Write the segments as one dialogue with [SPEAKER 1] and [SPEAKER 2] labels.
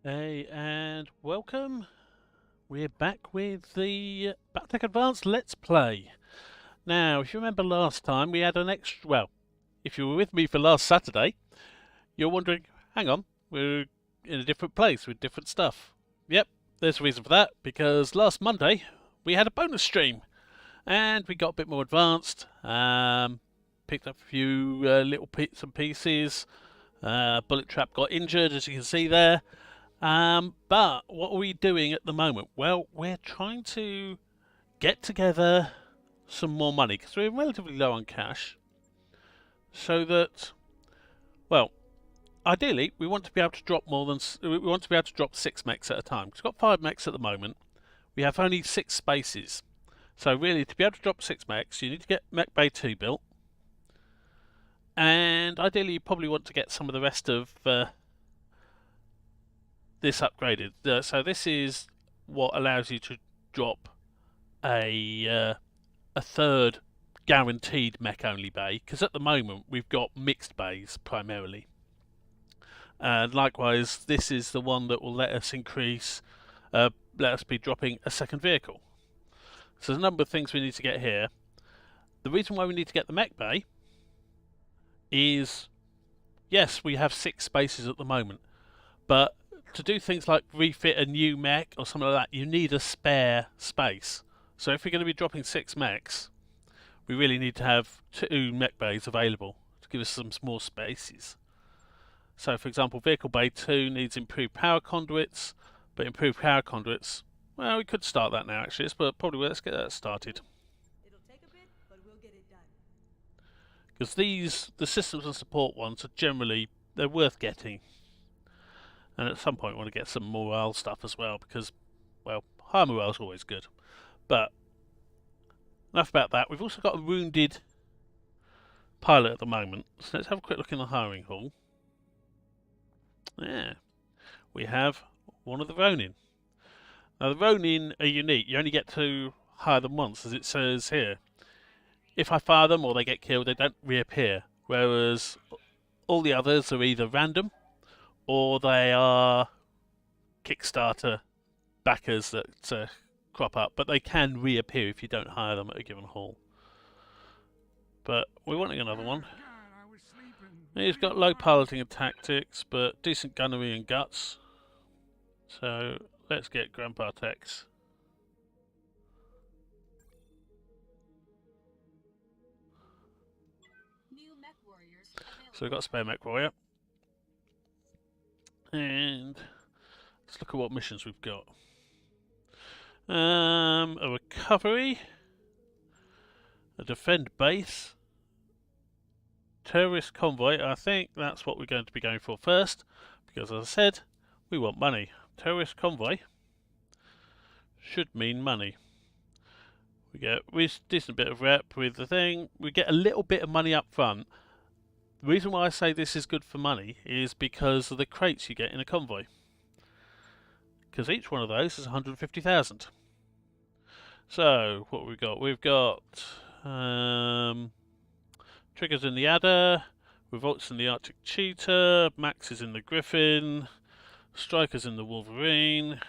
[SPEAKER 1] Hey, and welcome. We're back with the Battletech Advanced Let's Play. Now, if you remember last time, we had an extra. Well, if you were with me for last Saturday, you're wondering, hang on, we're in a different place with different stuff. Yep, there's a reason for that, because last Monday we had a bonus stream and we got a bit more advanced. Picked up a few little bits and pieces. Bullet Trap got injured, as you can see there. But what are we doing at the moment? Well, we're trying to get together some more money because we're relatively low on cash. So that, well, ideally we want to be able to drop we want to be able to drop 6 mechs at a time. We've got 5 mechs at the moment. We have only 6 spaces. So really, to be able to drop 6 mechs, you need to get Mech Bay 2 built. And ideally, you probably want to get some of the rest of this upgraded. So this is what allows you to drop a third guaranteed mech only bay, because at the moment we've got mixed bays primarily. And likewise, this is the one that will let us let us be dropping a second vehicle. So there's a number of things we need to get here. The reason why we need to get the mech bay is, yes, we have 6 spaces at the moment, but to do things like refit a new mech or something like that, you need a spare space. So if we're going to be dropping 6 mechs, we really need to have 2 mech bays available to give us some small spaces. So for example, vehicle bay 2 needs improved power conduits, but improved power conduits, well, we could start that now actually, but probably let's get that started.
[SPEAKER 2] It'll take a bit, but we'll get it done.
[SPEAKER 1] Because the systems and support ones are generally, they're worth getting. And at some point we want to get some morale stuff as well, because, well, high morale is always good. But enough about that. We've also got a wounded pilot at the moment, so let's have a quick look in the hiring hall. Yeah, we have one of the Ronin. Now the Ronin are unique. You only get to hire them once, as it says here. If I fire them or they get killed, they don't reappear. Whereas all the others are either random or they are Kickstarter backers that crop up, but they can reappear if you don't hire them at a given haul. But we're wanting another one. He's got low piloting and tactics, but decent gunnery and guts. So let's get Grandpa Tex. So we've got a spare mech warrior. And let's look at what missions we've got. A recovery, a defend base, terrorist convoy. I think that's what we're going to be going for first, because as I said, we want money. Terrorist convoy should mean money. We get a decent bit of rep with the thing. We get a little bit of money up front. The reason why I say this is good for money is because of the crates you get in a convoy. Because each one of those is 150,000. So, what have we got? We've got triggers in the Adder, revolts in the Arctic Cheetah, Max is in the Griffin, strikers in the Wolverine.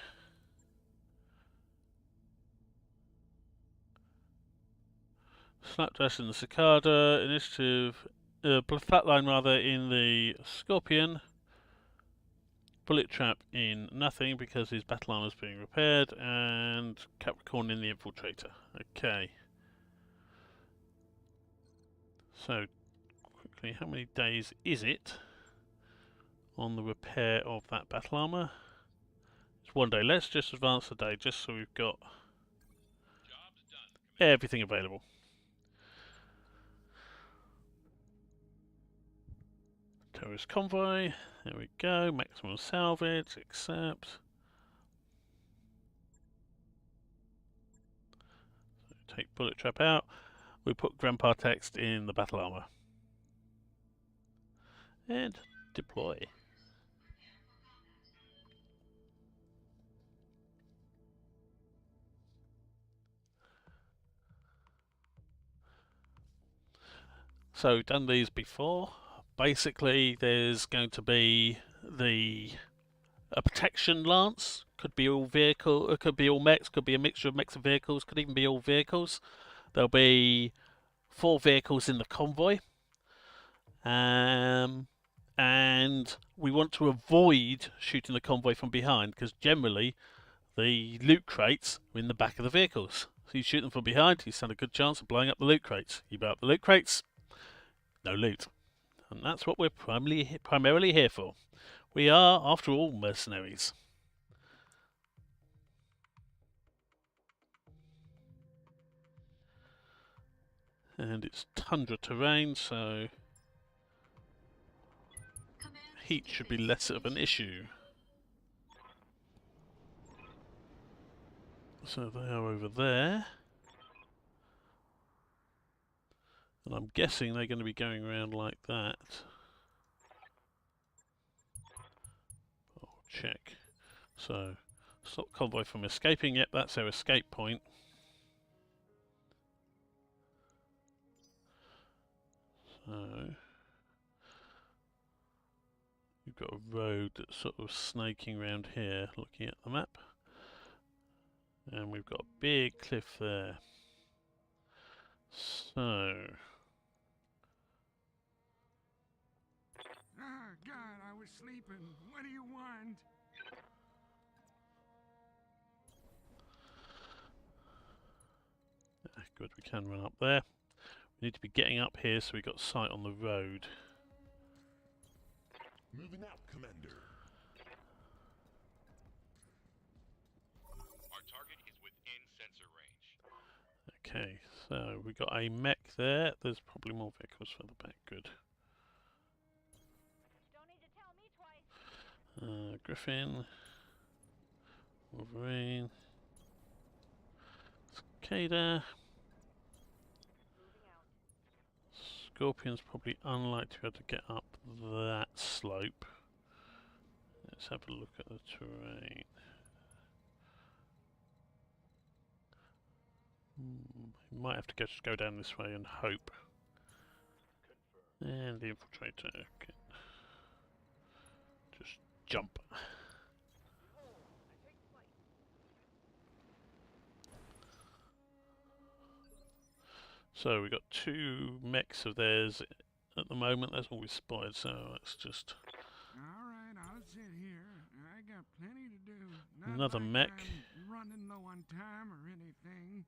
[SPEAKER 1] Snapdash in the Cicada, initiative, flatline rather in the Scorpion, Bullet Trap in nothing because his battle armor is being repaired, and Capricorn in the Infiltrator. Okay. So, quickly, how many days is it on the repair of that battle armor? It's 1 day. Let's just advance the day just so we've got everything available. Terrorist convoy. There we go. Maximum salvage. Accept. Take Bullet Trap out. We put Grandpa Text in the battle armor. And deploy. So we've done these before. Basically, there's going to be the a protection lance. Could be all vehicle. It could be all mechs. Could be a mixture of mechs and vehicles. Could even be all vehicles. There'll be 4 vehicles in the convoy. And we want to avoid shooting the convoy from behind because generally the loot crates are in the back of the vehicles. So you shoot them from behind, you stand a good chance of blowing up the loot crates. You blow up the loot crates, no loot. And that's what we're primarily here for. We are, after all, mercenaries. And it's tundra terrain, so heat should be less of an issue. So they are over there. And I'm guessing they're going to be going around like that. I'll check. So, stop convoy from escaping. Yep, that's their escape point. So, you've got a road that's sort of snaking around here, looking at the map. And we've got a big cliff there. So...
[SPEAKER 3] Ah, God, I was sleeping. What do you want?
[SPEAKER 1] Good, we can run up there. We need to be getting up here so we got sight on the road.
[SPEAKER 4] Moving out, Commander.
[SPEAKER 5] Our target is within sensor range.
[SPEAKER 1] Okay, so we got a mech there. There's probably more vehicles further back. Good.
[SPEAKER 2] Don't need to tell me twice.
[SPEAKER 1] Griffin. Wolverine. Cicada. Scorpion's probably unlikely to be able to get up that slope. Let's have a look at the terrain. We might have to just go down this way and hope. And the infiltrator can just jump. So we've got 2 mechs of theirs at the moment. That's all we've spotted. So let's just.
[SPEAKER 3] All right, I'll sit here. I got plenty to do. Not
[SPEAKER 1] Another
[SPEAKER 3] like
[SPEAKER 1] mech.
[SPEAKER 3] I'm running low on time or anything.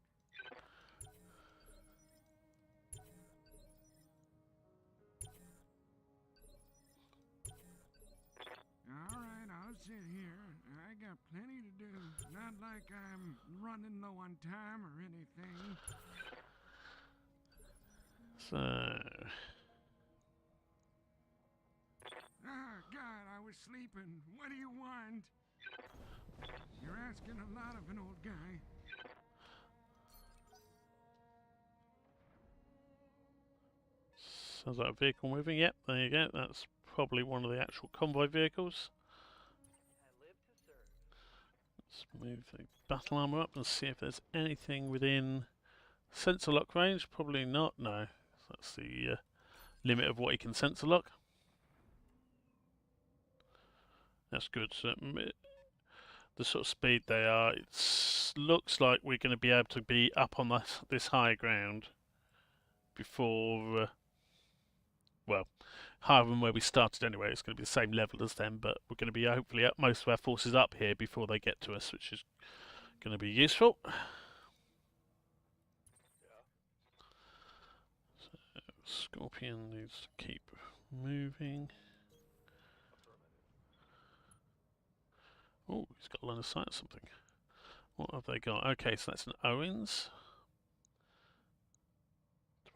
[SPEAKER 3] All right, I'll sit here. I got plenty to do. Not like I'm running low on time or anything.
[SPEAKER 1] So.
[SPEAKER 3] Ah, God, I was sleeping. What do you want? You're asking a lot of an old guy.
[SPEAKER 1] Sounds like a vehicle moving. Yep, there you go. That's probably one of the actual convoy vehicles. Let's move the battle armor up and see if there's anything within sensor lock range. Probably not. No, that's the limit of what he can sensor lock. That's good. So the sort of speed they are, it looks like we're going to be able to be up on this high ground before, well, higher than where we started anyway. It's going to be the same level as them, but we're going to be hopefully up most of our forces up here before they get to us, which is going to be useful. So, Scorpion needs to keep moving. Oh, he's got a line of sight or something. What have they got? Okay, so that's an Owens.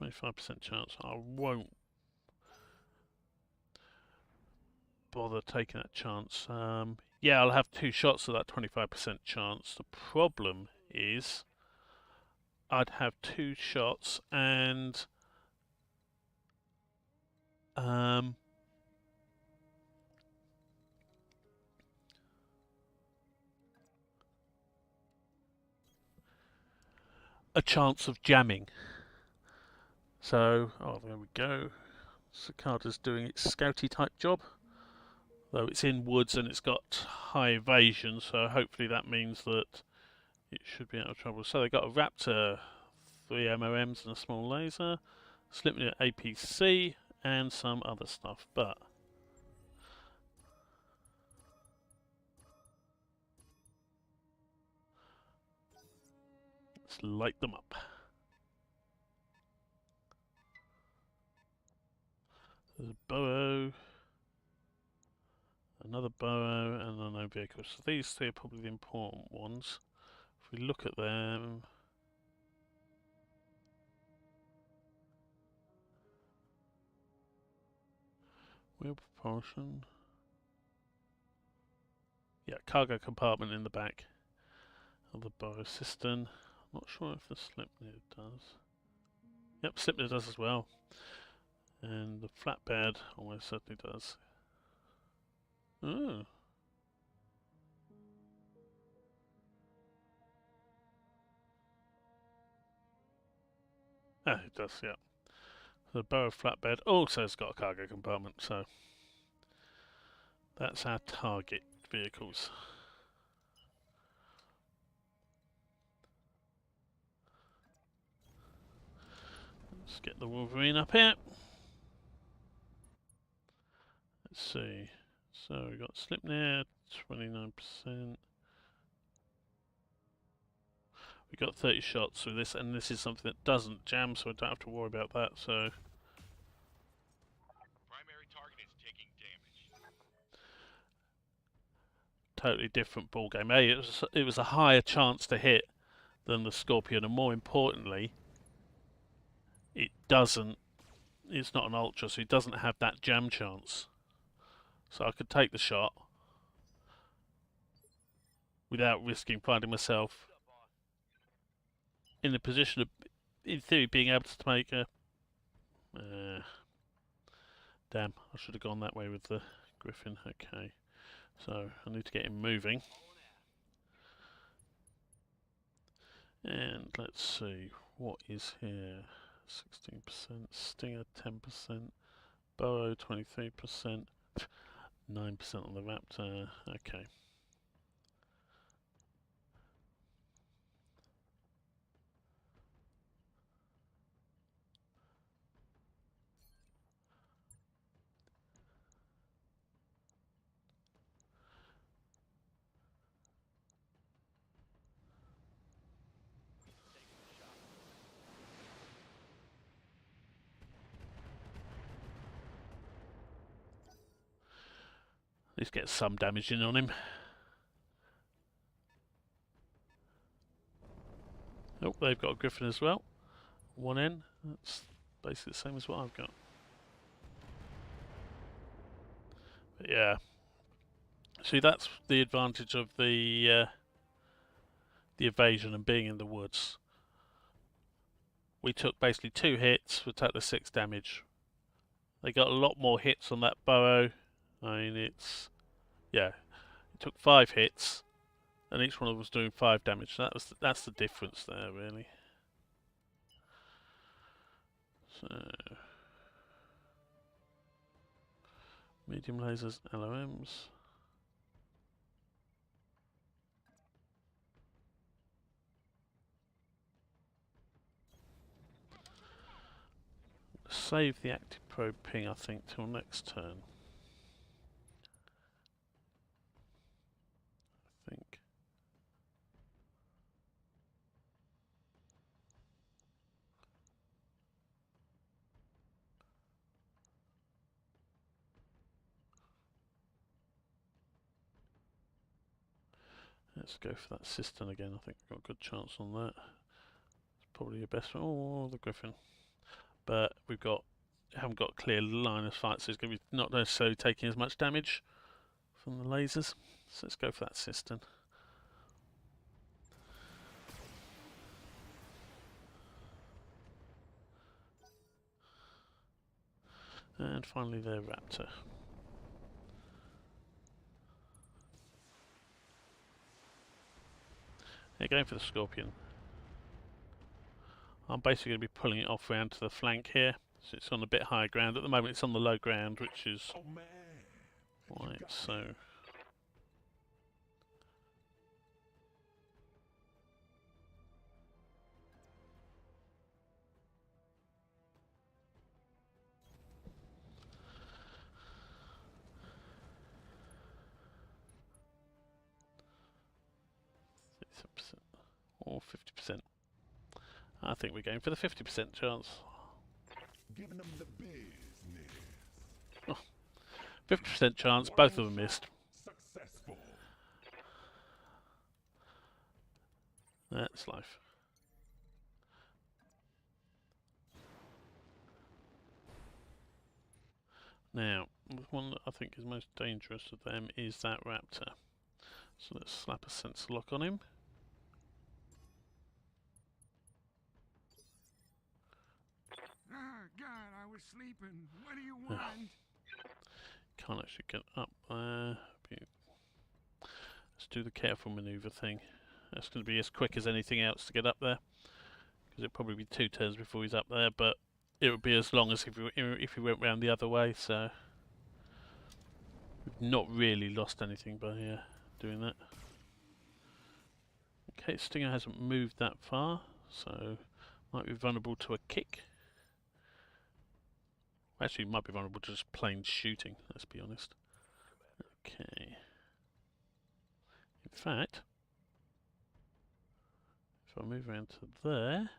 [SPEAKER 1] 25% chance. I won't bother taking that chance. Yeah, I'll have 2 shots of that 25% chance. The problem is I'd have 2 shots and a chance of jamming. So, oh, there we go. Cicada's doing its scouty type job. Though it's in woods and it's got high evasion, so hopefully that means that it should be out of trouble. So they got a Raptor, 3 MOMs and a small laser, Slipknot APC, and some other stuff, but let's light them up. There's a burrow, another burrow, and then no vehicles. So these three are probably the important ones. If we look at them, wheel propulsion. Yeah, cargo compartment in the back of the burrow cistern. Not sure if the Slipknot does. Yep, Slipknot does as well. And the flatbed almost certainly does. Oh. Ah, it does, yeah. The burrow flatbed also has got a cargo compartment, so that's our target vehicles. Let's get the Wolverine up here. Let's see. So we got Slipknot, 29%. We got 30 shots with this, and this is something that doesn't jam, so I don't have to worry about that. So
[SPEAKER 5] Primary target is taking damage.
[SPEAKER 1] totally different ball game. It was a higher chance to hit than the Scorpion, and more importantly, it's not an ultra, so it doesn't have that jam chance. So I could take the shot without risking finding myself in the position of, in theory, being able to make a... damn, I should have gone that way with the Griffin. Okay, so I need to get him moving. And let's see, what is here? 16%, Stinger 10%, Burrow 23%, 9% on the Raptor. Okay. Let's get some damage in on him. Oh, they've got a Griffin as well. 1N. That's basically the same as what I've got. But yeah. See, that's the advantage of the evasion and being in the woods. We took basically 2 hits for a total of 6 damage. They got a lot more hits on that burrow. I mean, it's... yeah. It took 5 hits, and each one of them was doing 5 damage. So that's the difference there, really. So... medium lasers, LOMs. Save the active probe ping, I think, till next turn. I think. Let's go for that cistern again. I think we've got a good chance on that. It's probably your best one. Oh, the Griffin. But haven't got a clear line of sight, so it's going to be not necessarily taking as much damage from the lasers. So let's go for that cistern. And finally their Raptor. They're going for the Scorpion. I'm basically going to be pulling it off round to the flank here. So it's on a bit higher ground. At the moment it's on the low ground, which is quite so... or 50%. I think we're going for the 50% chance.
[SPEAKER 4] Giving them the business.
[SPEAKER 1] 50% chance, both of them missed.
[SPEAKER 4] Successful.
[SPEAKER 1] That's life. Now, the one that I think is most dangerous of them is that raptor. So let's slap a sensor lock on him.
[SPEAKER 3] Ah, God, I was sleeping. What do you want?
[SPEAKER 1] Can't actually get up there. Let's do the careful maneuver thing. That's going to be as quick as anything else to get up there, because it'll probably be 2 turns before he's up there, but it would be as long as if he went round the other way, so we've not really lost anything by doing that. Okay, Stinger hasn't moved that far, so might be vulnerable to a kick. Actually, might be vulnerable to just plain shooting, let's be honest. Okay. In fact, if I move around to there,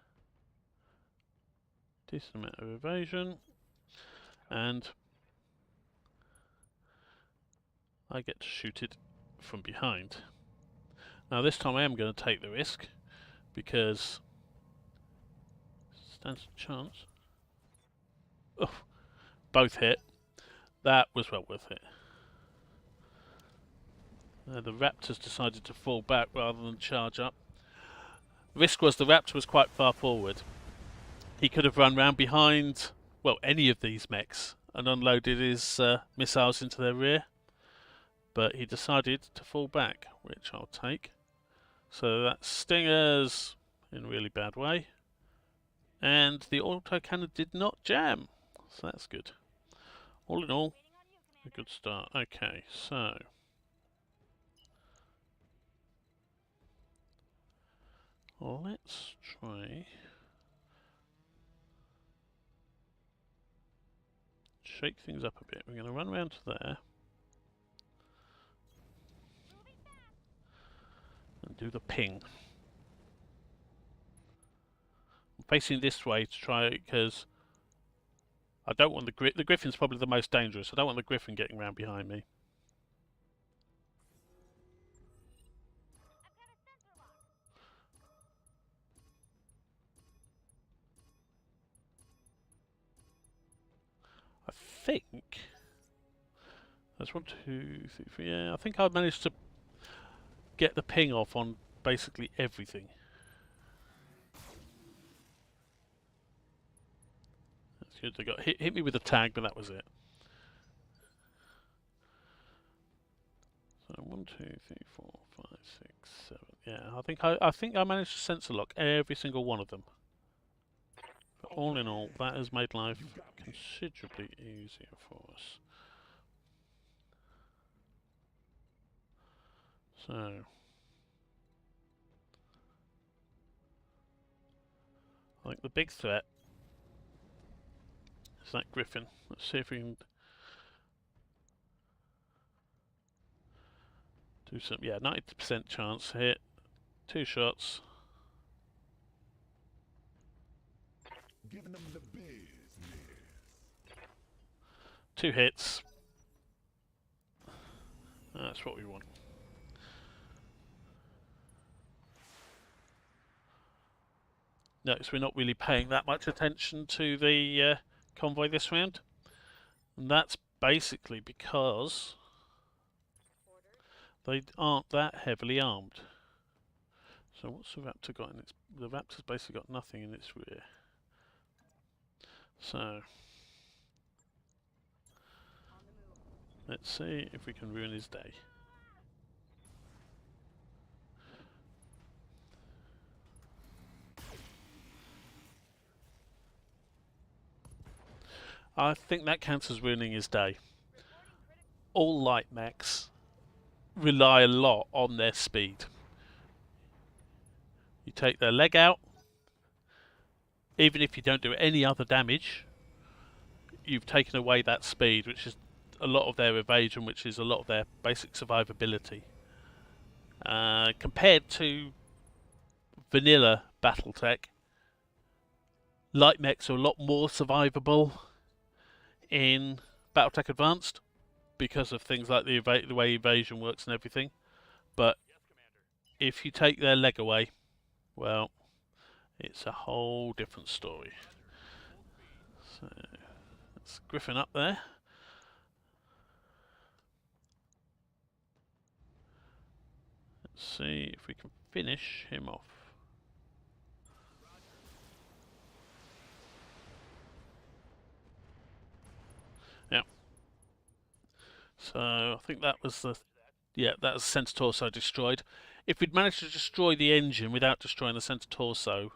[SPEAKER 1] decent amount of evasion, and I get to shoot it from behind. Now this time I am going to take the risk, because stands a chance. Oh, both hit. That was well worth it. The Raptors decided to fall back rather than charge up. Risk was the Raptor was quite far forward. He could have run round behind, well, any of these mechs and unloaded his missiles into their rear, but he decided to fall back, which I'll take. So that's Stingers in a really bad way, and the autocannon did not jam, so that's good. All in all, a good start. Okay, so let's try shake things up a bit. We're going to run around to there and do the ping. I'm facing this way to try, because I don't want the Griffin's probably the most dangerous. I don't want the Griffin getting round behind me. I think that's 1, 2, 3, 4. Yeah, I think I've managed to get the ping off on basically everything. That's good. They got hit me with a tag, but that was it. So 1, 2, 3, 4, 5, 6, 7. Yeah, I think I managed to sensor lock every single one of them. But all in all, that has made life considerably easier for us. So I think the big threat is that Griffin. Let's see if we can do some. Yeah, 90% chance to hit. 2 shots.
[SPEAKER 4] Giving them the business.
[SPEAKER 1] 2 hits. That's what we want. Notice we're not really paying that much attention to the convoy this round, and that's basically because they aren't that heavily armed. So what's the Raptor got in its... The Raptor's basically got nothing in its rear. So let's see if we can ruin his day. I think that counts as ruining his day. all light mechs rely a lot on their speed. You take their leg out, even if you don't do any other damage, you've taken away that speed, which is a lot of their evasion, which is a lot of their basic survivability. Compared to vanilla Battletech, light mechs are a lot more survivable in Battletech Advanced because of things like the way evasion works and everything. But if you take their leg away, well, it's a whole different story. So that's Griffin up there. Let's see if we can finish him off. Yeah. So I think that was the that was center torso destroyed. If we'd managed to destroy the engine without destroying the center torso,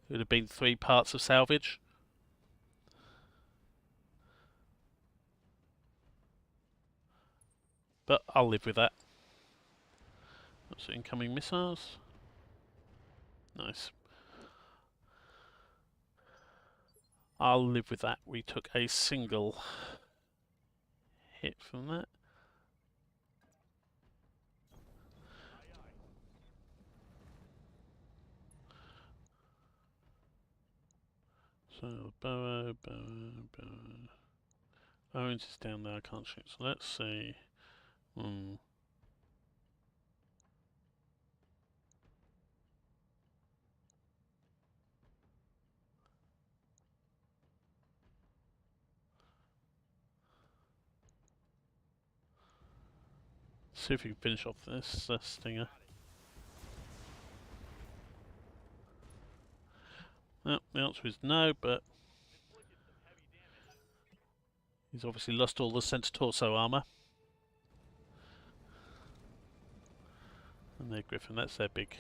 [SPEAKER 1] it would have been 3 parts of salvage. But I'll live with that. That's incoming missiles. Nice. I'll live with that. We took a single hit from that. So, bow. Owens is down there, I can't shoot. So let's see. See if we can finish off this stinger. No, the answer is no, but he's obviously lost all the center torso armor. And their Griffin, that's their big.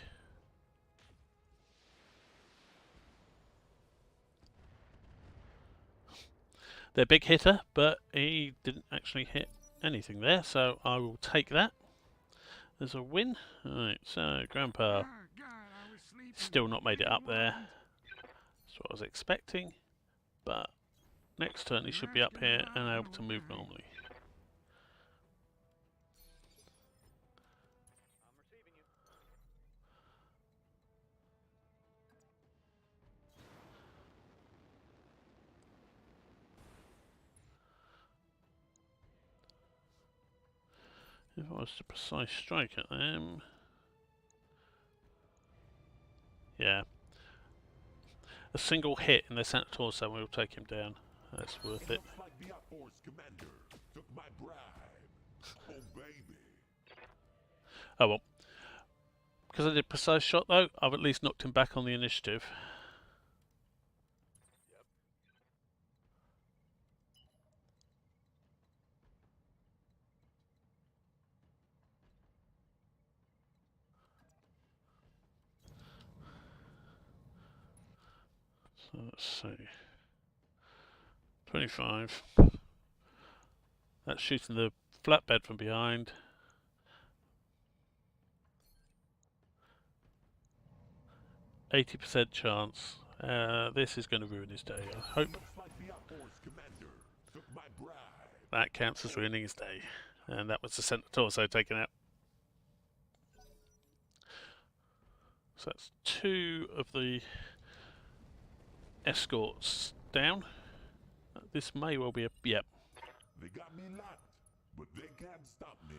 [SPEAKER 1] Their big hitter, but he didn't actually hit anything there, so I will take that as a win. Alright, so Grandpa still not made it up there. That's what I was expecting, but next turn he should be up here and able to move normally. If I was to precise strike at them, yeah, a single hit in their center torso will take him down. That's worth it.
[SPEAKER 4] Looks like the Outforce commander took my bribe. Oh baby.
[SPEAKER 1] Oh well. Because I did precise shot though, I've at least knocked him back on the initiative. So let's see. 25. That's shooting the flatbed from behind. %80 chance. This is going to ruin his day, I hope.
[SPEAKER 4] Looks like the Outforce commander took my bribe.
[SPEAKER 1] That counts as ruining his day. And that was the center torso taken out. So that's 2 of the escorts down. This may well be a... Yep.
[SPEAKER 4] They got me locked, but they can't stop me.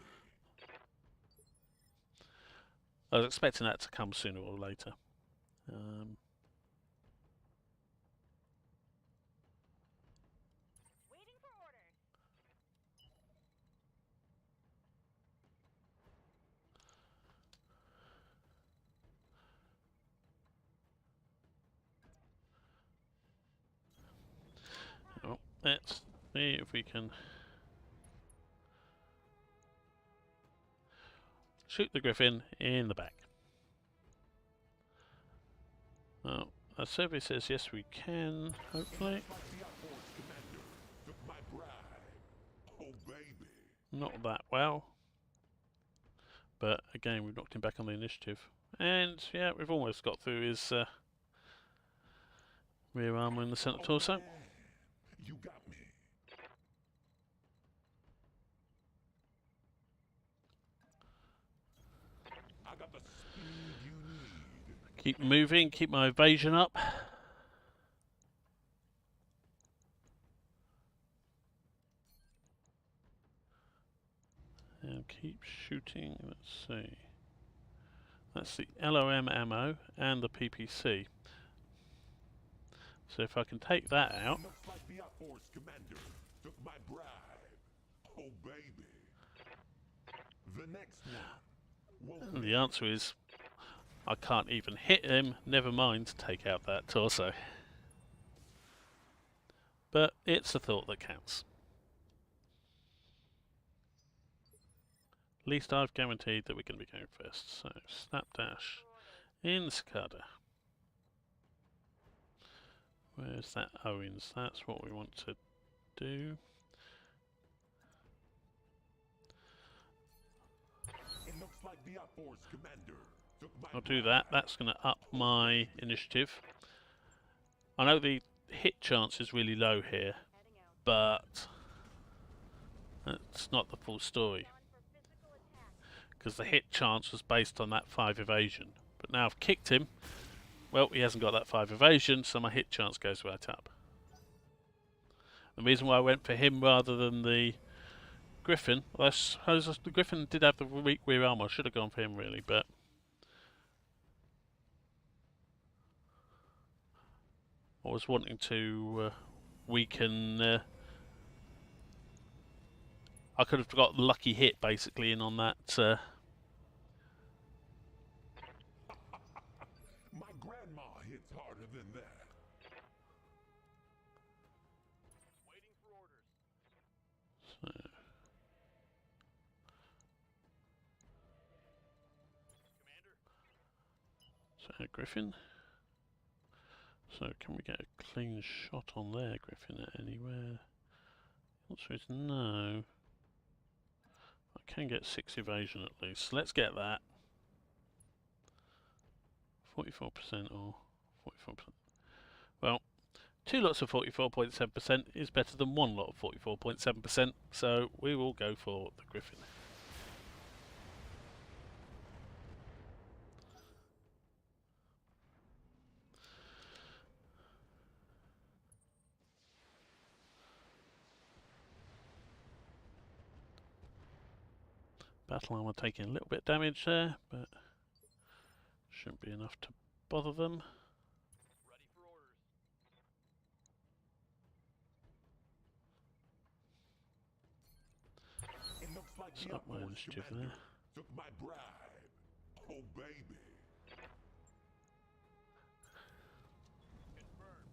[SPEAKER 1] I was expecting that to come sooner or later.
[SPEAKER 2] Waiting for orders.
[SPEAKER 1] Oh, let's see if we can shoot the Griffin in the back. Oh, our survey says yes we can, hopefully.
[SPEAKER 4] Looks like the Outforce commander took my bribe. Oh baby.
[SPEAKER 1] Not that well. But again, we've knocked him back on the initiative. And yeah, we've almost got through his rear armour in the centre torso.
[SPEAKER 4] Man, you got me. I got the speed you need.
[SPEAKER 1] Keep moving, keep my evasion up. And keep shooting, let's see. That's the LOM ammo and the PPC. So if I can take that out.
[SPEAKER 4] Looks like the Outforce commander took my bribe. Oh baby. The next one.
[SPEAKER 1] And the answer is, I can't even hit him, never mind take out that torso. But it's the thought that counts. At least I've guaranteed that we're going to be going first. So, Snapdash in Cicada. Where's that Owens? That's what we want to do.
[SPEAKER 4] It looks like the Outforce commander took my
[SPEAKER 1] I'll do that. That's going to up my initiative. I know the hit chance is really low here, but that's not the full story. Because the hit chance was based on that 5 evasion. But now I've kicked him. Well, he hasn't got that 5 evasion, so my hit chance goes right up. The reason why I went for him rather than the Griffin, well, I suppose the Griffin did have the weak rear armor. I should have gone for him really, but I was wanting to weaken. I could have got the lucky hit basically in on that.
[SPEAKER 4] My grandma hits harder than that.
[SPEAKER 5] Waiting for orders. Commander.
[SPEAKER 1] So Griffin. So can we get a clean shot on there, Griffin, at anywhere? The answer is no. I can get 6 evasion at least. Let's get that. 44% or 44%. Well, 2 lots of 44.7% is better than 1 lot of 44.7%, so we will go for the Griffin. Battle armor taking a little bit of damage there, but shouldn't be enough to bother them.
[SPEAKER 5] Ready for orders.
[SPEAKER 4] It looks like
[SPEAKER 1] Let's
[SPEAKER 4] the
[SPEAKER 1] up my
[SPEAKER 4] Outforce
[SPEAKER 1] initiative
[SPEAKER 4] commander
[SPEAKER 1] there.
[SPEAKER 4] took my bribe. Oh baby.
[SPEAKER 5] Confirmed.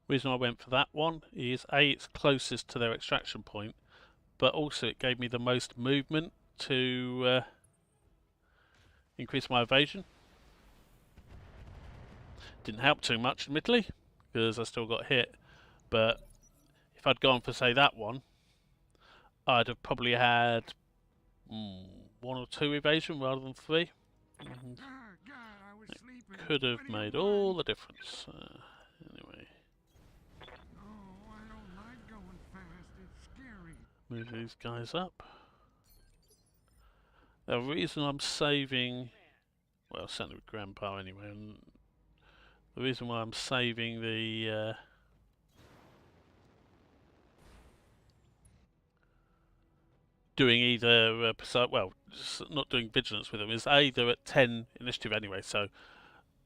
[SPEAKER 1] Reason I went for that one is A, it's closest to their extraction point, but also it gave me the most movement to increase my evasion. Didn't help too much, admittedly, because I still got hit, but if I'd gone for, say, that one, I'd have probably had 1 or 2 evasion rather than 3. And
[SPEAKER 3] God, I was sleeping.
[SPEAKER 1] could have
[SPEAKER 3] What do you
[SPEAKER 1] made
[SPEAKER 3] want?
[SPEAKER 1] all the difference. Anyway,
[SPEAKER 3] Oh, I don't like going fast. It's scary.
[SPEAKER 1] move these guys up. The reason I'm saving, well, certainly with Grandpa anyway, and the reason why I'm saving the doing either well, not doing vigilance with them is A, they're at 10 initiative anyway, so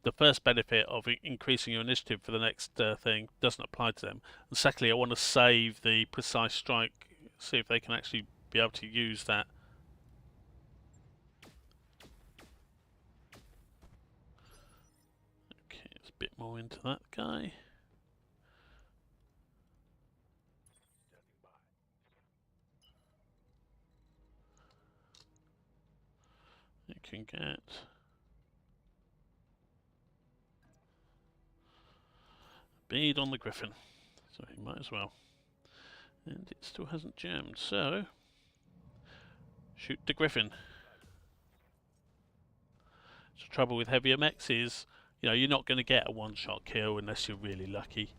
[SPEAKER 1] the first benefit of increasing your initiative for the next thing doesn't apply to them. And secondly, I want to save the precise strike, see if they can actually be able to use that. Okay, it's a bit more into that guy. You can get Speed on the Griffin. So he might as well. And it still hasn't jammed, so shoot the Griffin. The trouble with heavier mechs is, you know, you're not going to get a one-shot kill unless you're really lucky.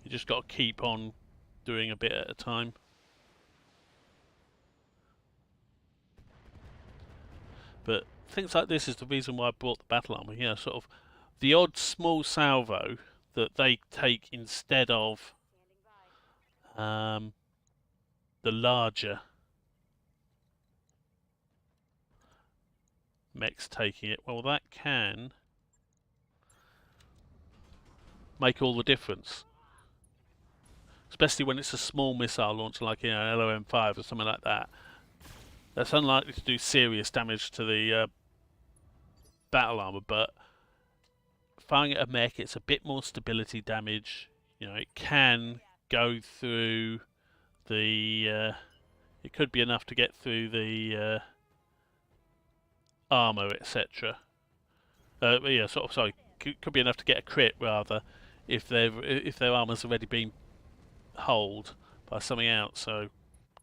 [SPEAKER 1] You just got to keep on doing a bit at a time. But things like this is the reason why I bought the battle armor. You know, sort of the odd small salvo that they take instead of the larger mechs taking it. Well, that can make all the difference. Especially when it's a small missile launcher like, you know, an LOM-5 or something like that. That's unlikely to do serious damage to the battle armor, but firing at a mech, it's a bit more stability damage. You know, it can go through the... it could be enough to get through the armor, etc. Yeah, sort of. Sorry, could be enough to get a crit rather, if their armor's already been holed by something else. So,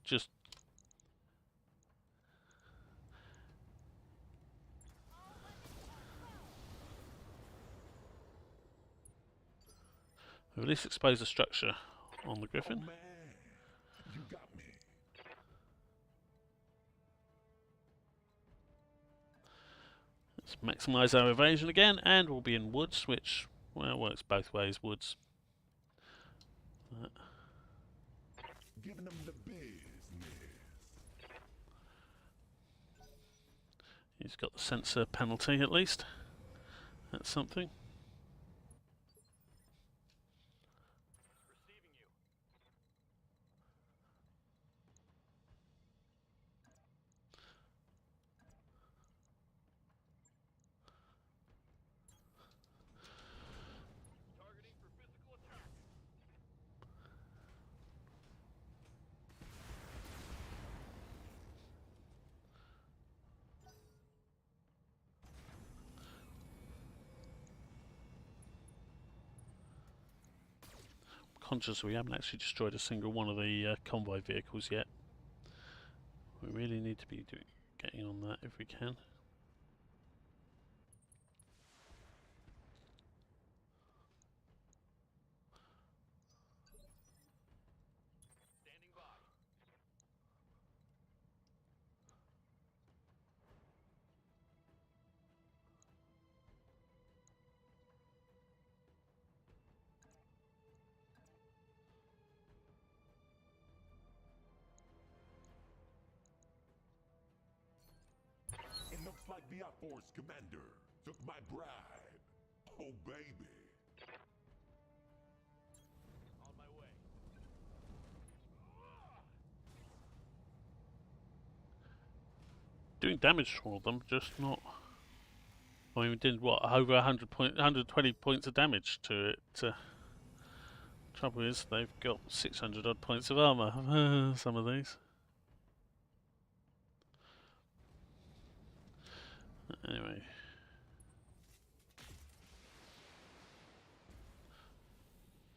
[SPEAKER 1] just at least expose the structure on the Griffin.
[SPEAKER 4] Oh man, you got me.
[SPEAKER 1] Let's maximise our evasion again, and we'll be in woods, which, well, works both ways, woods.
[SPEAKER 4] Giving them the business.
[SPEAKER 1] He's got the sensor penalty at least. That's something. Conscious we haven't actually destroyed a single one of the convoy vehicles yet. We really need to be getting on that if we can.
[SPEAKER 5] Standing by.
[SPEAKER 4] It looks like the Outforce commander took my bribe. Oh baby.
[SPEAKER 5] On my way.
[SPEAKER 1] Doing damage for them, just not. I mean, we did what, over 120 points of damage to it. Trouble is, they've got 600 odd points of armor. Some of these. Anyway.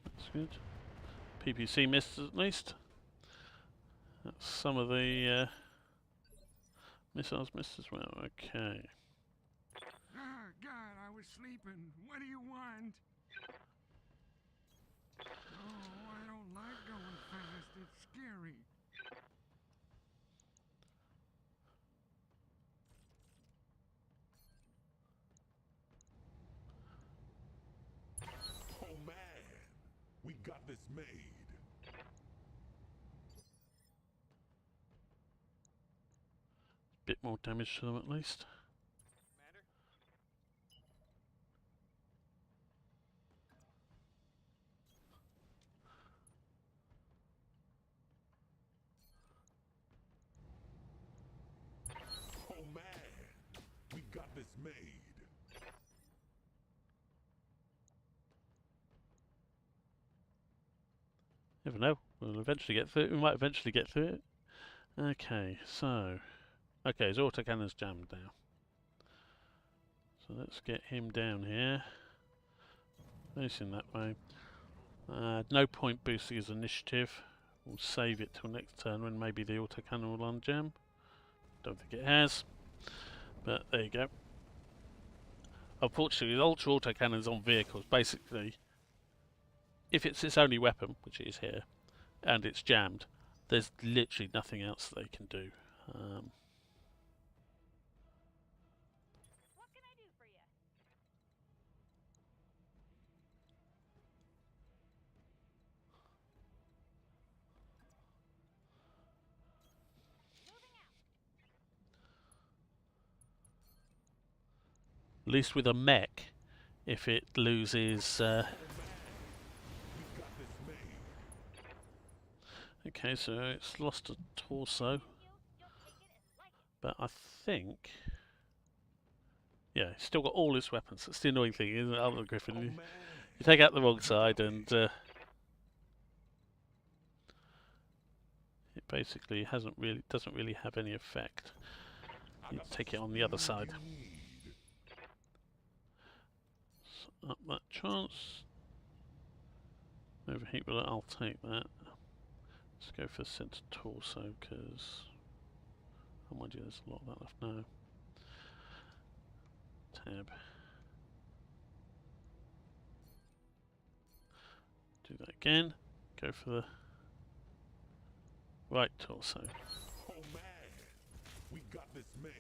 [SPEAKER 1] That's good. PPC missed at least. That's some of the missiles missed as well. Okay.
[SPEAKER 3] Ah, God, I was sleeping. What do you want? Oh, I don't like going fast. It's scary.
[SPEAKER 4] Oh man, we got this made.
[SPEAKER 1] Bit more damage to them at least.
[SPEAKER 5] Commander?
[SPEAKER 4] Oh man, we got this made.
[SPEAKER 1] Never know. We'll eventually get through it. We might eventually get through it. Okay, so... Okay, his autocannon's jammed now. So let's get him down here. Facing that way. No point boosting his initiative. We'll save it till next turn when maybe the autocannon will unjam. Don't think it has, but there you go. Unfortunately, the ultra autocannons on vehicles, basically, if it's its only weapon, which it is here, and it's jammed, there's literally nothing else they can do.
[SPEAKER 2] What can I do for you? Moving out.
[SPEAKER 1] At least with a mech, if it loses...
[SPEAKER 4] We got this made.
[SPEAKER 1] okay, so it's lost a torso,
[SPEAKER 2] You'll take it and like it.
[SPEAKER 1] but I think... yeah, it's still got all its weapons. That's the annoying thing, isn't it, other than Griffin?
[SPEAKER 4] Oh
[SPEAKER 1] You
[SPEAKER 4] man.
[SPEAKER 1] take out the wrong side and it basically doesn't really have any effect. You take it on the other side. Up that chance. Overheat, but I'll take that. Let's go for center torso because oh mind you, there's a lot of that left now. Tab. Do that again. Go for the right torso.
[SPEAKER 4] Oh man. We got this made.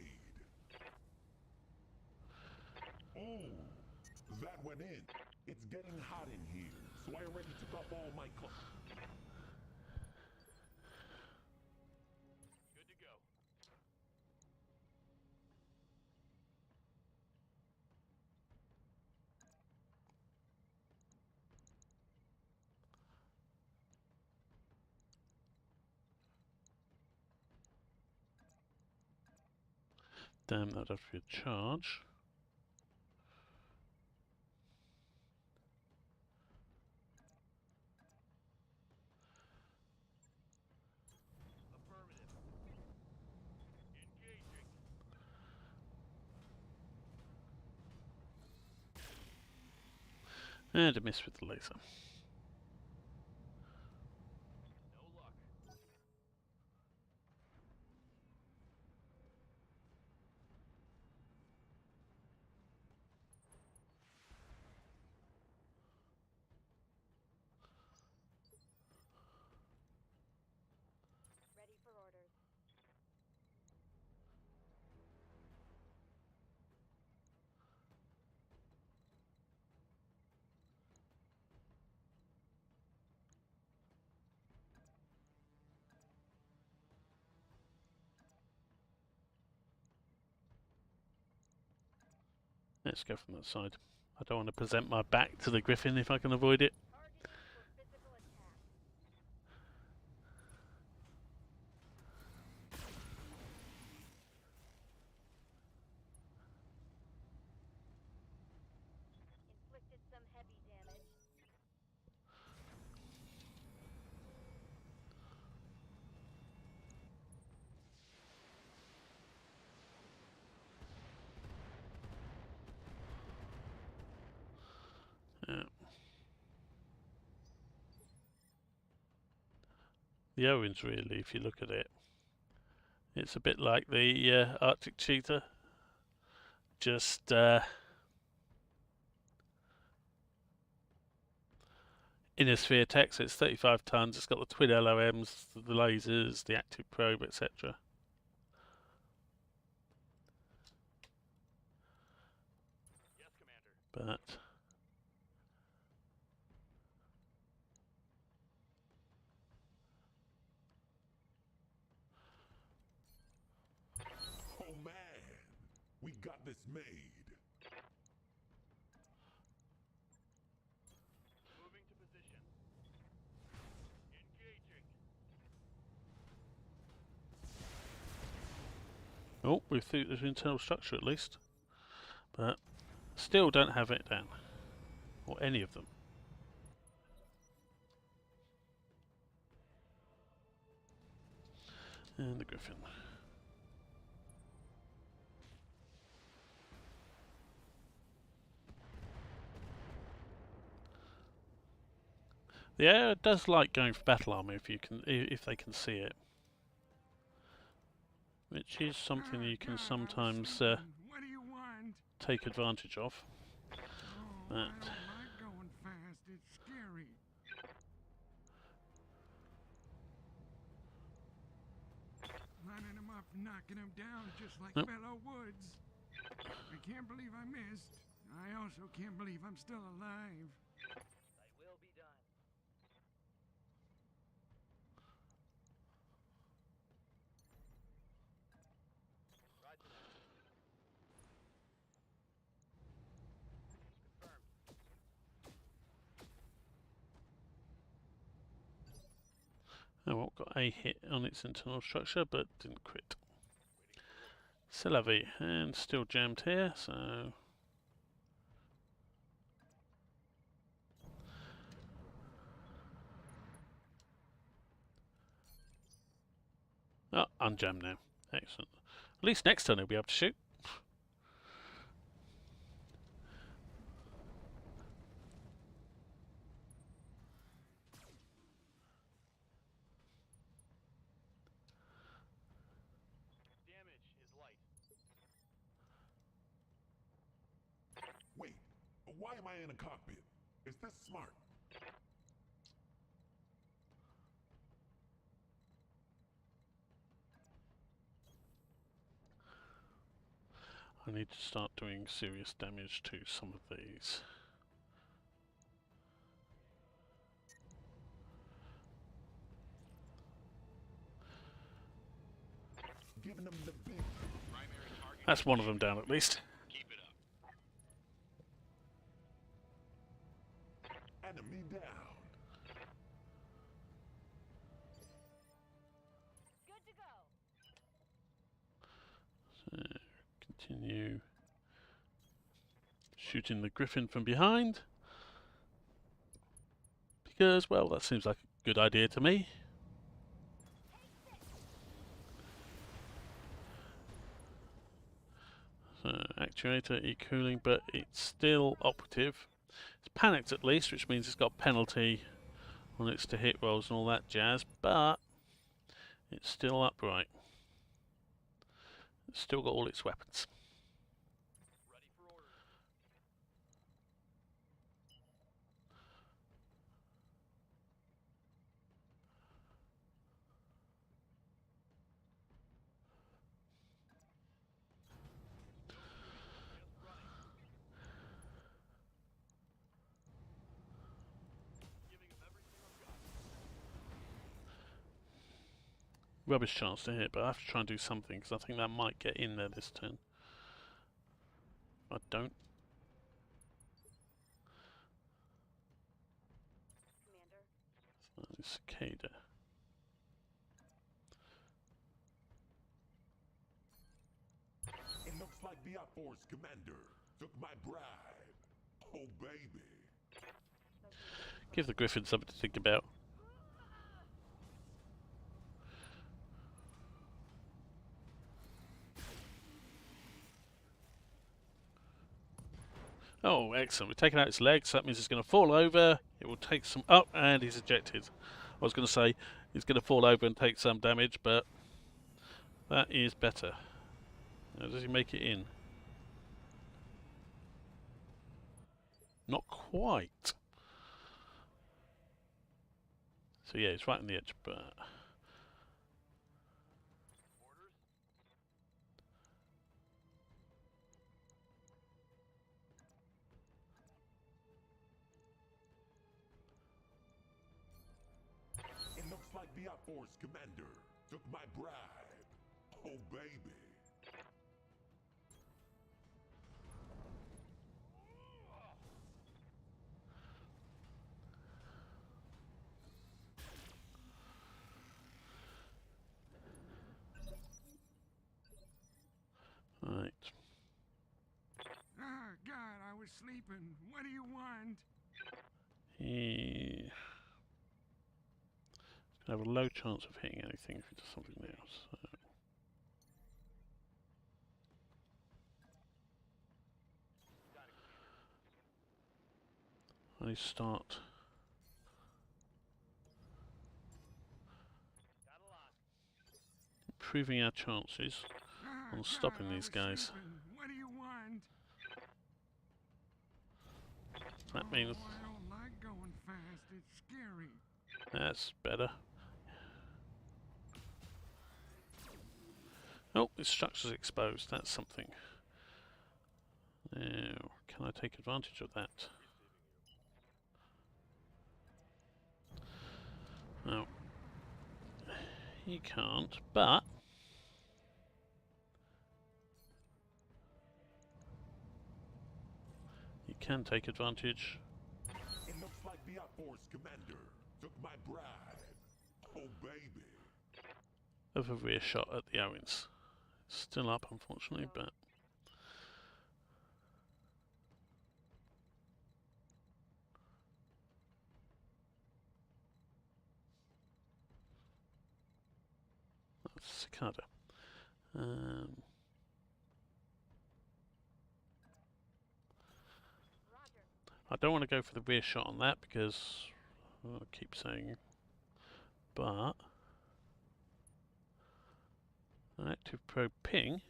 [SPEAKER 4] Oh, that went in. It's getting hot in here, so I already took off all my clothes.
[SPEAKER 5] Good to go.
[SPEAKER 1] Damn, that'd have to be a charge.
[SPEAKER 5] Affirmative. Engaging.
[SPEAKER 1] And a miss with the laser.
[SPEAKER 5] No luck.
[SPEAKER 2] Ready for orders.
[SPEAKER 1] Let's go from that side. I don't want to present my back to the Griffin if I can avoid it.
[SPEAKER 2] Targeting for physical attack. Inflicted some heavy damage.
[SPEAKER 1] Yeah. The Owens really, if you look at it, it's a bit like the Arctic cheetah. Just inner sphere tech, so it's 35 tons. It's got the twin LOMs, the lasers, the active probe, etc.
[SPEAKER 5] Yes, Commander.
[SPEAKER 1] But
[SPEAKER 4] Oh man. We got this made.
[SPEAKER 5] Moving to position. Engaging.
[SPEAKER 1] oh, we through the internal structure at least. But still don't have it down, or any of them. And the Griffin. The air does like going for battle armor if you can, if they can see it, which is something
[SPEAKER 3] Ah,
[SPEAKER 1] you can
[SPEAKER 3] God, I was
[SPEAKER 1] sometimes
[SPEAKER 3] sleeping. What do you want?
[SPEAKER 1] take advantage of.
[SPEAKER 3] Oh,
[SPEAKER 1] That.
[SPEAKER 3] I don't like going fast. It's scary. Lining him up, knocking him down just like
[SPEAKER 1] Nope.
[SPEAKER 3] Bello Woods. I can't believe I missed. I also can't believe I'm still alive.
[SPEAKER 1] Oh, well, got a hit on its internal structure, but didn't crit. C'est la vie, and still jammed here, so... Oh, unjammed now. Excellent. At least next turn he'll be able to shoot.
[SPEAKER 4] Wait, why am I in a cockpit? Is this smart?
[SPEAKER 1] I need to start doing serious damage to some of these.
[SPEAKER 4] Giving them the big
[SPEAKER 5] Primary target.
[SPEAKER 1] That's one of them down at least.
[SPEAKER 5] Keep it up.
[SPEAKER 4] enemy down.
[SPEAKER 2] Good to go.
[SPEAKER 1] So, continue shooting the griffin from behind. Because, well, that seems like a good idea to me. So, actuator, e-cooling, but it's still operative. It's panicked at least, which means it's got penalty on its to hit rolls and all that jazz, but it's still upright. It's still got all its weapons.
[SPEAKER 5] Ready for orders.
[SPEAKER 1] Rubbish chance to hit, but I have to try and do something because I think that might get in there this turn. If I don't.
[SPEAKER 2] Commander.
[SPEAKER 1] Cicada.
[SPEAKER 4] It looks like the Outforce commander took my bribe. Oh, baby.
[SPEAKER 1] Give the griffin something to think about. Oh, excellent. We've taken out its legs, so that means it's going to fall over. It will take some... Oh, and he's ejected. I was going to say he's going to fall over and take some damage, but that is better. Now, does he make it in? Not quite. So yeah, it's right on the edge, but...
[SPEAKER 4] It looks like the Outforce commander took my bribe. Oh, baby.
[SPEAKER 1] Right.
[SPEAKER 3] Ah, God, I was sleeping. What do you want?
[SPEAKER 1] He... He's going to have a low chance of hitting anything if he does something else. So. I need to start improving our chances on stopping these guys.
[SPEAKER 3] What do you want?
[SPEAKER 1] That means
[SPEAKER 3] Oh, I don't like going fast. It's scary.
[SPEAKER 1] that's better. Oh, this structure's exposed. That's something. Now, can I take advantage of that? No. He can't, but he can take advantage
[SPEAKER 4] It looks like the outforce commander took my bribe. Oh, baby.
[SPEAKER 1] of a rear shot at the Owens. It's still up, unfortunately, but that's Cicada. I don't want to go for the rear shot on that because I keep saying, but an active probe ping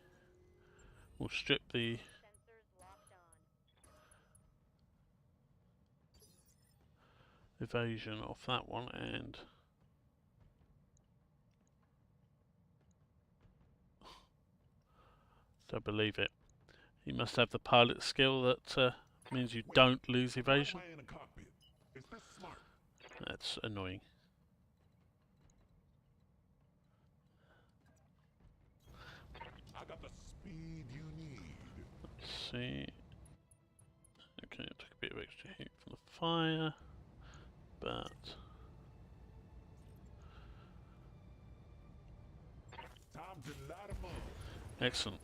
[SPEAKER 1] will strip the
[SPEAKER 2] Sensors locked on.
[SPEAKER 1] evasion off that one, and don't believe it. You must have the pilot skill that means you don't lose evasion.
[SPEAKER 4] Why am I in a cockpit? Is this smart?
[SPEAKER 1] That's annoying.
[SPEAKER 4] I got the speed you need.
[SPEAKER 1] Let's see. Okay, it took a bit of extra heat from the fire, but
[SPEAKER 4] Time to light 'em up.
[SPEAKER 1] excellent.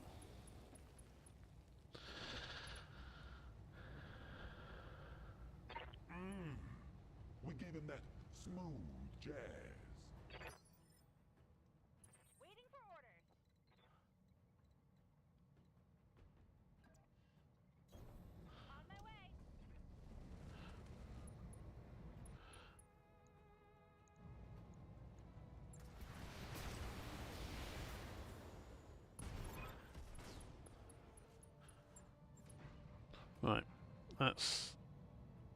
[SPEAKER 4] We gave him that smooth jazz.
[SPEAKER 2] Waiting for orders. On my way.
[SPEAKER 1] Right, that's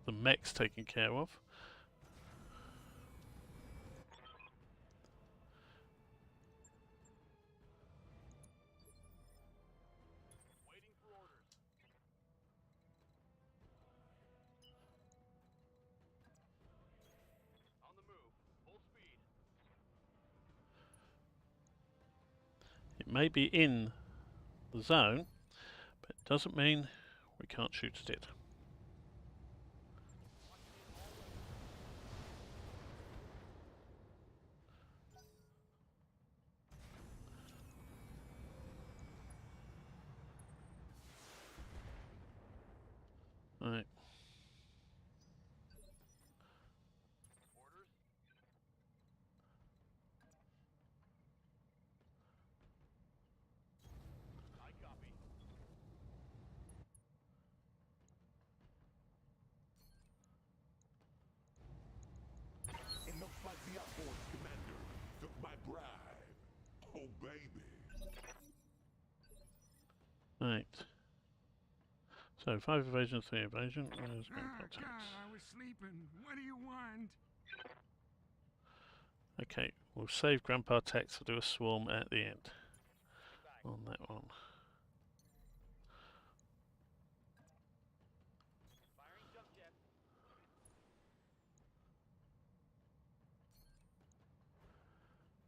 [SPEAKER 1] the mechs taken care of.
[SPEAKER 5] Waiting for orders. On the move. Full speed.
[SPEAKER 1] It may be in the zone, but it doesn't mean we can't shoot at it. Right.
[SPEAKER 5] Orders. I copy.
[SPEAKER 4] It looks like the outforce commander took my bribe. Oh, baby.
[SPEAKER 1] Right. So 5 evasion, 3 evasion. Where's
[SPEAKER 3] Ah,
[SPEAKER 1] Grandpa
[SPEAKER 3] God,
[SPEAKER 1] Tex?
[SPEAKER 3] I was sleeping. What do you want?
[SPEAKER 1] Okay, we'll save Grandpa Tex to do a swarm at the end on that one.
[SPEAKER 5] Firing jump jet.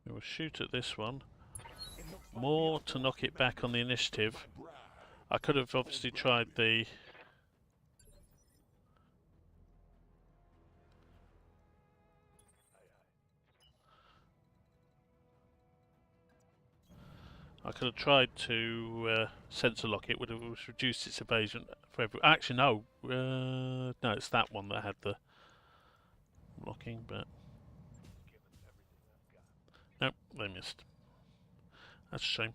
[SPEAKER 1] We will shoot at this one
[SPEAKER 4] It looks like
[SPEAKER 1] more
[SPEAKER 4] the
[SPEAKER 1] to knock it back on the
[SPEAKER 4] commander
[SPEAKER 1] initiative.
[SPEAKER 4] took my bribe.
[SPEAKER 1] I could have obviously tried the sensor lock it, would have reduced its evasion for every. Actually, no. No, it's that one that had the blocking, but nope, they missed. That's a shame.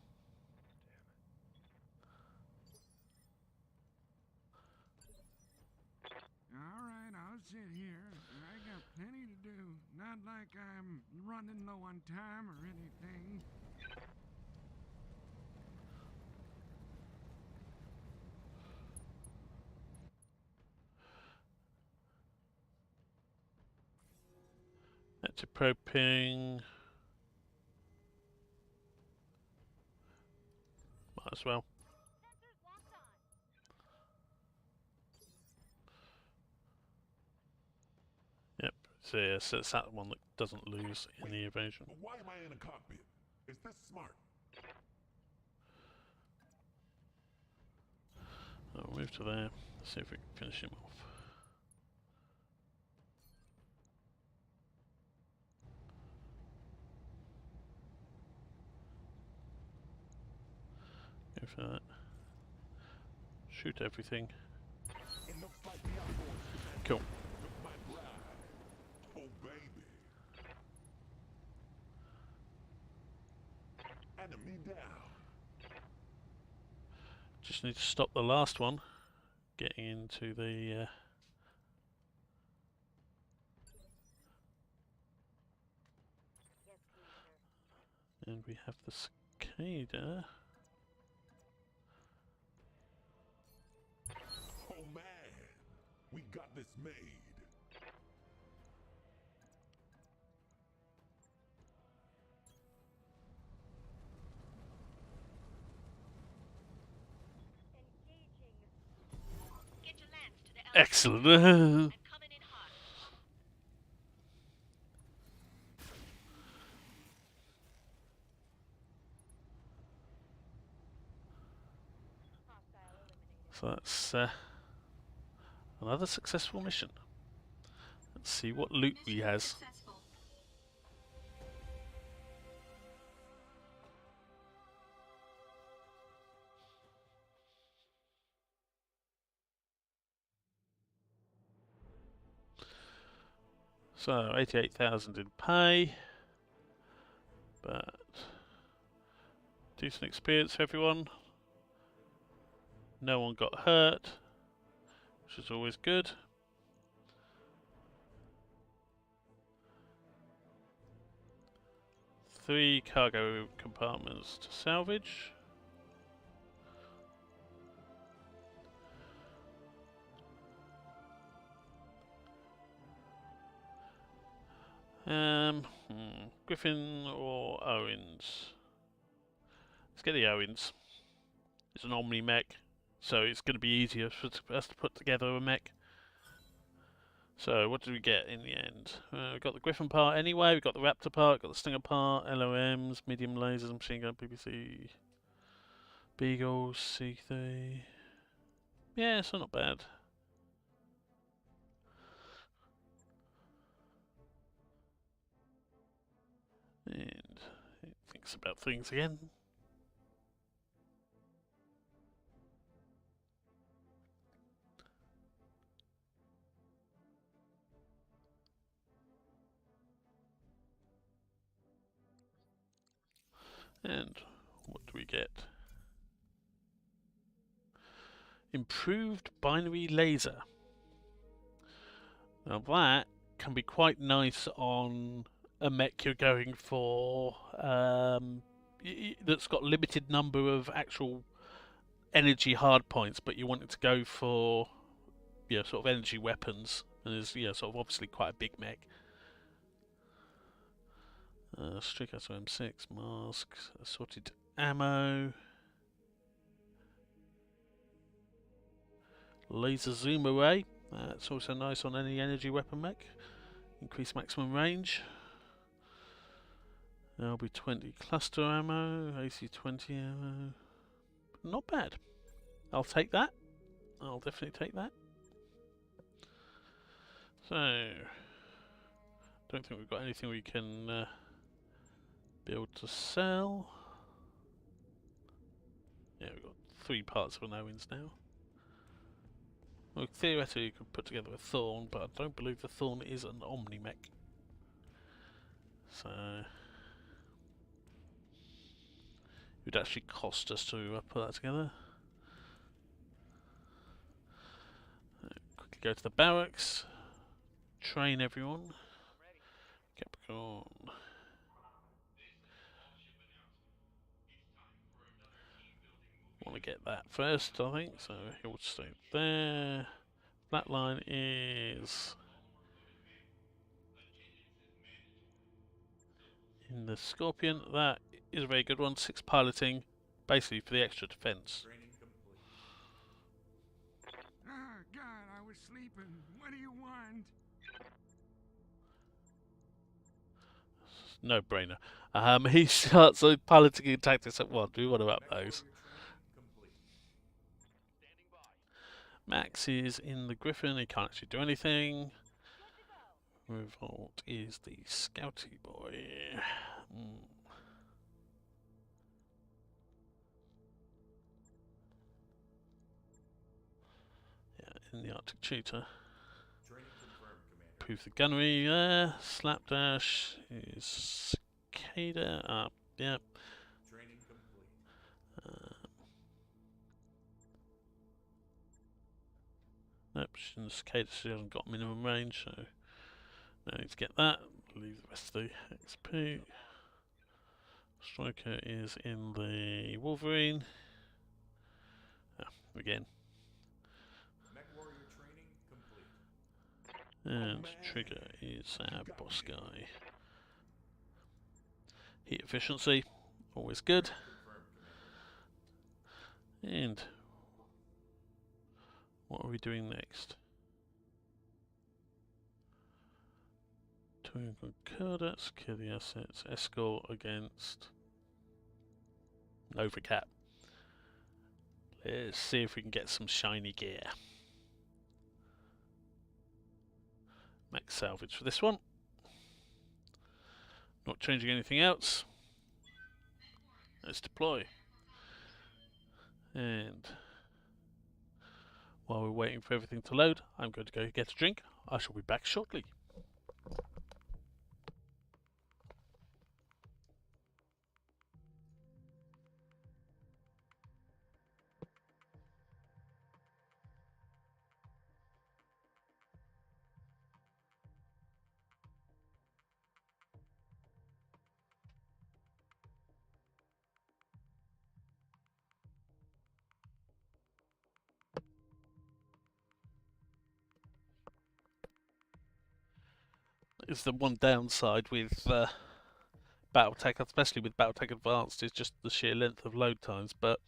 [SPEAKER 3] All right, I'll sit here. I got plenty to do. Not like I'm running low on time or anything.
[SPEAKER 1] Anti-proping. Might as well.
[SPEAKER 2] Sensors locked on.
[SPEAKER 1] Yep. So yeah, so it's that one that doesn't lose in the evasion.
[SPEAKER 4] But why am I in a cockpit? Is this smart?
[SPEAKER 1] I'll move to there. See if we can finish him off. Go for that. Shoot everything.
[SPEAKER 4] It looks like the outboard
[SPEAKER 1] Cool.
[SPEAKER 4] took my bride. Oh baby. Enemy down.
[SPEAKER 1] Just need to stop the last one getting into the.
[SPEAKER 2] Yes, please, sir.
[SPEAKER 1] And we have the cicada.
[SPEAKER 4] Oh man. We got this made.
[SPEAKER 2] Engaging.
[SPEAKER 6] Get your lance to the
[SPEAKER 1] Excellent.
[SPEAKER 6] and coming in hot.
[SPEAKER 2] Hostile eliminated.
[SPEAKER 1] So that's another successful mission. Let's see what loot he has.
[SPEAKER 6] Successful.
[SPEAKER 1] So 88,000 in pay, but decent experience for everyone. No one got hurt, which is always good. Three cargo compartments to salvage. Griffin or Owens? Let's get the Owens. It's an Omni mech, so it's going to be easier for us to put together a mech. So what did we get in the end? We got the Griffin part anyway, we got the Raptor part, got the Stinger part, LOMs, medium lasers, machine gun, PPC, Beagles, C3. Yeah, so not bad. And it thinks about things again. And what do we get? Improved binary laser. Now that can be quite nice on a mech you're going for that's got limited number of actual energy hard points, but you want it to go for sort of energy weapons, and is sort of obviously quite a big mech. Striker M6, masks, assorted ammo, laser zoom array. That's also nice on any energy weapon mech. Increase maximum range. There'll be 20 cluster ammo, AC-20 ammo. Not bad. I'll take that. I'll definitely take that. So, don't think we've got anything we can build to sell. Yeah, we've got 3 parts of an Owens now. Well, theoretically you could put together a Thorn, but I don't believe the Thorn is an Omni mech. So it would actually cost us to put that together. Quickly go to the barracks, train everyone. Capricorn. Want to get that first, I think, so he'll stay there. That line is in the Scorpion. That is a very good one. 6 piloting, basically for the extra defense.
[SPEAKER 3] Ah, God, I was sleeping. What do you want?
[SPEAKER 1] No brainer. He starts piloting and tactics at 1. Do we want to up those? Max is in the Griffin. He can't actually do anything. Revolt is the Scouty boy. Yeah, in the Arctic Tutor. Prove the gunnery there. Slapdash is Cicada up. Yep. Nope, she's in the Cicada, she hasn't got minimum range, so no need to get that. Leave the rest of the XP. Striker is in the Wolverine. Again. And Trigger is our boss guy. Heat efficiency, always good. And what are we doing next? Twinkle Concordat, secure the assets, escort against Nova Cat. Let's see if we can get some shiny gear. Max salvage for this one. Not changing anything else. Let's deploy. And while we're waiting for everything to load, I'm going to go get a drink. I shall be back shortly. Is the one downside with Battletech, especially with Battletech Advanced, is just the sheer length of load times, but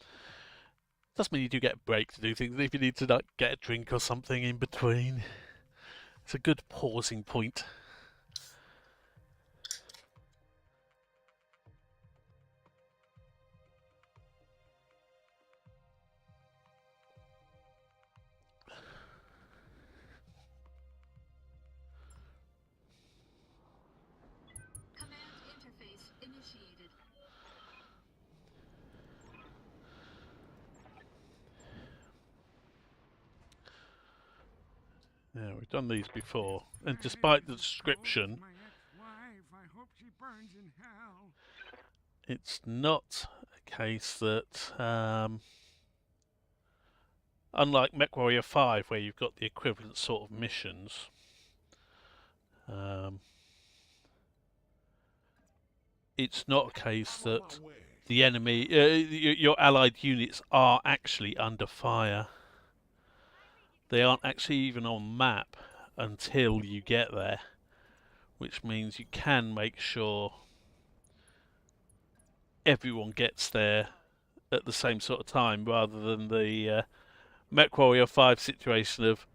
[SPEAKER 1] does mean you do get a break to do things if you need to like, get a drink or something in between. It's a good pausing point.
[SPEAKER 6] Command interface initiated.
[SPEAKER 1] Yeah, we've done these before, and despite the description,
[SPEAKER 3] My ex-wife, I hope she burns in hell.
[SPEAKER 1] it's not a case that, unlike MechWarrior 5, where you've got the equivalent sort of missions, it's not a case that the enemy, your allied units are actually under fire. They aren't actually even on map until you get there, which means you can make sure everyone gets there at the same sort of time, rather than the MechWarrior 5 situation of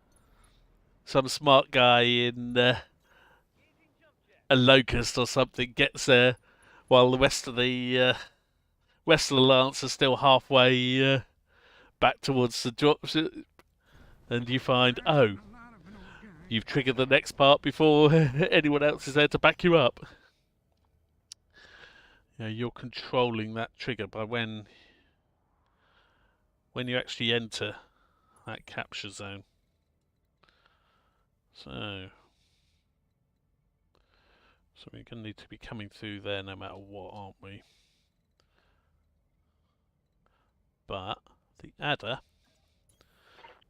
[SPEAKER 1] some smart guy in a Locust or something gets there while the rest of the Lance are still halfway back towards the drops, and you find, oh, you've triggered the next part before anyone else is there to back you up. You know, you're controlling that trigger by when you actually enter that capture zone. So we're going to need to be coming through there no matter what, aren't we? But the adder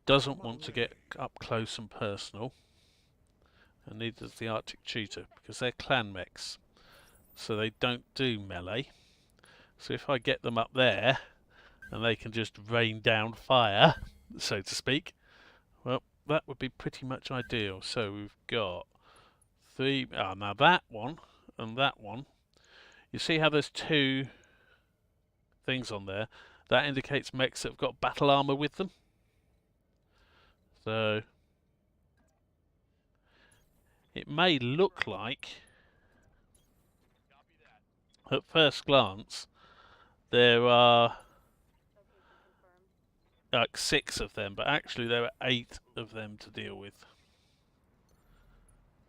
[SPEAKER 1] doesn't want to get up close and personal, and neither does the Arctic Tutor, because they're clan mechs, so they don't do melee. So if I get them up there and they can just rain down fire, so to speak, well, that would be pretty much ideal. So we've got 3, now that one and that one You see how there's two things on there? That indicates mechs that have got battle armor with them. So it may look like, at first glance, there are
[SPEAKER 2] Location confirmed.
[SPEAKER 1] like 6 of them, but actually there are 8 of them to deal with.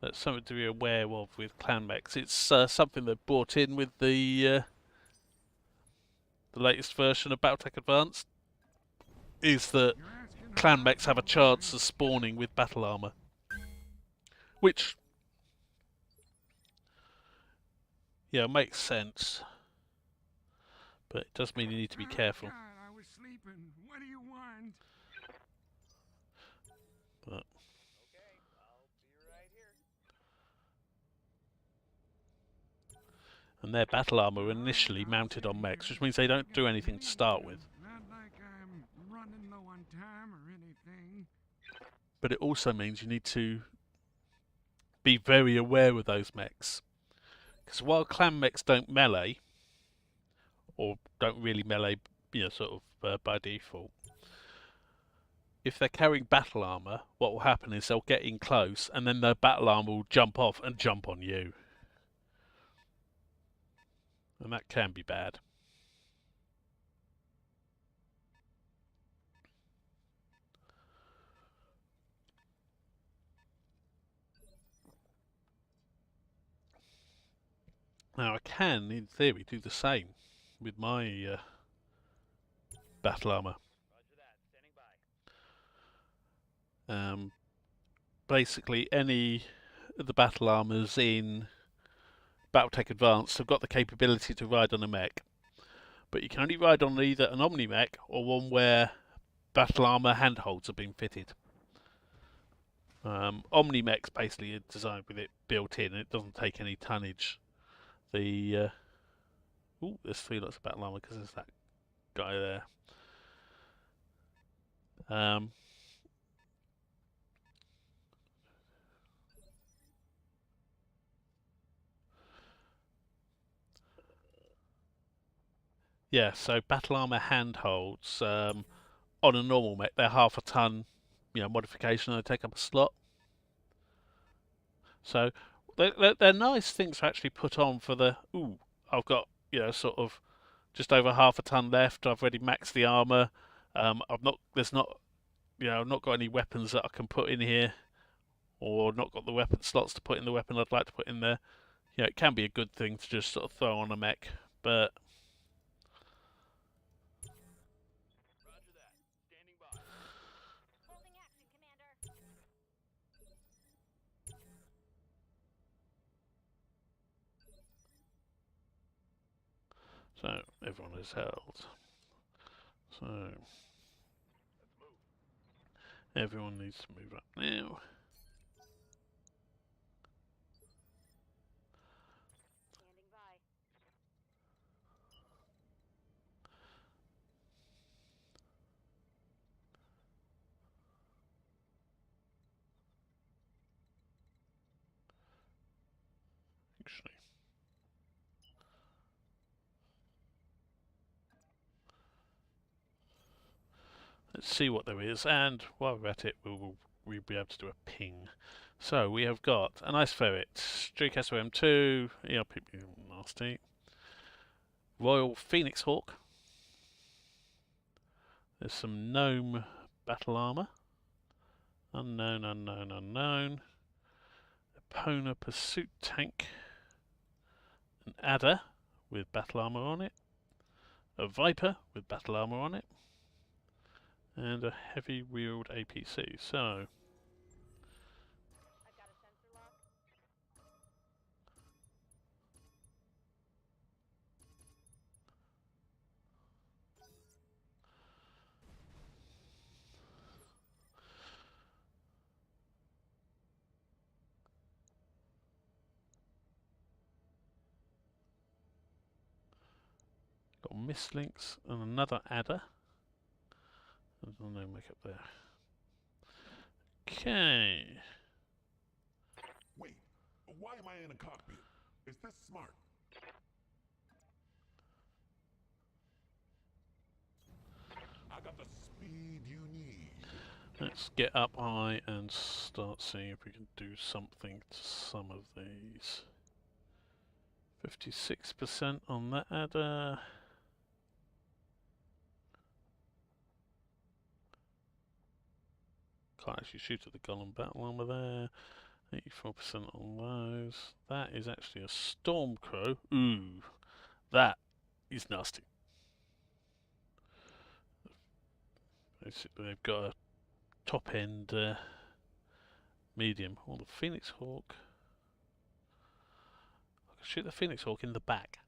[SPEAKER 1] That's something to be aware of with clan mechs. It's something they've brought in with the latest version of Battletech Advanced, is that
[SPEAKER 3] You're asking
[SPEAKER 1] clan
[SPEAKER 3] hard,
[SPEAKER 1] mechs have a
[SPEAKER 3] old
[SPEAKER 1] chance
[SPEAKER 3] boy.
[SPEAKER 1] of spawning with battle armor, which makes sense, but it does mean you need to be
[SPEAKER 3] Oh,
[SPEAKER 1] careful.
[SPEAKER 3] God, I was sleeping. What do you want?
[SPEAKER 1] But and their battle armor are initially mounted on mechs, which means they don't do anything to start with.
[SPEAKER 3] Not like I'm running low on time or anything.
[SPEAKER 1] But it also means you need to be very aware of those mechs. Because while clan mechs don't melee, or don't really melee, by default, if they're carrying battle armor, what will happen is they'll get in close, and then their battle armor will jump off and jump on you. And that can be bad. Now I can, in theory, do the same with my battle armor. Basically, any of the battle armors in Battletech Advanced have got the capability to ride on a mech, but you can only ride on either an Omni mech or one where battle armor handholds have been fitted. Omni mechs basically are designed with it built in, and it doesn't take any tonnage. There's 3 lots of battle armor because there's that guy there. Yeah, so battle armor handholds on a normal mech, they're half a ton, modification, and they take up a slot. So they're nice things to actually put on for the. I've got sort of just over half a ton left. I've already maxed the armor. I've not got any weapons that I can put in here, or not got the weapon slots to put in the weapon I'd like to put in there. It can be a good thing to just sort of throw on a mech, but
[SPEAKER 2] Holding action, Commander.
[SPEAKER 1] so everyone is held. So everyone needs to move up now.
[SPEAKER 2] Standing by.
[SPEAKER 1] Actually, let's see what there is, and while we're at it, we'll be able to do a ping. So we have got a nice ferret, Streak SOM2, ERP nasty, Royal Phoenix Hawk. There's some gnome battle armor. Unknown, unknown, unknown. Epona pursuit tank. An adder with battle armor on it. A viper with battle armor on it. And a heavy wheeled APC. So
[SPEAKER 2] I've got a sensor lock.
[SPEAKER 1] got mislinks and another adder. There's no makeup there. Okay.
[SPEAKER 4] Wait, why am I in a cockpit? Is this smart? I got the speed you need.
[SPEAKER 1] Let's get up high and start seeing if we can do something to some of these. 56% on that adder. Can't actually shoot at the golem battle armor there. 84% on those. That is actually a storm crow. Ooh, that is nasty. Basically, they've got a top end medium. Or the Phoenix Hawk. I can shoot the Phoenix Hawk in the back.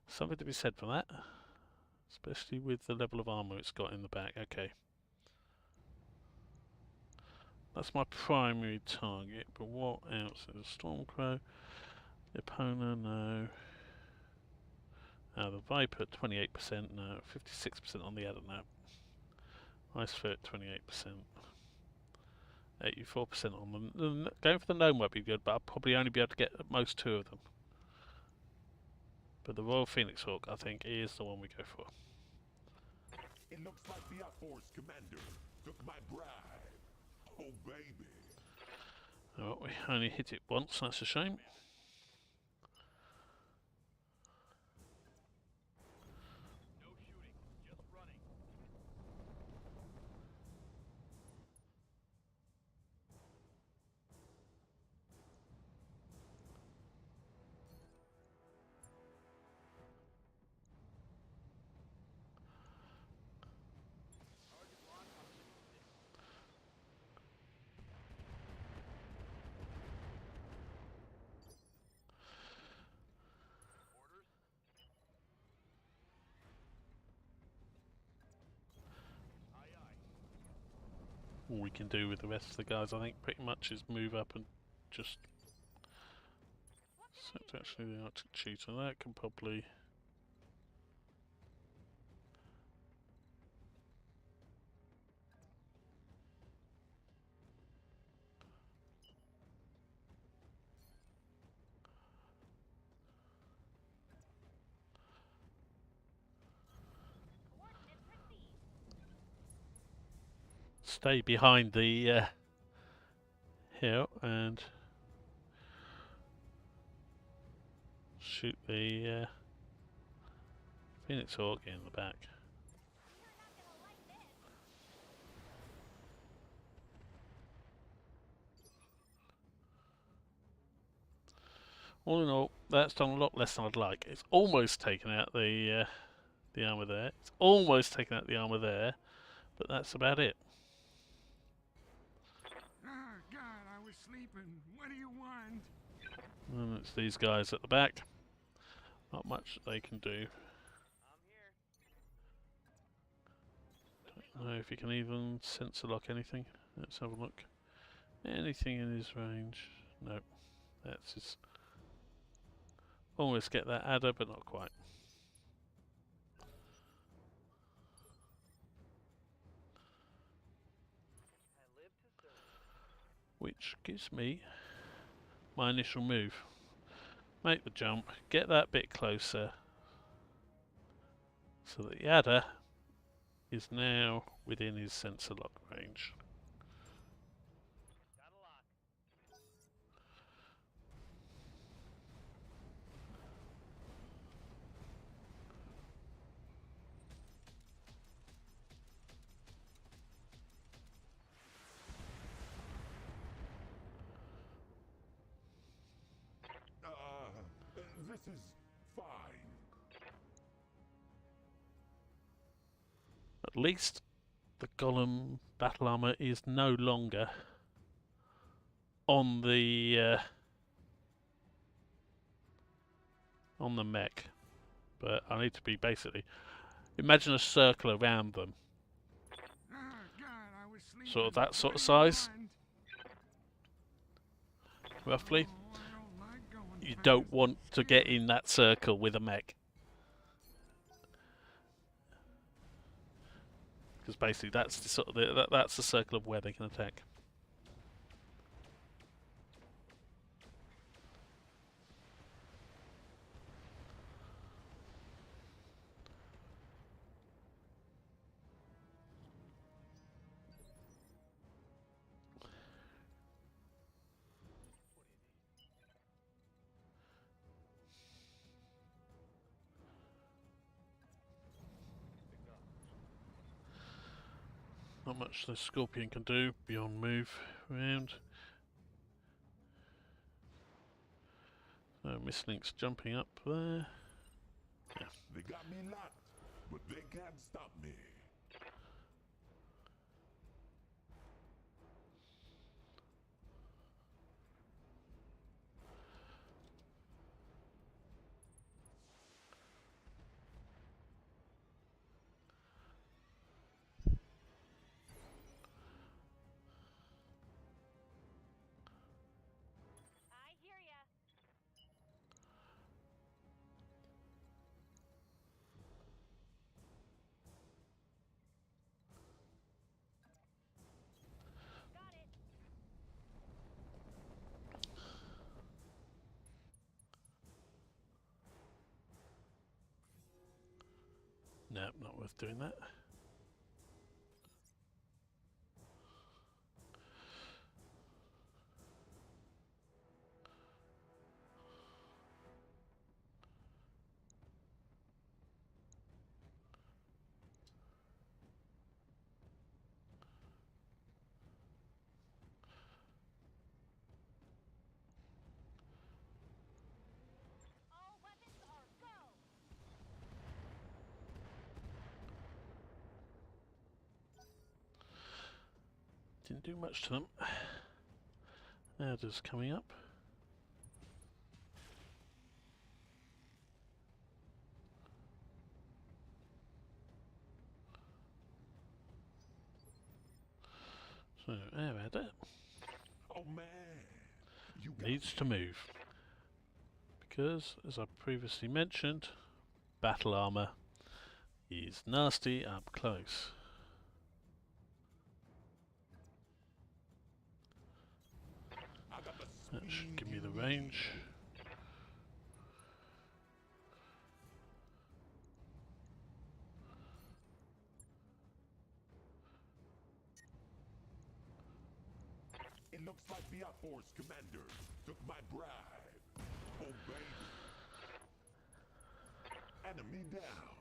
[SPEAKER 1] Something to be said for that. Especially with the level of armor it's got in the back. Okay. That's my primary target, but what else? There's a Stormcrow. The Epona, no. The Viper, 28%, no. 56% on the adder, no. Icefoot, 28%. 84% on them. Going for the gnome might be good, but I'll probably only be able to get at most 2 of them. But the Royal Phoenix Hawk, I think, is the one we go for.
[SPEAKER 4] It looks like the Outforce commander took my bribe. Oh, baby.
[SPEAKER 1] Oh, we only hit it once, that's a shame.
[SPEAKER 5] No shooting, just running. Target lock on the 6. Orders? Aye, aye.
[SPEAKER 1] All we can do with the rest of the guys, I think, pretty much is move up and just set actually the Arctic Cheetah. That can probably.
[SPEAKER 2] Coordinates received.
[SPEAKER 1] Stay behind the hill and shoot the Phoenix Hawk in the back.
[SPEAKER 2] You're not gonna like this.
[SPEAKER 1] All in all, that's done a lot less than I'd like. It's almost taken out the armor there. It's almost taken out the armor there, but that's about it.
[SPEAKER 3] Ah, God, I was sleeping. What do you want?
[SPEAKER 1] And it's these guys at the back. Not much they can do.
[SPEAKER 5] I'm here.
[SPEAKER 1] Don't know if you can even sensor lock anything. Let's have a look. Anything in his range? No. That's his. Almost get that adder, but not quite.
[SPEAKER 5] I live to serve.
[SPEAKER 1] Which gives me my initial move. Make the jump, get that bit closer, so that the adder is now within his sensor lock range.
[SPEAKER 5] Got a lock.
[SPEAKER 4] This is fine.
[SPEAKER 1] At least the golem battle armor is no longer on the mech, but I need to be basically imagine a circle around them,
[SPEAKER 3] Ah, God, I was sleeping.
[SPEAKER 1] sort of that sort
[SPEAKER 3] What
[SPEAKER 1] of
[SPEAKER 3] do you
[SPEAKER 1] size,
[SPEAKER 3] want?
[SPEAKER 1] roughly.
[SPEAKER 3] Oh, I don't like going
[SPEAKER 1] You
[SPEAKER 3] fast.
[SPEAKER 1] don't want to get in that circle with a mech, because basically that's the sort of that's the circle of where they can attack. Not much the Scorpion can do beyond move around. So Mistlink's jumping up there. Yeah.
[SPEAKER 4] They got me locked, but they can't stop me.
[SPEAKER 2] I hear ya. Got it.
[SPEAKER 1] No, not worth doing that.
[SPEAKER 2] All weapons are go.
[SPEAKER 1] Didn't do much to them. Adder's coming up. So, our Adder
[SPEAKER 4] Oh man, you got
[SPEAKER 1] needs to move. Because, as I previously mentioned, battle armor is nasty up close.
[SPEAKER 4] I got the
[SPEAKER 1] That should
[SPEAKER 4] speed
[SPEAKER 1] give me
[SPEAKER 4] you
[SPEAKER 1] the
[SPEAKER 4] need.
[SPEAKER 1] range.
[SPEAKER 4] It looks like the Force commander took my bribe. Oh baby. Enemy down.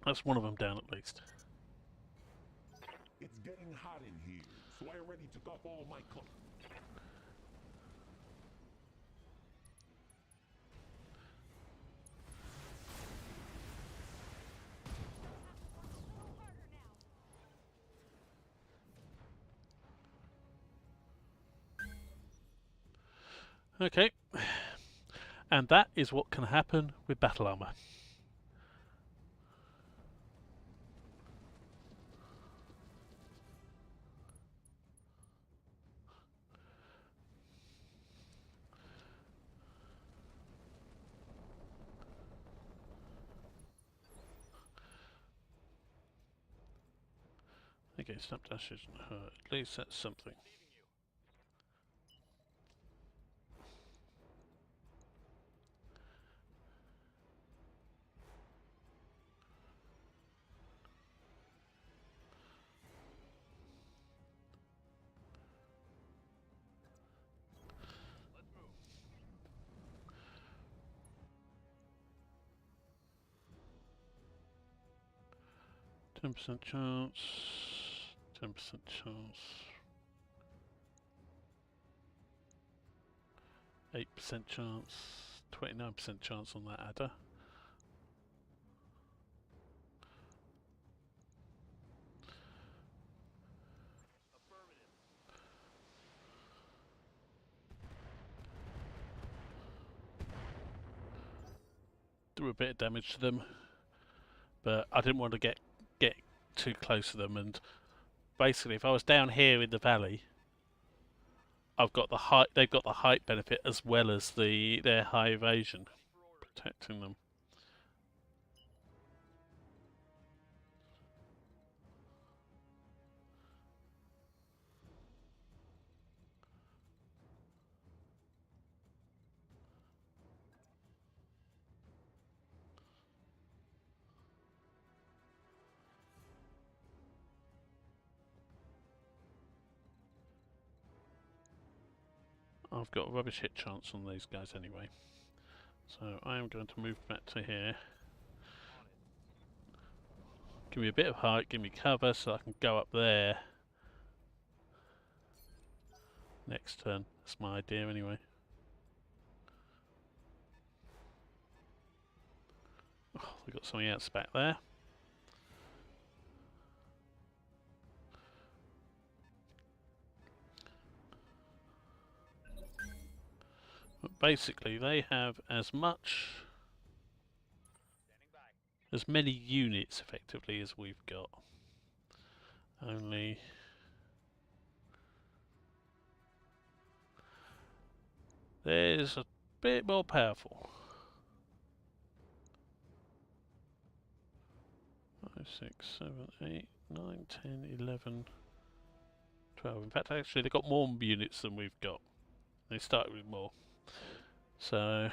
[SPEAKER 1] That's one of them down at least.
[SPEAKER 4] It's getting hot in here, so I already took off all my clothes.
[SPEAKER 2] A little harder now.
[SPEAKER 1] Okay. And that is what can happen with battle armor. Okay, snapdash isn't hurt. At least that's something.
[SPEAKER 5] Let's move.
[SPEAKER 1] 10% chance. 10% chance. 8% chance. 29% chance on that adder.
[SPEAKER 5] Affirmative.
[SPEAKER 1] Do a bit of damage to them, but I didn't want to get too close to them. And basically, if I was down here in the valley, I've got the height. They've got the height benefit as well as their high evasion,
[SPEAKER 5] Ready for orders.
[SPEAKER 1] protecting them. I've got a rubbish hit chance on these guys anyway, so I am going to move back to here. Give me a bit of height, give me cover so I can go up there. Next turn. That's my idea anyway. Oh, we've got something else back there. But basically they have as many units effectively as we've got. Only there's a bit more powerful. 5, 6, 7, 8, 9, 10, 11, 12. In fact, actually, they've got more units than we've got. They started with more. So,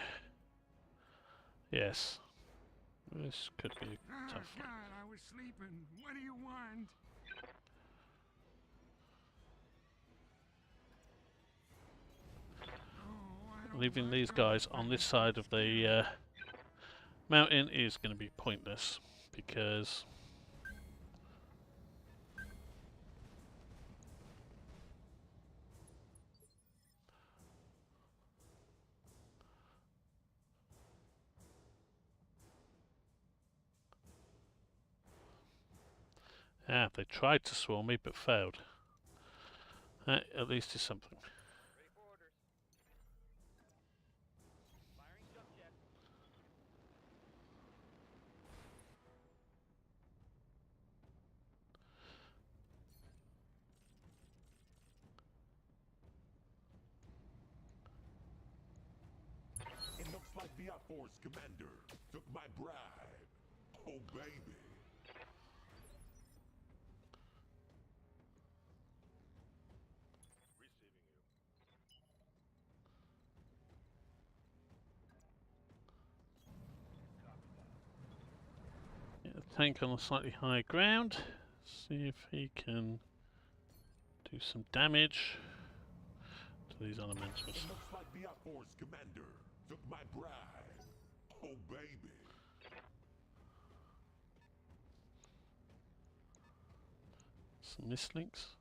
[SPEAKER 1] yes, this could be
[SPEAKER 3] Oh,
[SPEAKER 1] tough.
[SPEAKER 3] God, I was sleeping. What do you want? Oh, I don't
[SPEAKER 1] Leaving
[SPEAKER 3] want
[SPEAKER 1] these
[SPEAKER 3] those
[SPEAKER 1] guys on this
[SPEAKER 3] weapons.
[SPEAKER 1] side of the mountain is going to be pointless because they tried to swarm me but failed. That at least is something.
[SPEAKER 5] Ready for orders. Firing jump jet.
[SPEAKER 4] It looks like the Force commander took my bribe. Oh, baby.
[SPEAKER 5] Receiving you.
[SPEAKER 1] Get the tank on a slightly higher ground. See if he can do some damage to these elementals.
[SPEAKER 4] It looks like the Force commander took my bribe. Oh, baby.
[SPEAKER 1] Some mislinks.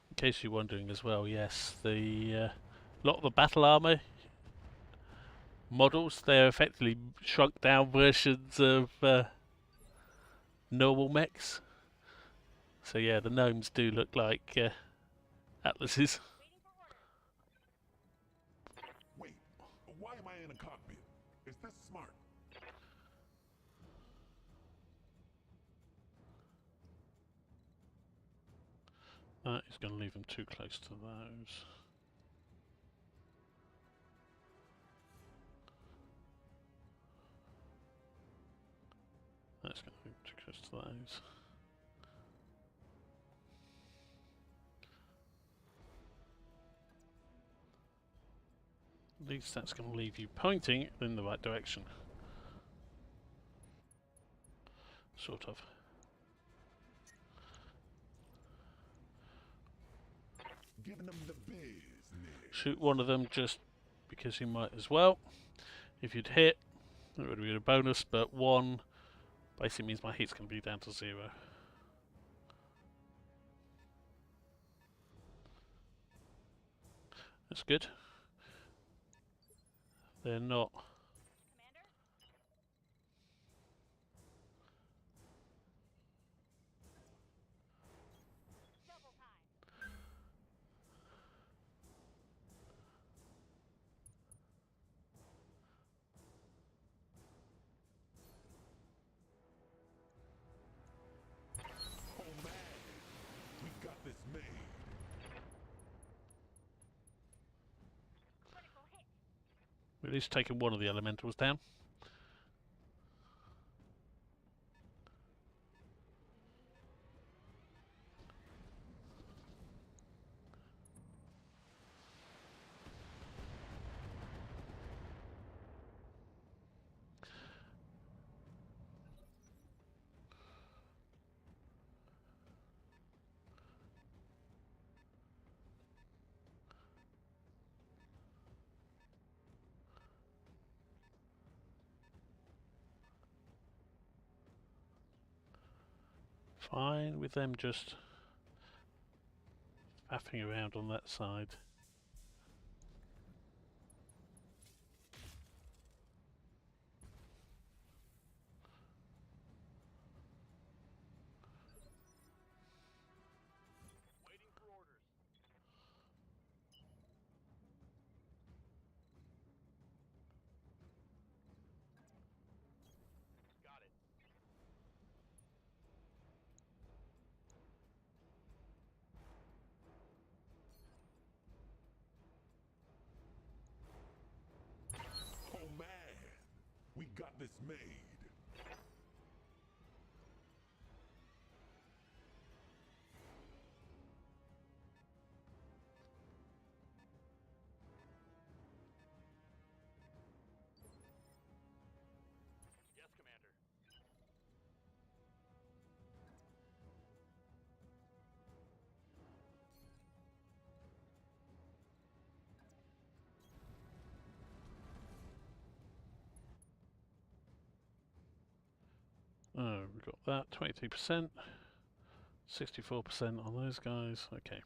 [SPEAKER 1] In case you're wondering as well, yes, the lot of the battle armor models, they're effectively shrunk down versions of normal mechs. So yeah, the gnomes do look like atlases.
[SPEAKER 4] Wait, why am I in a cockpit? Is this smart?
[SPEAKER 1] That is going to leave them too close to those. That's going to leave them too close to those. At least that's going to leave you pointing in the right direction. Sort of.
[SPEAKER 4] Giving them the business.
[SPEAKER 1] Shoot one of them just because you might as well. If you'd hit, it would be a bonus, but one basically means my hit's going to be down to 0. That's good. They're not.
[SPEAKER 2] Commander? Double time.
[SPEAKER 4] Oh, man. We got this made.
[SPEAKER 2] Critical hit.
[SPEAKER 1] We're at least taking one of the elementals down. fine with them just faffing around on that side.
[SPEAKER 5] Waiting for orders. Got it.
[SPEAKER 4] Oh man, we got this made.
[SPEAKER 5] Yes, Commander.
[SPEAKER 1] Oh, we've got that 22%, 64% on those guys. Okay.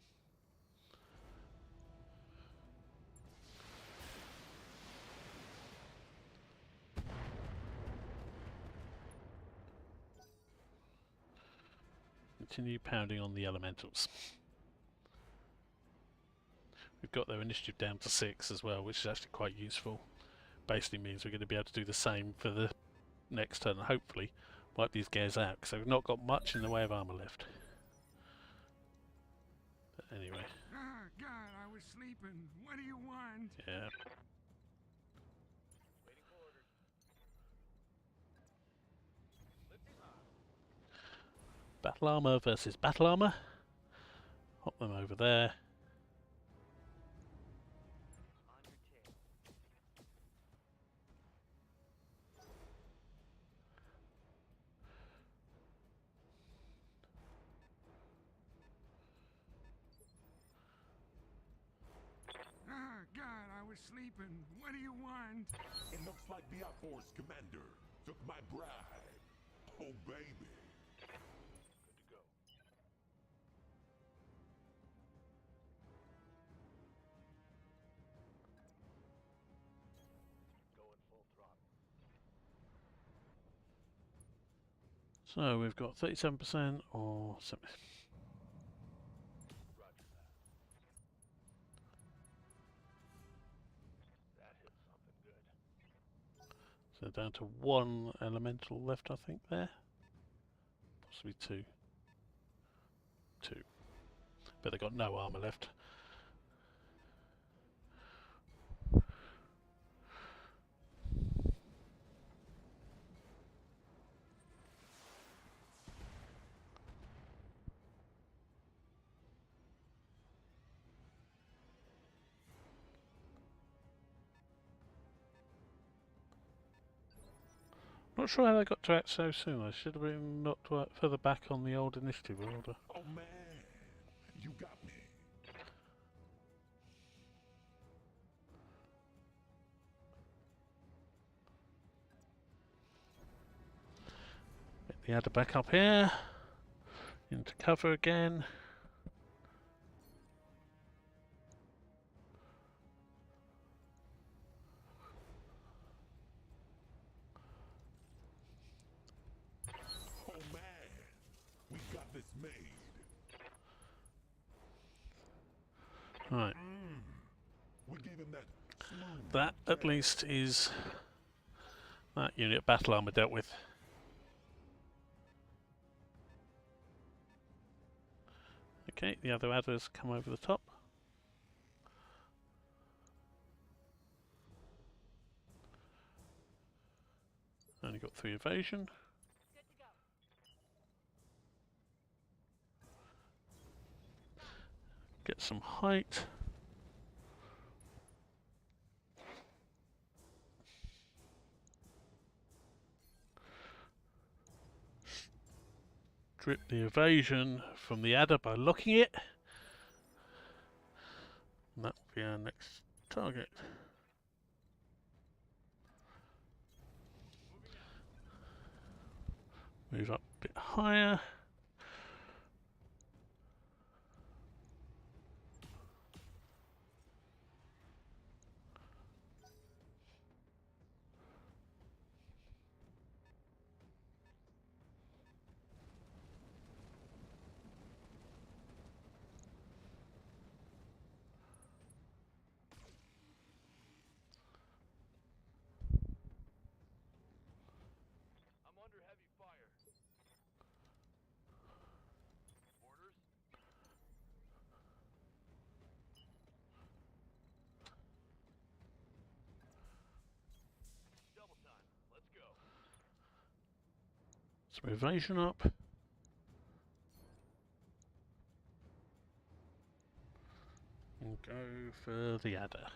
[SPEAKER 1] Continue pounding on the elementals. We've got their initiative down to 6 as well, which is actually quite useful. Basically means we're going to be able to do the same for the next turn and hopefully wipe these guys out, because they've not got much in the way of armor left. But anyway,
[SPEAKER 3] Ah, God, I was sleeping. What do you want?
[SPEAKER 1] yeah.
[SPEAKER 5] Waiting for orders. Lifting off.
[SPEAKER 1] Battle armor versus battle armor. Hop them over there.
[SPEAKER 5] On your tail.
[SPEAKER 3] Ah, God, I was sleeping. What do you want?
[SPEAKER 4] It looks like the Outforce commander took my bride. Oh baby.
[SPEAKER 5] Good to go. Going full throttle.
[SPEAKER 1] So we've got 37% or something.
[SPEAKER 5] Roger that. That hit something good.
[SPEAKER 1] So down to 1 elemental left, I think, there. Possibly 2. 2. But they've got no armor left. Not sure how they got to act so soon. I should have been knocked further back on the old initiative order.
[SPEAKER 4] Oh man, you got me.
[SPEAKER 1] Get the adder back up here. Into cover again.
[SPEAKER 4] Oh man, we got this made.
[SPEAKER 1] Right.
[SPEAKER 4] We gave him that smooth.
[SPEAKER 1] That at least is that unit battle armor dealt with. Okay, the other adders come over the top. Only got 3 evasion.
[SPEAKER 2] Good to go.
[SPEAKER 1] Get some height. Strip the evasion from the adder by locking it. And that will be our next target. Move up a bit higher. some evasion up. And go for the adder.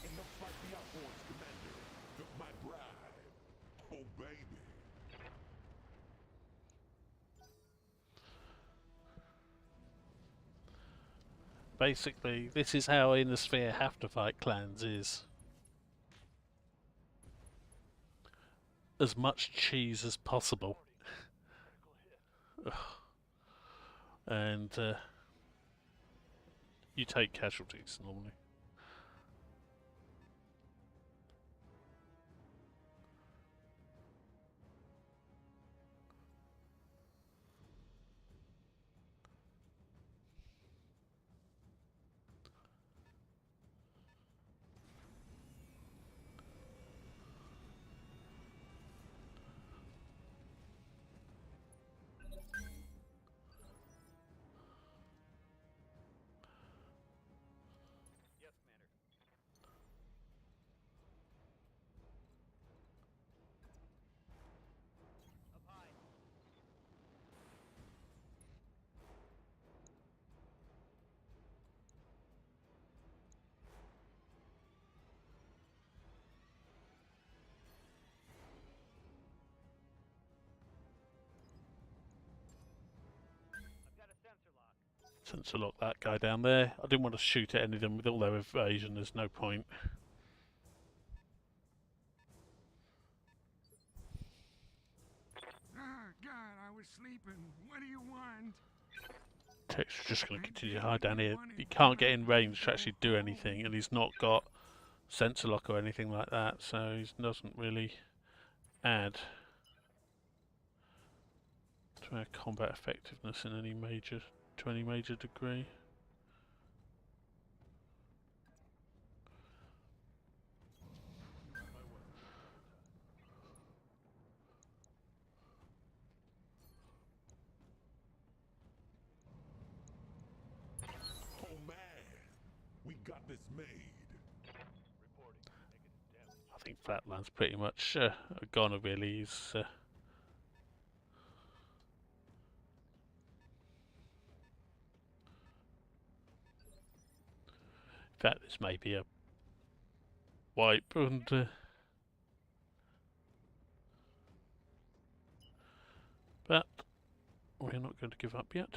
[SPEAKER 4] It looks like the outboards commander took my bribe. Oh, baby.
[SPEAKER 1] Basically, this is how in the sphere have to fight clans is as much cheese as possible. And you take casualties normally.
[SPEAKER 5] Yes, Commander. Up high. I've got a sensor lock.
[SPEAKER 1] Sensor lock that guy down there. I didn't want to shoot at any of them with all their evasion, there's no point.
[SPEAKER 3] Ah, God, I was sleeping. What do you want?
[SPEAKER 1] Tech's just going to continue to hide down here. He can't get in range to actually do anything, and he's not got sensor lock or anything like that, so he doesn't really add to our combat effectiveness in any major degree.
[SPEAKER 4] Oh, man. We got this made.
[SPEAKER 5] Reporting. Negative damage.
[SPEAKER 1] I think Flatland's pretty much gone really. He's in fact, this may be a wipe, and but we're not going to give up yet.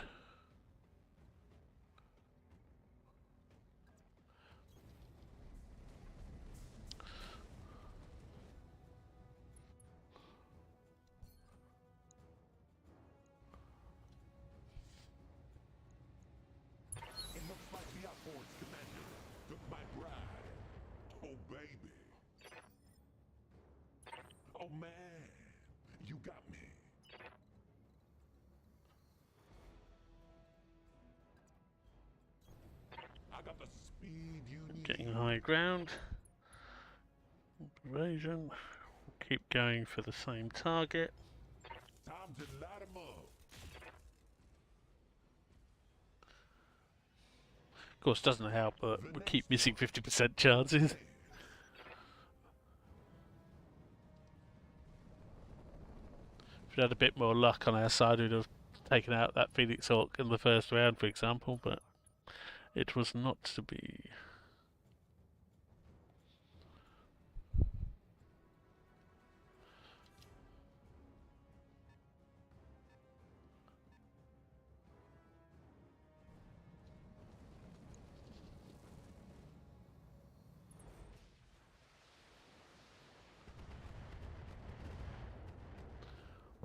[SPEAKER 4] It looks like the outboards commander took my bribe. Oh, baby. Oh, man. You got me. I got the speed you need.
[SPEAKER 1] Getting high ground. Evasion. Keep going for the same target.
[SPEAKER 4] Time to light 'em up.
[SPEAKER 1] Of course, doesn't help, but we keep missing 50% chances. If we had a bit more luck on our side, we'd have taken out that Phoenix Hawk in the first round, for example, but it was not to be.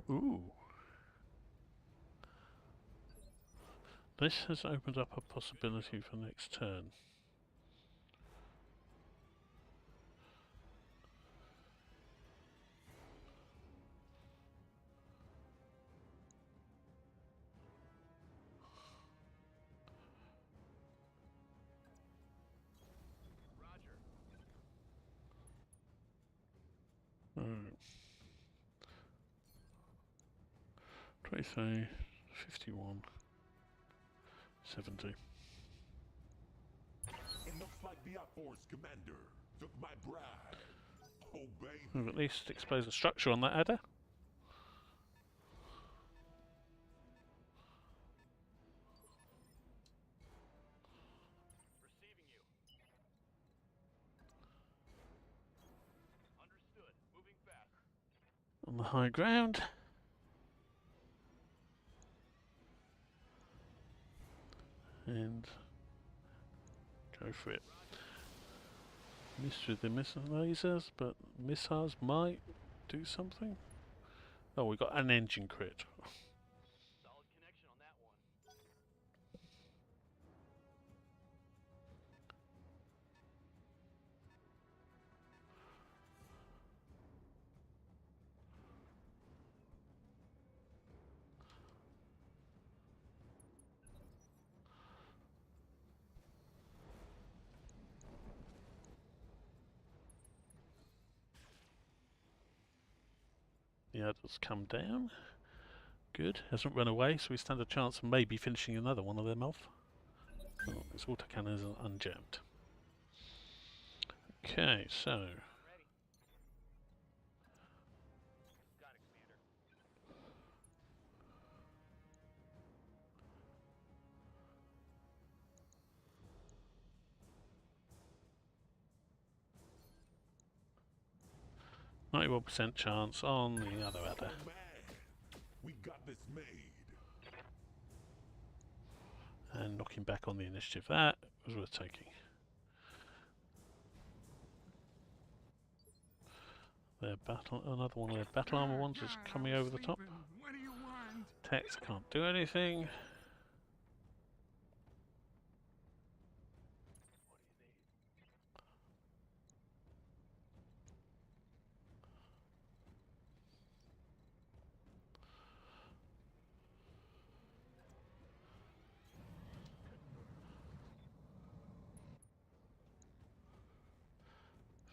[SPEAKER 1] Ooh. This has opened up a possibility for next turn.
[SPEAKER 5] Roger.
[SPEAKER 1] 23, 51, 70.
[SPEAKER 4] It looks like the outboards commander took my bribe. Oh, baby.
[SPEAKER 1] We've at least exposed the structure on that adder.
[SPEAKER 5] Receiving you. Understood. Moving fast.
[SPEAKER 1] On the high ground. And go for it. Missed with the missile lasers, but missiles might do something. Oh, we got an engine crit.
[SPEAKER 5] Solid connection on that one.
[SPEAKER 1] The adder's come down. Good. Hasn't run away, so we stand a chance of maybe finishing another one of them off. Oh, his autocannon is unjammed. Okay, so
[SPEAKER 5] Ready. Got it, Commander.
[SPEAKER 1] 91% chance on the other adder.
[SPEAKER 4] Oh, man. We got this made.
[SPEAKER 1] And knocking back on the initiative. That was worth taking. Their battle, another one of their battle armor ones is
[SPEAKER 3] God,
[SPEAKER 1] coming
[SPEAKER 3] I'm
[SPEAKER 1] over the top.
[SPEAKER 3] sleeping. What do you want?
[SPEAKER 1] Tex can't do anything. What do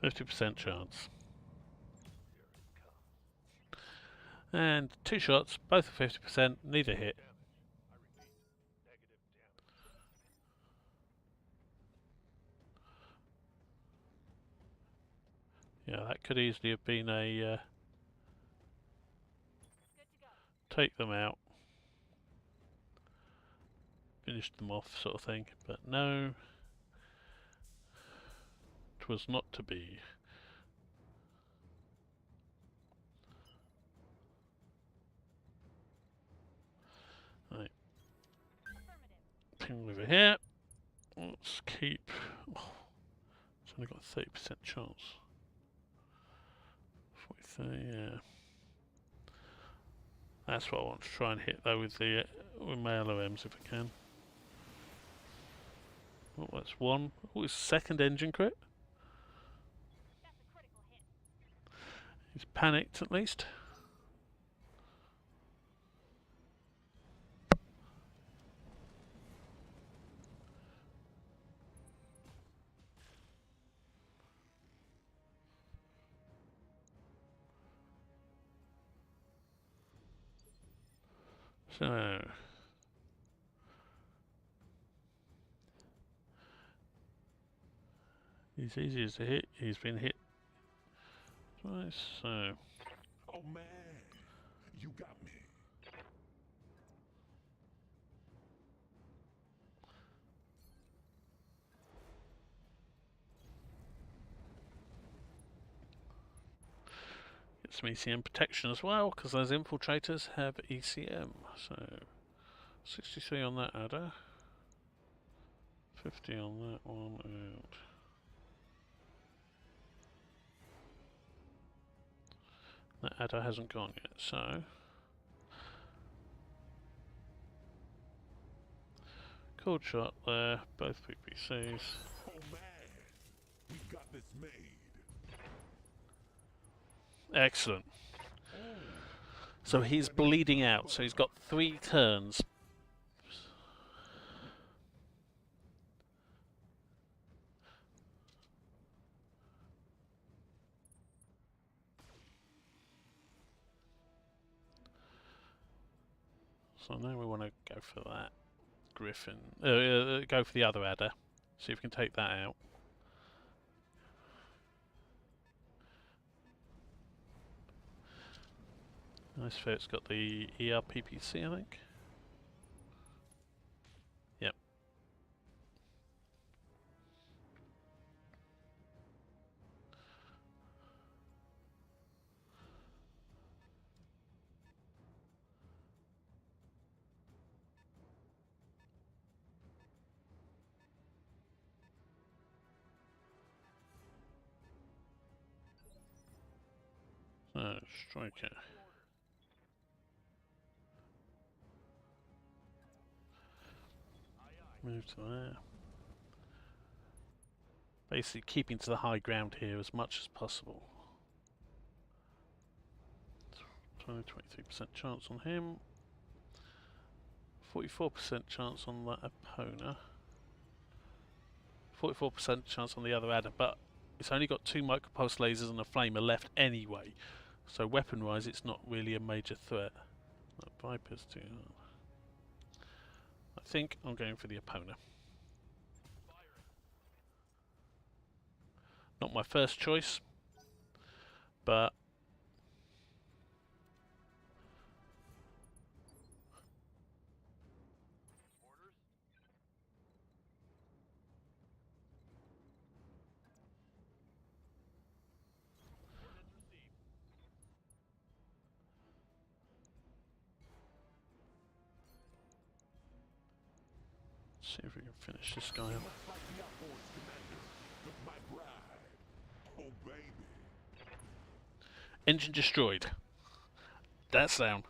[SPEAKER 1] you need? 50% chance. And 2 shots, both are 50%, neither hit.
[SPEAKER 5] I repeat. Negative damage.
[SPEAKER 1] Yeah, that could easily have been a
[SPEAKER 2] Good to go.
[SPEAKER 1] take them out, finish them off sort of thing, but no, it was not to be. Right,
[SPEAKER 2] Affirmative.
[SPEAKER 1] ping over here. Let's keep. Oh, it's only got a 30% chance. 43, yeah. That's what I want to try and hit though with the with my LOMs if I can. Oh, that's one. Oh, it's second engine crit.
[SPEAKER 2] That's a critical hit.
[SPEAKER 1] He's panicked at least. So he's easy as a hit. He's been hit twice. So
[SPEAKER 4] Oh, man. You got me.
[SPEAKER 1] get some ECM protection as well because those infiltrators have ECM. So 63 on that adder, 50 on that one, and that adder hasn't gone yet. So cold shot there, both PPCs.
[SPEAKER 4] Oh, man. We got this made.
[SPEAKER 1] Excellent. So he's bleeding out. So he's got 3 turns. So now we want to go for that Griffin. Go for the other adder. See if we can take that out. Nice fair, it's got the ERPPC, I think. Yep. So, striker. Move to there. Basically keeping to the high ground here as much as possible. 23% chance on him. 44% chance on that opponent. 44% chance on the other adder, but it's only got 2 micropulse lasers and a flamer left anyway. So weapon-wise, it's not really a major threat. That Viper's too. I think I'm going for the opponent. Not my first choice, but see if we can finish this guy up.
[SPEAKER 4] Much like the outboards commander took my bride. Oh baby.
[SPEAKER 1] Engine destroyed. That sound.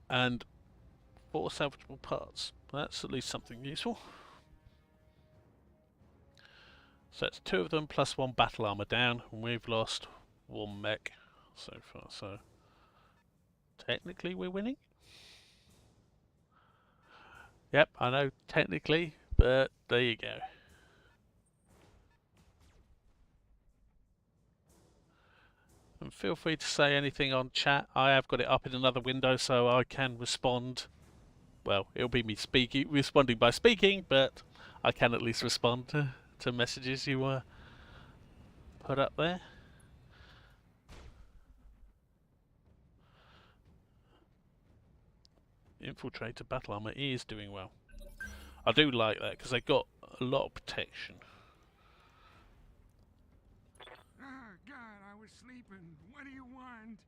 [SPEAKER 1] And 4 salvageable parts. That's at least something useful. So it's 2 of them plus 1 battle armor down, and we've lost 1 mech so far. So technically we're winning. Yep, I know technically, but there you go. And feel free to say anything on chat. I have got it up in another window so I can respond. Well, it'll be me responding by speaking, but I can at least respond to messages you put up there. Infiltrator battle armor is doing well. I do like that because they got a lot of protection.
[SPEAKER 3] Ah, God, I was sleeping. What do you want?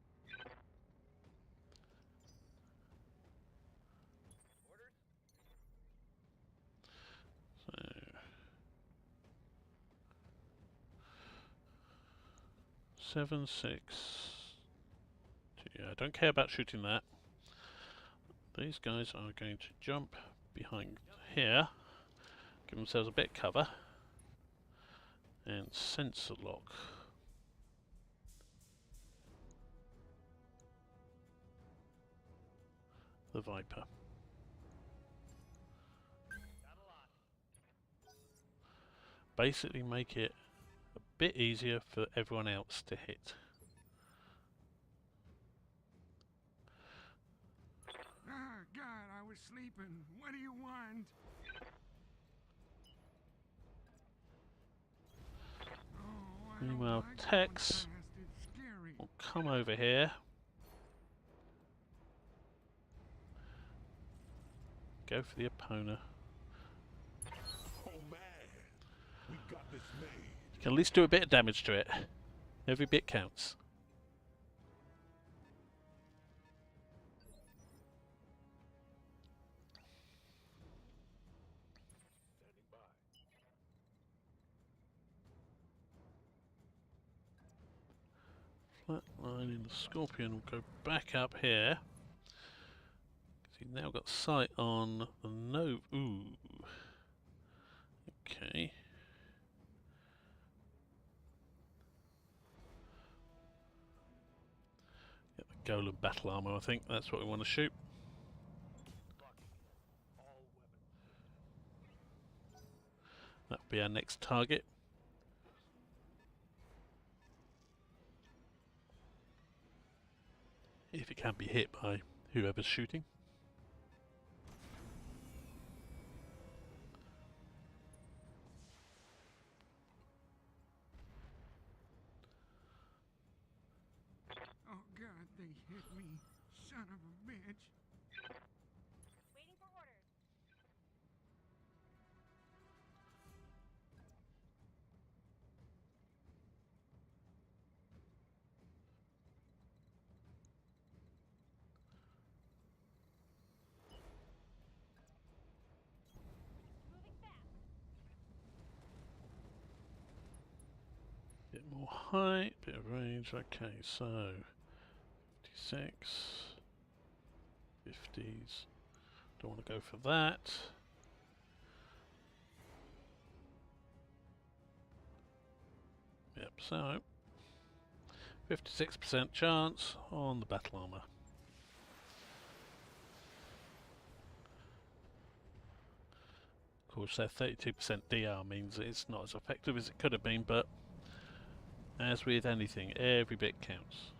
[SPEAKER 1] So 7, 6. Yeah, I don't care about shooting that. These guys are going to jump behind here, give themselves a bit of cover, and sensor lock. The Viper. Basically make it a bit easier for everyone else to hit.
[SPEAKER 3] Ah, God, I was sleeping. What do you want? Oh, I don't
[SPEAKER 1] Meanwhile,
[SPEAKER 3] like going
[SPEAKER 1] Tex
[SPEAKER 3] fast. It's scary.
[SPEAKER 1] will come over here. Go for the opponent.
[SPEAKER 4] Oh man. We got this made.
[SPEAKER 1] You can at least do a bit of damage to it. Every bit counts. Flatlining the Scorpion will go back up here. He's now got sight on the Nova. Ooh. Okay. Get the Golem battle armor, I think that's what we want to shoot. That'll be our next target. If it can be hit by whoever's shooting.
[SPEAKER 3] Oh, God, they hit me, son of a bitch.
[SPEAKER 2] Waiting for orders. Moving fast.
[SPEAKER 1] Bit more height, bit of range. Okay, so 56, 50s. Don't want to go for that. Yep, so 56% chance on the battle armor. Of course, their 32% DR means that it's not as effective as it could have been, but as with anything, every bit counts.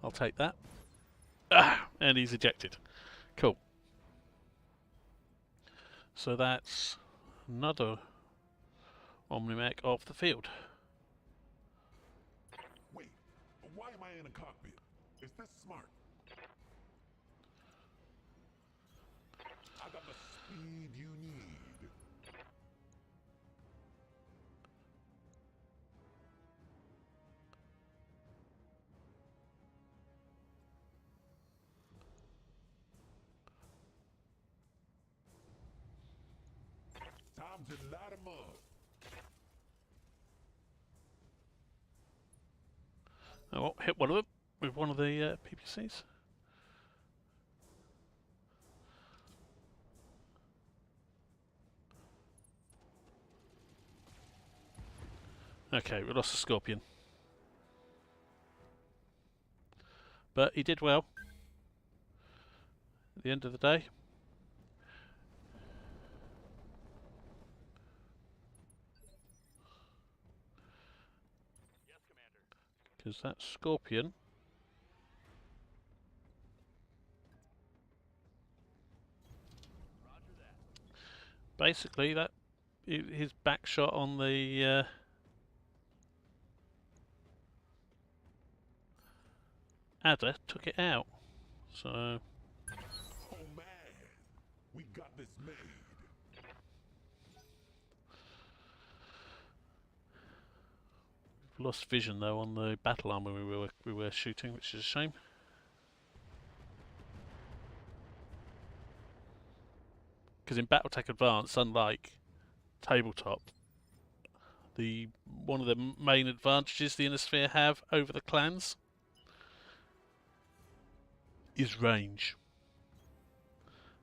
[SPEAKER 1] I'll take that. Ah, and he's ejected. Cool. So that's another Omni-Mech off the field.
[SPEAKER 4] Wait, why am I in a cockpit? Is this smart? I got the speed you need. Time to light 'em up.
[SPEAKER 1] Oh, hit one of them with one of the PPCs. Okay, we lost the Scorpion. But he did well. At the end of the day.
[SPEAKER 5] Yes, Commander.
[SPEAKER 1] Because that Scorpion
[SPEAKER 5] Roger that.
[SPEAKER 1] basically that his back shot on the adder took it out. So
[SPEAKER 4] Oh man, we got this made.
[SPEAKER 1] we've lost vision though on the battle armor we were shooting, which is a shame. Because in Battletech Advanced, unlike tabletop, one of the main advantages the Inner Sphere have over the clans is range.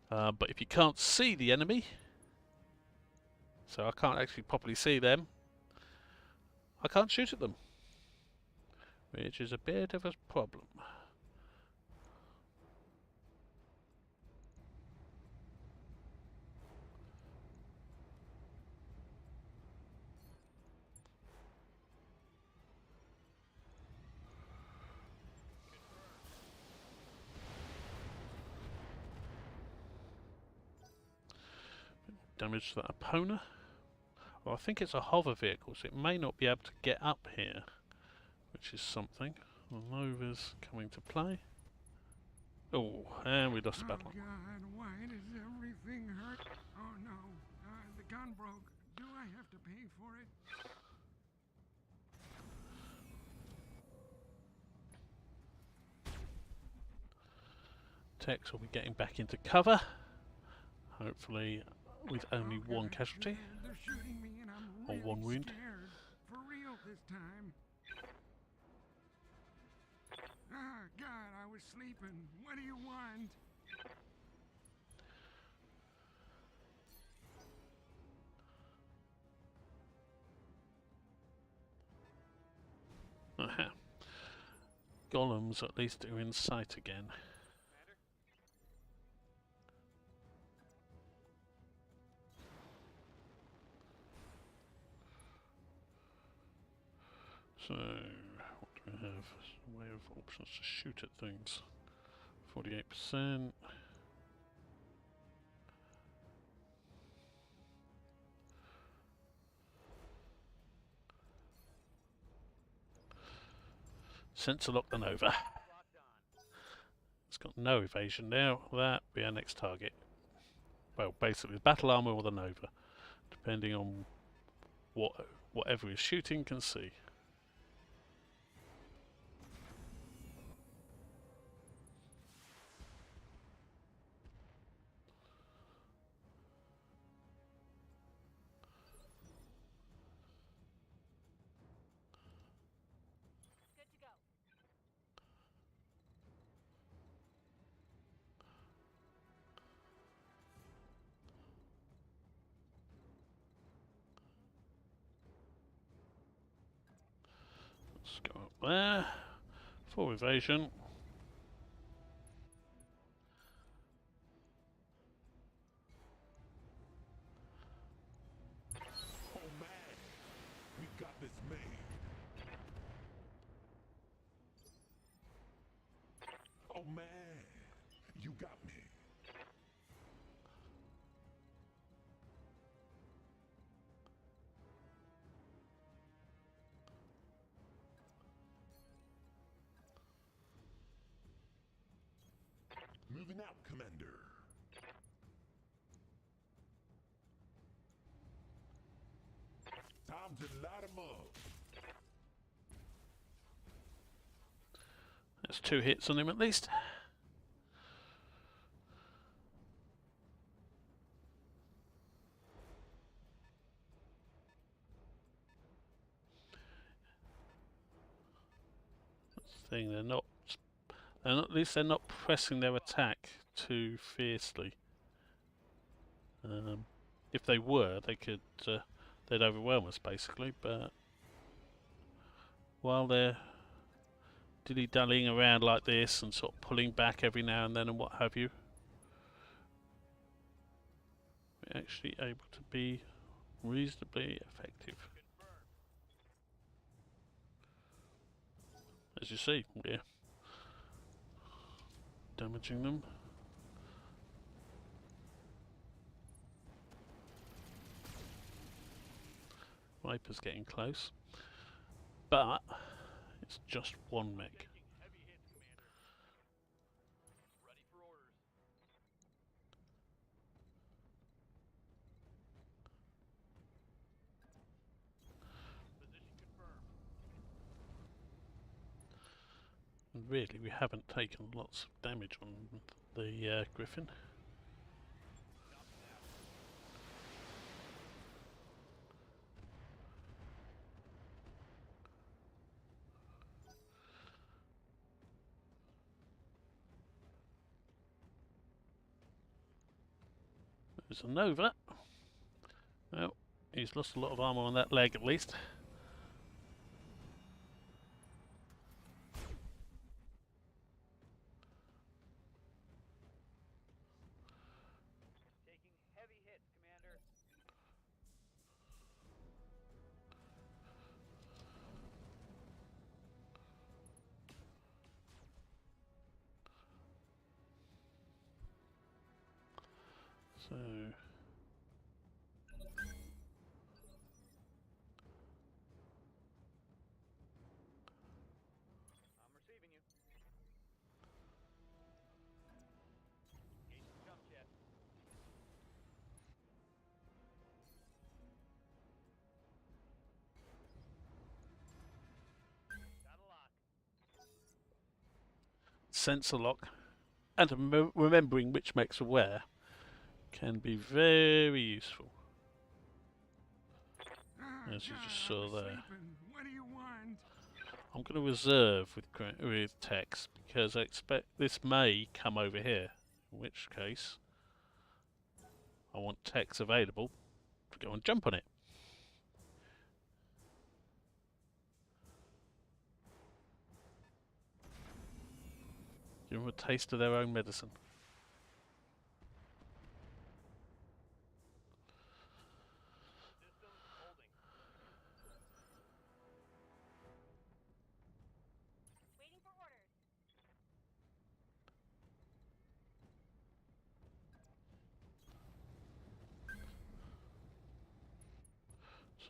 [SPEAKER 1] But if you can't see the enemy, so I can't actually properly see them, I can't shoot at them, which is a bit of a problem. Damage to that opponent. Well, I think it's a hover vehicle, so it may not be able to get up here, which is something. The Nova's coming to play. Oh, and we lost the
[SPEAKER 3] Oh
[SPEAKER 1] battle.
[SPEAKER 3] God, why does everything hurt? Oh no, the gun broke. Do I have to pay for it?
[SPEAKER 1] Tex will be getting back into cover, hopefully with only
[SPEAKER 3] Oh,
[SPEAKER 1] one
[SPEAKER 3] God,
[SPEAKER 1] casualty.
[SPEAKER 3] They're shooting me and I'm
[SPEAKER 1] Or
[SPEAKER 3] really
[SPEAKER 1] one wound.
[SPEAKER 3] scared. For real this time. Ah, God, I was sleeping. What do you want?
[SPEAKER 1] Aha. Golems at least are in sight again.
[SPEAKER 5] Commander?
[SPEAKER 1] So, what do we have? A way of options to shoot at things. 48%. Sensor lock the Nova. It's got no evasion now. That will be our next target. Well, basically, the battle armor or the Nova, depending on whatever is shooting can see.
[SPEAKER 2] Good to go.
[SPEAKER 1] Let's go up there. Full evasion.
[SPEAKER 4] Oh man, we got this made. Oh man, you got me. Moving out, Commander. Time to light 'em up.
[SPEAKER 1] That's 2 hits on him at least. That's the thing, at least they're not pressing their attack too fiercely. If they were, they'd overwhelm us basically. But while they're dilly-dallying around like this and sort of pulling back every now and then and what have you, we're actually able to be reasonably effective. As you see, we're damaging them. Viper's getting close, but it's just one mech.
[SPEAKER 5] Heavy hits, Commander. Ready for orders. Position confirmed.
[SPEAKER 1] And really, we haven't taken lots of damage on the Griffin. There's a Nova. Well, he's lost a lot of armor on that leg at least.
[SPEAKER 5] Taking heavy hits, Commander.
[SPEAKER 1] So
[SPEAKER 5] I'm receiving you. Engaging jump jet. Got a lock.
[SPEAKER 1] sensor lock and remembering which mechs are where can be very useful.
[SPEAKER 3] Oh,
[SPEAKER 1] As you
[SPEAKER 3] God,
[SPEAKER 1] just
[SPEAKER 3] I
[SPEAKER 1] saw
[SPEAKER 3] was
[SPEAKER 1] there.
[SPEAKER 3] sleeping. What do you want?
[SPEAKER 1] I'm going to reserve with Tex because I expect this may come over here, in which case I want Tex available to go and jump on it. Give them a taste of their own medicine.
[SPEAKER 5] Systems holding.
[SPEAKER 2] Waiting for orders.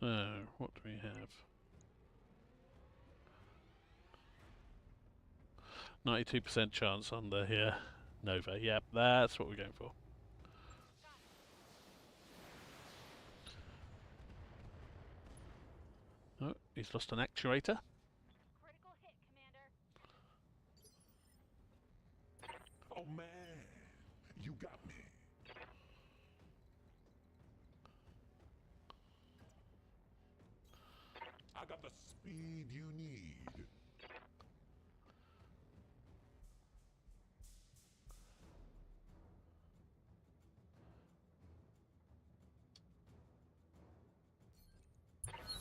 [SPEAKER 1] So, what do we have? 92% chance on the here Nova. Yep, that's what we're going for. Oh, he's lost an actuator.
[SPEAKER 2] Critical hit, Commander.
[SPEAKER 4] Oh man, you got me. I got the speed you need.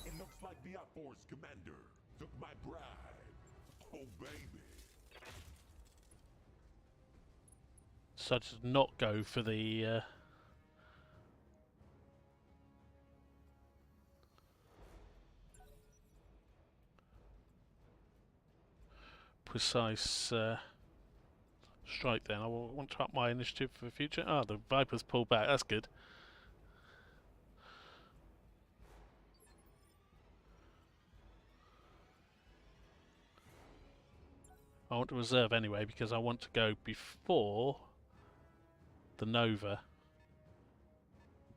[SPEAKER 4] It looks like the Outforce commander took my bride. Oh baby.
[SPEAKER 1] So to not go for the precise strike then. I want to up my initiative for the future. Ah, the Viper's pulled back. That's good. I want to reserve anyway because I want to go before the Nova.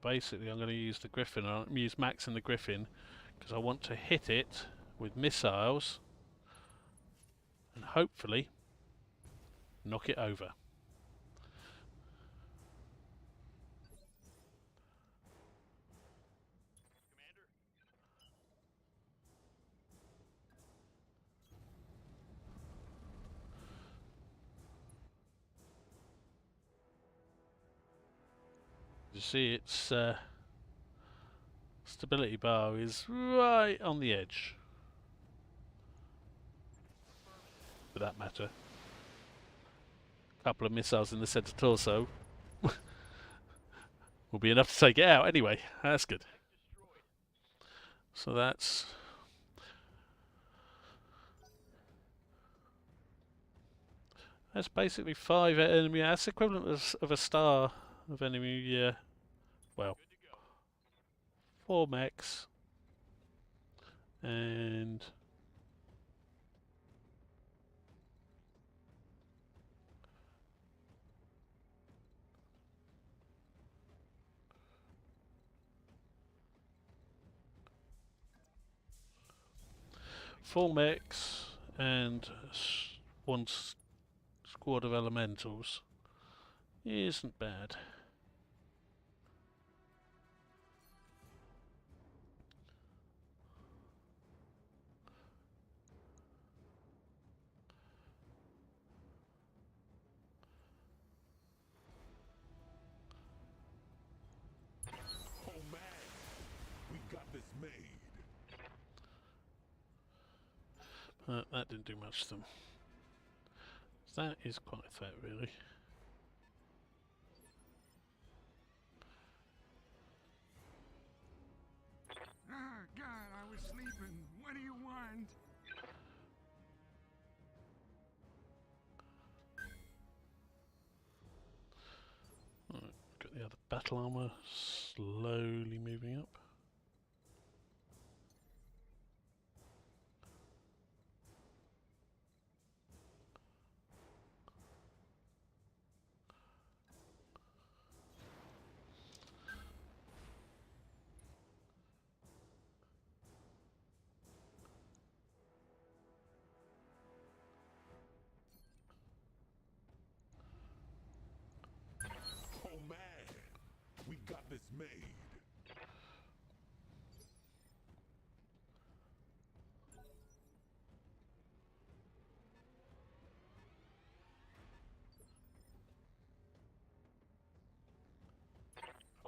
[SPEAKER 1] Basically, I'm going to use the Griffin. I'm going to use Max and the Griffin because I want to hit it with missiles and hopefully knock it over. You see, its stability bar is right on the edge. For that matter, a couple of missiles in the centre torso will be enough to take it out. Anyway, that's good. So that's basically 5 enemy. That's equivalent of a star of enemy. Well, 4 mechs and full mechs and one squad of elementals isn't bad.
[SPEAKER 4] Oh man, we got this made.
[SPEAKER 1] But that didn't do much to them. That is quite a threat, really.
[SPEAKER 3] Ah, God, I was sleeping. What do you want?
[SPEAKER 1] Right, got the other battle armor slowly moving up.
[SPEAKER 4] Oh man, we got this made.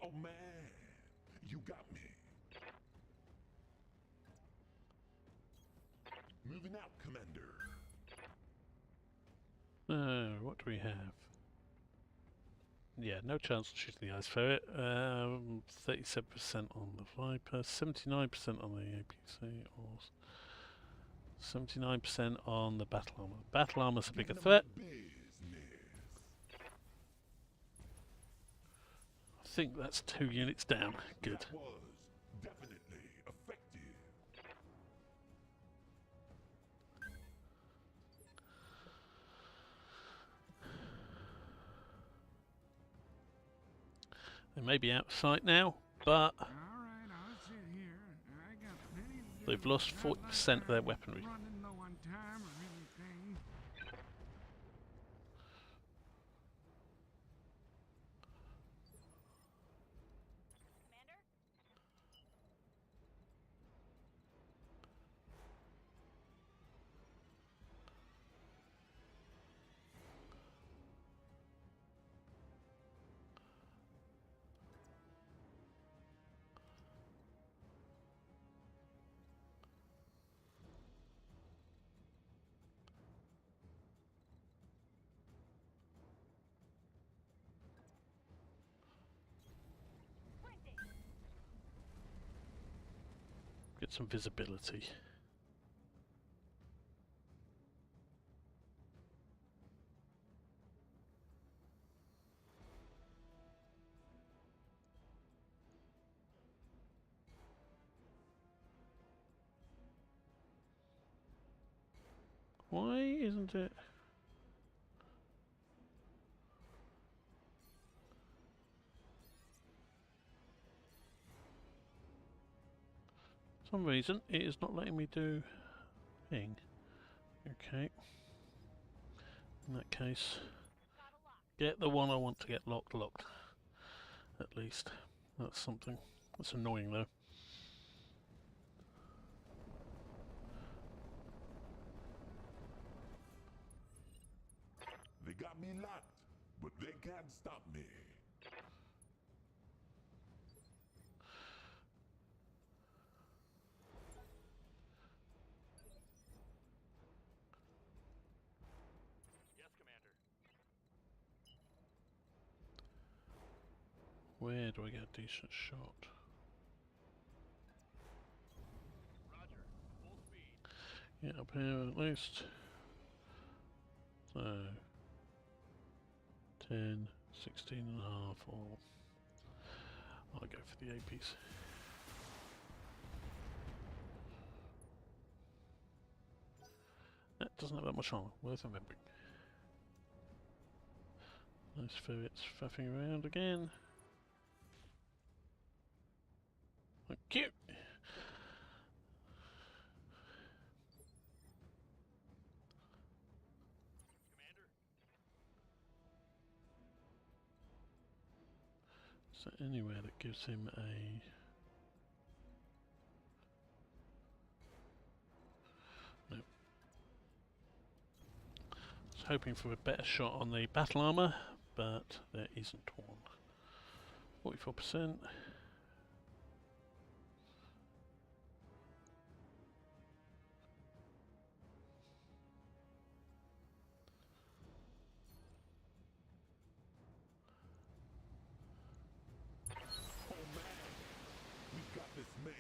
[SPEAKER 4] Oh man, you got me. Moving out, Commander.
[SPEAKER 1] What do we have? Yeah, no chance of shooting the ice ferret. 37% on the Viper, 79% on the APC, or 79% on the battle armor. Battle armor's a bigger
[SPEAKER 4] Giving 'em
[SPEAKER 1] threat.
[SPEAKER 4] business.
[SPEAKER 1] I think that's 2 units down. Good.
[SPEAKER 4] That was definitely effective.
[SPEAKER 1] They may be out of sight now, but
[SPEAKER 3] All right, I'll sit here. I got plenty to do.
[SPEAKER 1] they've lost
[SPEAKER 3] Not
[SPEAKER 1] 40% of their
[SPEAKER 3] I'm
[SPEAKER 1] weaponry.
[SPEAKER 3] running low on time or anything.
[SPEAKER 2] Commander? Printing!
[SPEAKER 1] Get some visibility. Why isn't it? For some reason it is not letting me do thing. Okay. In that case,
[SPEAKER 2] Got a lock.
[SPEAKER 1] get the one I want to get locked. At least. That's something. That's annoying though.
[SPEAKER 4] They got me locked, but they can't stop me.
[SPEAKER 5] Yes, Commander.
[SPEAKER 1] Where do I get a decent shot?
[SPEAKER 5] Roger. Full speed.
[SPEAKER 1] Yeah, up here at least. So 10, 16 and a half, or I'll go for the APs. That doesn't have that much armor, worth remembering. Nice ferrets faffing around again. Cute!
[SPEAKER 5] Commander?
[SPEAKER 1] So anywhere that gives him a... Nope. I was hoping for a better shot on the battle armor, but there isn't one. 44%.
[SPEAKER 4] Oh man, we've got this made.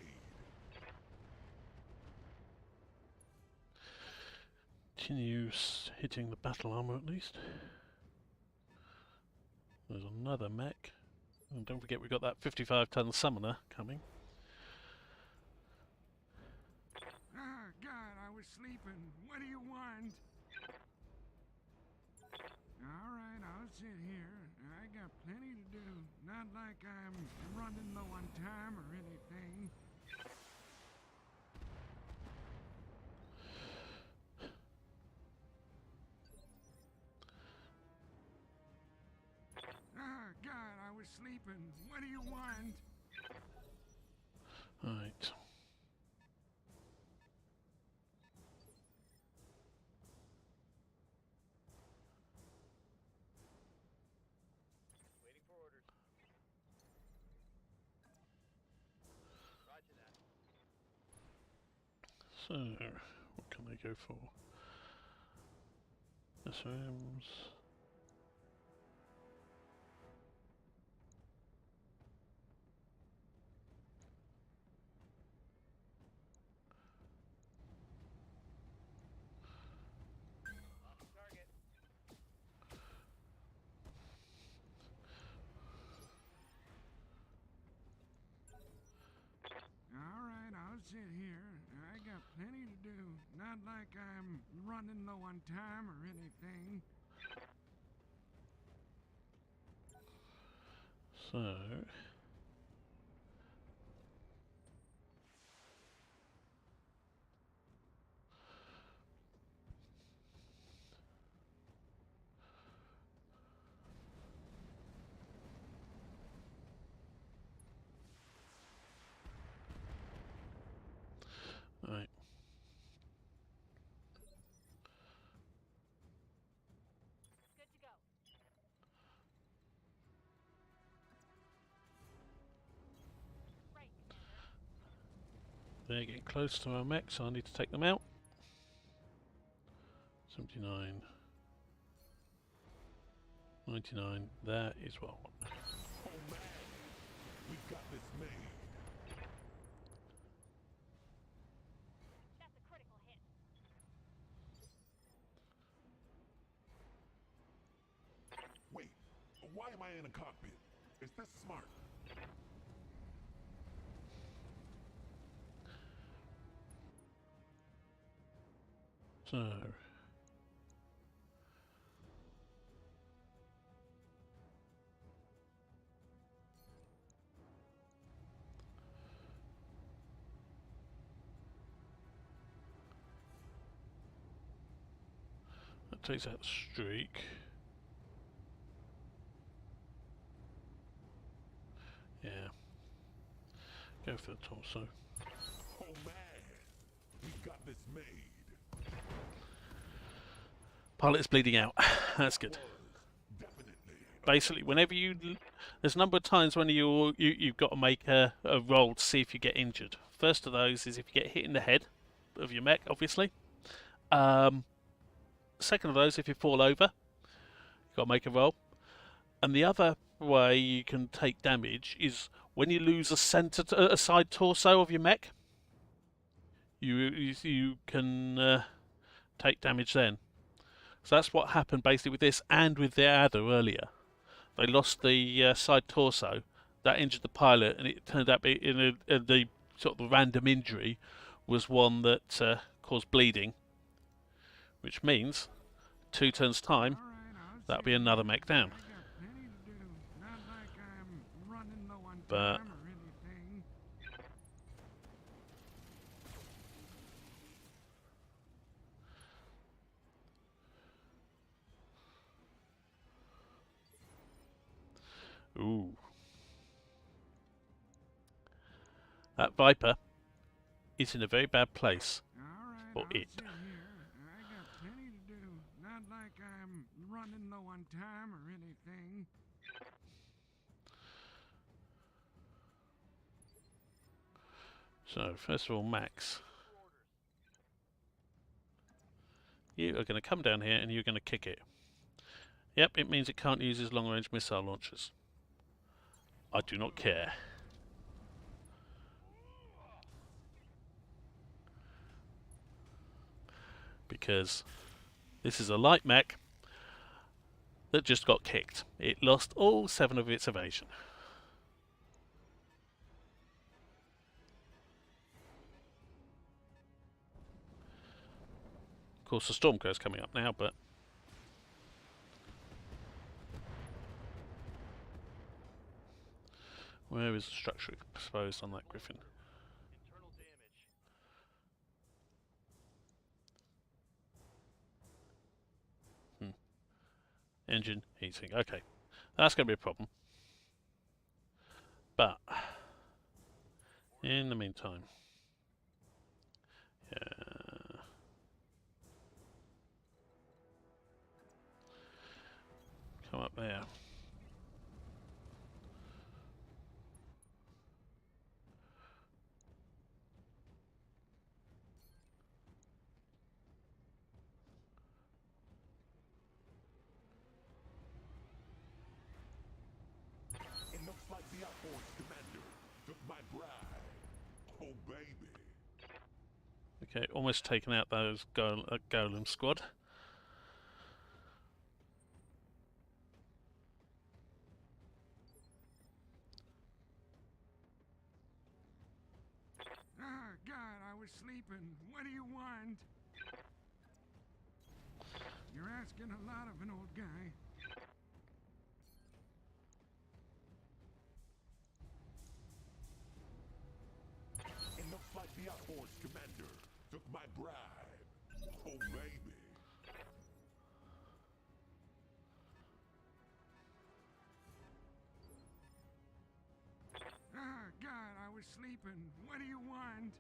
[SPEAKER 1] Continues hitting the battle armor at least. There's another mech. And don't forget we've got that 55-ton summoner coming.
[SPEAKER 3] Ah, God, I was sleeping. What do you want? All right, I'll sit here. I got plenty to do. Not like I'm running low on time or anything. Ah, God, I was sleeping. What do you want?
[SPEAKER 1] Right.
[SPEAKER 5] Waiting for orders. Roger that.
[SPEAKER 1] So, what can they go for? SRMs.
[SPEAKER 5] Off target.
[SPEAKER 3] All right, I'll sit here. I got plenty to do. Not like I'm running low on time or anything.
[SPEAKER 1] So... Right.
[SPEAKER 2] Good to go. Right, Commander.
[SPEAKER 1] They're getting close to our mech, so I need to take them out. 79. 99. That is what I want.
[SPEAKER 4] Oh man, we've got this made.
[SPEAKER 2] That's a critical hit.
[SPEAKER 4] Wait, why am I in a cockpit? Is this smart?
[SPEAKER 1] So... That takes out the streak. Yeah. Go for the torso.
[SPEAKER 4] Oh man, we've got this made.
[SPEAKER 1] Pilot's bleeding out. That's good.
[SPEAKER 4] Definitely.
[SPEAKER 1] Basically, whenever you... There's a number of times when you've got to make a roll to see if you get injured. First of those is if you get hit in the head of your mech, obviously. Second of those, if you fall over, you've got to make a roll. And the other way you can take damage is when you lose a side torso of your mech. You can take damage then. So that's what happened basically with this and with the adder earlier. They lost the side torso. That injured the pilot, and it turned out the sort of the random injury was one that caused bleeding, which means 2 turns time
[SPEAKER 3] All right, I'll
[SPEAKER 1] that'll
[SPEAKER 3] see
[SPEAKER 1] be
[SPEAKER 3] you
[SPEAKER 1] another
[SPEAKER 3] later.
[SPEAKER 1] mech down.
[SPEAKER 3] I got plenty to do. Not like I'm running low on
[SPEAKER 1] But-
[SPEAKER 3] time or anything.
[SPEAKER 1] Ooh. That Viper is in a very bad place.
[SPEAKER 3] All right,
[SPEAKER 1] Or
[SPEAKER 3] I'll
[SPEAKER 1] it.
[SPEAKER 3] sit here. I got plenty to do. Not like I'm running low on time or anything.
[SPEAKER 1] So, first of all, Max. You are going to come down here and you're going to kick it. Yep, it means it can't use his long-range missile launchers. I do not care. Because this is a light mech that just got kicked. It lost all 7 of its evasion. Of course, the Stormcrow's coming up now, but... Where is the structure exposed on that Griffin?
[SPEAKER 5] Internal damage.
[SPEAKER 1] Engine heating. Okay, that's going to be a problem. But in the meantime, yeah. Come up there.
[SPEAKER 4] It looks like the outboard commander took my bride. Oh baby.
[SPEAKER 1] Okay, almost taken out those golem squad.
[SPEAKER 3] Ah, God, I was sleeping. What do you want? You're asking a lot of an old guy.
[SPEAKER 4] bride. Oh, baby.
[SPEAKER 3] Ah, God, I was sleeping. What do you want?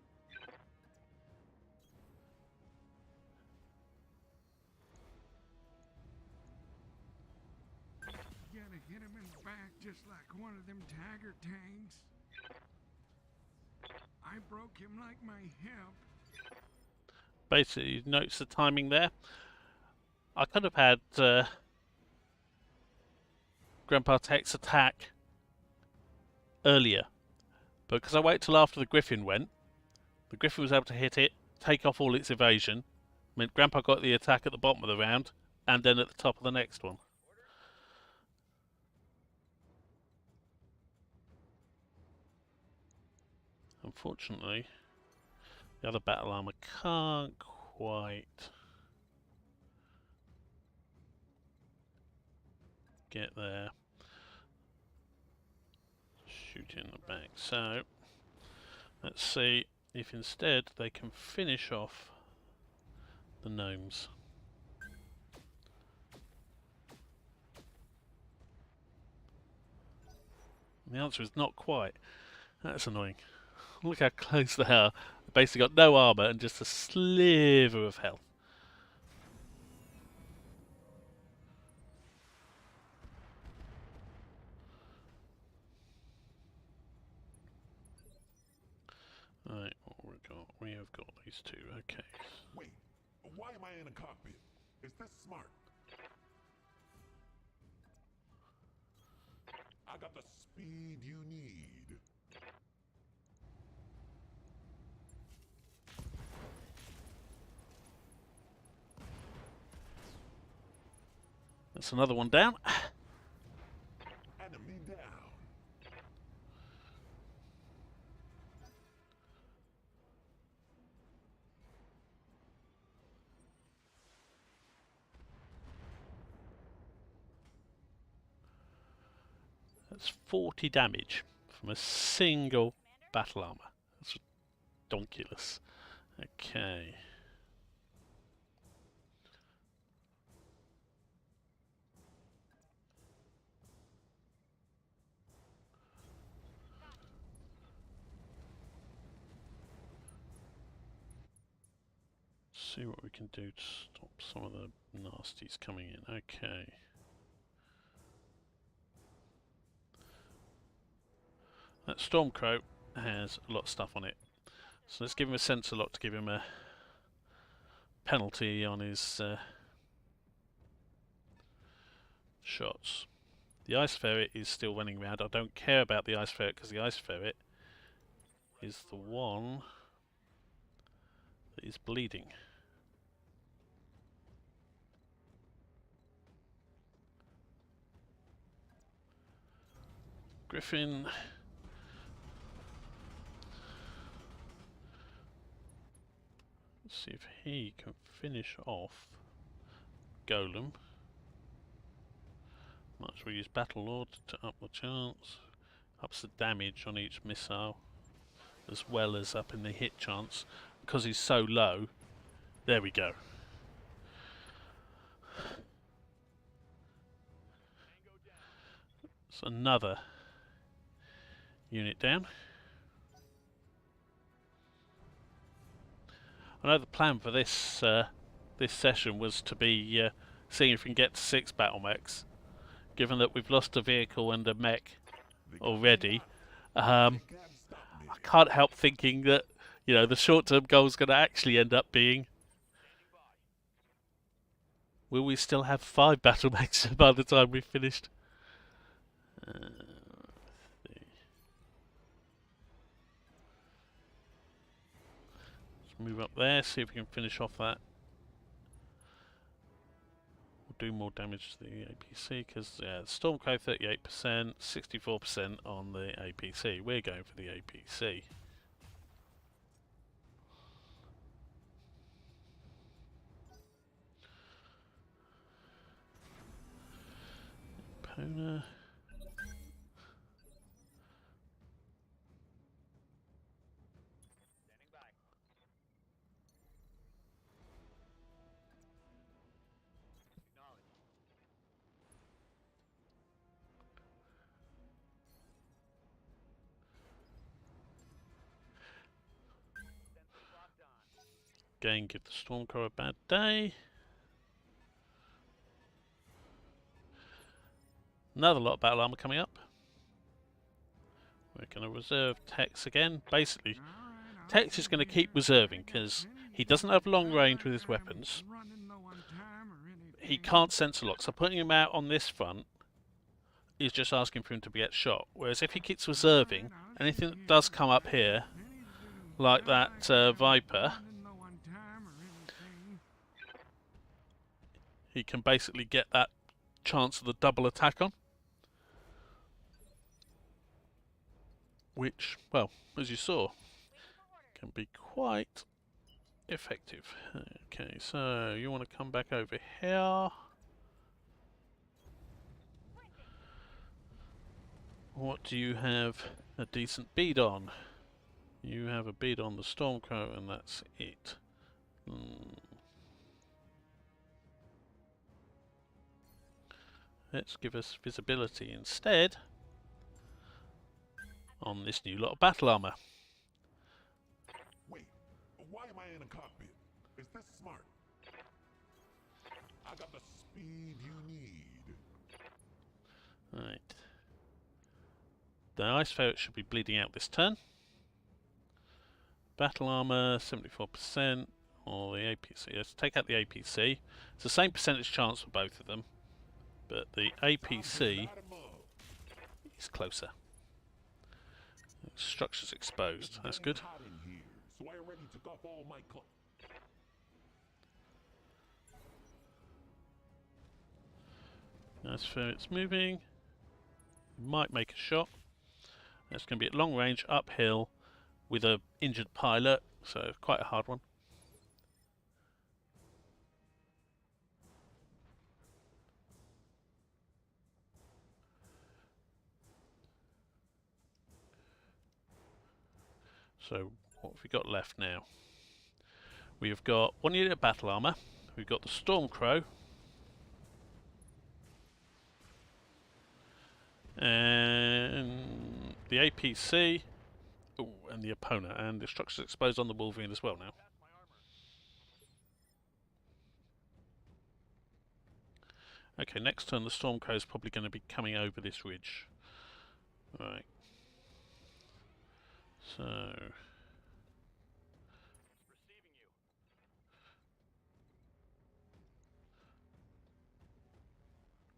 [SPEAKER 3] Gotta hit him in the back just like one of them tiger tanks. I broke him like my hip.
[SPEAKER 1] Basically, you notice the timing there. I could have had Grandpa Tech's attack earlier, but because I waited till after the Griffin went, the Griffin was able to hit it, take off all its evasion, meant Grandpa got the attack at the bottom of the round, and then at the top of the next one. Unfortunately, the other battle armor can't quite get there. Shoot in the back. So, let's see if instead they can finish off the gnomes. And the answer is not quite. That's annoying. Look how close they are. Basically got no armour and just a sliver of health. Right, what we got? We have got these two, okay.
[SPEAKER 4] Wait, why am I in a cockpit? Is this smart? I got the speed you need.
[SPEAKER 1] That's another one down.
[SPEAKER 4] Enemy down.
[SPEAKER 1] That's 40 damage from a single battle armor. That's ridiculous. Okay. See what we can do to stop some of the nasties coming in. Okay. That Stormcrow has a lot of stuff on it. So let's give him a sensor lock to give him a penalty on his shots. The Ice Ferret is still running around. I don't care about the Ice Ferret because the Ice Ferret is the one that is bleeding. Griffin. Let's see if he can finish off Golem. Might as well use Battle Lord to up the chance. Ups the damage on each missile, as well as up in the hit chance. Because he's so low, there we go. It's another unit down. I know the plan for this this session was to be seeing if we can get to 6 battle mechs. Given that we've lost a vehicle and a mech already, I can't help thinking that the short-term goal is going to actually end up being: will we still have 5 battle mechs by the time we've finished? Move up there, see if we can finish off that. We'll do more damage to the APC because Stormcloud 38%, 64% on the APC. We're going for the APC. Pona. again give the Stormcrow a bad day. Another lot of battle armor coming up. We're going to reserve Tex again. Basically, Tex is going to keep reserving because he doesn't have long range with his weapons. He can't sensor lock, so putting him out on this front is just asking for him to get shot. Whereas if he keeps reserving, anything that does come up here, like that Viper, he can basically get that chance of the double attack on. Which, well, as you saw, can be quite effective. Okay, so you want to come back over here. What do you have a decent bead on? You have a bead on the Stormcrow, and that's it. Let's give us visibility instead on this new lot of battle armor.
[SPEAKER 4] Wait, why am I in a cockpit? Is this smart? I got the speed you need.
[SPEAKER 1] Right. The Ice Ferret should be bleeding out this turn. Battle armor 74%, or the APC. Let's take out the APC. It's the same percentage chance for both of them, but the APC is closer. Structures exposed. That's good.
[SPEAKER 4] Hot in here, so I already took off all my
[SPEAKER 1] Nice ferret's moving. Might make a shot. That's going to be at long range, uphill, with a injured pilot, so quite a hard one. So what have we got left now? We've got 1 unit of battle armor. We've got the Stormcrow. And the APC. Ooh, and the opponent. And the structures exposed on the Wolverine as well now. Okay, next turn the Stormcrow is probably going to be coming over this ridge. Right. So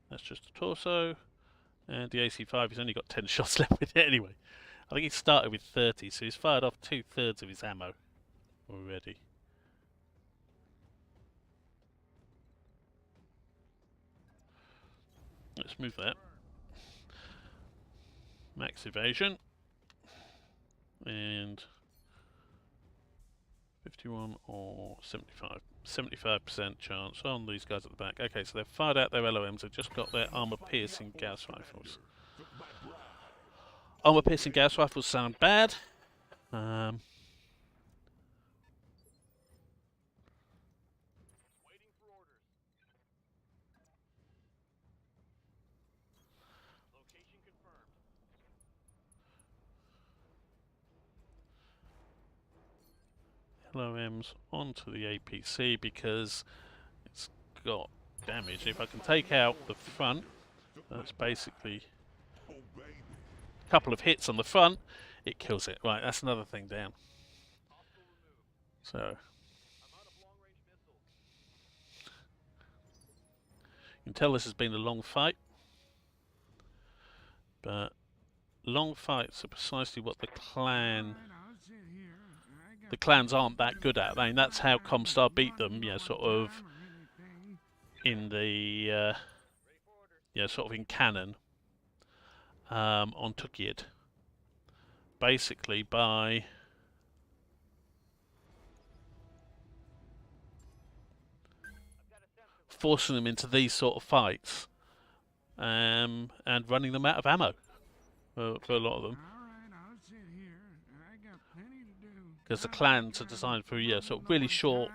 [SPEAKER 1] that's just a torso, and the AC5 has only got 10 shots left with it anyway. I think he started with 30, so he's fired off 2/3 of his ammo already. Let's move that. Max evasion. And 51 or 75. 75% chance on these guys at the back. Okay, so they've fired out their LOMs. They've just got their armor-piercing Gauss rifles. Armor-piercing Gauss rifles sound bad. LOMs onto the APC because it's got damage. If I can take out the front, that's basically a couple of hits on the front, it kills it. Right, that's another thing down. So you can tell this has been a long fight, but long fights are precisely what the clans aren't that good at. I mean, that's how Comstar beat them, you know, sort of in the, sort of in canon, on Tukid. Basically by forcing them into these sort of fights, and running them out of ammo for a lot of them. Because the clans are designed for sort of really short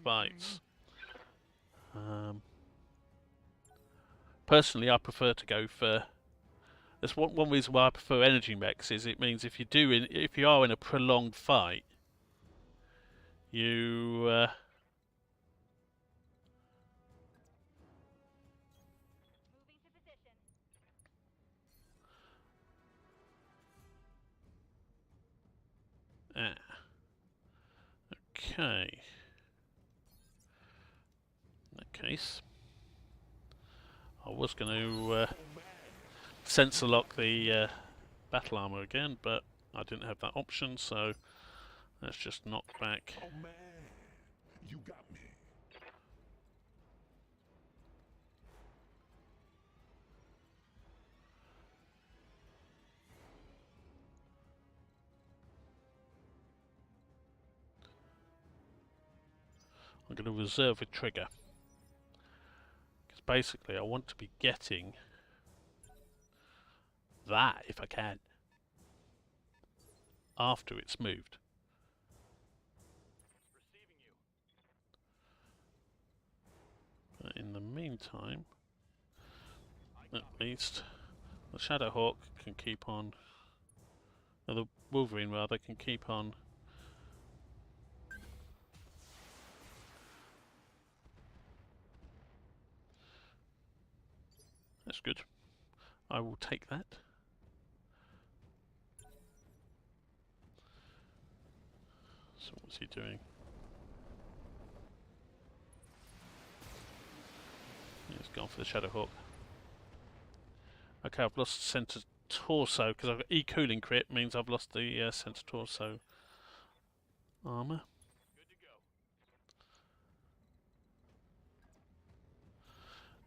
[SPEAKER 1] fights. Personally, I prefer to go for. That's one reason why I prefer energy mechs. Is it means if you are in a prolonged fight, You
[SPEAKER 2] Moving to position.
[SPEAKER 1] okay. In that case, I was going to sensor lock the battle armor again, but I didn't have that option, so let's just knock back.
[SPEAKER 4] Oh man, you got me.
[SPEAKER 1] I'm going to reserve a trigger. Because basically I want to be getting that, if I can, after it's moved. But in the meantime, at least, the Shadowhawk can keep on, or the Wolverine rather, can keep on That's good. I will take that. So what's he doing? He's gone for the Shadowhawk. Okay, I've lost centre torso because I've got E-cooling crit means I've lost the centre torso armour.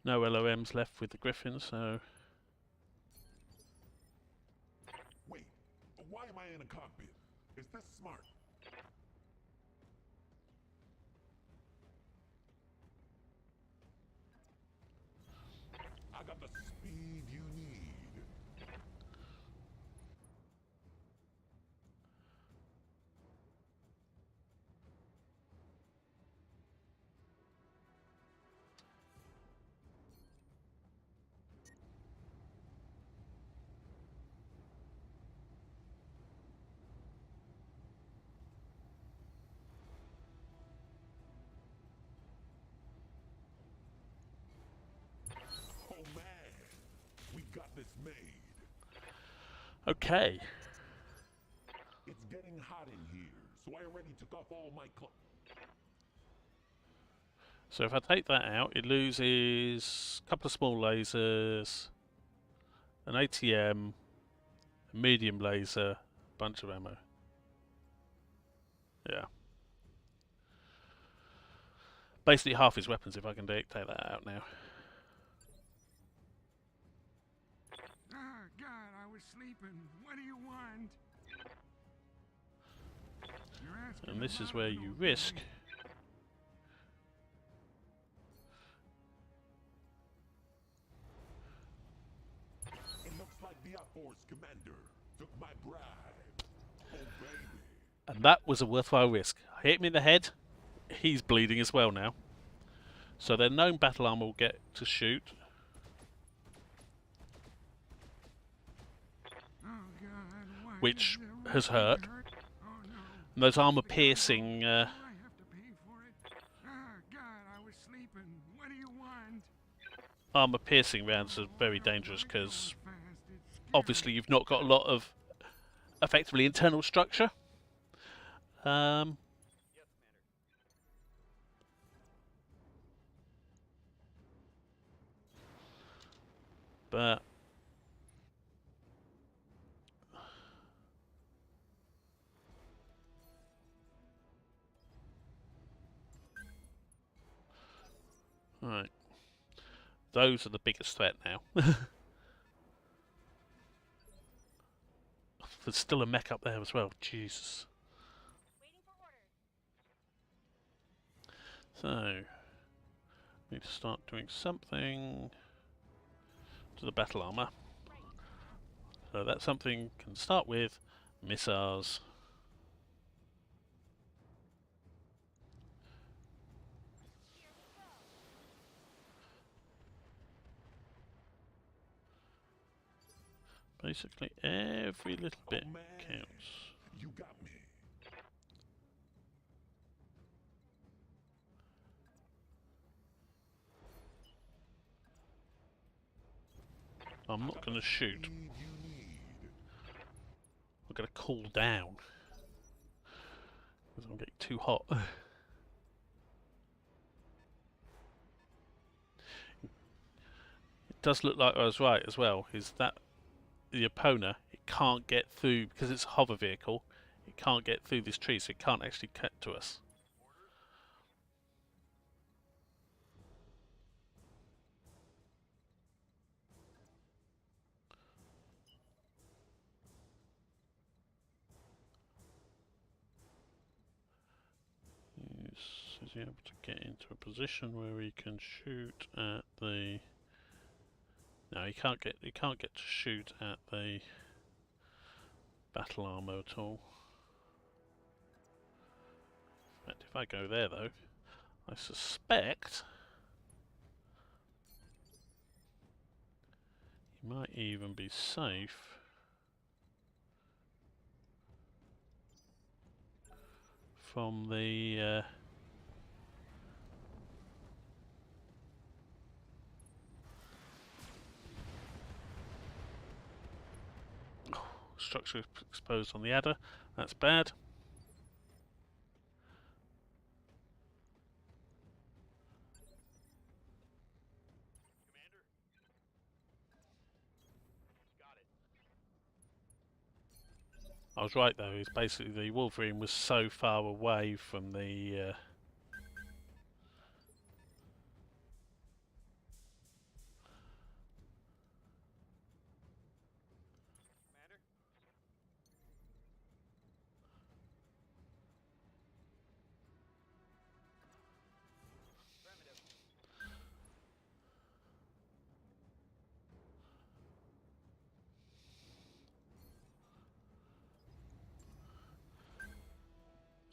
[SPEAKER 1] No LOMs left with the Griffin, so
[SPEAKER 4] Wait, why am I in a cockpit? Is this smart? I got the speed you need. Oh man, we got this made.
[SPEAKER 1] okay.
[SPEAKER 4] It's getting hot in here, so I already took off all my clothes.
[SPEAKER 1] So if I take that out, it loses a couple of small lasers, an ATM, a medium laser, a bunch of ammo. Yeah. Basically half his weapons if I can take that out now.
[SPEAKER 3] Ah, God, I was sleeping. What do you want? You're asking
[SPEAKER 1] And this
[SPEAKER 3] a
[SPEAKER 1] is
[SPEAKER 3] lot
[SPEAKER 1] where
[SPEAKER 3] of
[SPEAKER 1] you
[SPEAKER 3] little
[SPEAKER 1] risk
[SPEAKER 3] things.
[SPEAKER 4] It looks like the Force commander took my bribe. Oh baby.
[SPEAKER 1] and that was a worthwhile risk. I hit him in the head, he's bleeding as well now. So their known battle armor will get to shoot.
[SPEAKER 3] Oh, God, why
[SPEAKER 1] Which
[SPEAKER 3] does it
[SPEAKER 1] has
[SPEAKER 3] really
[SPEAKER 1] hurt.
[SPEAKER 3] Oh, no.
[SPEAKER 1] And those armor
[SPEAKER 3] The guy
[SPEAKER 1] piercing
[SPEAKER 3] Do I have to pay for it? Ah, God, I was sleeping. What do you want?
[SPEAKER 1] rounds are very dangerous because
[SPEAKER 3] Fast, it's scary.
[SPEAKER 1] obviously you've not got a lot of effectively internal structure. But right, those are the biggest threat now. There's still a mech up there as well. Jesus.
[SPEAKER 2] Waiting for orders.
[SPEAKER 1] So need to start doing something to the battle armor. So that something can start with missiles.
[SPEAKER 2] Here we go.
[SPEAKER 1] Basically every little bit
[SPEAKER 4] Oh man,
[SPEAKER 1] counts.
[SPEAKER 4] you got me.
[SPEAKER 1] I'm not going to shoot.
[SPEAKER 4] Speed you need.
[SPEAKER 1] I'm going to cool down. Because I'm getting too hot. It does look like I was right as well, is that the opponent, it can't get through, because it's a hover vehicle, it can't get through this tree, so it can't actually cut to us. Is he able to get into a position where he can shoot at the... No, he can't get to shoot at the battle armor at all. In fact, if I go there though, I suspect he might even be safe from the structure exposed on the adder. That's bad.
[SPEAKER 5] Commander? Got it.
[SPEAKER 1] I was right though. It's basically the Wolverine was so far away from the
[SPEAKER 5] Commander? Affirmative.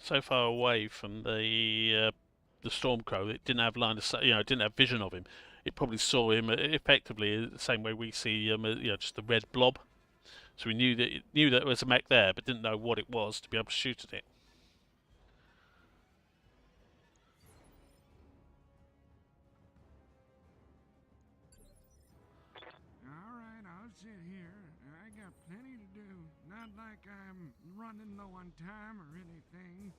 [SPEAKER 1] so far away from the Stormcrow. It didn't have line of sight, it didn't have vision of him. It probably saw him effectively the same way we see just the red blob. So we knew that it was a mech there, but didn't know what it was to be able to shoot at it.
[SPEAKER 3] All right, I'll sit here. I got plenty to do. Not like I'm running low on time or anything.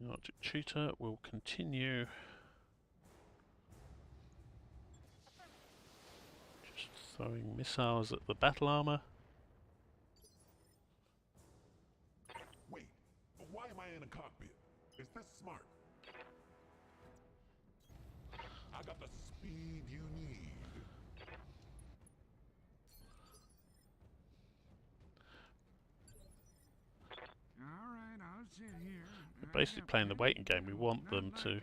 [SPEAKER 1] The Arctic Cheetah will continue. Just throwing missiles at the battle armor.
[SPEAKER 4] Wait, why am I in a cockpit? Is this smart? I got the speed you need.
[SPEAKER 3] All right, I'll sit here.
[SPEAKER 1] We're basically playing the waiting game. We want them to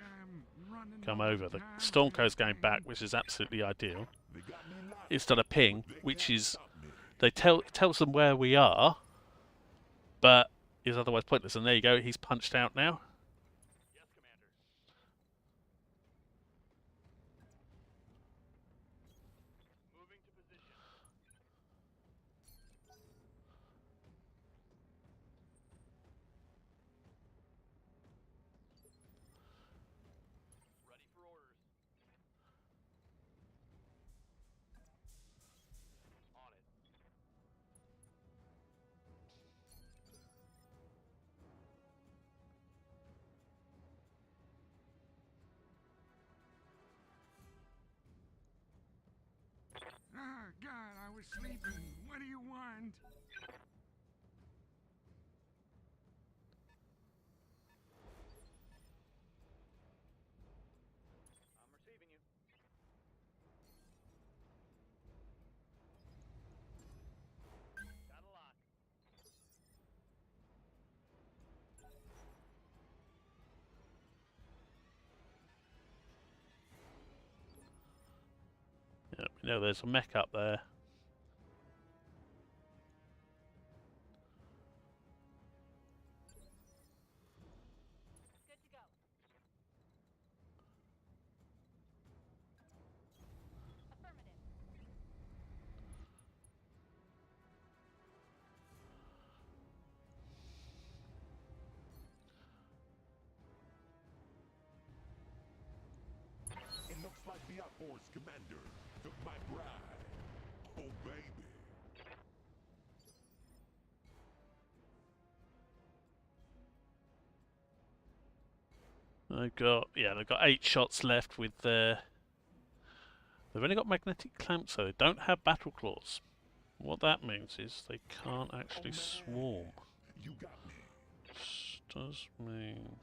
[SPEAKER 1] come over. The Stormcrow's going back, which is absolutely ideal.
[SPEAKER 4] They got me locked.
[SPEAKER 1] It's done a ping,
[SPEAKER 4] They
[SPEAKER 1] which
[SPEAKER 4] can't
[SPEAKER 1] is
[SPEAKER 4] stop me.
[SPEAKER 1] they tells them where we are, but is otherwise pointless. And there you go. He's punched out now.
[SPEAKER 5] Yes, Commander. Moving to position. Ready for orders. On it.
[SPEAKER 3] Ah, God, I was sleeping. What do you want?
[SPEAKER 5] I'm receiving you. Got a lock.
[SPEAKER 1] Yeah, we know there's a mech up there.
[SPEAKER 2] Good to go. Affirmative.
[SPEAKER 4] Force commander took my bride. Oh, baby.
[SPEAKER 1] They've got 8 shots left with their. They've only got magnetic clamps, so they don't have battle claws. What that means is they can't actually
[SPEAKER 4] Oh, man.
[SPEAKER 1] swarm.
[SPEAKER 4] You got me.
[SPEAKER 1] Which does mean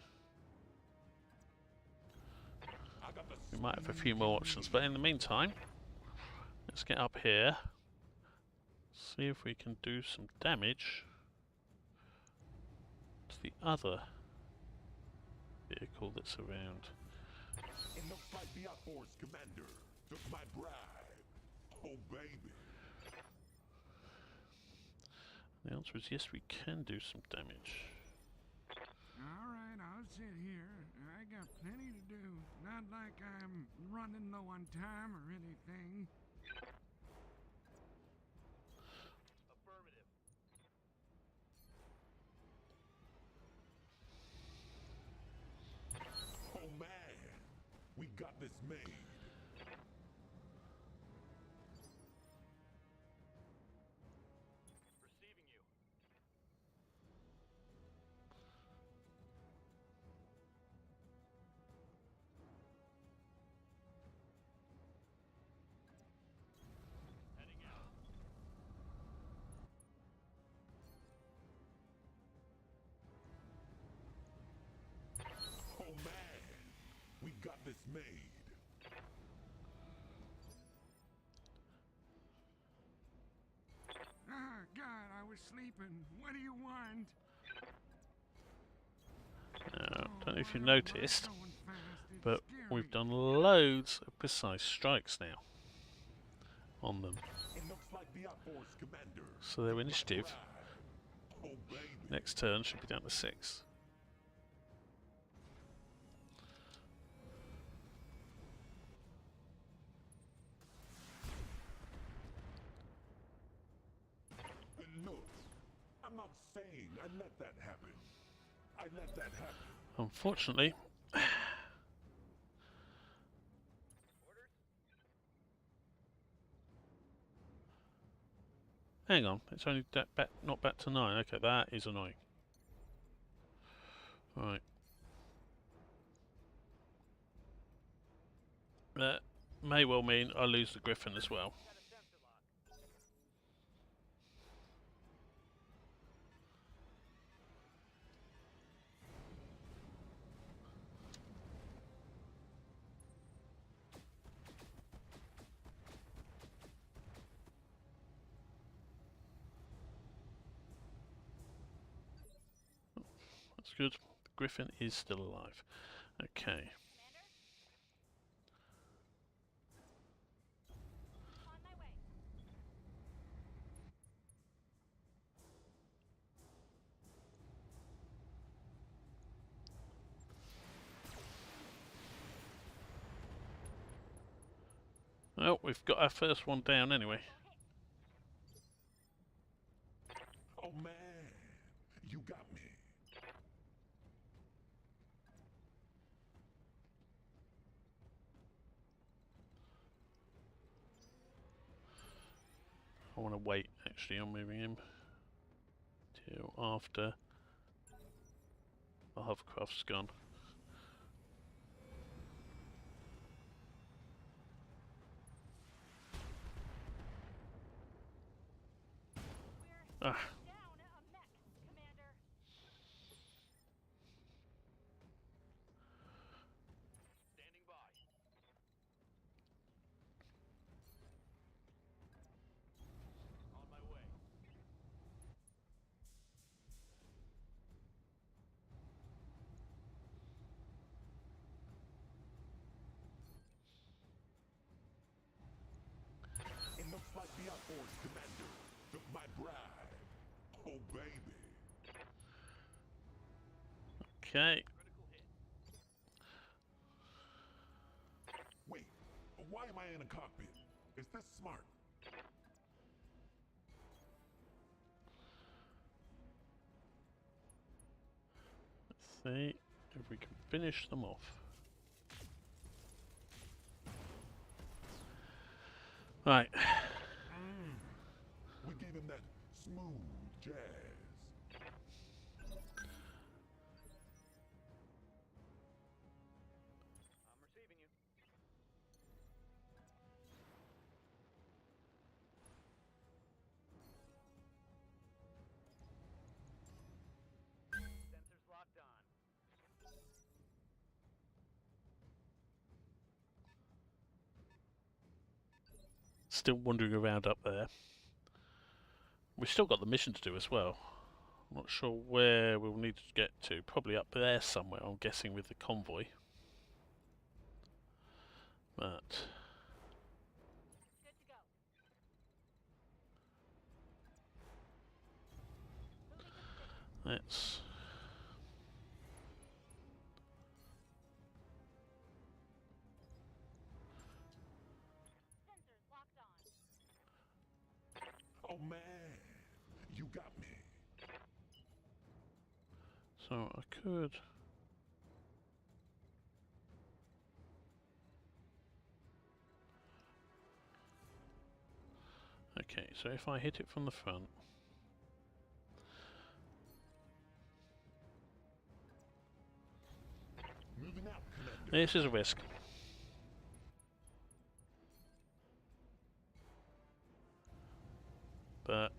[SPEAKER 4] I got the
[SPEAKER 1] we might have a
[SPEAKER 4] speed
[SPEAKER 1] few more
[SPEAKER 4] you
[SPEAKER 1] options,
[SPEAKER 4] need.
[SPEAKER 1] but in the meantime, let's get up here. See if we can do some damage to the other vehicle that's around.
[SPEAKER 4] It looks like the Force commander took my bride. Oh, baby.
[SPEAKER 1] The answer is yes, we can do some damage.
[SPEAKER 3] All right, I'll sit here. I got plenty to do. Not like I'm running low on time or anything.
[SPEAKER 5] Affirmative.
[SPEAKER 4] Oh, man. We got this made.
[SPEAKER 5] Receiving you. Heading out.
[SPEAKER 4] Oh, man. We got this made.
[SPEAKER 3] Ah, God, I was sleeping. What do you want?
[SPEAKER 1] Don't know if you
[SPEAKER 3] I don't like
[SPEAKER 1] noticed,
[SPEAKER 3] going fast. It's
[SPEAKER 1] but
[SPEAKER 3] scary.
[SPEAKER 1] we've done loads of precise strikes now on them.
[SPEAKER 4] It looks like the Force commander.
[SPEAKER 1] So their
[SPEAKER 4] took my
[SPEAKER 1] initiative
[SPEAKER 4] bride. Oh, baby.
[SPEAKER 1] next turn should be down to 6.
[SPEAKER 4] Look, I'm not saying I let that happen. I let that happen.
[SPEAKER 1] Unfortunately,
[SPEAKER 5] Orders?
[SPEAKER 1] hang on, it's only not back to 9. Okay, that is annoying. Right. That may well mean I lose the Griffin as well.
[SPEAKER 5] Got a sensor lock.
[SPEAKER 1] That's good. The Griffin is still alive. Okay.
[SPEAKER 2] Commander? On my way.
[SPEAKER 1] Well, we've got our first one down anyway.
[SPEAKER 4] Oh, man. You got me.
[SPEAKER 1] I want to wait actually on moving him till after the hovercraft's gone.
[SPEAKER 2] We're
[SPEAKER 1] Ah,
[SPEAKER 2] down a mech, Commander.
[SPEAKER 5] Standing by. On my way.
[SPEAKER 4] It looks like the Force commander took my bride. Oh, baby.
[SPEAKER 1] okay.
[SPEAKER 5] Critical hit.
[SPEAKER 4] Wait, why am I in a cockpit? Is this smart?
[SPEAKER 1] Let's see if we can finish them off. Right.
[SPEAKER 4] We give him that smooth jazz.
[SPEAKER 5] I'm receiving you. Sensors locked on.
[SPEAKER 1] Still wandering around up there. We've still got the mission to do as well. I'm not sure where we'll need to get to. Probably up there somewhere, I'm guessing, with the convoy. But
[SPEAKER 2] Good to go. Moving to position.
[SPEAKER 1] let's...
[SPEAKER 2] Sensors locked on.
[SPEAKER 4] Oh man, you got me.
[SPEAKER 1] So I could... Okay, so if I hit it from the front...
[SPEAKER 4] Moving out, Commander.
[SPEAKER 1] This is a risk. But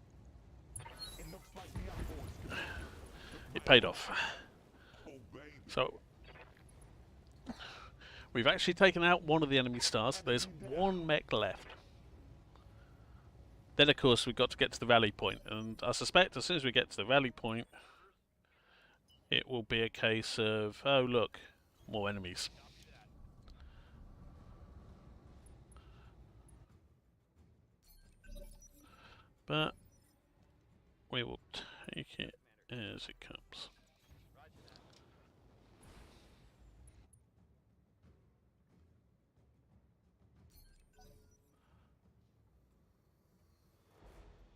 [SPEAKER 4] It looks like the outboards, Commander.
[SPEAKER 1] it paid off.
[SPEAKER 4] Oh baby.
[SPEAKER 1] So we've actually taken out one of the enemy stars. There's one mech left. Then of course we've got to get to the rally point, and I suspect as soon as we get to the rally point it will be a case of, oh look, more enemies. But we will take it as it comes.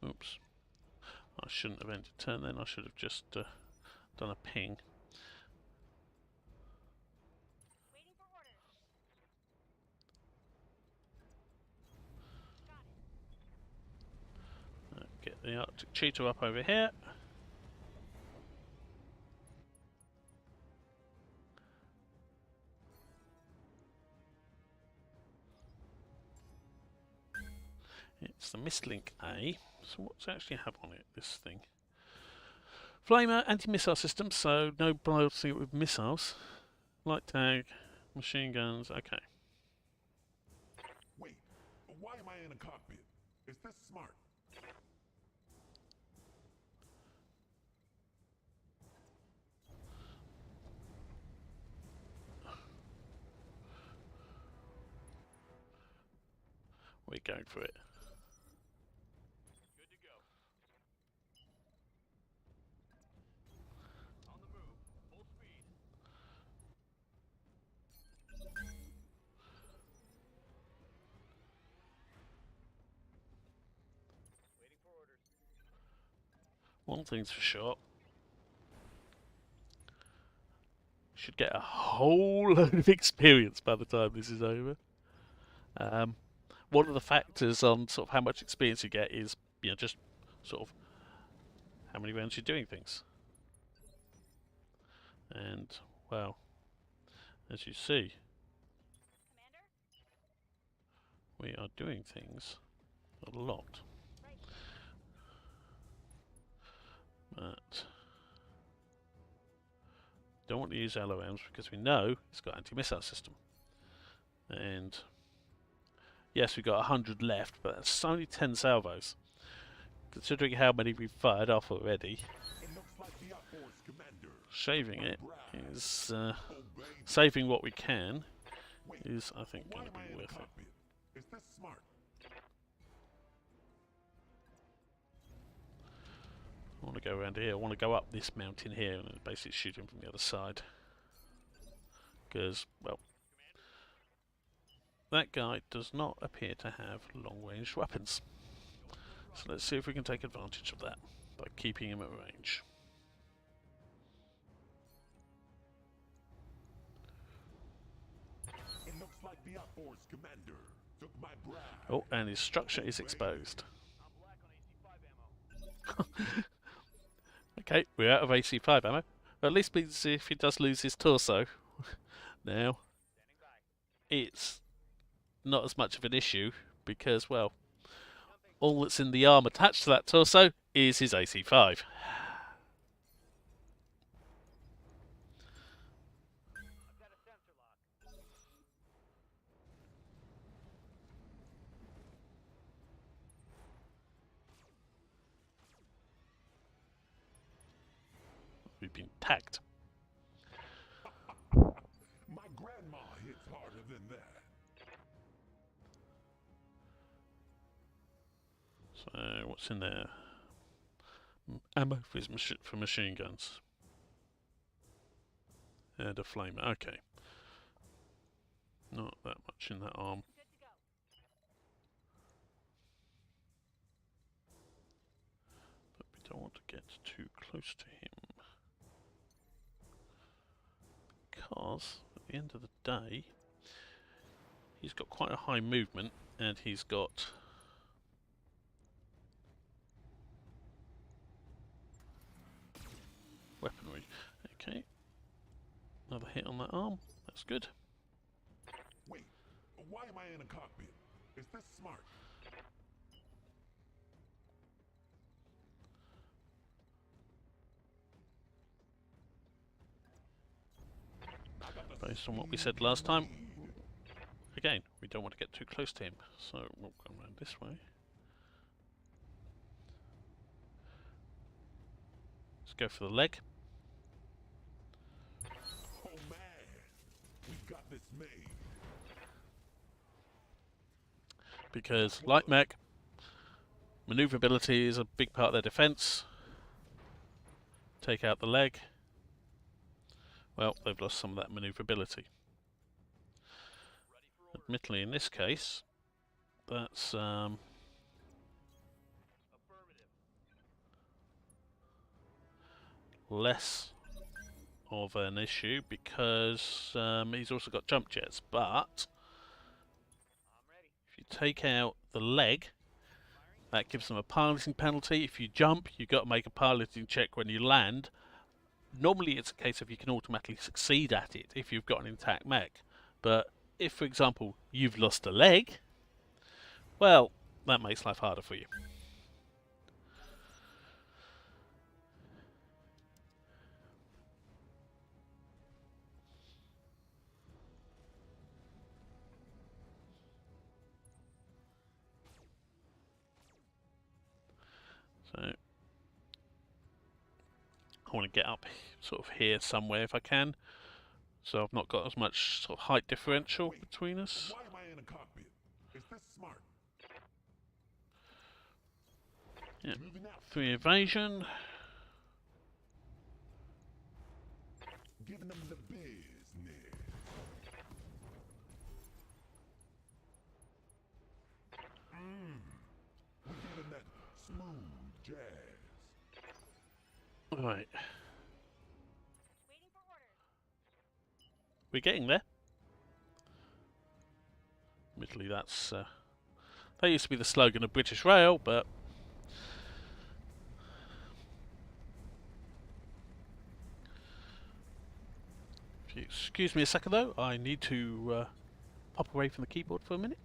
[SPEAKER 1] Oops. I shouldn't have ended turn then, I should have just done a ping.
[SPEAKER 2] Waiting for orders. Got it.
[SPEAKER 1] Get the Arctic Cheetah up over here. It's the Mistlink A. So what's it actually have on it, this thing? Flamer, anti-missile system, so no blasting with missiles. Light tag, machine guns, okay.
[SPEAKER 4] Wait, why am I in a cockpit? Is this smart?
[SPEAKER 1] We're going for it.
[SPEAKER 5] Good to go. On the move. Full speed. Waiting for orders.
[SPEAKER 1] One thing's for sure. Should get a whole load of experience by the time this is over. One of the factors on sort of how much experience you get is, you know, just sort of how many rounds you're doing things. And, well, as you see,
[SPEAKER 2] Commander?
[SPEAKER 1] we are doing things a lot.
[SPEAKER 2] Right.
[SPEAKER 1] But don't want to use LOMs because we know it's got anti-missile system. And yes, we've got 100 left, but that's only 10 salvos. Considering how many we've fired off already,
[SPEAKER 4] It looks like the outboards, Commander.
[SPEAKER 1] shaving it is,
[SPEAKER 4] Oh baby.
[SPEAKER 1] saving what we can
[SPEAKER 4] Wait,
[SPEAKER 1] is, I think,
[SPEAKER 4] why
[SPEAKER 1] going
[SPEAKER 4] am
[SPEAKER 1] to
[SPEAKER 4] I
[SPEAKER 1] be
[SPEAKER 4] in a
[SPEAKER 1] worth it.
[SPEAKER 4] cockpit? Is this smart?
[SPEAKER 1] I want to go around here. I want to go up this mountain here and basically shoot him from the other side. Because, well, that guy does not appear to have long-range weapons. So let's see if we can take advantage of that by keeping him at range.
[SPEAKER 4] It looks like the outboards, Commander. took my bride.
[SPEAKER 1] Oh, and his structure is exposed. Okay, we're out of AC5 ammo. Well, at least means if he does lose his torso, now it's not as much of an issue because, well, all that's in the arm attached to that torso is his AC5. We've been tagged.
[SPEAKER 4] My grandma hits harder than that.
[SPEAKER 1] So, what's in there? Ammo for, for machine guns. And a flamer. Okay. Not that much in that arm.
[SPEAKER 2] Good to go.
[SPEAKER 1] But we don't want to get too close to him. Because, at the end of the day, he's got quite a high movement and he's got weaponry. Okay. Another hit on that arm. That's good.
[SPEAKER 4] Wait, why am I in a cockpit? Is this smart?
[SPEAKER 1] Based on what we said last time, again, we don't want to get too close to him, so we'll go around this way. Let's go for the leg.
[SPEAKER 4] Oh man, we've got this made.
[SPEAKER 1] Because, like mech, maneuverability is a big part of their defense. Take out the leg. Well, they've lost some of that maneuverability. Admittedly, in this case, that's less of an issue because he's also got jump jets. But if you take out the leg, that gives them a piloting penalty. If you jump, you've got to make a piloting check when you land. Normally it's a case of you can automatically succeed at it if you've got an intact mech. But if, for example, you've lost a leg, well, that makes life harder for you. So I want to get up sort of here somewhere if I can. So I've not got as much sort of height differential
[SPEAKER 4] Wait,
[SPEAKER 1] between us.
[SPEAKER 4] Why am I in a cockpit? Is this smart?
[SPEAKER 1] Yeah.
[SPEAKER 4] Moving out.
[SPEAKER 1] 3 evasion.
[SPEAKER 4] Giving them the business. We're giving that smooth jazz.
[SPEAKER 1] Right,
[SPEAKER 2] Waiting for orders.
[SPEAKER 1] we're getting there. Admittedly, that's that used to be the slogan of British Rail, but if you excuse me a second though, I need to pop away from the keyboard for a minute.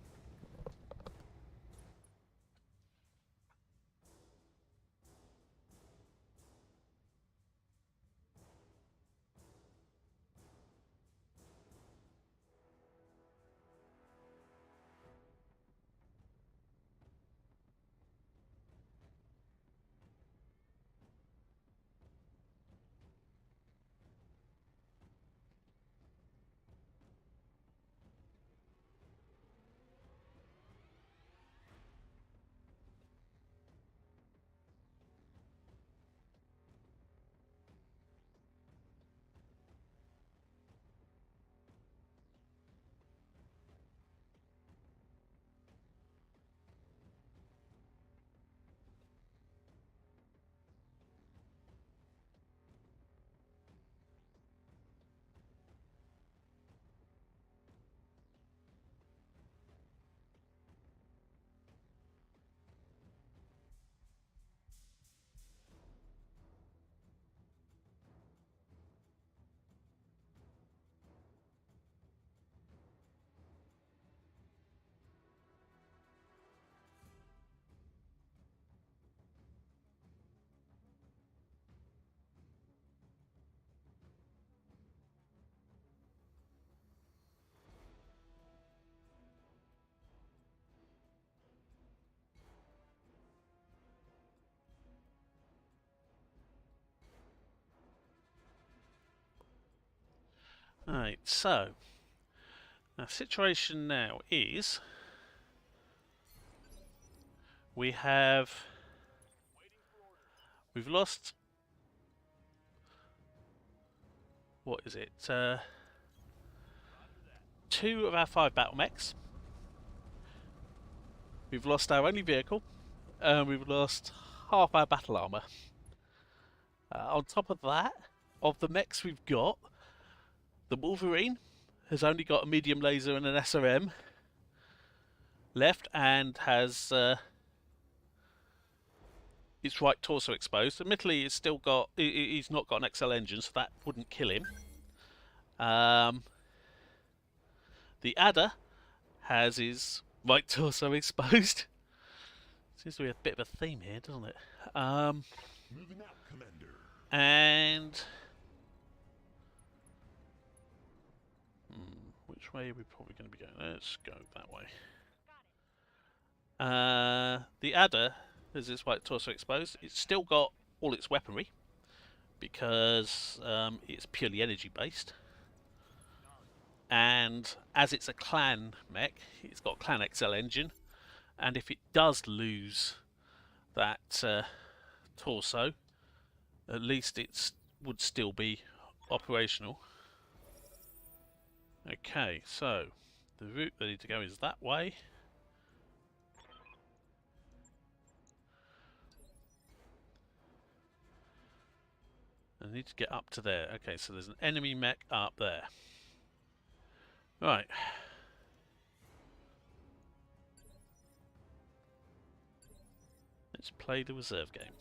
[SPEAKER 1] Alright, so our situation now is we've lost, what is it, 2 of our 5 battle mechs. We've lost our only vehicle, and we've lost half our battle armour. On top of that, of the mechs we've got, the Wolverine has only got a medium laser and an SRM left, and has its right torso exposed. Admittedly, he's not got an XL engine, so that wouldn't kill him. The Adder has his right torso exposed. Seems to be a bit of a theme here, doesn't it?
[SPEAKER 4] Moving out, Commander.
[SPEAKER 1] And which way are we probably going to be going? Let's go that way. The Adder has its right torso exposed. It's still got all its weaponry because it's purely energy based. And as it's a clan mech, it's got clan XL engine, and if it does lose that torso, at least it would still be operational. Okay, so the route they need to go is that way. I need to get up to there. Okay, so there's an enemy mech up there. Right. Let's play the reserve game.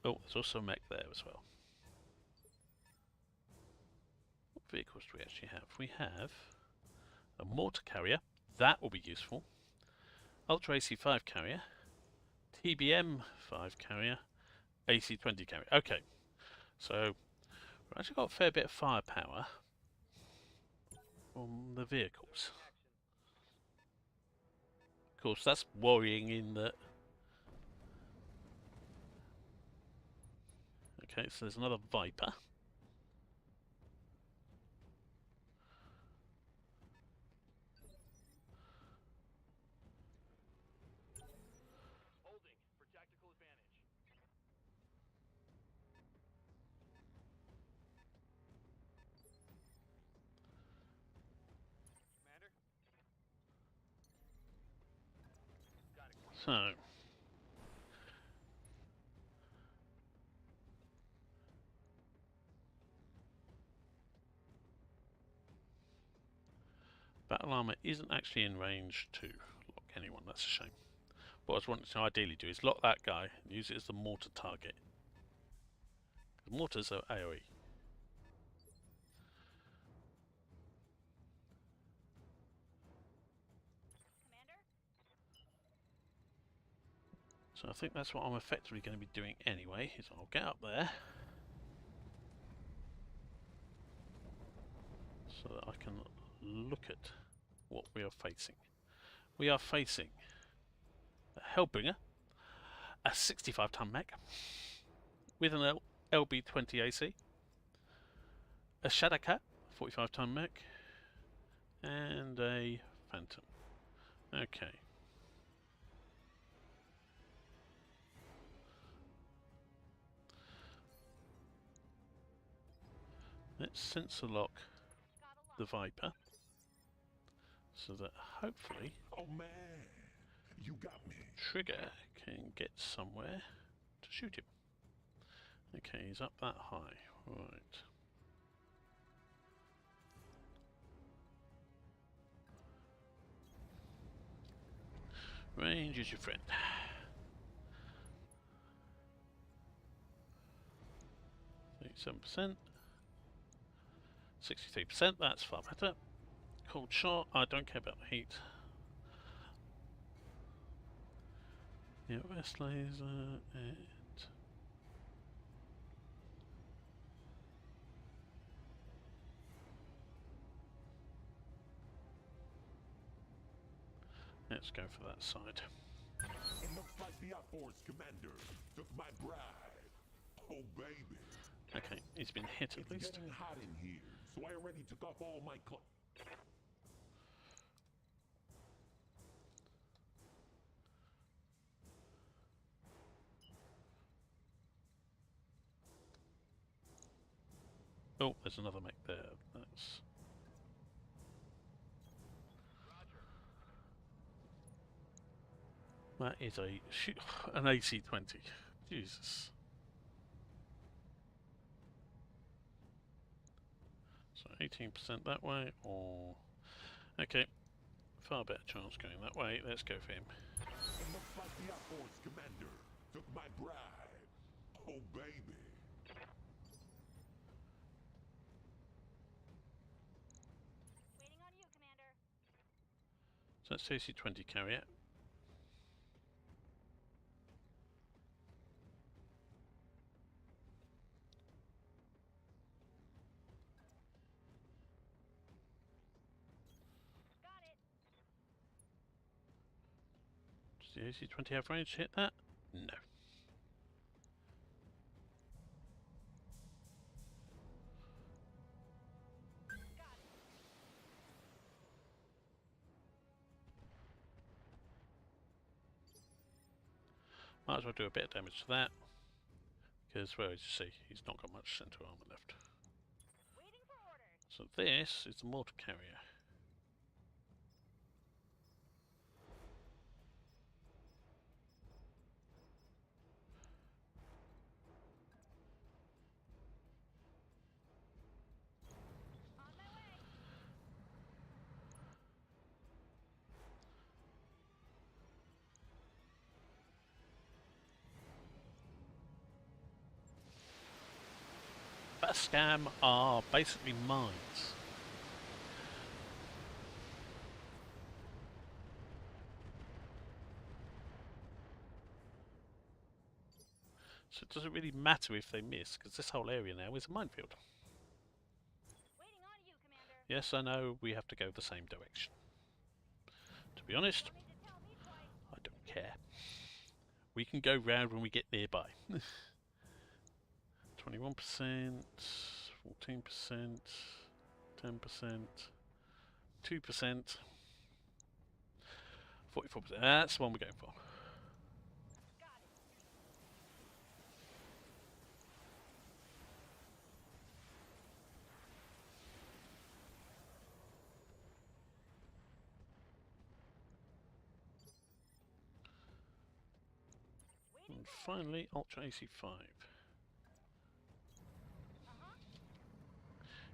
[SPEAKER 1] Oh, there's also a mech there as well. What vehicles do we actually have? We have a mortar carrier. That will be useful. Ultra AC-5 carrier. TBM-5 carrier. AC-20 carrier. Okay. So we've actually got a fair bit of firepower from the vehicles. Of course, that's worrying in that. Okay, so there's another Viper.
[SPEAKER 5] Holding for tactical advantage. Commander? Got it.
[SPEAKER 1] So battle armor isn't actually in range to lock anyone, that's a shame. What I was wanting to ideally do is lock that guy and use it as the mortar target. The mortars are AoE.
[SPEAKER 2] Commander?
[SPEAKER 1] So I think that's what I'm effectively going to be doing anyway, is I'll get up there so that I can look at what we are facing. We are facing a Hellbringer, a 65-ton mech with an LB-20 AC, a Shadowcat, 45-ton mech, and a Phantom. Okay. Let's sensor lock the Viper so that hopefully
[SPEAKER 4] Oh man, you got me.
[SPEAKER 1] Trigger can get somewhere to shoot him. Okay, he's up that high. Right. Range is your friend. 37%. 63%, that's far better. Cold shot, I don't care about the heat. Yeah, west laser and let's go for that side.
[SPEAKER 4] It looks like the outforce commander took my bride. Oh, baby.
[SPEAKER 1] Okay, he's been hit at
[SPEAKER 4] It's
[SPEAKER 1] least.
[SPEAKER 4] getting hot in here, so I already took off all my clothes.
[SPEAKER 1] Oh, there's another mech there. That's... That is a an AC-20. Jesus. So 18% that way, or... Okay, far better chance going that way. Let's go for him.
[SPEAKER 4] It looks like the outboards commander took my bride. Oh, baby.
[SPEAKER 2] Waiting on you, Commander.
[SPEAKER 1] So that's AC-20 carrier.
[SPEAKER 2] Got it.
[SPEAKER 1] Does the AC-20 have range to hit that? No.
[SPEAKER 2] Got it.
[SPEAKER 1] Might as well do a bit of damage to that. Because, well, as you see, he's not got much centre armour left.
[SPEAKER 2] Waiting for orders.
[SPEAKER 1] So this is the mortar carrier.
[SPEAKER 2] On my way.
[SPEAKER 1] That scam are basically mines. So it doesn't really matter if they miss, because this whole area now is a minefield.
[SPEAKER 2] Waiting on you, Commander.
[SPEAKER 1] Yes, I know we have to go the same direction. To be honest,
[SPEAKER 2] Don't need to tell me twice.
[SPEAKER 1] I don't care. We can go round when we get nearby. 21%, 14%, 10%, 2%, 44%. That's the one we're going for.
[SPEAKER 2] Got it. Waiting
[SPEAKER 1] And
[SPEAKER 2] for orders.
[SPEAKER 1] finally, Ultra AC5.
[SPEAKER 2] Uh-huh.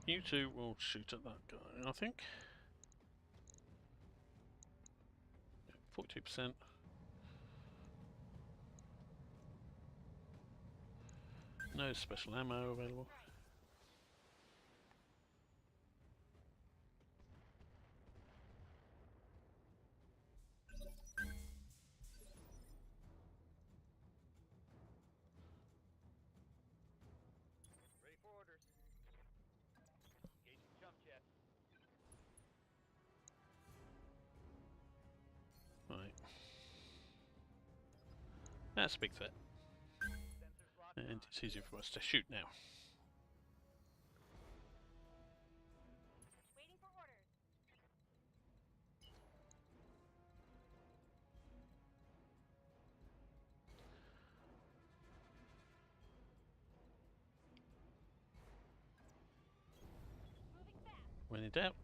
[SPEAKER 1] You two will shoot at that guy, I think. 42%. No special ammo available.
[SPEAKER 2] Right. Ready for orders. Engaging jump jet.
[SPEAKER 1] Right. That's a big threat.
[SPEAKER 2] Sensors locked
[SPEAKER 1] And
[SPEAKER 2] on.
[SPEAKER 1] it's easier for us to shoot now.
[SPEAKER 2] Waiting for orders. Moving fast.
[SPEAKER 1] When in doubt,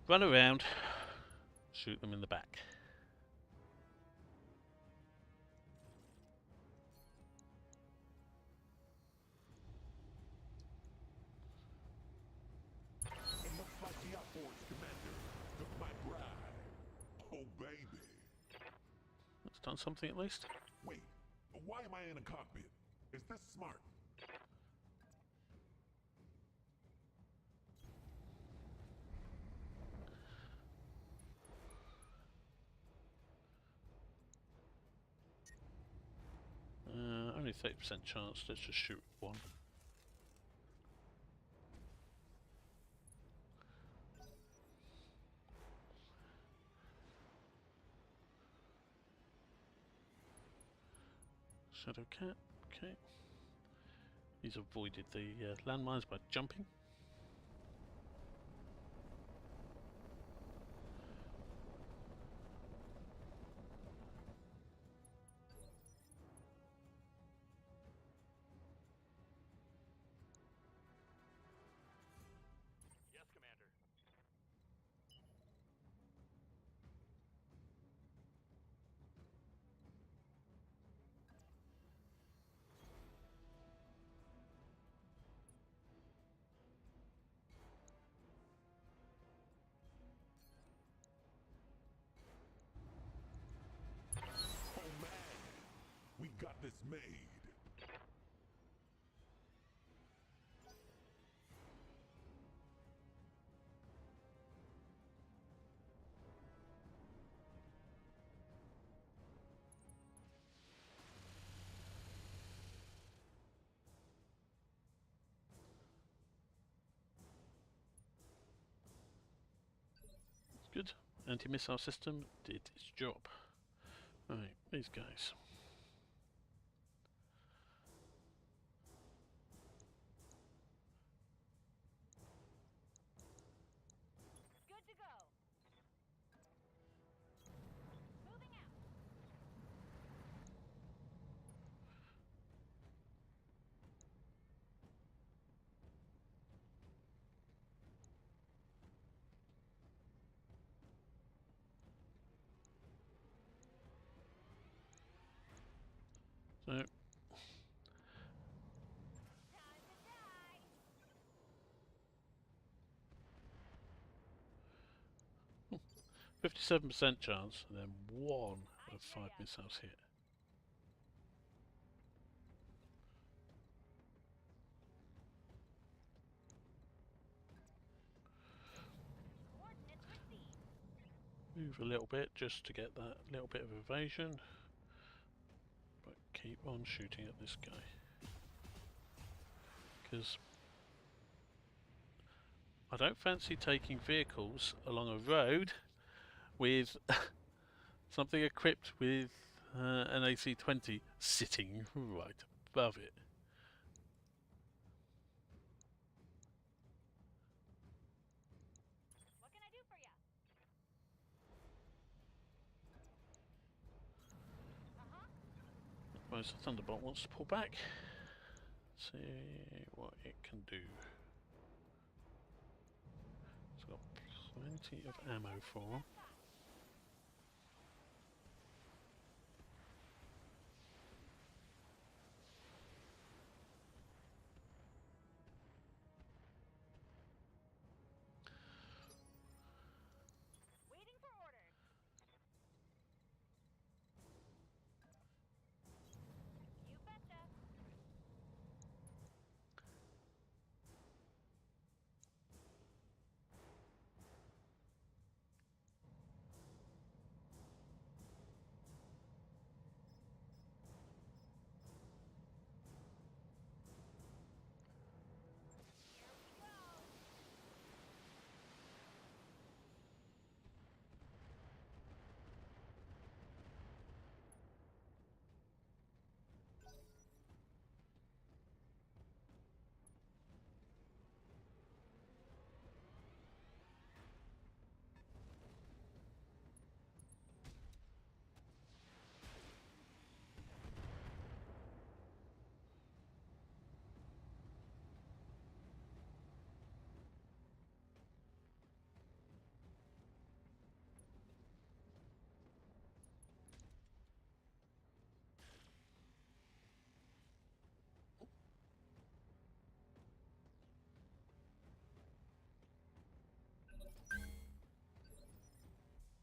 [SPEAKER 1] run around, shoot them in the back.
[SPEAKER 4] It looks like the outboards commander took my bride. Oh, baby.
[SPEAKER 1] That's done something at least.
[SPEAKER 4] Wait, why am I in a cockpit? Is this smart?
[SPEAKER 1] Only 30% chance, let's just shoot one. Shadow cat. Okay. He's avoided the landmines by jumping.
[SPEAKER 2] Yes, Commander.
[SPEAKER 4] Oh man, we got this made.
[SPEAKER 1] Good. Anti-missile system did its job. Right, these guys.
[SPEAKER 2] Good to go. Moving out.
[SPEAKER 1] So,
[SPEAKER 2] Time to die.
[SPEAKER 1] 57% chance, and then 1 of 5 missiles hit.
[SPEAKER 2] Coordinates received.
[SPEAKER 1] Move a little bit just to get that little bit of evasion. But keep on shooting at this guy. Because I don't fancy taking vehicles along a road with something equipped with an AC-20 sitting right above it.
[SPEAKER 2] What can I do for you? Uh-huh.
[SPEAKER 1] Whereas the Thunderbolt wants to pull back. See what it can do. It's got plenty of ammo for him.
[SPEAKER 2] Waiting for orders. You betcha. Here we go.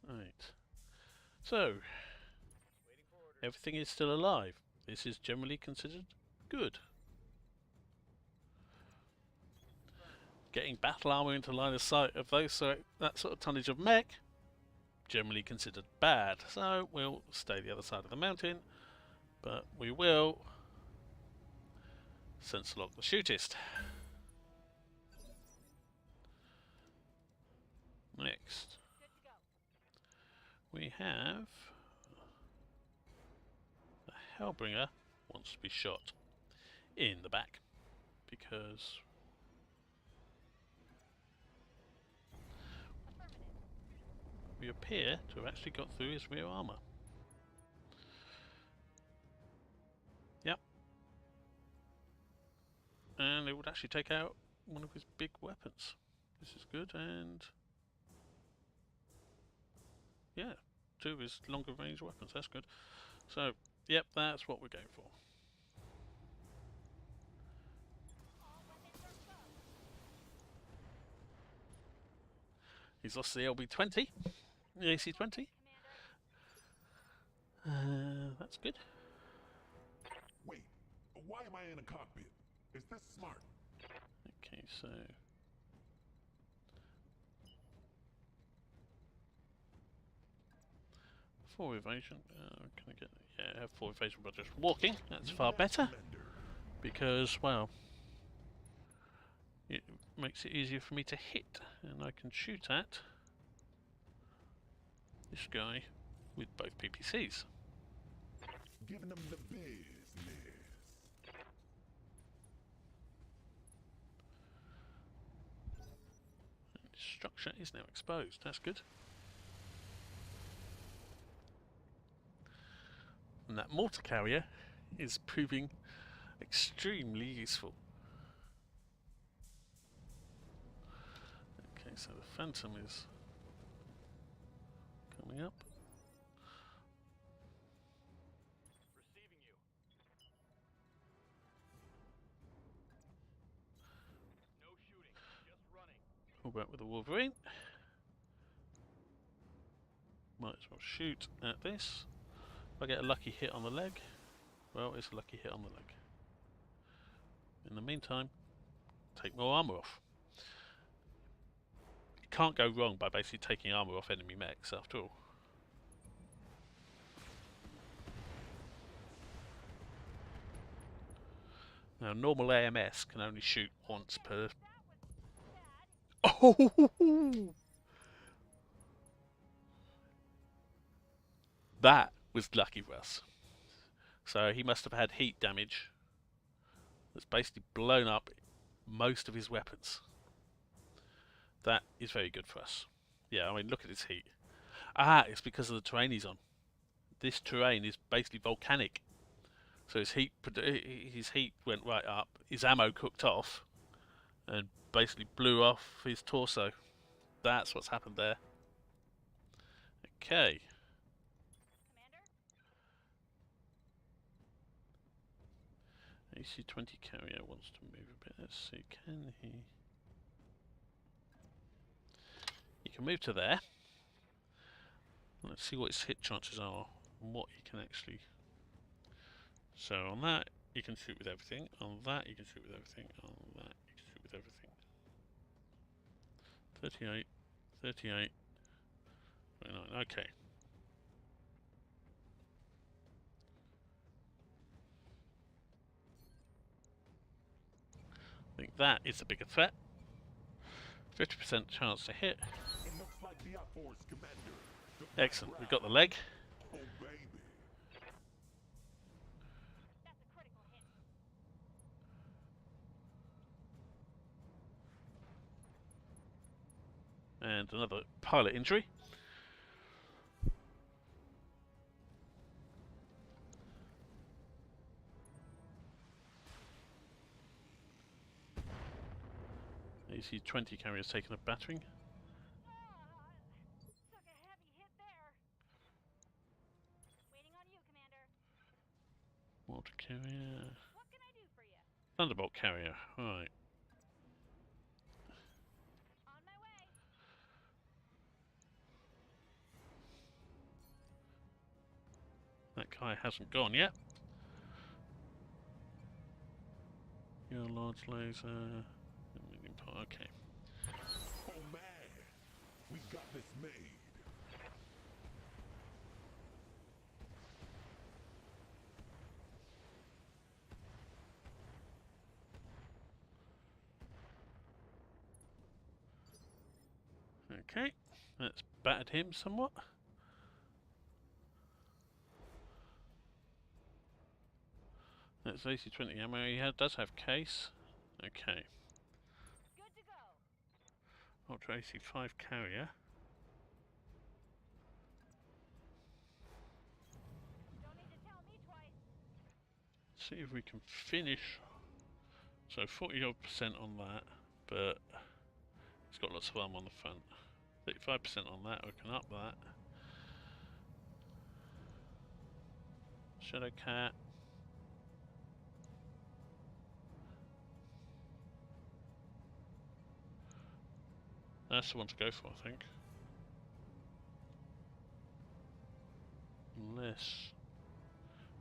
[SPEAKER 1] Right. So,
[SPEAKER 2] Waiting for orders.
[SPEAKER 1] everything is still alive. This is generally considered good. Getting battle armor into line of sight of that sort of tonnage of mech, generally considered bad. So we'll stay the other side of the mountain, but we will sensor lock the shootist. Next,
[SPEAKER 2] Good to go.
[SPEAKER 1] we have the Hellbringer wants to be shot in the back, because we appear to have actually got through his rear armour. Yep. And it would actually take out one of his big weapons. This is good, and yeah, 2 of his longer range weapons, that's good. So, yep, that's what we're going for.
[SPEAKER 2] All weapons are go.
[SPEAKER 1] He's lost the LB-20, the AC-20.
[SPEAKER 2] Commander.
[SPEAKER 1] That's good.
[SPEAKER 4] Wait, why am I in a cockpit? Is this smart?
[SPEAKER 1] Okay, so... Full evasion. Can I get... Yeah, I have full evasion by just walking. That's far better.
[SPEAKER 4] Commander.
[SPEAKER 1] Because, well... it makes it easier for me to hit. And I can shoot at... this guy with both PPCs.
[SPEAKER 4] Giving them the business.
[SPEAKER 1] Structure is now exposed. That's good. And that mortar carrier is proving extremely useful. Okay, so the Phantom is coming up.
[SPEAKER 5] Receiving you. No shooting, just running.
[SPEAKER 1] Pull back with the Wolverine. Might as well shoot at this. If I get a lucky hit on the leg, well, it's a lucky hit on the leg. In the meantime, take more armour off. You can't go wrong by basically taking armour off enemy mechs, after all. Now, normal AMS can only shoot once per...
[SPEAKER 2] That was bad.
[SPEAKER 1] Oh! That was lucky for us. So he must have had heat damage that's basically blown up most of his weapons. That is very good for us. Yeah, I mean, look at his heat. Ah, it's because of the terrain he's on. This terrain is basically volcanic. So his heat went right up, his ammo cooked off, and basically blew off his torso. That's what's happened there. Okay.
[SPEAKER 2] Commander.
[SPEAKER 1] AC-20 carrier wants to move a bit. Let's see, can he? He can move to there. Let's see what his hit chances are and what he can actually... So on that, you can shoot with everything. On that, you can shoot with everything. On that, you can shoot with everything. 38, 38, 29, okay. I think that is the bigger threat. 50% chance to hit.
[SPEAKER 4] It looks like the force, Commander.
[SPEAKER 1] Excellent, we've got the leg.
[SPEAKER 4] Oh, baby.
[SPEAKER 2] That's a critical hit.
[SPEAKER 1] And another pilot injury. AC-20 carrier's taken a battering.
[SPEAKER 2] Took a heavy hit there. Waiting on you, Commander.
[SPEAKER 1] Water carrier.
[SPEAKER 2] What can I do for you?
[SPEAKER 1] Thunderbolt carrier, right.
[SPEAKER 2] On my way.
[SPEAKER 1] That guy hasn't gone yet. Your large laser. Medium power, okay.
[SPEAKER 4] Oh, man. We got this made.
[SPEAKER 1] Okay, that's battered him somewhat. That's AC-20 ammo. He does have case. Okay.
[SPEAKER 2] Good to go.
[SPEAKER 1] Ultra AC-5 carrier.
[SPEAKER 2] Don't need to tell me twice.
[SPEAKER 1] See if we can finish. So 40% on that, but it's got lots of armor on the front. 35% on that, we can up that. Shadow Cat. That's the one to go for, I think. Unless...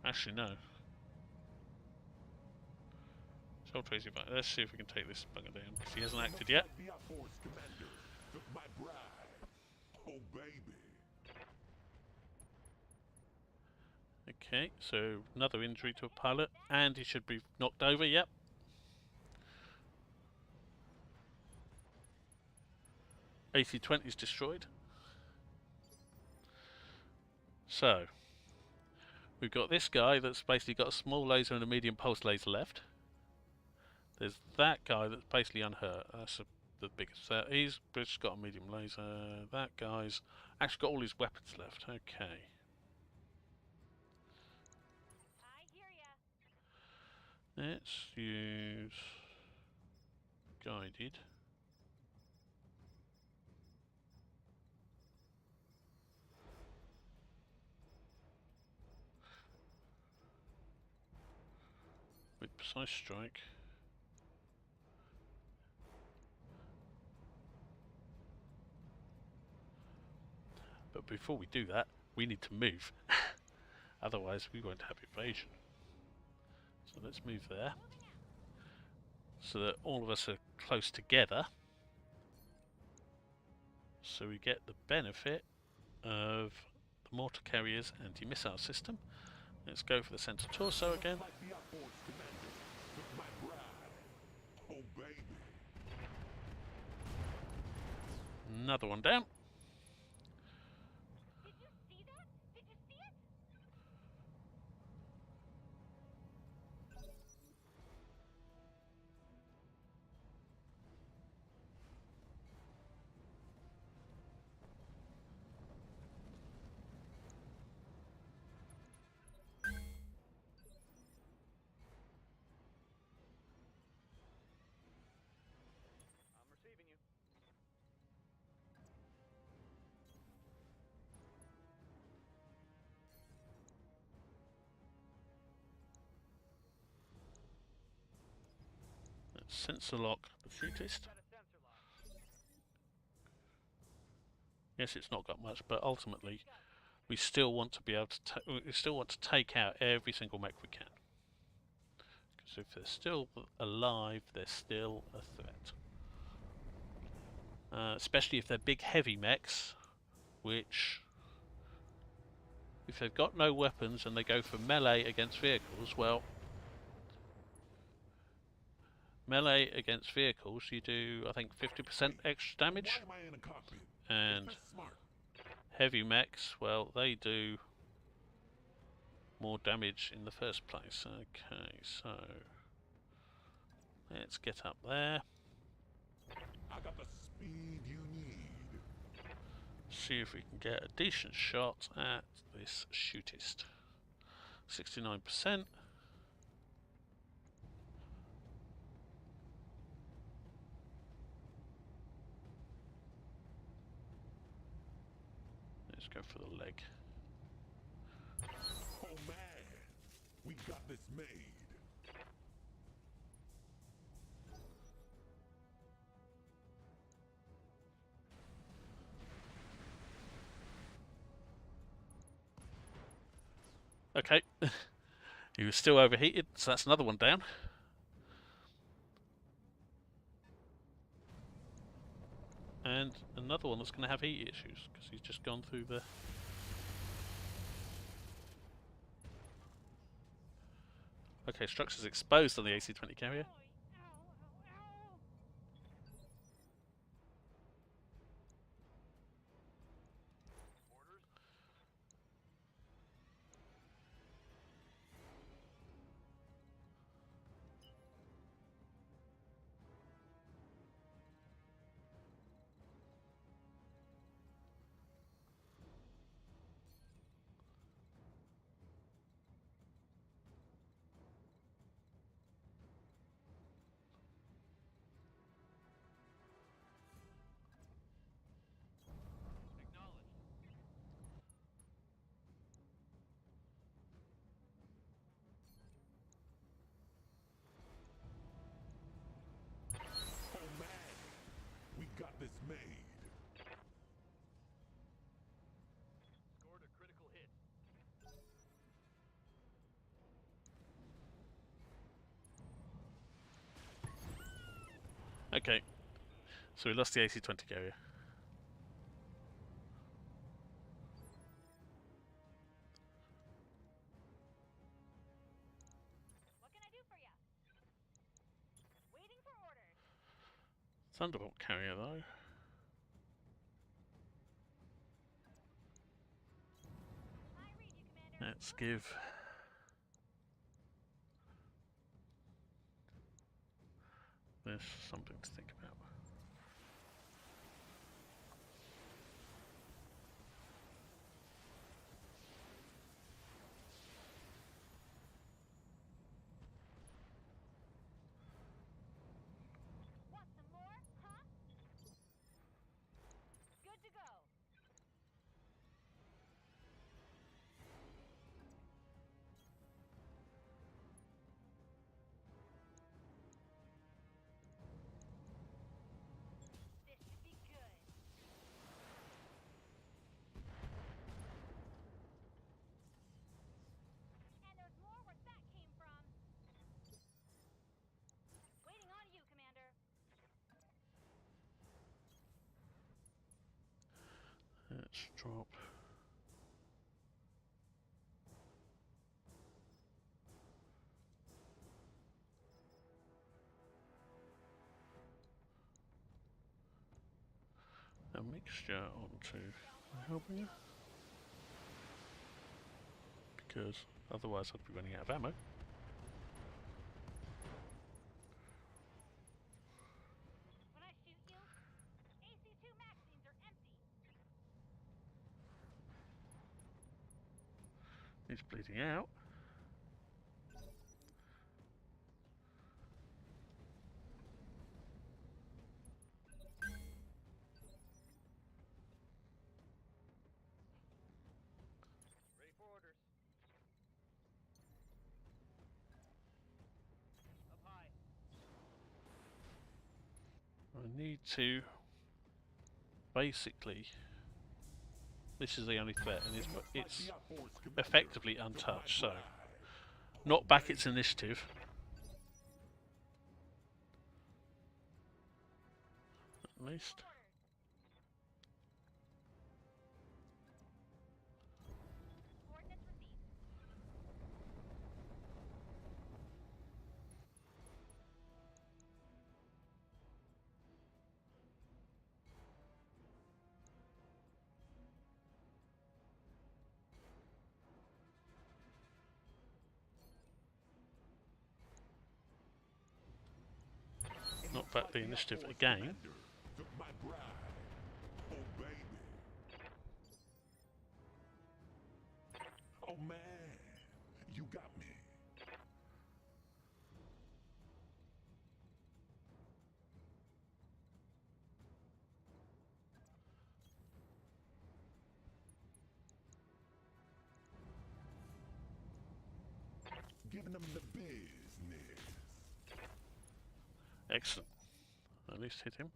[SPEAKER 1] Actually, no. So Tracy back. Let's see if we can take this bugger down, because he hasn't acted yet.
[SPEAKER 4] The Force Commander took my bride. Oh, baby.
[SPEAKER 1] Okay, so another injury to a pilot, and he should be knocked over, yep. AC-20 is destroyed. So, we've got this guy that's basically got a small laser and a medium pulse laser left. There's that guy that's basically unhurt. That's the biggest. He's just got a medium laser. That guy's actually got all his weapons left. Okay.
[SPEAKER 2] I hear ya.
[SPEAKER 1] Let's use guided. With precise strike. But before we do that, we need to move. Otherwise we won't have evasion. So let's move there. So that all of us are close together. So we get the benefit of the mortar carrier's anti-missile system. Let's go for the center torso again.
[SPEAKER 4] Like the Force Commander took my bride. Oh, baby.
[SPEAKER 1] Another one down.
[SPEAKER 2] Did you see that? Did you see it?
[SPEAKER 5] I'm receiving you.
[SPEAKER 1] Let's sensor lock the shootist.
[SPEAKER 5] Got a sensor lock.
[SPEAKER 1] Yes, it's not got much, but ultimately we still want to be able to take out every single mech we can. Because if they're still alive, they're still a threat. Especially if they're big heavy mechs, which if they've got no weapons and they go for melee against vehicles, well, melee against vehicles you do I think 50% extra damage,
[SPEAKER 4] Why am I in a cockpit?
[SPEAKER 1] and
[SPEAKER 4] That's smart.
[SPEAKER 1] heavy mechs, well, they do more damage in the first place. Okay, so let's get up there,
[SPEAKER 4] I got the speed you need.
[SPEAKER 1] see if we can get a decent shot at this shootist. 69%. Let's go for the leg.
[SPEAKER 4] Oh, man. We got this made.
[SPEAKER 1] Okay, he was still overheated, so that's another one down. And another one that's going to have heat issues, because he's just gone through the... Okay, structures exposed on the AC-20 carrier.
[SPEAKER 2] Ow, ow, ow.
[SPEAKER 5] Orders?
[SPEAKER 1] Okay, so we lost the AC-20 carrier.
[SPEAKER 2] What can I do for you? Waiting for orders.
[SPEAKER 1] Thunderbolt carrier though.
[SPEAKER 2] I read you, Commander.
[SPEAKER 1] Let's give this something to think about.
[SPEAKER 2] Want some more? Huh? Good to go. This should be good. And there's more where that came from. Waiting on you, Commander.
[SPEAKER 1] Let's drop. A mixture onto my Hellbringer, because otherwise I'd be running out of ammo.
[SPEAKER 2] When I shoot you, AC2 magazines are empty.
[SPEAKER 1] He's bleeding out.
[SPEAKER 5] Ready for orders. Up high.
[SPEAKER 1] I need to basically. This is the only threat, and it's effectively untouched. So, not back its initiative. At least.
[SPEAKER 2] Coordinates received.
[SPEAKER 1] Not back the initiative again.
[SPEAKER 4] Took my bride. Oh baby. Oh man, you got me. Giving them the business.
[SPEAKER 1] Excellent. At least hit him.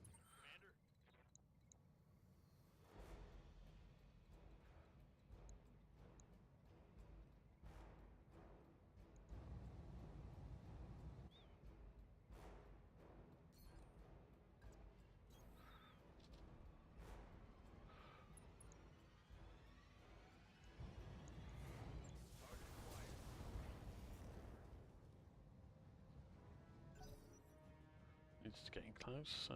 [SPEAKER 1] It's getting close, so.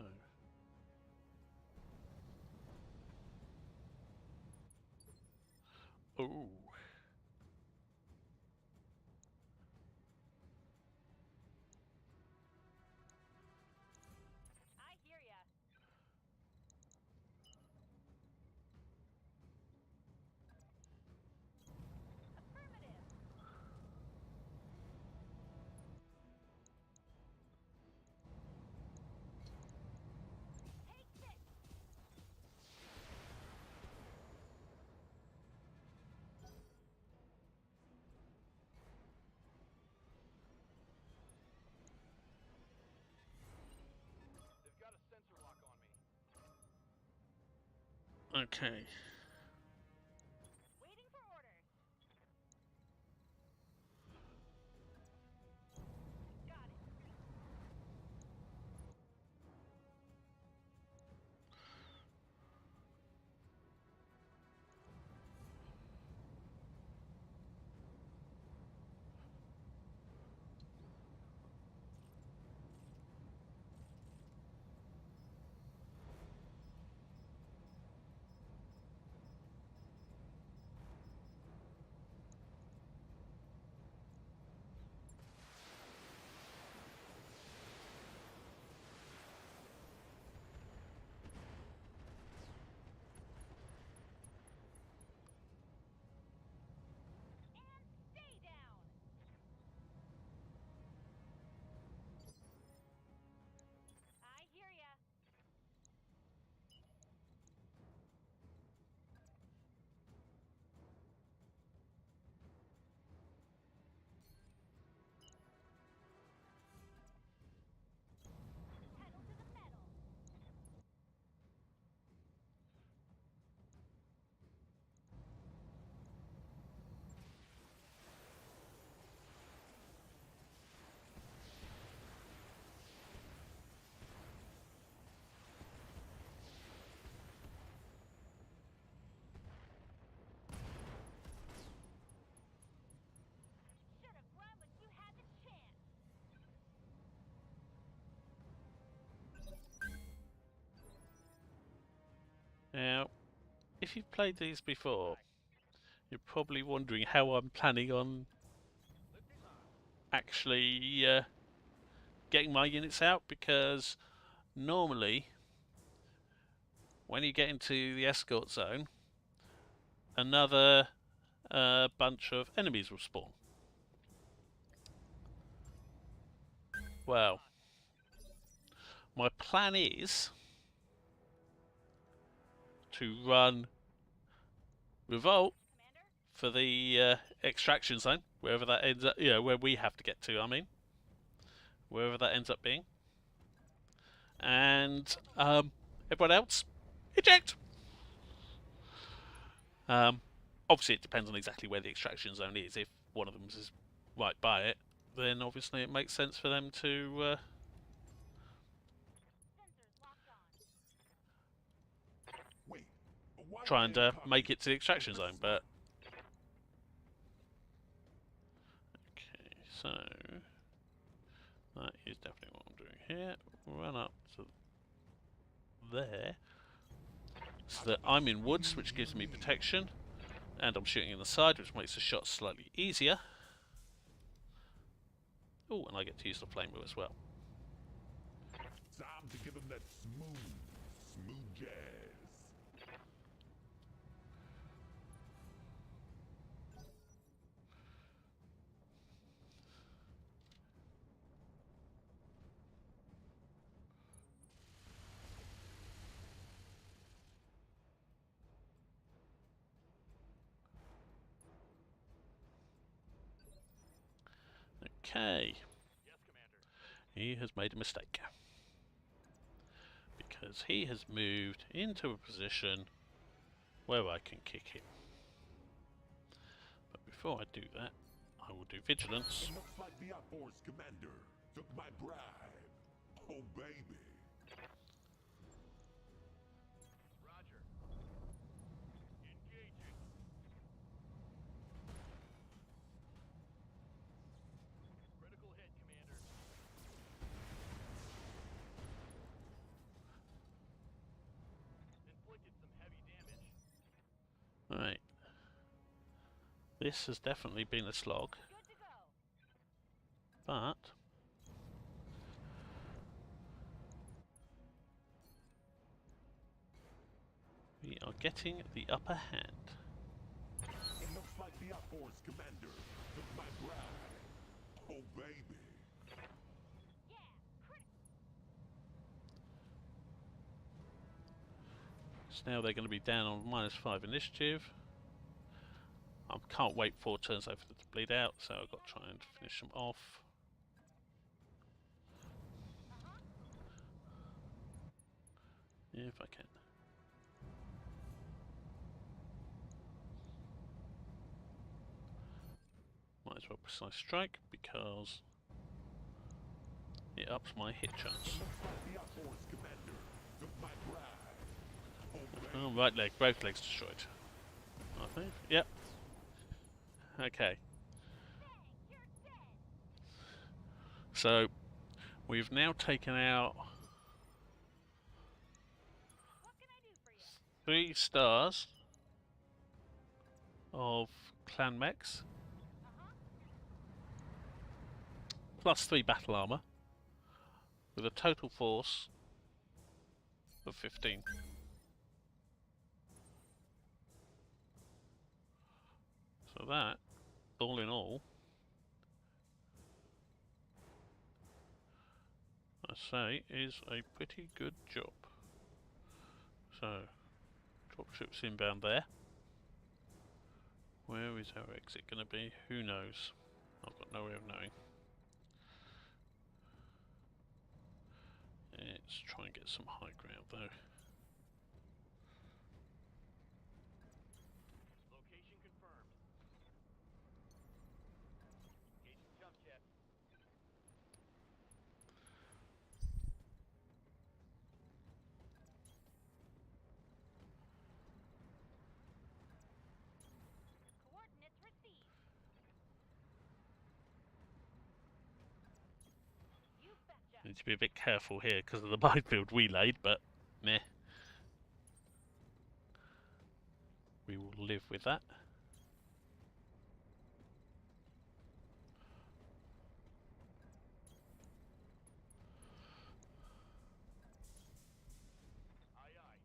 [SPEAKER 1] Ooh.
[SPEAKER 2] I hear ya. Affirmative. Take this.
[SPEAKER 5] They've got a sensor lock on me.
[SPEAKER 1] Okay.
[SPEAKER 2] Waiting for orders. Got it.
[SPEAKER 1] Now, if you've played these before, you're probably wondering how I'm planning on actually getting my units out, because normally when you get into the escort zone, another bunch of enemies will spawn. Well, my plan is to run Revolt for the extraction zone, wherever that ends up, where we have to get to, I mean. Wherever that ends up being. And everyone else, eject! Obviously it depends on exactly where the extraction zone is. If one of them is right by it, then obviously it makes sense for them to
[SPEAKER 4] Wait, why
[SPEAKER 1] try and
[SPEAKER 4] can't I
[SPEAKER 1] make it to the extraction zone, but... Okay, so... that is definitely what I'm doing here. Run up to there, so that I'm in woods, which gives me protection, and I'm shooting in the side, which makes the shot slightly easier. Oh, and I get to use the flamer as well.
[SPEAKER 4] Time to give him that smooth jazz.
[SPEAKER 1] Okay. He has made a mistake. Because he has moved into a position where I can kick him. But before I do that, I will do vigilance.
[SPEAKER 4] It looks like the Outforce commander took my bribe. Oh, baby.
[SPEAKER 5] Roger. Engaging. Critical hit, Commander. Inflicted some heavy damage.
[SPEAKER 1] Alright. This has definitely been a slog.
[SPEAKER 2] Good to go.
[SPEAKER 1] But we are getting the upper hand.
[SPEAKER 4] It looks like the Outforce commander took my bribe. Oh, baby.
[SPEAKER 2] Yeah, crit.
[SPEAKER 1] So now they're going to be down on -5 initiative. I can't wait 4 turns over to bleed out, so I've got to try and finish them off. If I can. Might as well precise strike, because it ups my hit chance.
[SPEAKER 4] Looks like the Outforce commander took my bribe. Oh, baby.
[SPEAKER 1] Oh, right leg, both legs destroyed. I think. Yep. Okay.
[SPEAKER 2] You're dead.
[SPEAKER 1] So we've now taken out
[SPEAKER 2] What can I do for you?
[SPEAKER 1] 3 stars of clan mechs, plus 3 battle armor, with a total force of 15. So that, all in all, I say, is a pretty good job. So, dropships inbound there. Where is our exit going to be? Who knows? I've got no way of knowing. Let's try and get some high ground though.
[SPEAKER 5] Location confirmed. Engaging jump jet.
[SPEAKER 2] Coordinates received. You betcha.
[SPEAKER 1] Need to be a bit careful here because of the minefield we laid, but meh. We will live with that.
[SPEAKER 5] Aye, aye.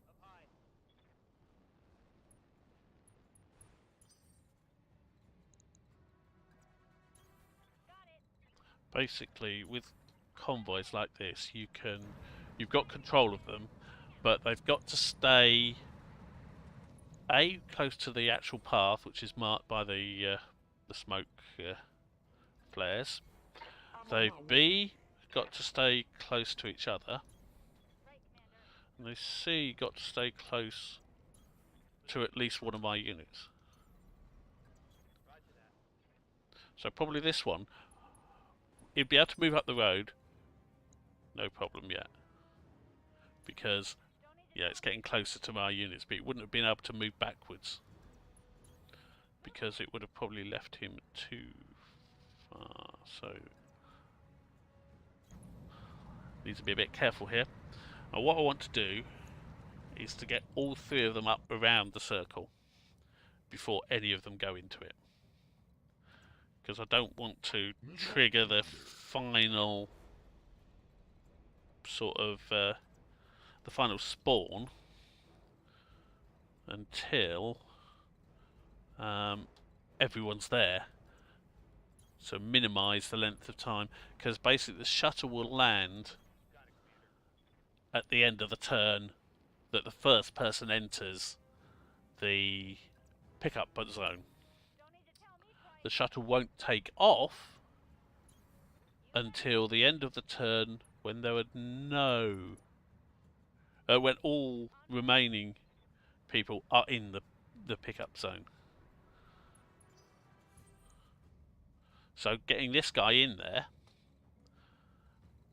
[SPEAKER 5] Up high.
[SPEAKER 2] Got it.
[SPEAKER 1] Basically, with convoys like this, you've got control of them, but they've got to stay close to the actual path, which is marked by the smoke flares.
[SPEAKER 4] I'm
[SPEAKER 1] They
[SPEAKER 4] on my way.
[SPEAKER 1] B got to stay close to each other,
[SPEAKER 2] Right, Commander.
[SPEAKER 1] and they C got to stay close to at least one of my units.
[SPEAKER 5] Roger that.
[SPEAKER 1] So probably this one, it'd be able to move up the road, no problem yet, because
[SPEAKER 2] Don't need to
[SPEAKER 1] yeah, it's getting closer to my units, but it wouldn't have been able to move backwards because it would have probably left him too far. So need to be a bit careful here. Now what I want to do is to get all three of them up around the circle before any of them go into it, because I don't want to trigger the final sort of the final spawn until everyone's there. So minimise the length of time, because basically the shuttle will land at the end of the turn that the first person enters the pickup zone.
[SPEAKER 2] Don't need to tell me twice.
[SPEAKER 1] The shuttle won't take off until the end of the turn when there are when all remaining people are in the pickup zone. So getting this guy in there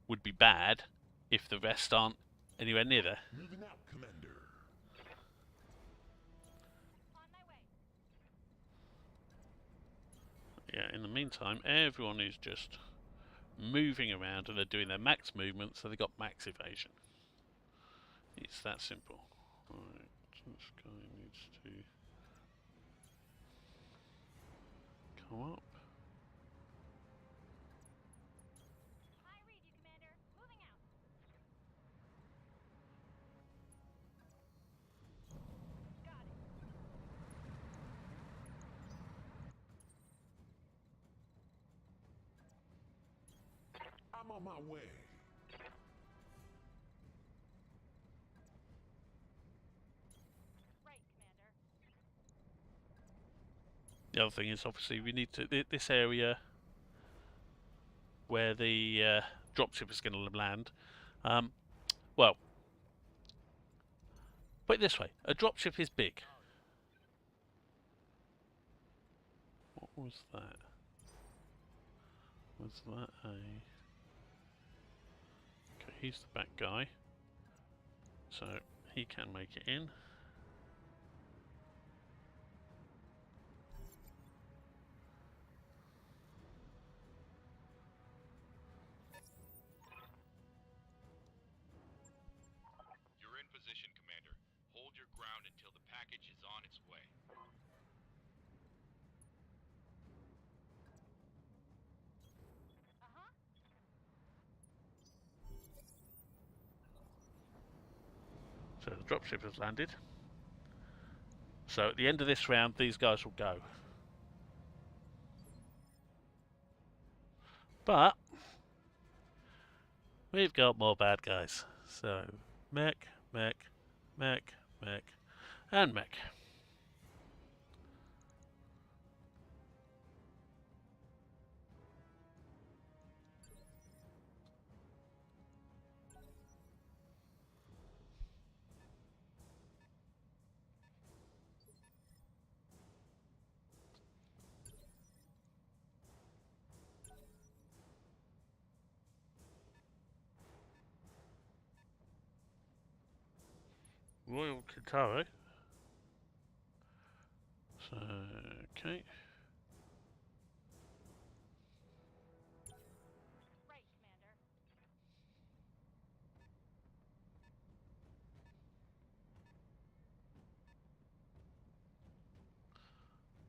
[SPEAKER 1] would be bad if the rest aren't anywhere near there.
[SPEAKER 4] Moving out, Commander.
[SPEAKER 2] On my way.
[SPEAKER 1] Yeah, in the meantime, everyone is just moving around and they're doing their max movement, so they've got max evasion. It's that simple. Right, this guy needs to come up.
[SPEAKER 2] I read you, Commander. Moving out. Got it.
[SPEAKER 4] I'm on my way.
[SPEAKER 2] Right, Commander.
[SPEAKER 1] The other thing is, obviously, we need to this area where the dropship is going to land. Well, put it this way: a dropship is big. What was that? Was that a? Okay, he's the back guy, so he can make it in.
[SPEAKER 5] You're in position, Commander. Hold your ground until the package is on its way.
[SPEAKER 2] Uh-huh.
[SPEAKER 1] So the dropship has landed. So at the end of this round, these guys will go. But we've got more bad guys. So mech, mech, mech, mech, and mech. Royal Kintaro. So, okay.
[SPEAKER 2] Right, Commander.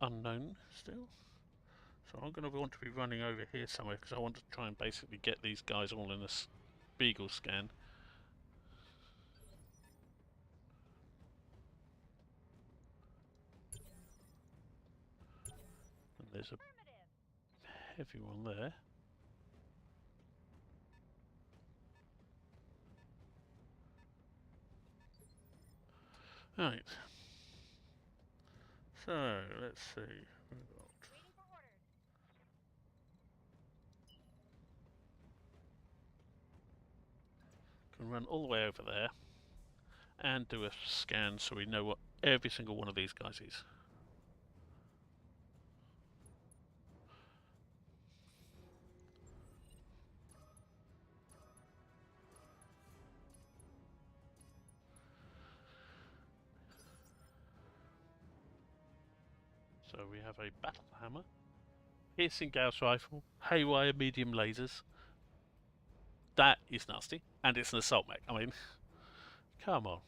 [SPEAKER 1] unknown still. So I'm going to want to be running over here somewhere because I want to try and basically get these guys all in a beagle scan. And there's a heavy one there. Right. So let's see.
[SPEAKER 2] Waiting for orders.
[SPEAKER 1] Can run all the way over there and do a scan so we know what every single one of these guys is. So we have a battle hammer, piercing Gauss rifle, haywire medium lasers. That is nasty, and it's an assault mech. I mean, come on.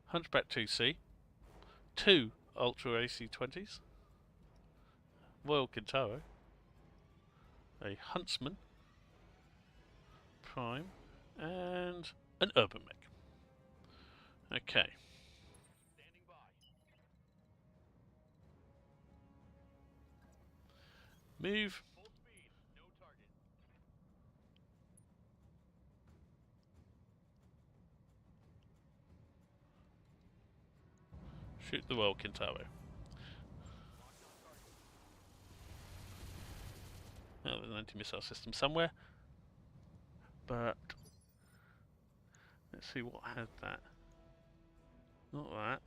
[SPEAKER 1] Hunchback 2C, 2 Ultra AC-20s, Royal Kintaro, a Huntsman, Prime, and an Urban mech. Okay.
[SPEAKER 5] Standing by.
[SPEAKER 1] Move.
[SPEAKER 5] Full speed. No target.
[SPEAKER 1] Shoot the Royal Kintaro.
[SPEAKER 5] Locked on target.
[SPEAKER 1] Now there's an anti-missile system somewhere. But let's see what had that. Not that.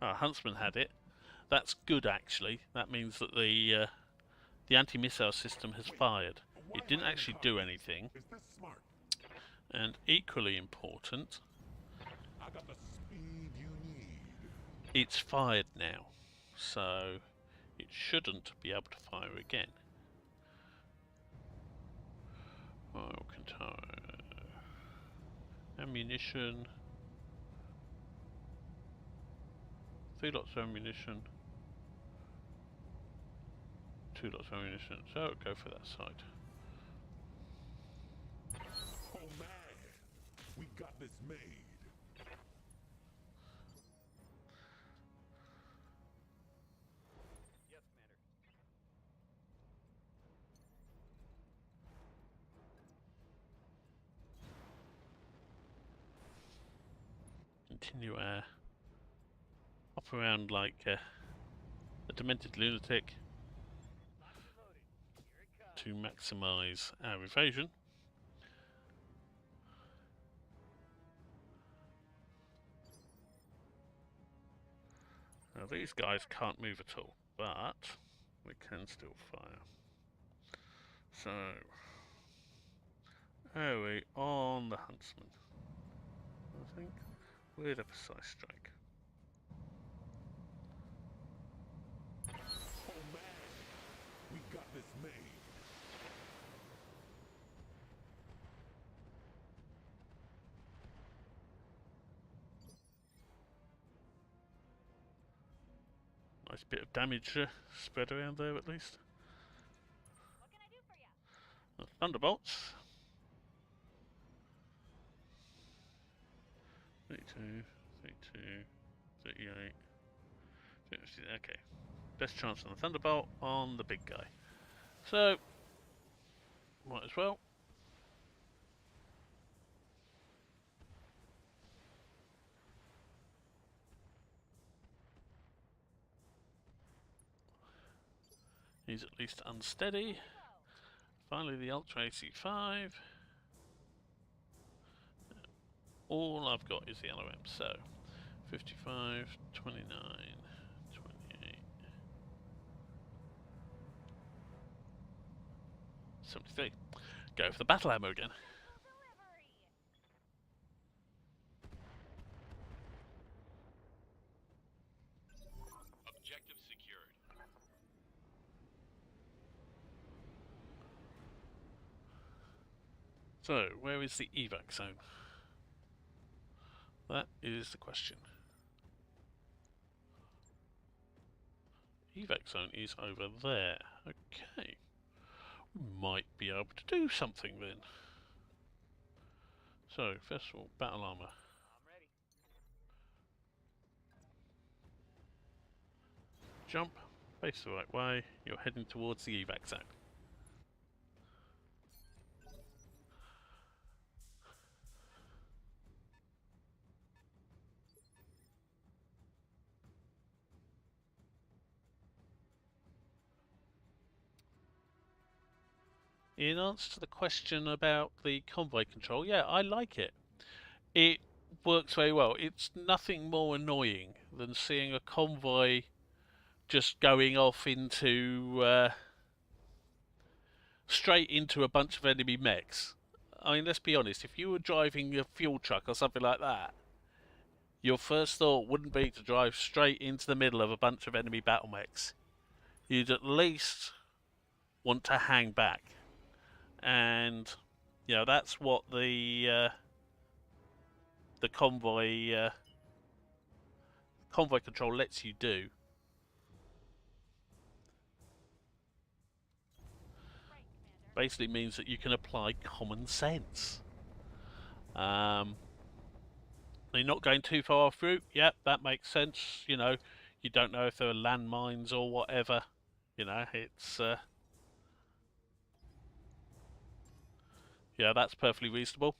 [SPEAKER 1] Ah, Huntsman had it. That's good actually. That means that the anti-missile system has fired.
[SPEAKER 4] Why
[SPEAKER 1] It didn't
[SPEAKER 4] am I
[SPEAKER 1] actually
[SPEAKER 4] in
[SPEAKER 1] do
[SPEAKER 4] combat?
[SPEAKER 1] anything.
[SPEAKER 4] Is this smart?
[SPEAKER 1] And equally important,
[SPEAKER 4] I got the speed you need.
[SPEAKER 1] it's fired now. So it shouldn't be able to fire again. Oh, Kintaro. Ammunition. 3 lots of ammunition. 2 lots of ammunition. So go for that side.
[SPEAKER 4] Oh man, we got this made.
[SPEAKER 5] Yes, Commander.
[SPEAKER 1] Continue our up around like a demented lunatic to maximise our evasion. Now these guys can't move at all, but we can still fire. So, are we on the Huntsman? I think with a precise strike.
[SPEAKER 4] Oh man, we got this made.
[SPEAKER 1] Nice bit of damage spread around there at least.
[SPEAKER 2] What can I do for you?
[SPEAKER 1] Thunderbolts. 32, 32, 38. Okay. Best chance on the Thunderbolt on the big guy. So, might as well. He's at least unsteady. Finally the Ultra AC5. All I've got is the LOM, so 55, 29, 28, 73. Go for the battle ammo again.
[SPEAKER 2] Delivery.
[SPEAKER 5] Objective secured.
[SPEAKER 1] So, where is the evac zone? That is the question. evac zone is over there. Okay. We might be able to do something then. So, first of all, battle armor.
[SPEAKER 7] I'm ready.
[SPEAKER 1] Jump, face the right way, you're heading towards the evac zone. In answer to the question about the convoy control, yeah, I like it. It works very well. It's nothing more annoying than seeing a convoy just going off into straight into a bunch of enemy mechs. I mean, let's be honest, if you were driving a fuel truck or something like that, your first thought wouldn't be to drive straight into the middle of a bunch of enemy battle mechs. You'd at least want to hang back. And, you know, that's what the convoy control lets you do. Basically means that you can apply common sense. You're not going too far off route. Yep, that makes sense. You know, you don't know if there are landmines or whatever. You know, it's yeah, that's perfectly reasonable.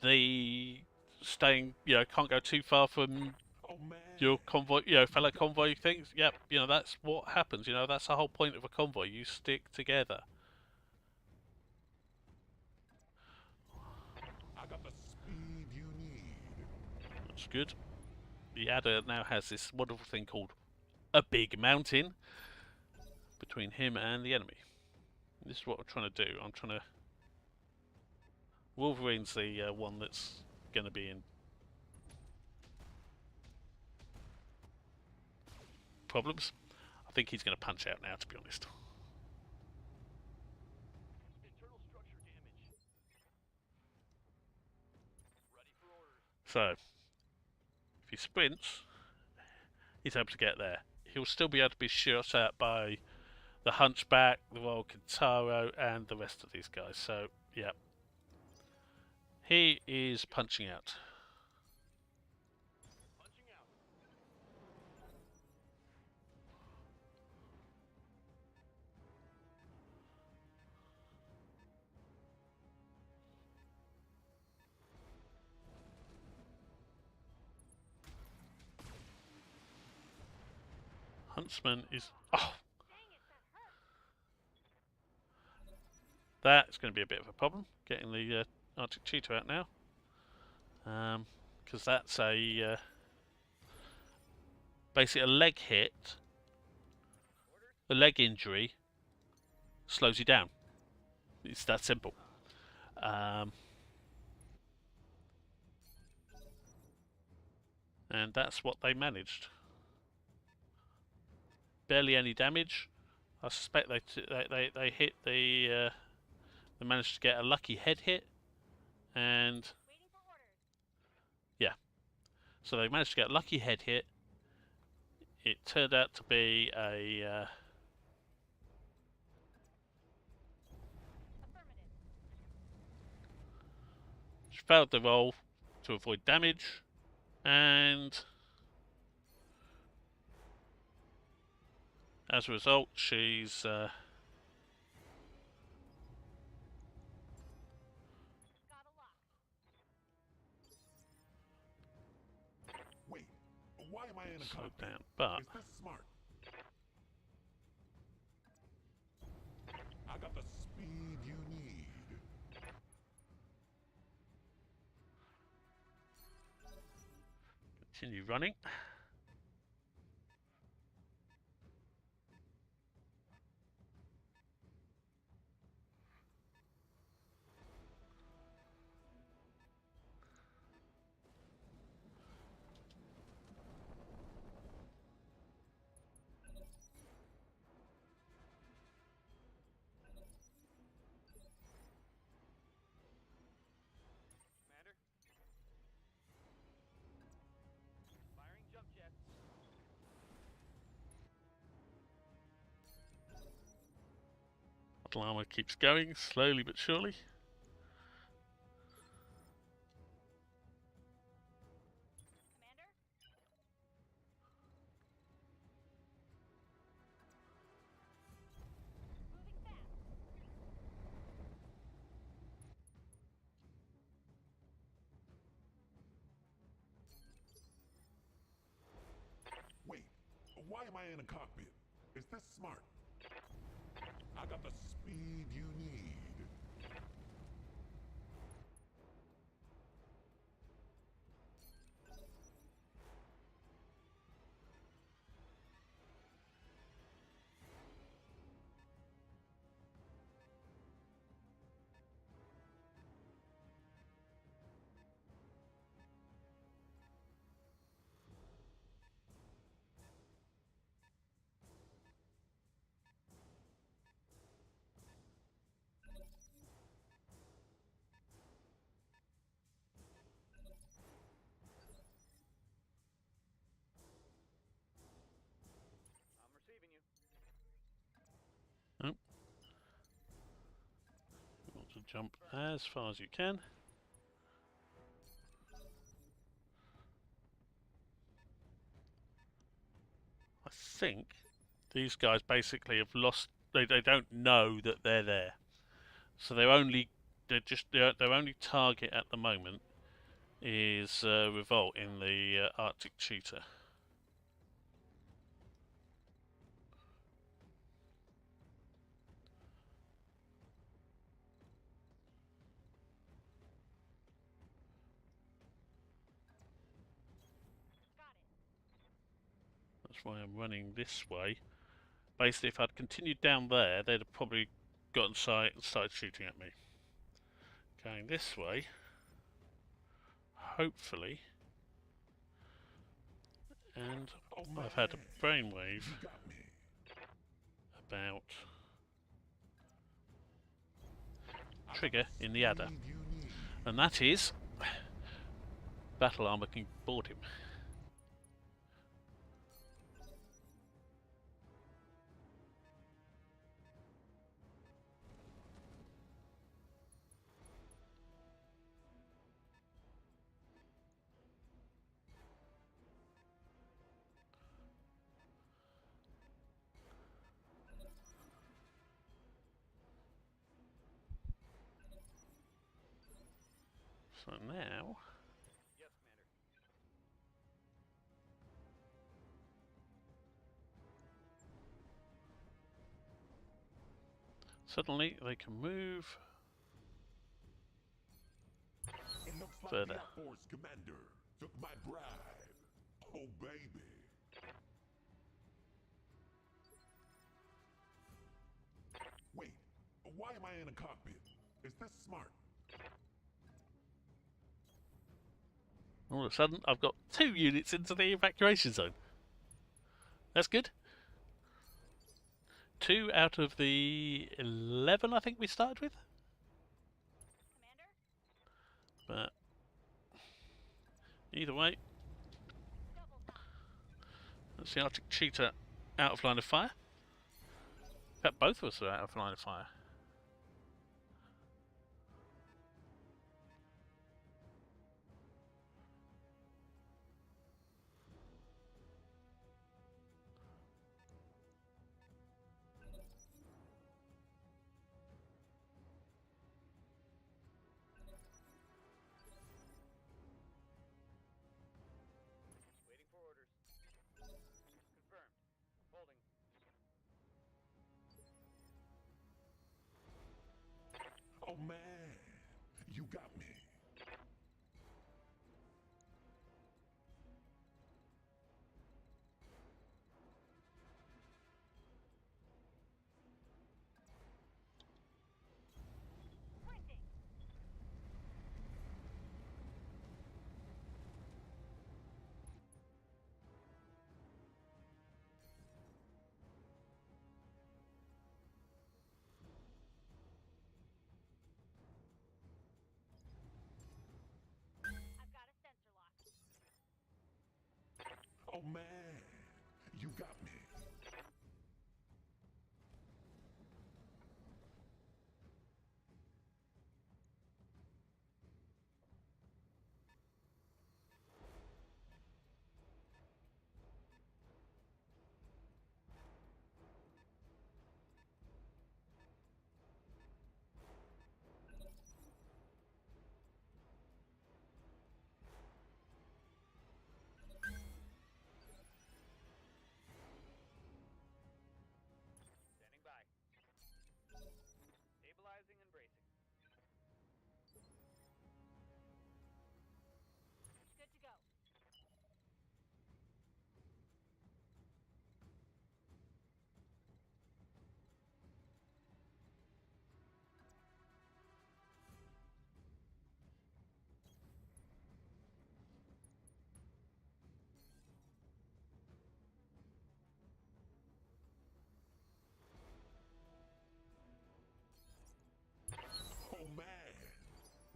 [SPEAKER 1] The staying, you know, can't go too far from
[SPEAKER 4] Oh man.
[SPEAKER 1] your convoy, you know, fellow convoy things. Yep, you know, that's what happens. You know, that's the whole point of a convoy. You stick together.
[SPEAKER 4] I got the speed you need.
[SPEAKER 1] That's good. The adder now has this wonderful thing called a big mountain between him and the enemy. This is what I'm trying to do. I'm trying to... Wolverine's the one that's going to be in problems. I think he's going to punch out now, to be honest.
[SPEAKER 7] Internal structure damage. Ready for orders.
[SPEAKER 1] So, if he sprints, he's able to get there. He'll still be able to be shot at by the Hunchback, the Royal Kintaro, and the rest of these guys. So, yeah. He is punching out.
[SPEAKER 7] Punching out.
[SPEAKER 1] Huntsman is... Oh!
[SPEAKER 2] Dang it, that hurt.
[SPEAKER 1] That's going to be a bit of a problem, getting the Arctic Cheetah out now. Because that's a... basically a leg hit, a leg injury, slows you down. It's that simple. And that's what they managed. Barely any damage. I suspect they hit the... they managed to get a lucky head hit. And...
[SPEAKER 2] Waiting for orders.
[SPEAKER 1] yeah. So they managed to get a lucky head hit. It turned out to be a...
[SPEAKER 2] Affirmative.
[SPEAKER 1] she failed the roll to avoid damage. And... as a result, she's...
[SPEAKER 2] Got a lock.
[SPEAKER 4] Wait, why am I in a
[SPEAKER 1] slowed
[SPEAKER 4] cockpit?
[SPEAKER 1] down. But...
[SPEAKER 4] Is this smart? I got the speed you need.
[SPEAKER 1] continue running.
[SPEAKER 7] Commander. Firing jump
[SPEAKER 1] Battle armor keeps going, slowly but surely.
[SPEAKER 2] Commander? Moving fast.
[SPEAKER 4] Wait, why am I in a cockpit? Is this smart? I got the speed you need.
[SPEAKER 7] I'm receiving you.
[SPEAKER 1] Oh. You want to jump as far as you can. I think these guys basically have lost. They don't know that they're there, so their only target at the moment is revolt in the Arctic Cheetah.
[SPEAKER 2] Got it.
[SPEAKER 1] That's why I'm running this way. Basically, if I'd continued down there, they'd have probably gotten sight and started shooting at me. Going this way, hopefully, and I've had a brainwave
[SPEAKER 4] You got me.
[SPEAKER 1] about trigger in the adder,
[SPEAKER 4] Speed you need.
[SPEAKER 1] and that is battle armor can board him. So now,
[SPEAKER 7] Yes, Commander.
[SPEAKER 1] suddenly they can move
[SPEAKER 4] It looks like
[SPEAKER 1] further.
[SPEAKER 4] the Air Force commander took my bribe. Oh, baby. Wait, why am I in a cockpit? Is this smart?
[SPEAKER 1] All of a sudden, I've got 2 units into the evacuation zone. That's good. 2 out of the 11 I think we started with.
[SPEAKER 2] Commander?
[SPEAKER 1] But either way,
[SPEAKER 2] Double time.
[SPEAKER 1] that's the Arctic Cheetah out of line of fire. In fact, both of us are out of line of fire.
[SPEAKER 7] Waiting for orders. Confirmed. Holding.
[SPEAKER 4] Oh, man. You got me.
[SPEAKER 2] Sprinting. I've got a sensor lock.
[SPEAKER 4] Oh, man. You got me.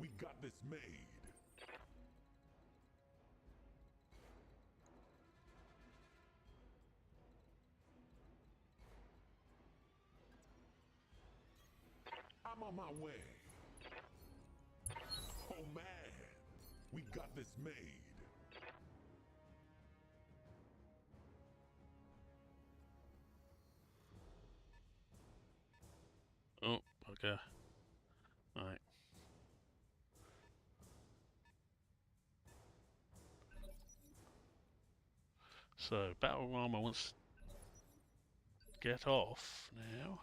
[SPEAKER 4] We got this made. I'm on my way. Oh man, we got this made.
[SPEAKER 1] Oh, okay. Right. So, battle armor wants to get off now.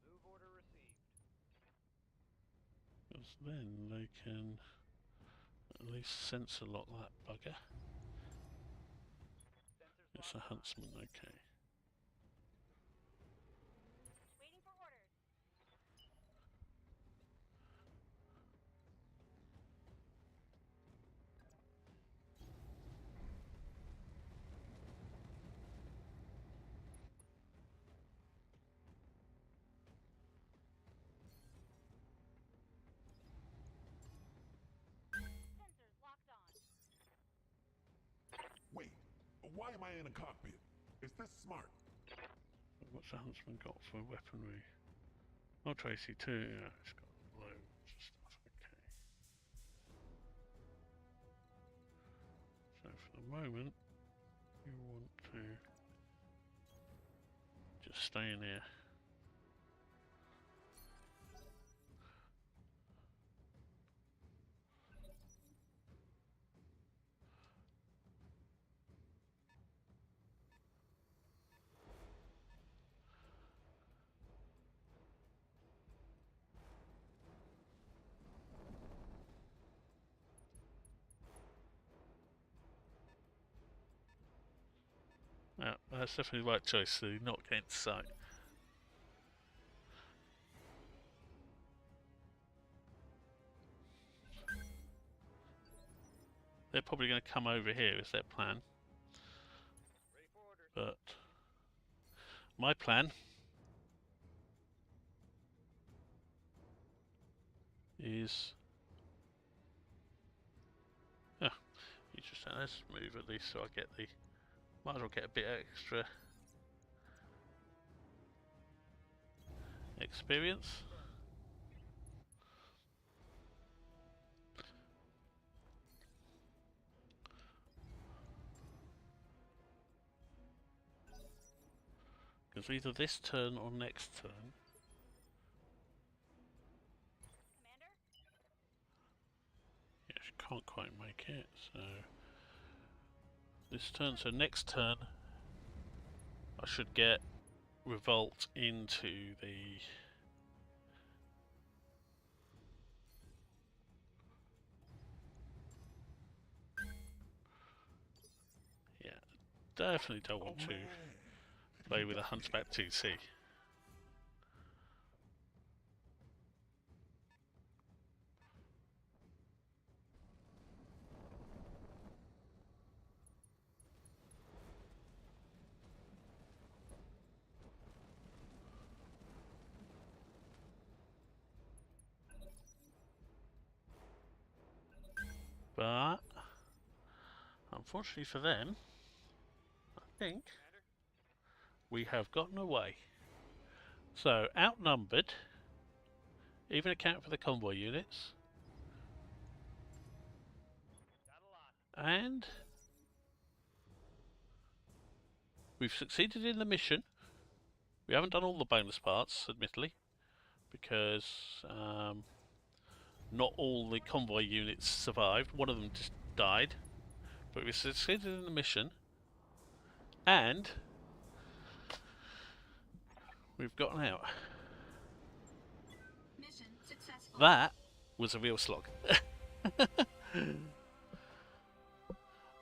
[SPEAKER 7] Move order received.
[SPEAKER 1] Because then they can at least sensor lock that bugger.
[SPEAKER 7] Sensors
[SPEAKER 1] It's a
[SPEAKER 7] locked on.
[SPEAKER 1] huntsman, okay.
[SPEAKER 2] Waiting for orders. Sensors locked on.
[SPEAKER 4] Wait, why am I in a cockpit? Is this smart?
[SPEAKER 1] What's the huntsman got for weaponry? Oh, Tracy too. Yeah, it's got loads of stuff. Okay. So for the moment, you want to just stay in here. Yeah, that's definitely the right choice to not get into sight. They're probably going to come over here is their plan.
[SPEAKER 7] Ready for orders.
[SPEAKER 1] But my plan is... Yeah, you just let's move at least so I get the... Might as well get a bit extra experience. Because either this turn or next turn.
[SPEAKER 2] Commander?
[SPEAKER 1] Yeah, she can't quite make it, so... This turn, so next turn I should get Revolt into the... Yeah, definitely don't want to play with a Hunchback 2C. But, unfortunately for them, I think
[SPEAKER 7] Commander?
[SPEAKER 1] we have gotten away. So, outnumbered, even account for the convoy units,
[SPEAKER 7] Got a lock.
[SPEAKER 1] and we've succeeded in the mission. We haven't done all the bonus parts, admittedly, because not all the convoy units survived. One of them just died. But we succeeded in the mission, and we've gotten out.
[SPEAKER 6] Mission successful.
[SPEAKER 1] That was a real slog.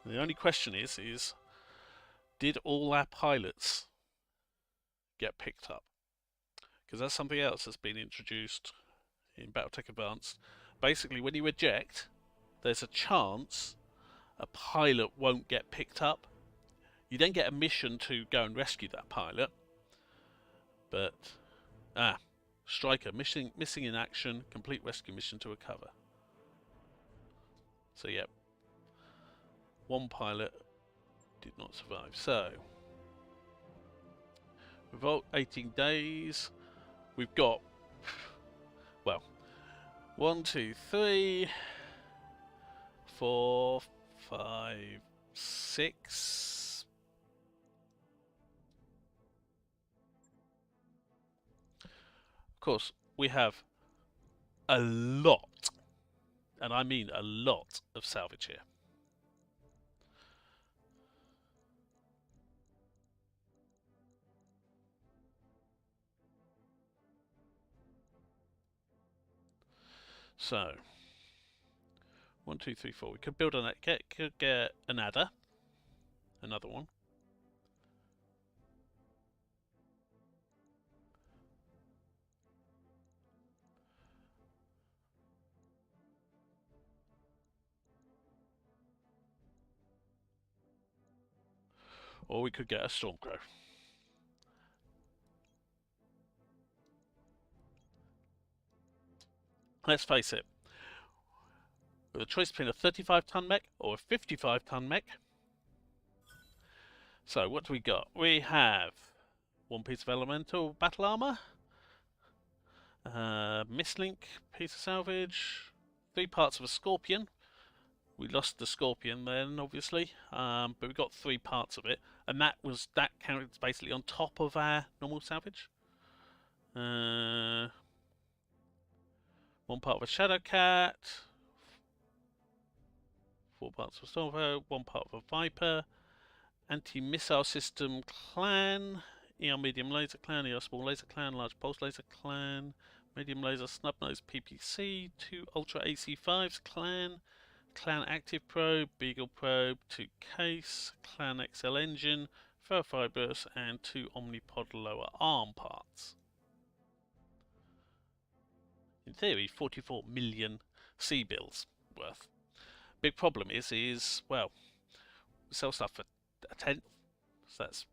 [SPEAKER 1] The only question is did all our pilots get picked up? Because that's something else that's been introduced in Battletech Advanced. Basically, when you eject, there's a chance a pilot won't get picked up. You then get a mission to go and rescue that pilot. But, striker, missing in action, complete rescue mission to recover. So, yeah, one pilot did not survive. So, revolt 18 days. We've got, well, 1, 2, 3, 4, 5, 6. Of course, we have a lot, and I mean a lot, of salvage here. So, 1, 2, 3, 4. We could build on that. Could get an adder, another one. Or we could get a Stormcrow. Let's face it, with a choice between a 35-ton mech or a 55-ton mech. So what do we got? We have one piece of elemental battle armor, mislink piece of salvage, 3 parts of a scorpion. We lost the scorpion then, obviously, but we got 3 parts of it, and that counted basically on top of our normal salvage. 1 part of a shadow cat, 4 parts of a stormcrow, 1 part of a viper, anti-missile system clan, ER medium laser clan, ER small laser clan, large pulse laser clan, medium laser snub nose PPC, 2 ultra AC5s clan, clan active probe, beagle probe, 2 case, clan XL engine, ferrofibrous, and 2 omnipod lower arm parts. In theory, 44 million C-bills worth. Big problem is well, we sell stuff for a tenth, so that's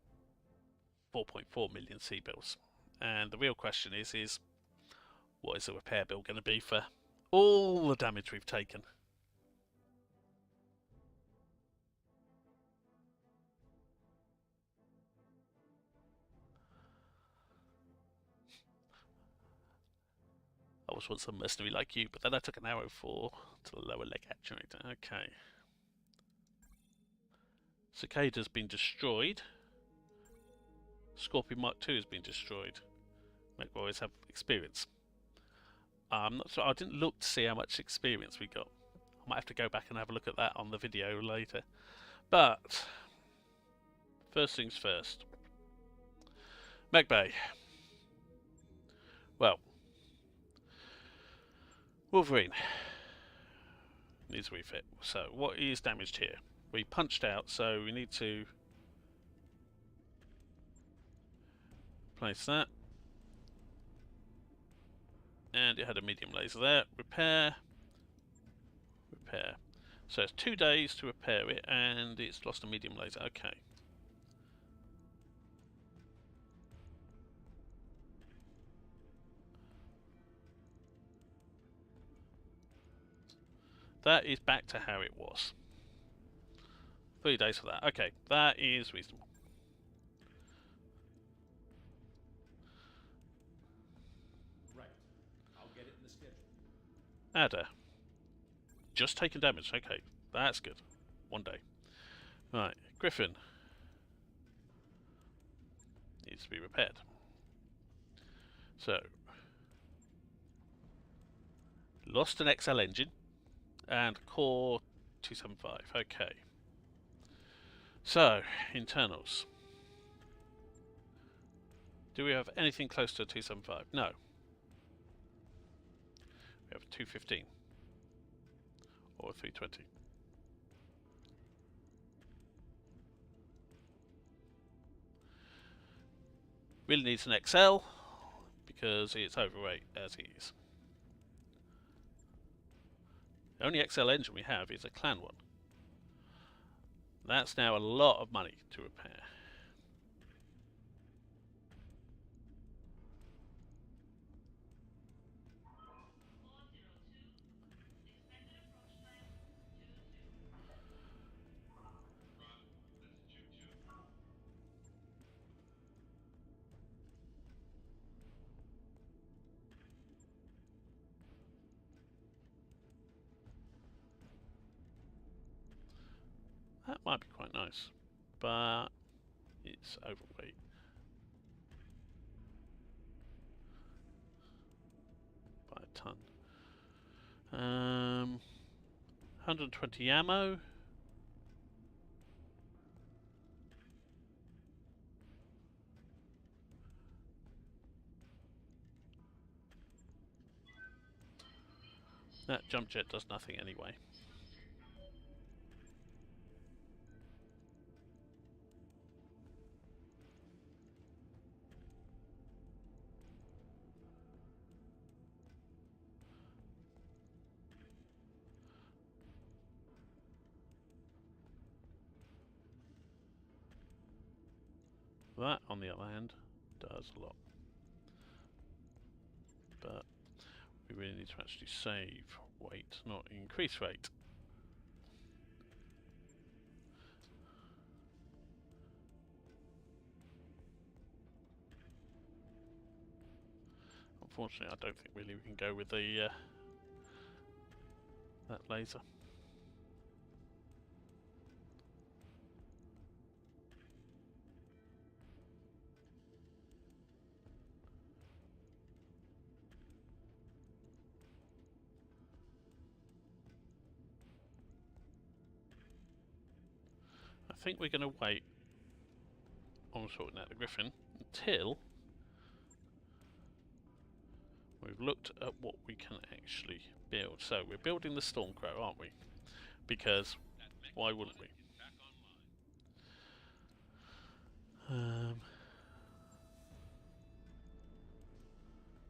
[SPEAKER 1] 4.4 million C-bills. And the real question is what is the repair bill going to be for all the damage we've taken? I was once a mercenary like you, but then I took an arrow to the lower leg actuator. Okay. Cicada's been destroyed. Scorpion Mark II has been destroyed. Mech warriors have experience. I'm not sure. I didn't look to see how much experience we got. I might have to go back and have a look at that on the video later. But first things first. Mech Bay. Well, Wolverine needs a refit. So what is damaged here? We punched out, so we need to place that. And it had a medium laser there. Repair. Repair. So it's 2 days to repair it, and it's lost a medium laser. Okay. That is back to how it was. 3 days for that. Okay, that is reasonable.
[SPEAKER 8] Right. I'll get it in the schedule.
[SPEAKER 1] Adder. Just taken damage. Okay, that's good. 1 day. Right, Griffin. Needs to be repaired. So, lost an XL engine and core 275. Okay. So, internals. Do we have anything close to a 275? No. We have a 215 or a 320. Really needs an XL because it's overweight as it is. The only XL engine we have is a clan one. That's now a lot of money to repair. That might be quite nice, but it's overweight. By a ton. 120 ammo. That jump jet does nothing anyway. That, on the other hand, does a lot. But we really need to actually save weight, not increase weight. Unfortunately, I don't think really we can go with the that laser. I think we're going to wait on sorting out the Griffin until we've looked at what we can actually build. So we're building the Stormcrow, aren't we? Because why wouldn't we?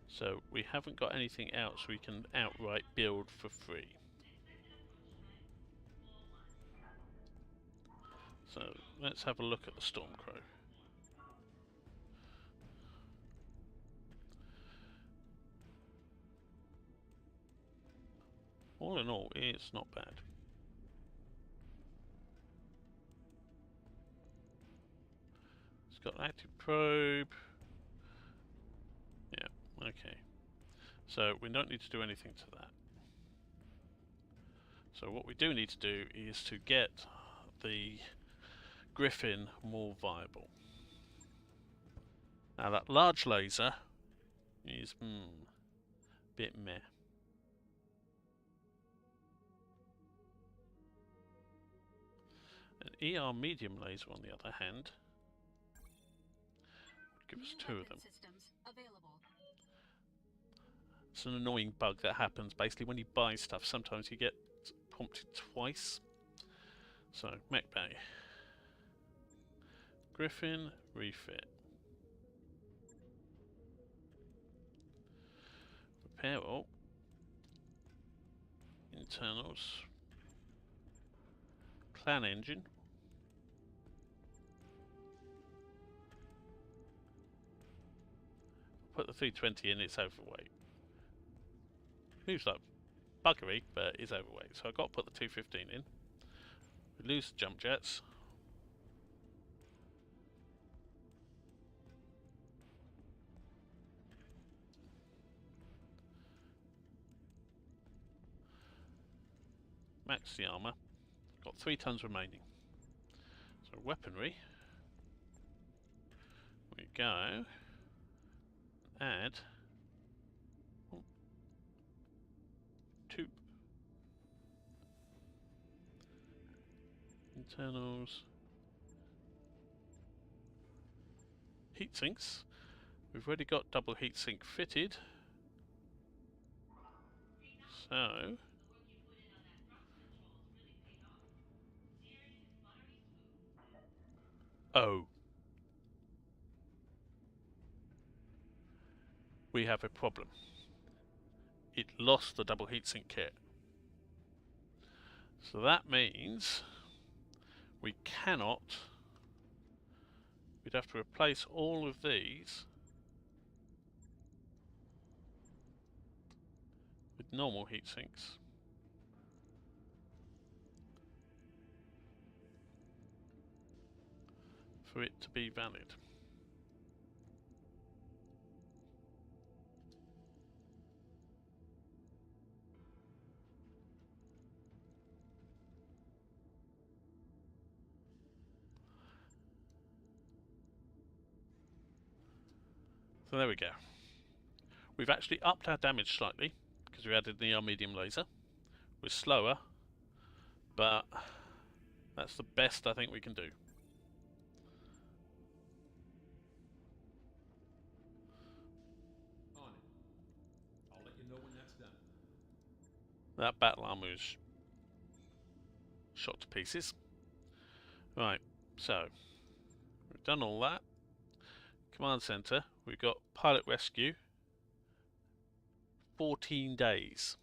[SPEAKER 1] So we haven't got anything else we can outright build for free. So let's have a look at the Stormcrow. All in all, it's not bad. It's got active probe. Yeah, okay. So we don't need to do anything to that. So what we do need to do is to get the Griffin more viable. Now that large laser is bit meh. An ER medium laser, on the other hand, would give us two of them. It's an annoying bug that happens basically when you buy stuff. Sometimes you get prompted twice. So, mech bay. Griffin, refit. Repair all. Internals. Clan engine. Put the 320 in, it's overweight. Moves like buggery, but is overweight. So I've got to put the 215 in. We lose the jump jets. Max the armour. Got 3 tons remaining. So weaponry. We go. Add 2 internals. Heat sinks. We've already got double heat sink fitted. So oh, we have a problem. It lost the double heatsink kit. So that means we cannot. We'd have to replace all of these with normal heat sinks. For it to be valid. So there we go. We've actually upped our damage slightly because we added the medium laser. We're slower, but that's the best I think we can do.
[SPEAKER 8] On it. I'll let you know when that's done.
[SPEAKER 1] That battle armor is shot to pieces. Right, so we've done all that. Command center, we've got pilot rescue. 14 days.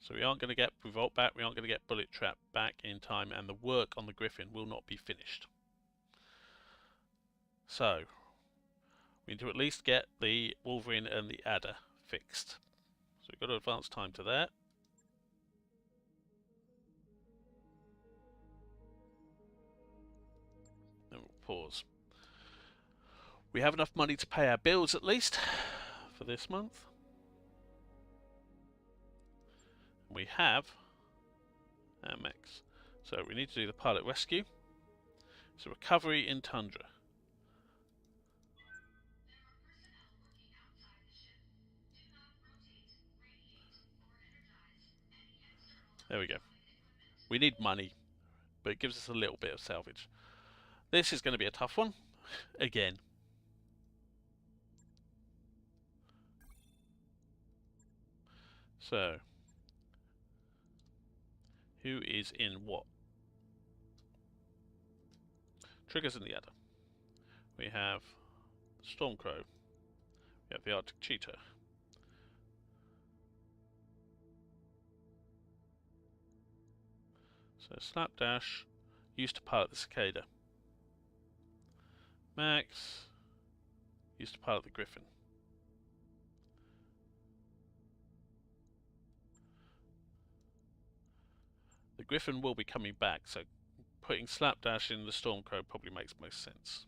[SPEAKER 1] So we aren't going to get Revolt back, we aren't going to get Bullet Trap back in time, and the work on the Griffin will not be finished. So we need to at least get the Wolverine and the Adder fixed. So we've got to advance time to that. Then we'll pause. We have enough money to pay our bills at least for this month. We have our mechs. So we need to do the pilot rescue. So recovery in Tundra. There we go. We need money, but it gives us a little bit of salvage. This is going to be a tough one, again. So, who is in what? Triggers in the Adder. We have Stormcrow. We have the Arctic Cheetah. So Slapdash used to pilot the Cicada. Max used to pilot the Griffin. The Griffin will be coming back, so putting Slapdash in the Stormcrow probably makes most sense.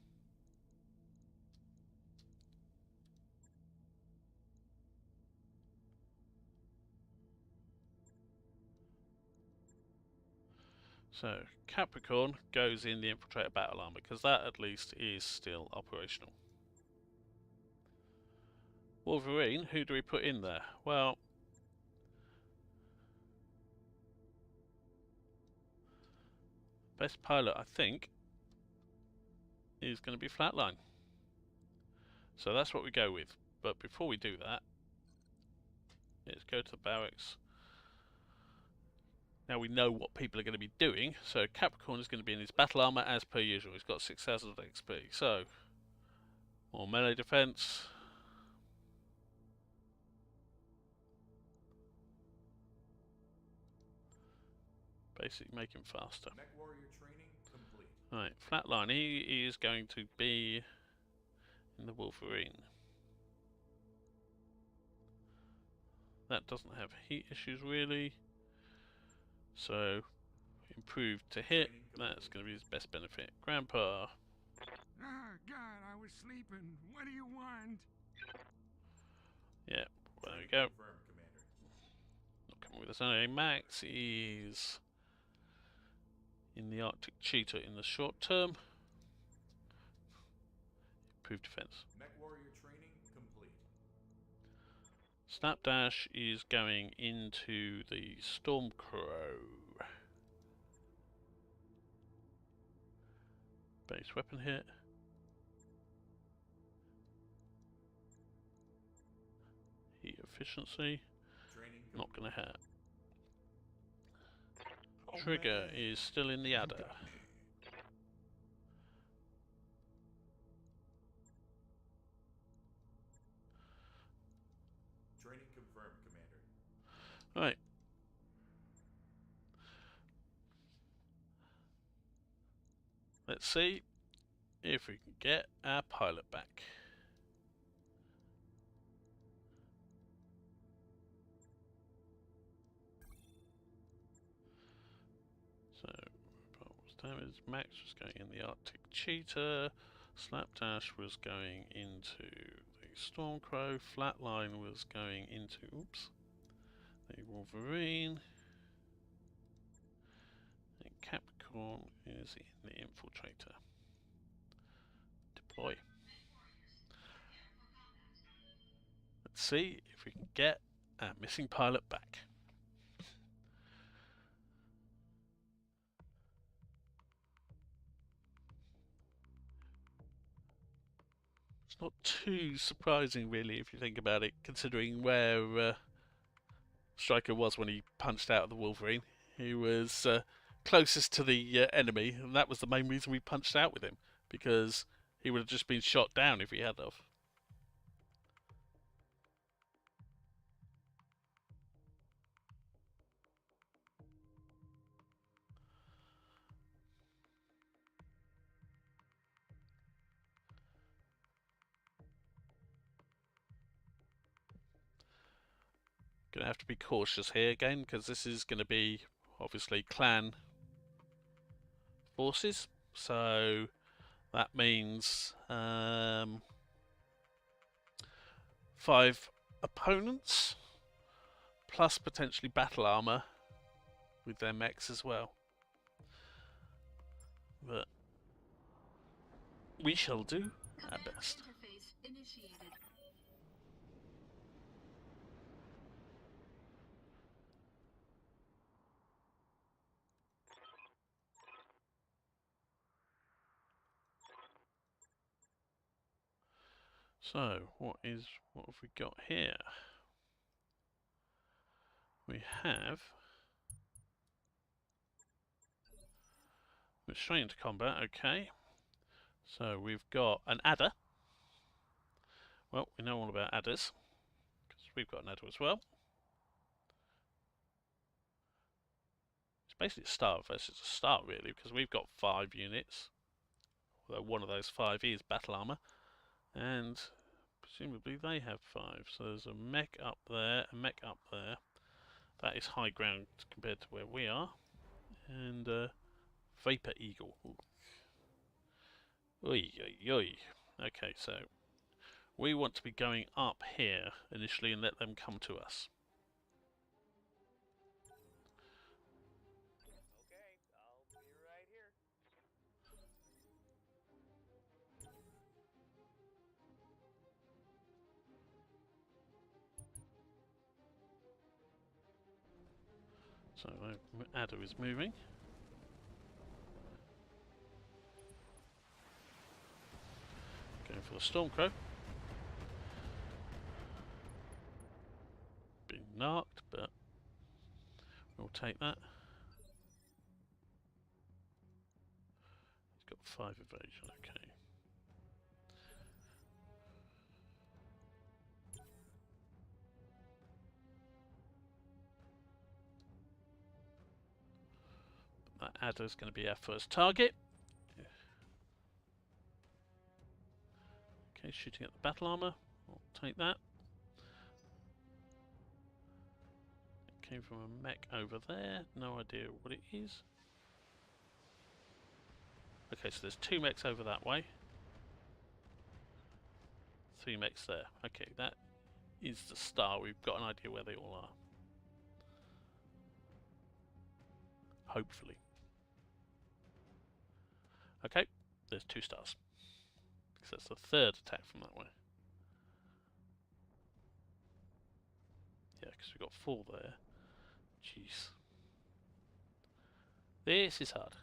[SPEAKER 1] So Capricorn goes in the Infiltrator Battle Armor, because that at least is still operational. Wolverine, who do we put in there? Well, best pilot, I think, is going to be Flatline. So that's what we go with. But before we do that, let's go to the barracks. Now we know what people are going to be doing. So Capricorn is going to be in his battle armor as per usual. He's got 6,000 XP. So, more melee defense. Basically make him faster.
[SPEAKER 8] Mech warrior training complete.
[SPEAKER 1] Right, Flatline, he is going to be in the Wolverine. That doesn't have heat issues really. So, improved to hit, that's going to be his best benefit. Grandpa.
[SPEAKER 3] Ah, God, I was sleeping. What do you want?
[SPEAKER 1] Yeah, well, there we go.
[SPEAKER 8] Confirmed, Commander.
[SPEAKER 1] Not coming with us anyway. Max is in the Arctic Cheetah in the short term. Improved defense.
[SPEAKER 8] Mech warrior training complete.
[SPEAKER 1] Snapdash is going into the Stormcrow. Base weapon hit. Heat efficiency.
[SPEAKER 8] Training
[SPEAKER 1] Not
[SPEAKER 8] complete.
[SPEAKER 1] going to hit.
[SPEAKER 4] Oh,
[SPEAKER 1] Trigger
[SPEAKER 4] man.
[SPEAKER 1] is still in the
[SPEAKER 4] You
[SPEAKER 1] Adder.
[SPEAKER 4] got me.
[SPEAKER 8] Training confirmed, Commander.
[SPEAKER 1] Right, Let's see if we can get our pilot back. So, what was damage? Max was going in the Arctic Cheetah. Slapdash was going into the Stormcrow. Flatline was going into, oops, the Wolverine. And Capricorn is in the Infiltrator. Deploy. Let's see if we can get our missing pilot back. It's not too surprising, really, if you think about it, considering where Stryker was when he punched out of the Wolverine. He was closest to the enemy, and that was the main reason we punched out with him, because he would have just been shot down if he had of. Going to have to be cautious here again, because this is going to be obviously clan forces, so that means 5 opponents plus potentially battle armor with their mechs as well. But we shall do our best.
[SPEAKER 6] Interface initiated.
[SPEAKER 1] So, what have we got here? We have we're straight into combat, okay. So we've got an adder. Well, we know all about adders, because we've got an adder as well. It's basically a start versus a start, really, because we've got 5 units. Although one of those 5 is battle armor, and presumably they have 5. So there's a mech up there, a mech up there. That is high ground compared to where we are. And Vapor Eagle. Oi, oi, oi. Okay, so we want to be going up here initially and let them come to us.
[SPEAKER 7] Okay, I'll be right here.
[SPEAKER 1] So the adder is moving. Going for the Stormcrow. Been knocked, but we'll take that. He's got 5 evasion, okay. That adder's going to be our first target. Okay, shooting at the battle armor. I'll take that. It came from a mech over there. No idea what it is. Okay, so there's 2 mechs over that way. 3 mechs there. Okay, that is the star. We've got an idea where they all are. Hopefully. Okay, there's 2 stars. Because that's the 3rd attack from that way. Yeah, because we've got 4 there. Jeez. This is hard.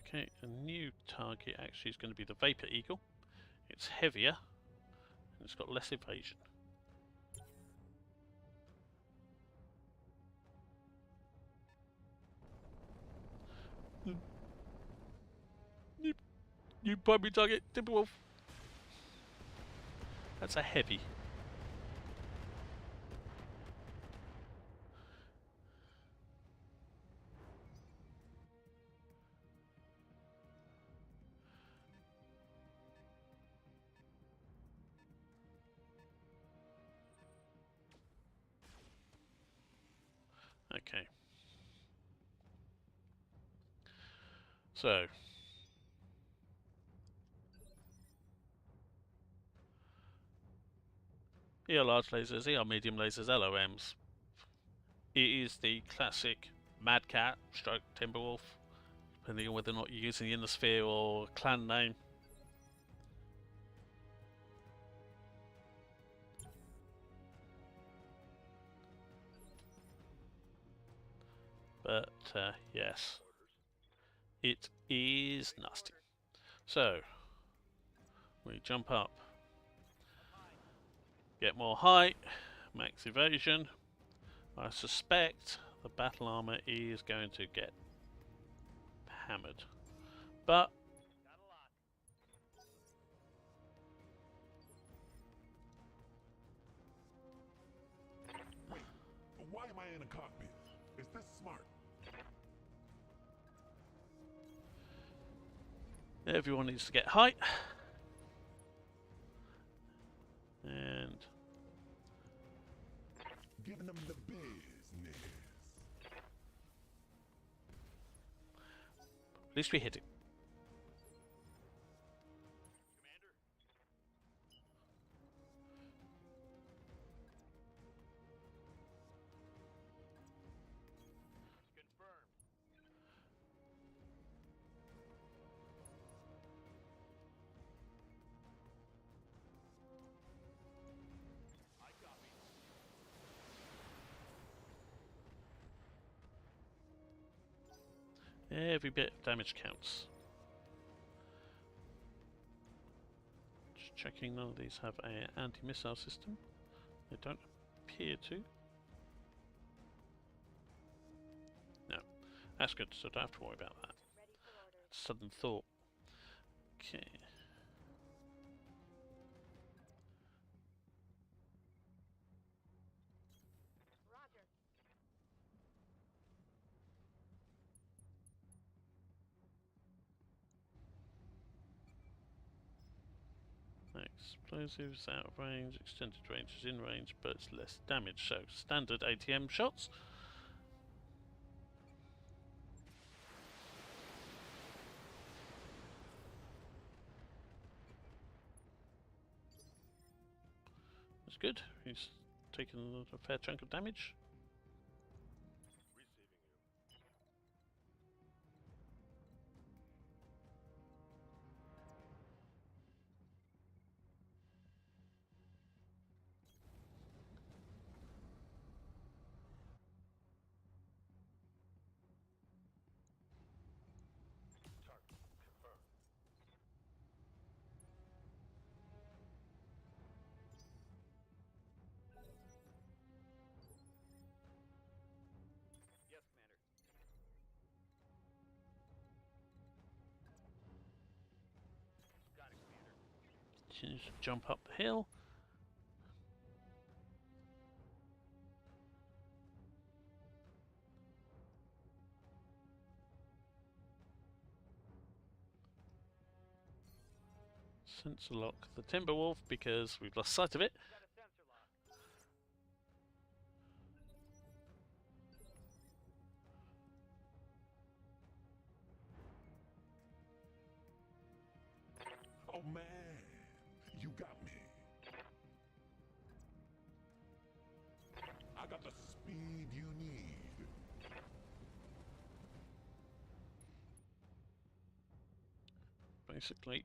[SPEAKER 1] Okay, a new target actually is going to be the Vapor Eagle. It's heavier, and it's got less evasion. New primary target, Timberwolf. That's a heavy. Okay. So. ER large lasers, ER medium lasers, LOMs. It is the classic Mad Cat stroke Timberwolf, depending on whether or not you're using the Inner Sphere or clan name. But yes, it is nasty. So we jump up, get more height, max evasion. I suspect the battle armor is going to get hammered, but
[SPEAKER 4] Wait, why am I in a cockpit? Is this smart?
[SPEAKER 1] everyone needs to get height. And
[SPEAKER 4] Giving them the business.
[SPEAKER 1] at least we hit it. Every bit of damage counts. Just checking none of these have an anti-missile system. They don't appear to. No. That's good, so don't have to worry about that.
[SPEAKER 2] Ready for orders.
[SPEAKER 1] Sudden thought. Okay.
[SPEAKER 2] Roger.
[SPEAKER 1] Explosives out of range, extended range is in range, but it's less damage. So standard ATM shots. That's good. He's taken a fair chunk of damage.
[SPEAKER 7] Yes, Commander. Got it, Commander.
[SPEAKER 1] Continues to jump up the hill. Sensor lock the Timberwolf because we've lost sight of it.
[SPEAKER 7] Got a sensor lock.
[SPEAKER 4] Oh man, you got me. I got the speed you need.
[SPEAKER 1] Basically,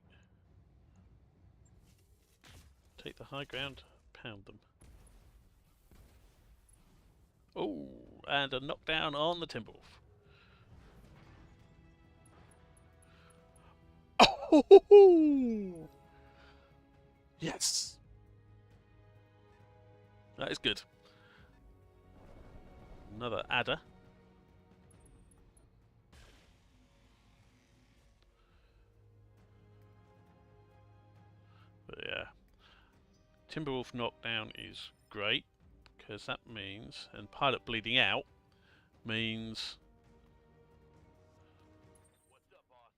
[SPEAKER 1] take the high ground, pound them. Oh, and a knockdown on the Timberwolf. Oh, yes, that is good. Another adder. Timberwolf knockdown is great, because that means, and pilot bleeding out means
[SPEAKER 7] What's up, boss?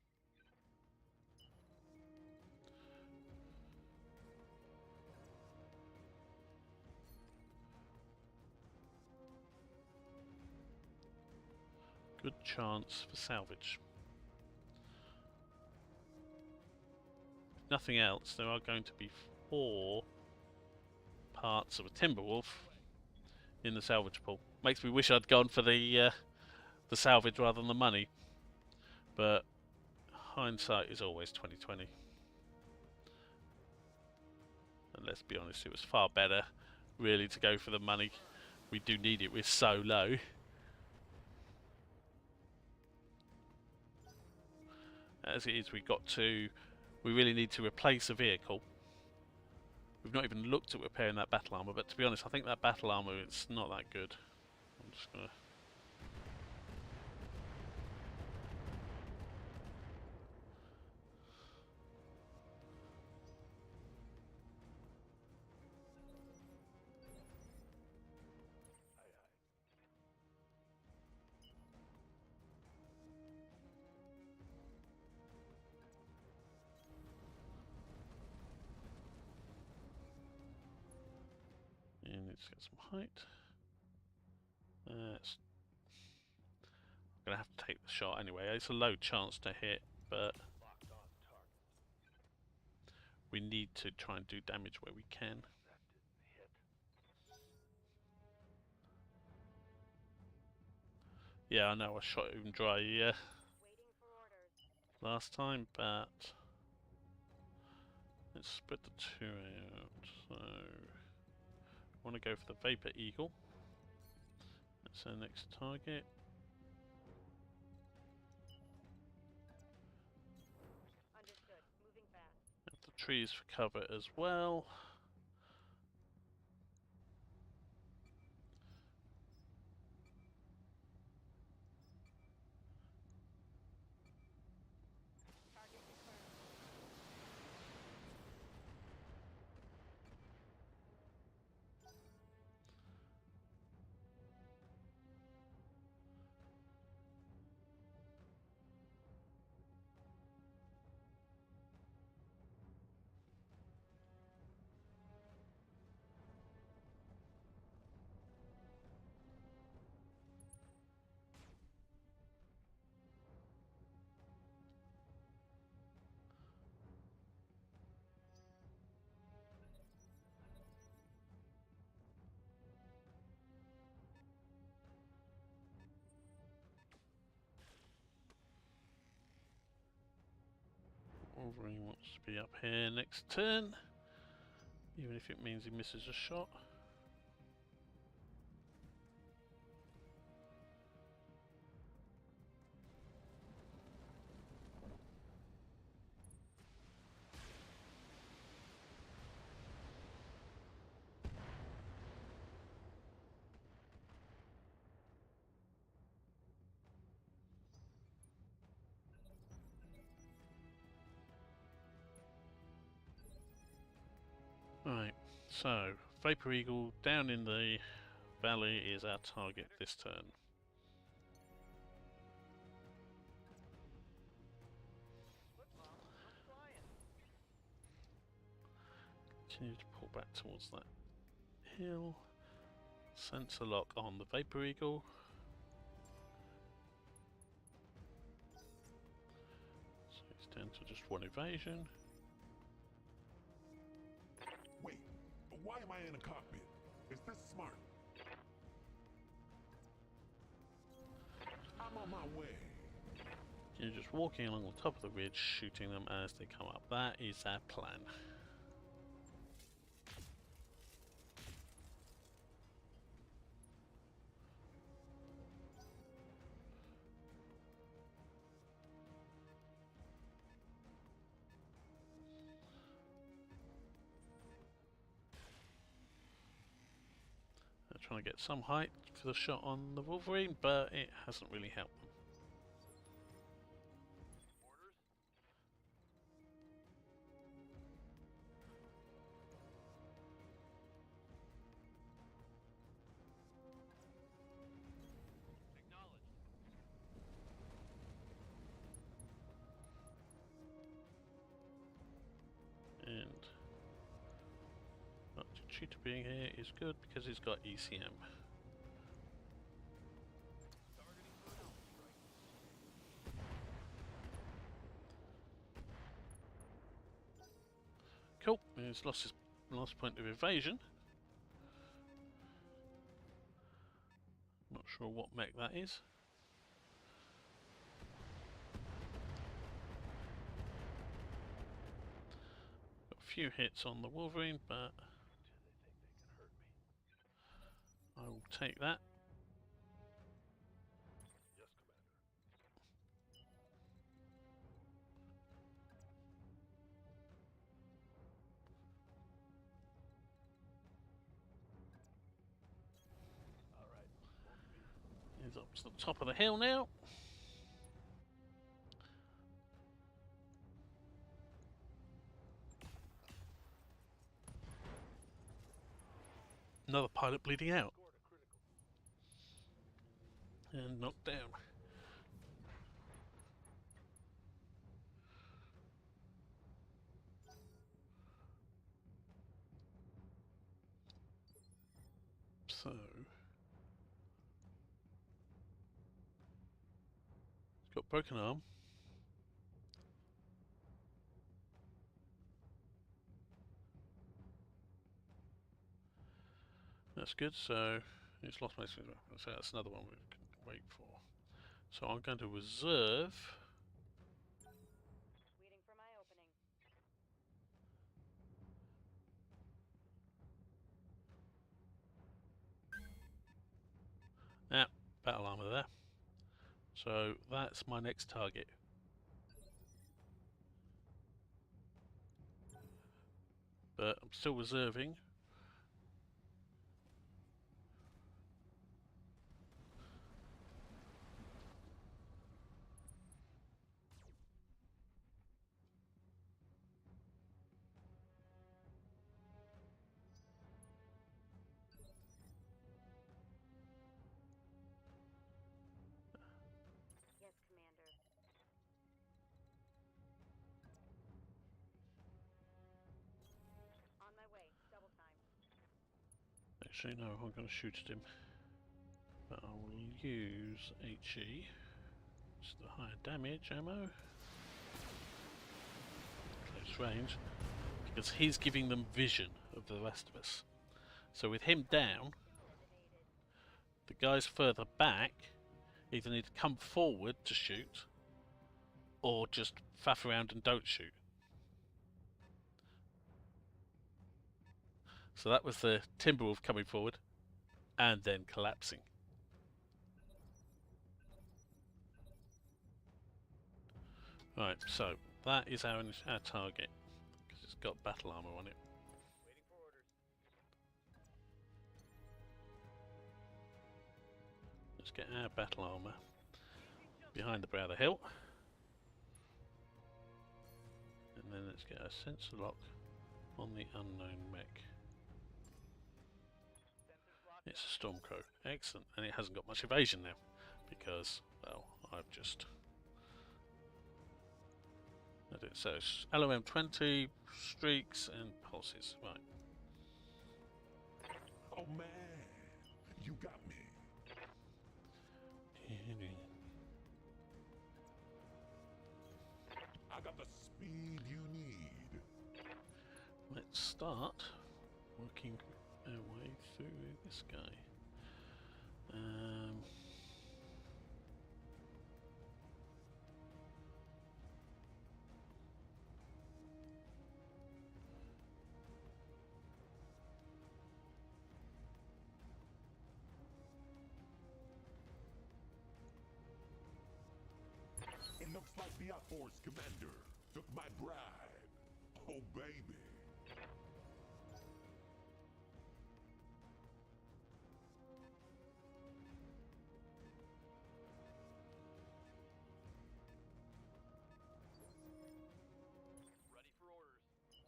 [SPEAKER 1] good chance for salvage. If nothing else, there are going to be 4 parts of a Timberwolf in the salvage pool. Makes me wish I'd gone for the salvage rather than the money, but hindsight is always 20/20. And let's be honest, it was far better really to go for the money. We do need it, we're so low. As it is, we really need to replace a vehicle. We've not even looked at repairing that battle armor, but to be honest, I think that battle armor, it's not that good. I'm just gonna... And let's get some height. I'm gonna have to take the shot anyway. It's a low chance to hit, but
[SPEAKER 7] Locked on target.
[SPEAKER 1] we need to try and do damage where we can.
[SPEAKER 7] That didn't hit.
[SPEAKER 1] Yeah, I know I shot him dry
[SPEAKER 2] Waiting for orders.
[SPEAKER 1] last time, but let's split the 2 out. So I want to go for the Vapor Eagle. That's our next target.
[SPEAKER 2] Understood. Moving fast.
[SPEAKER 1] Have the trees for cover as well.
[SPEAKER 2] Target confirmed.
[SPEAKER 1] Wolverine wants to be up here next turn, even if it means he misses a shot. Right, so Vapor Eagle down in the valley is our target this turn.
[SPEAKER 7] Look, Mom, I'm flying.
[SPEAKER 1] Continue to pull back towards that hill. Sensor lock on the Vapor Eagle. So it's down to just 1 evasion.
[SPEAKER 4] Wait, why am I in a cockpit? Is this smart? I'm on my way.
[SPEAKER 1] You're just walking along the top of the ridge, shooting them as they come up. That is our plan. They're trying to get some height for the shot on the Wolverine, but it hasn't really helped them.
[SPEAKER 7] Orders?
[SPEAKER 1] shooter being here is good because he's got ECM. Cool, he's lost his last point of evasion. Not sure what mech that is. Got a few hits on the Wolverine, but I will take that.
[SPEAKER 7] Yes, Commander. All right.
[SPEAKER 1] He's up to the top of the hill now. Another pilot bleeding out
[SPEAKER 7] Scored a critical.
[SPEAKER 1] and knocked down. So he's got broken arm. That's good, so he's lost most of his weapons, so that's another one we can wait for. So I'm going to reserve.
[SPEAKER 2] Waiting for my opening.
[SPEAKER 1] Battle armor there. So that's my next target. But I'm still reserving.
[SPEAKER 2] Yes, Commander. On my way. Double time.
[SPEAKER 1] Actually, no, I'm going to shoot at him. But I will use HE. It's the higher damage ammo. Close range. Because he's giving them vision of the rest of us. So with him down, the guys further back either need to come forward to shoot or just faff around and don't shoot. So that was the Timberwolf coming forward and then collapsing. Right, so that is our target because it's got battle armor on it.
[SPEAKER 7] Waiting for orders.
[SPEAKER 1] Let's get our battle armor behind the brow of the hill. And then let's get a sensor lock on the unknown mech.
[SPEAKER 7] Sensors locked.
[SPEAKER 1] It's a Stormcrow. Excellent. And it hasn't got much evasion now because, well, I've just... So it's LOM 20, streaks and pulses. Right.
[SPEAKER 4] Oh man, you got me. I got the speed you need.
[SPEAKER 1] Let's start working our way through this guy.
[SPEAKER 4] It looks like the Force commander took my bribe. Oh baby.
[SPEAKER 7] Ready for orders.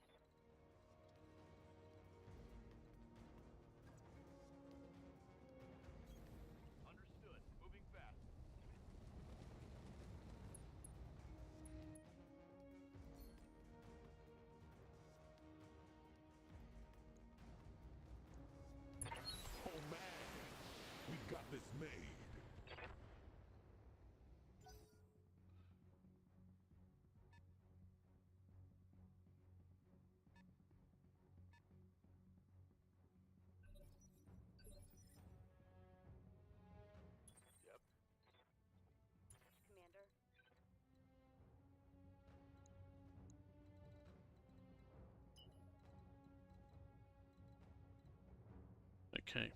[SPEAKER 7] Understood. Moving fast.
[SPEAKER 1] Okay.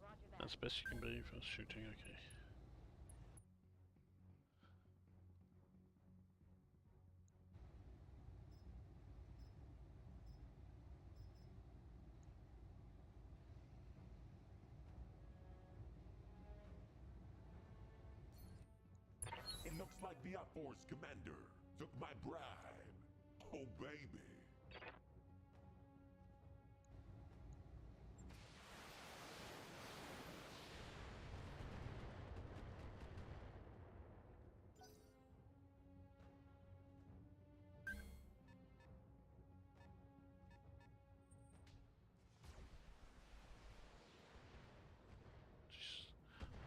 [SPEAKER 2] Roger that.
[SPEAKER 1] That's best you can be for shooting, okay.
[SPEAKER 4] It looks like the Outforce commander took my bribe. Oh, baby.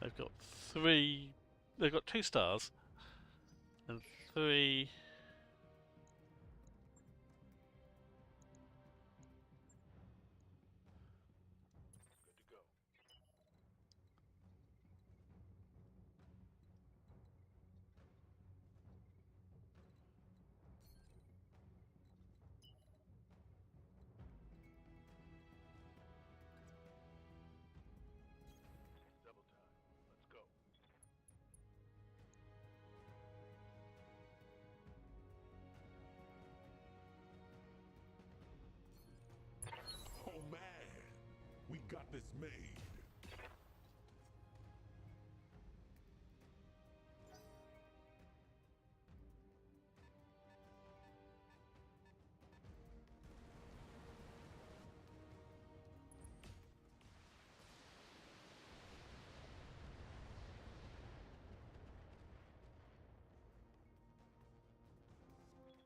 [SPEAKER 1] They've got three. They've got 2 stars and 3.
[SPEAKER 7] Good to go. Double time. Let's go.
[SPEAKER 4] Oh, man. We got this made.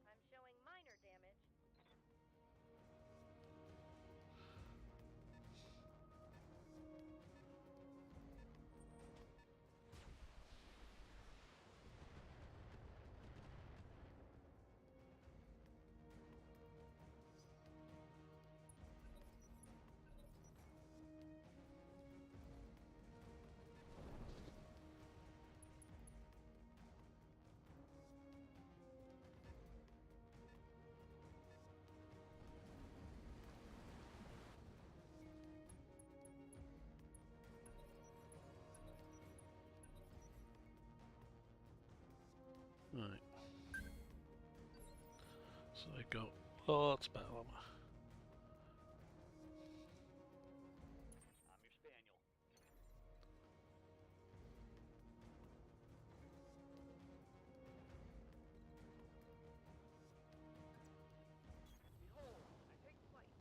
[SPEAKER 2] I'm showing minor damage.
[SPEAKER 1] Right. So they've got lots of battle armor.
[SPEAKER 7] I'm your spaniel.
[SPEAKER 2] Behold, I take flight.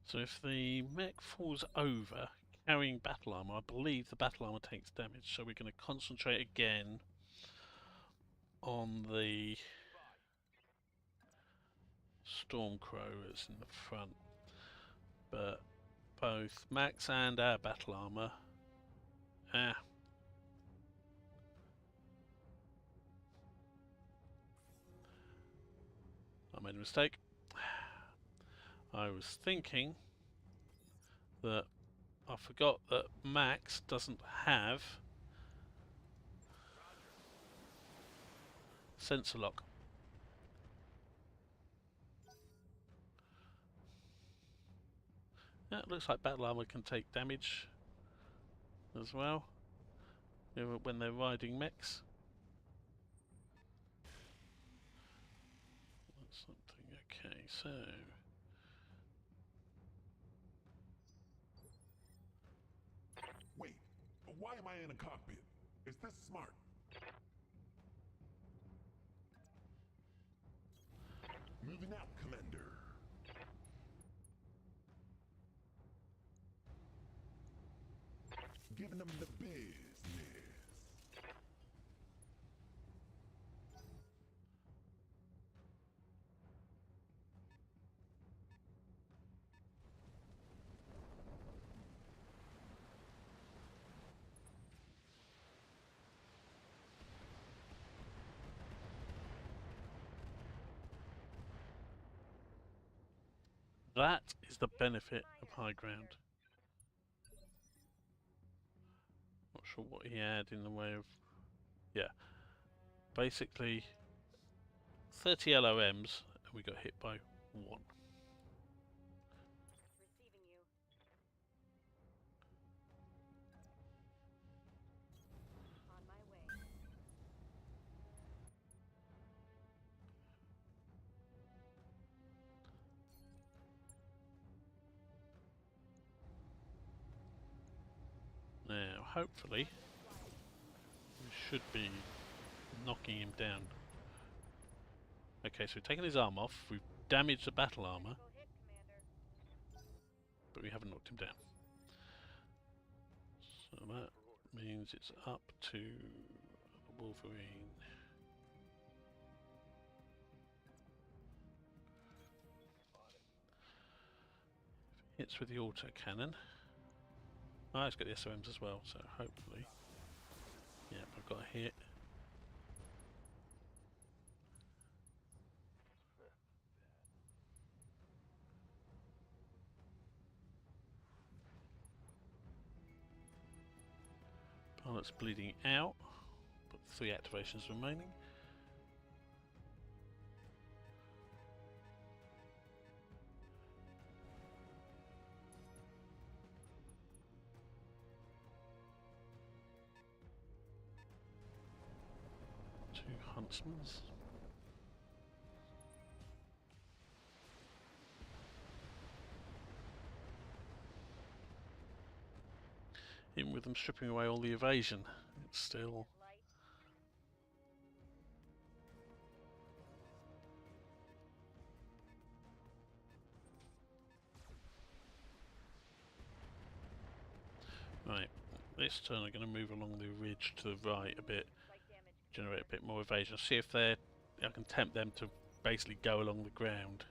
[SPEAKER 1] So if the mech falls over carrying battle armor, I believe the battle armor takes damage. So we're going to concentrate again on the Stormcrow that's in the front. But both Max and our battle armor. I made a mistake. I was thinking that I forgot that Max doesn't have sensor lock. Yeah, it looks like battle armor can take damage as well when they're riding mechs. That's something. Okay, so
[SPEAKER 4] Wait, why am I in a cockpit? Is this smart? Moving out, Commander. Giving them the business.
[SPEAKER 1] That is the benefit of high ground. Not sure what he had in the way of... Yeah. Basically, 30 LOMs, and we got hit by 1.
[SPEAKER 2] Receiving you. On my way.
[SPEAKER 1] Now, hopefully, we should be knocking him down. Okay, so we've taken his arm off, we've damaged the battle armor,
[SPEAKER 2] Critical hit, Commander.
[SPEAKER 1] but we haven't knocked him down. So that means it's up to Wolverine. Hits with the autocannon. Oh, it's got the SOMs as well, so hopefully. Yeah, I've got a hit. Pilot's bleeding out, but 3 activations remaining. Two huntsmans. Even with them stripping away all the evasion, it's still...
[SPEAKER 2] Light.
[SPEAKER 1] Right, this turn I'm going to move along the ridge to the right a bit,
[SPEAKER 2] Light damage.
[SPEAKER 1] generate a bit more evasion. See if I can tempt them to basically go along the ground.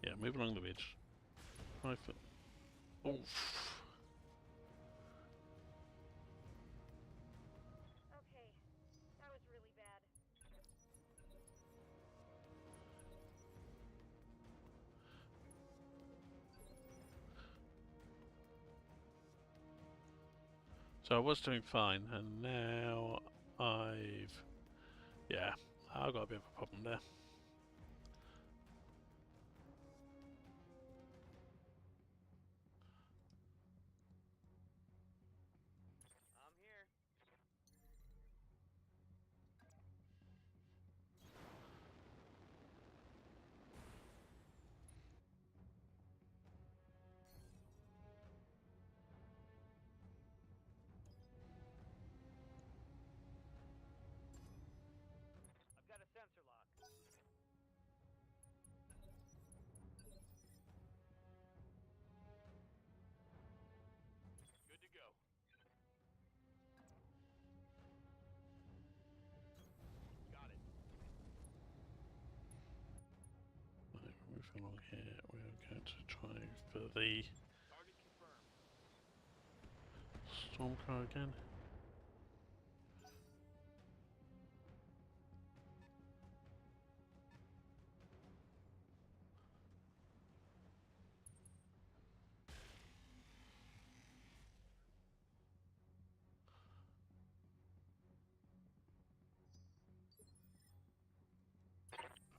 [SPEAKER 1] Yeah, move along the ridge. 5 foot. Oof.
[SPEAKER 2] Okay. That was really bad.
[SPEAKER 1] So I was doing fine, and now yeah, I've got a bit of a problem there.
[SPEAKER 2] I'm here. I've got a sensor lock.
[SPEAKER 5] Good to go. Got it.
[SPEAKER 1] Right, moving along here, we're going to try for the
[SPEAKER 5] Target confirmed.
[SPEAKER 1] Stormcar again.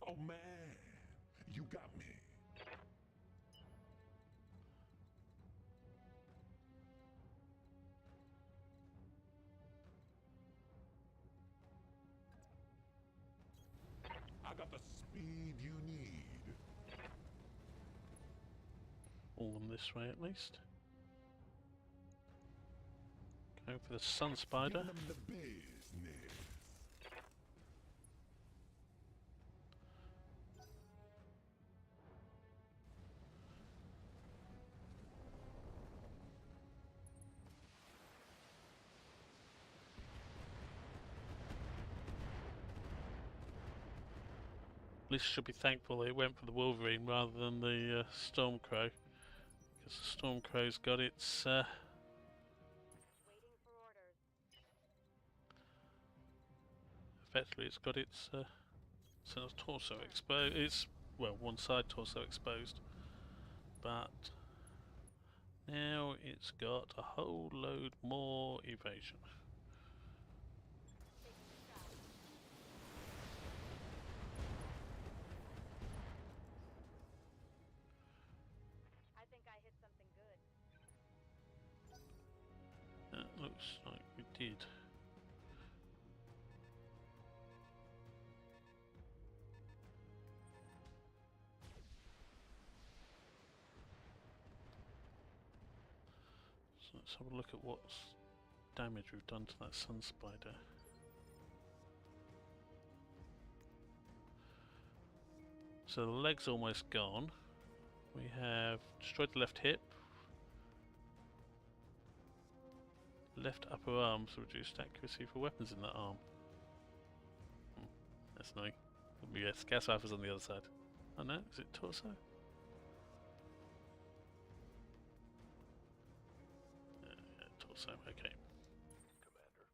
[SPEAKER 4] Oh man, you got me. I got the speed you need.
[SPEAKER 1] All them this way at least. Going for the Sun Spider.
[SPEAKER 4] Giving them the business.
[SPEAKER 1] At least should be thankful they went for the Wolverine rather than the Stormcrow, because the Stormcrow's got its
[SPEAKER 2] Waiting for orders.
[SPEAKER 1] effectively it's got its torso exposed. It's, well, one side torso exposed, but now it's got a whole load more evasion.
[SPEAKER 2] Taking a shot. I think I hit something good.
[SPEAKER 1] That looks like we did. So let's have a look at what damage we've done to that sun spider. So the leg's almost gone. We have destroyed the left hip. Left upper arm, so reduced accuracy for weapons in that arm. That's annoying. Yes, gas rifles on the other side. Oh no, is it torso? Yeah, torso, okay.
[SPEAKER 7] Commander.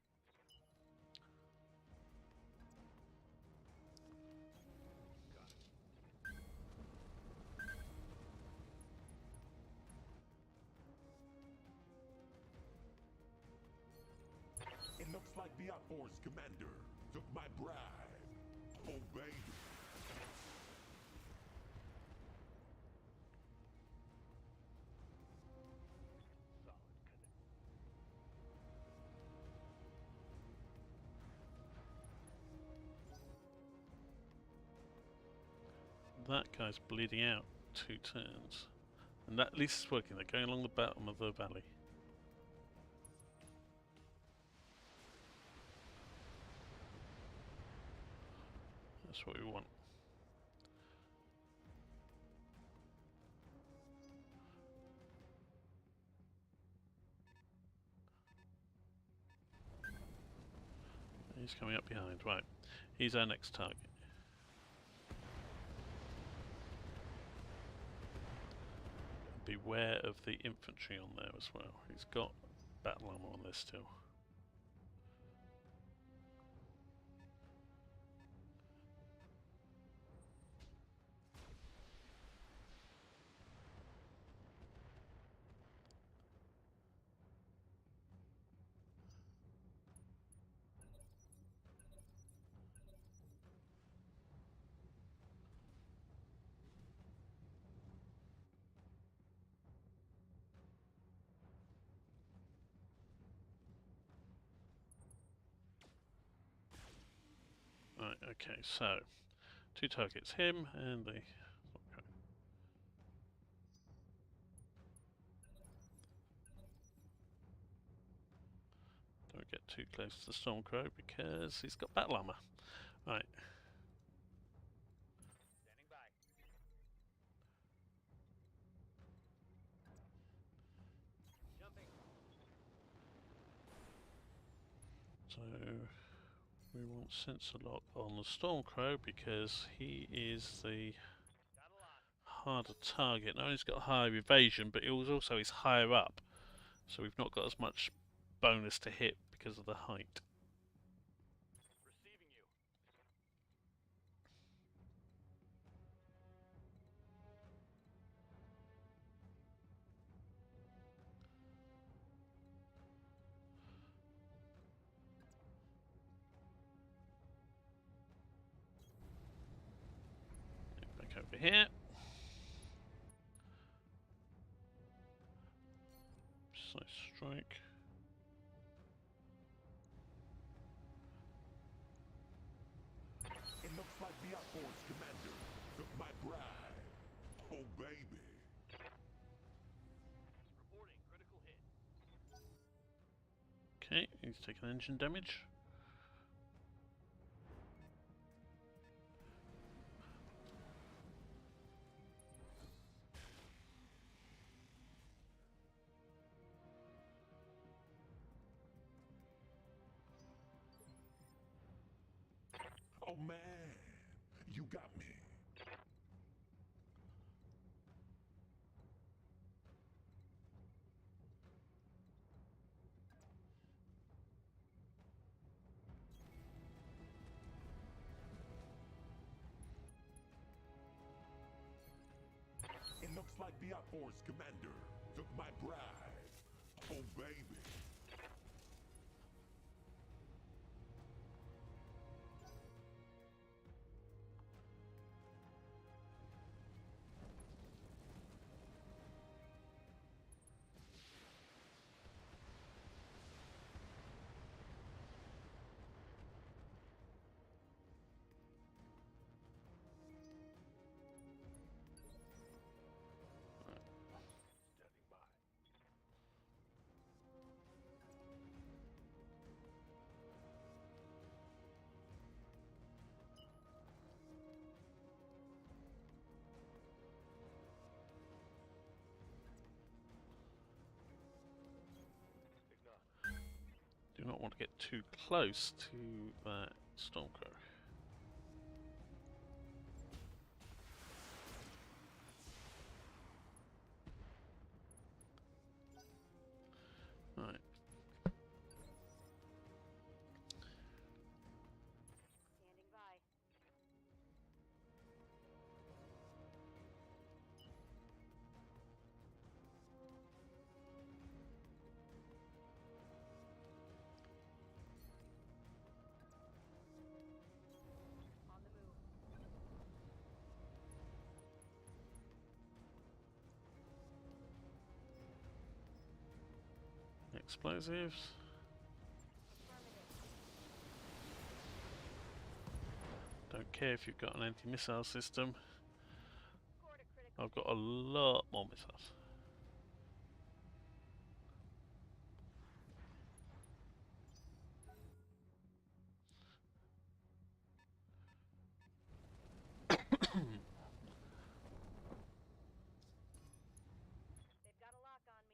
[SPEAKER 7] Got it.
[SPEAKER 4] It looks like the Outforce commander took my bribe. Oh, baby.
[SPEAKER 7] Solid connect.
[SPEAKER 1] That guy's bleeding out 2 turns. And that, at least it's working, they're going along the bottom of the valley. That's what we want. He's coming up behind, right. He's our next target. Beware of the infantry on there as well. He's got battle armor on there still. Right, okay, so 2 targets, him and the... Okay. Don't get too close to the Stormcrow because he's got battle armor. Right.
[SPEAKER 5] Standing by. Jumping.
[SPEAKER 1] So we want sensor lock on the Stormcrow because he is the
[SPEAKER 5] Got a lot.
[SPEAKER 1] harder target. Not only he's got higher evasion, but he was also he's higher up, so we've not got as much bonus to hit because of the height.
[SPEAKER 5] Receiving you.
[SPEAKER 1] Back over here. Precise strike.
[SPEAKER 4] It looks like the Outforce commander took my bribe. Oh, baby.
[SPEAKER 5] Reporting critical hit.
[SPEAKER 1] Okay, he's taken engine damage.
[SPEAKER 4] Oh, man. You got me. Looks like the Outforce commander took my bride. Oh, baby.
[SPEAKER 7] Standing by. Ignite.
[SPEAKER 1] Do not want to get too close to that Stormcrow. Right.
[SPEAKER 2] Standing by. On the move.
[SPEAKER 1] Explosives.
[SPEAKER 2] Affirmative.
[SPEAKER 1] Don't care if you've got an anti-missile system.
[SPEAKER 2] Scored a critical.
[SPEAKER 1] I've got a lot more missiles.
[SPEAKER 2] They've got a lock on me.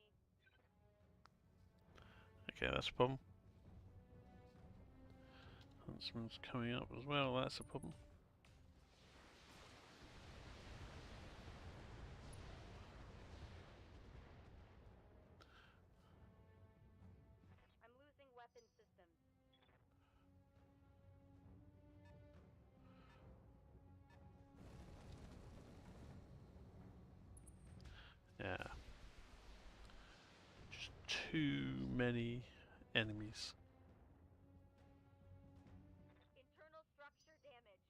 [SPEAKER 1] Okay, that's a problem. Huntsman's coming up as well, that's a problem.
[SPEAKER 2] I'm losing weapon systems.
[SPEAKER 1] Yeah. Just too many enemies.
[SPEAKER 2] Internal structure damage.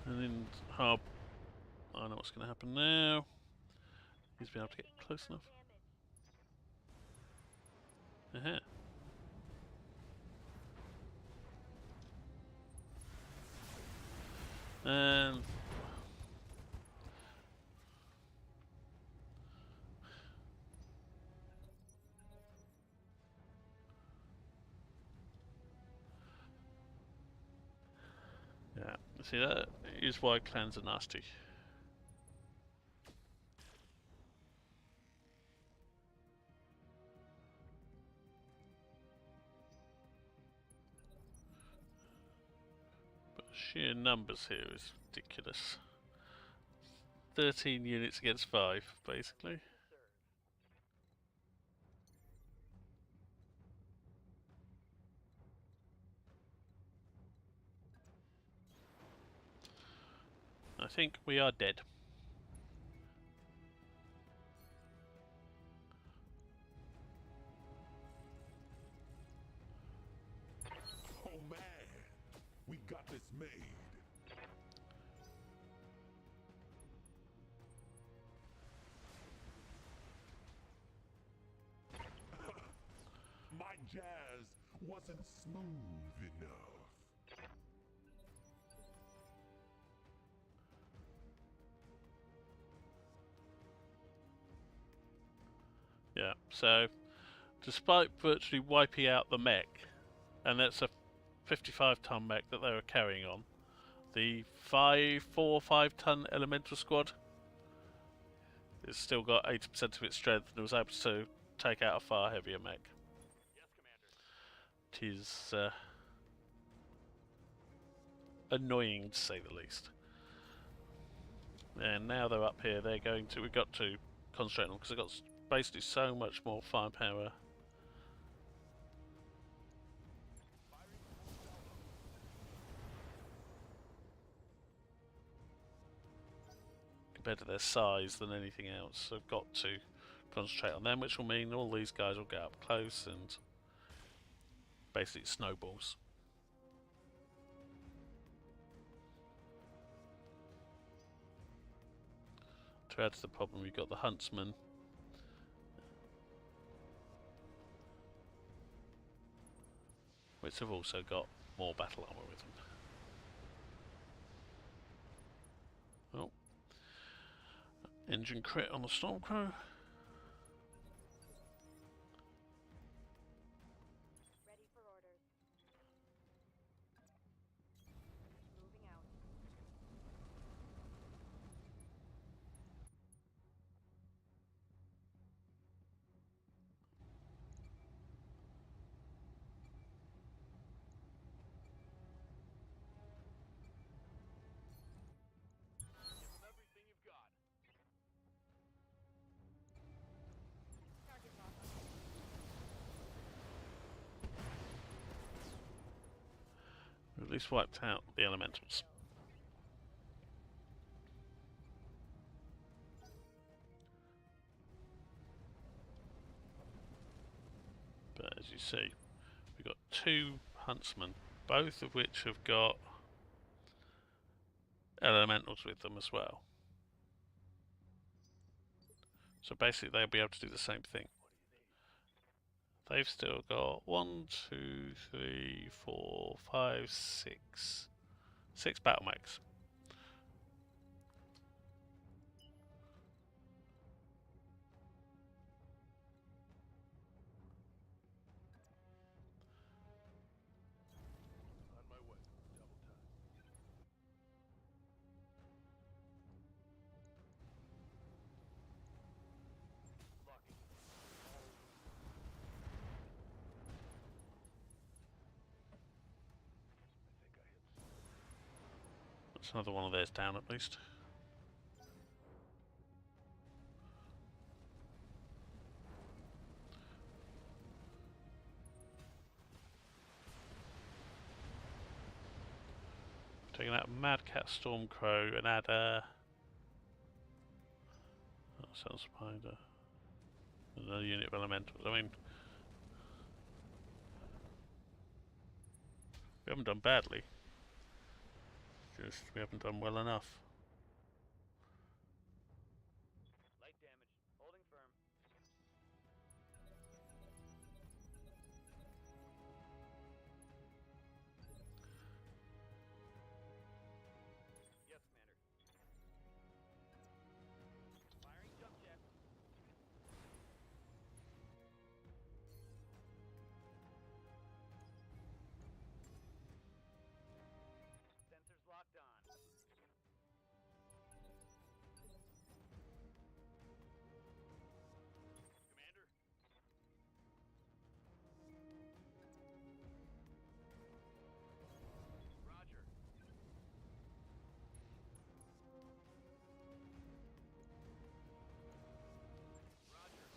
[SPEAKER 1] And then Hub. I know what's going to happen now. He's been able to get
[SPEAKER 2] Taking
[SPEAKER 1] close enough.
[SPEAKER 2] damage.
[SPEAKER 1] Uh-huh. And yeah, see, that is why clans are nasty. But sheer numbers here is ridiculous. 13 units against 5, basically.
[SPEAKER 7] Serve.
[SPEAKER 1] I think we are dead.
[SPEAKER 4] Oh, man. We got this made. My jazz wasn't smooth enough.
[SPEAKER 1] Yeah, so despite virtually wiping out the mech, and that's a 55-ton mech that they were carrying on, the 4 or 5 ton elemental squad has still got 80% of its strength and was able to take out a far heavier mech.
[SPEAKER 7] Yes, Commander.
[SPEAKER 1] It is annoying to say the least. And now they're up here, we've got to concentrate on them because they've got basically so much more firepower compared to their size than anything else. So I've got to concentrate on them, which will mean all these guys will get up close and basically snowballs. To add to the problem, we've got the huntsman. Which have also got more battle armor with them. Oh. Engine crit on the Stormcrow.
[SPEAKER 2] Ready for orders. Moving out.
[SPEAKER 7] Everything you've got.
[SPEAKER 2] Target locked.
[SPEAKER 1] We've at least wiped out the elementals. But as you see, we've got 2 huntsmen, both of which have got elementals with them as well. So basically they'll be able to do the same thing. They've still got 1, 2, 3, 4, 5, 6 battle mechs.
[SPEAKER 7] On my way. Double time. Locking. I think I hit.
[SPEAKER 1] That's another one of theirs down at least. Taking out Mad Cat Stormcrow and add a Sun Spider. Another unit of elementals. I mean, we haven't done badly. Just we haven't done well enough.
[SPEAKER 7] Light damage. Holding firm. Yes, Commander. Firing jump jet. Sensors locked on. Commander. Roger. Roger.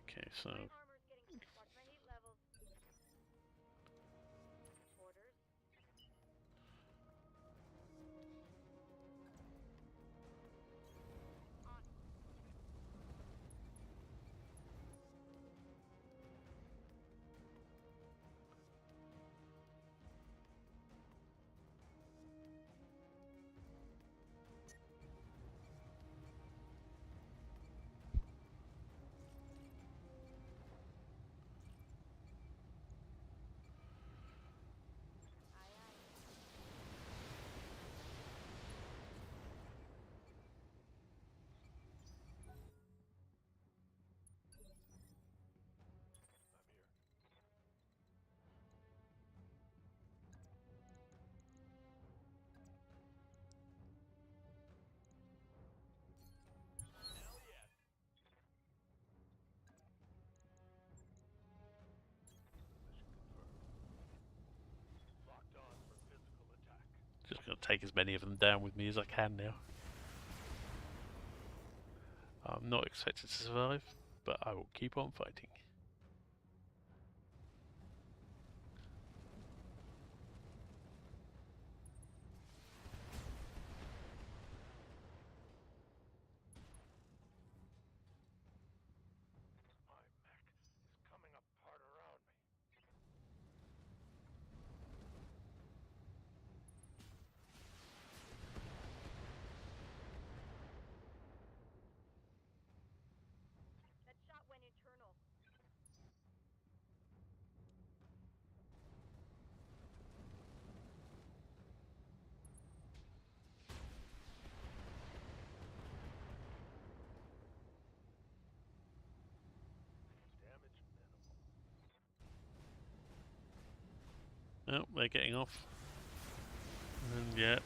[SPEAKER 1] Okay, so
[SPEAKER 2] My armor's getting. Watch my heat levels. Orders. On.
[SPEAKER 1] I'm going to take as many of them down with me as I can now. I'm not expected to survive, but I will keep on fighting.
[SPEAKER 2] That shot went internal.
[SPEAKER 1] Oh, they're getting off. And yeah.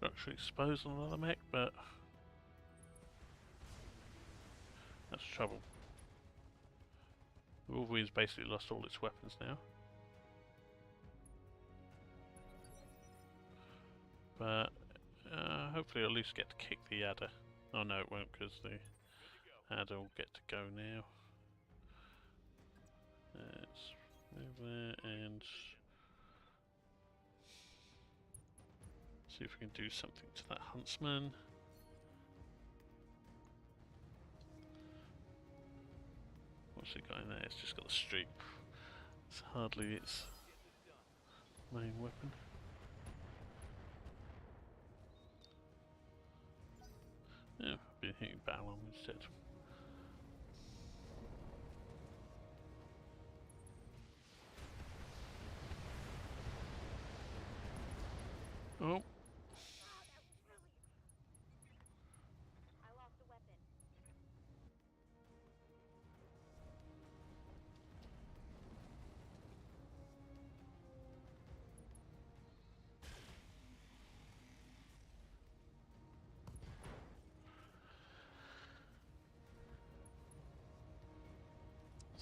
[SPEAKER 1] Actually expose another mech, but that's trouble. The Wolverine's basically lost all its weapons now. But hopefully I'll at least get to kick the adder. Oh no, it won't, because the adder will get to go now. Let's move there and see if we can do something to that huntsman. What's it got in there? It's just got the streak. It's hardly its main weapon. Yeah, I've been hitting battle armor instead. Oh.
[SPEAKER 2] I lost a weapon.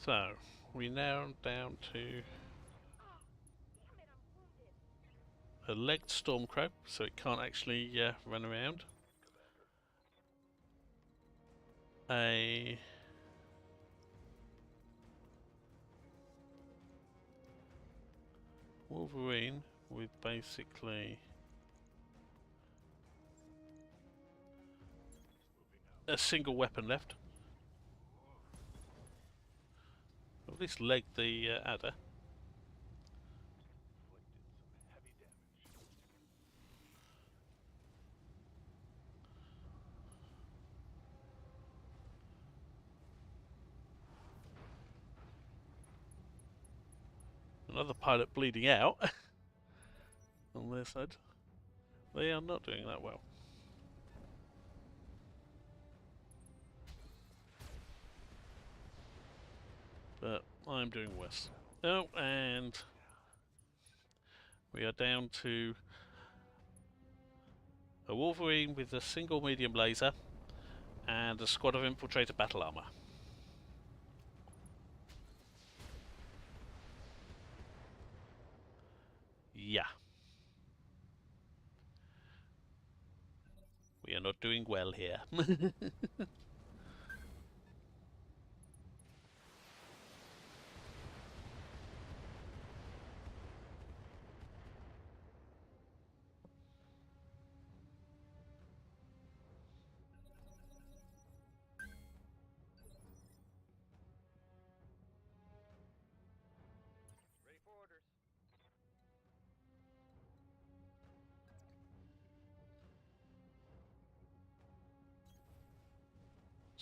[SPEAKER 1] So, we're now down to
[SPEAKER 2] Damn it, I'm wounded.
[SPEAKER 1] a legged Stormcrow, so it can't actually run around. A Wolverine with basically a single weapon left. At least leg the adder. Another pilot bleeding out on their side. They are not doing that well. But I'm doing worse. Oh, and we are down to a Wolverine with a single medium laser and a squad of infiltrator battle armor. Yeah. We are not doing well here.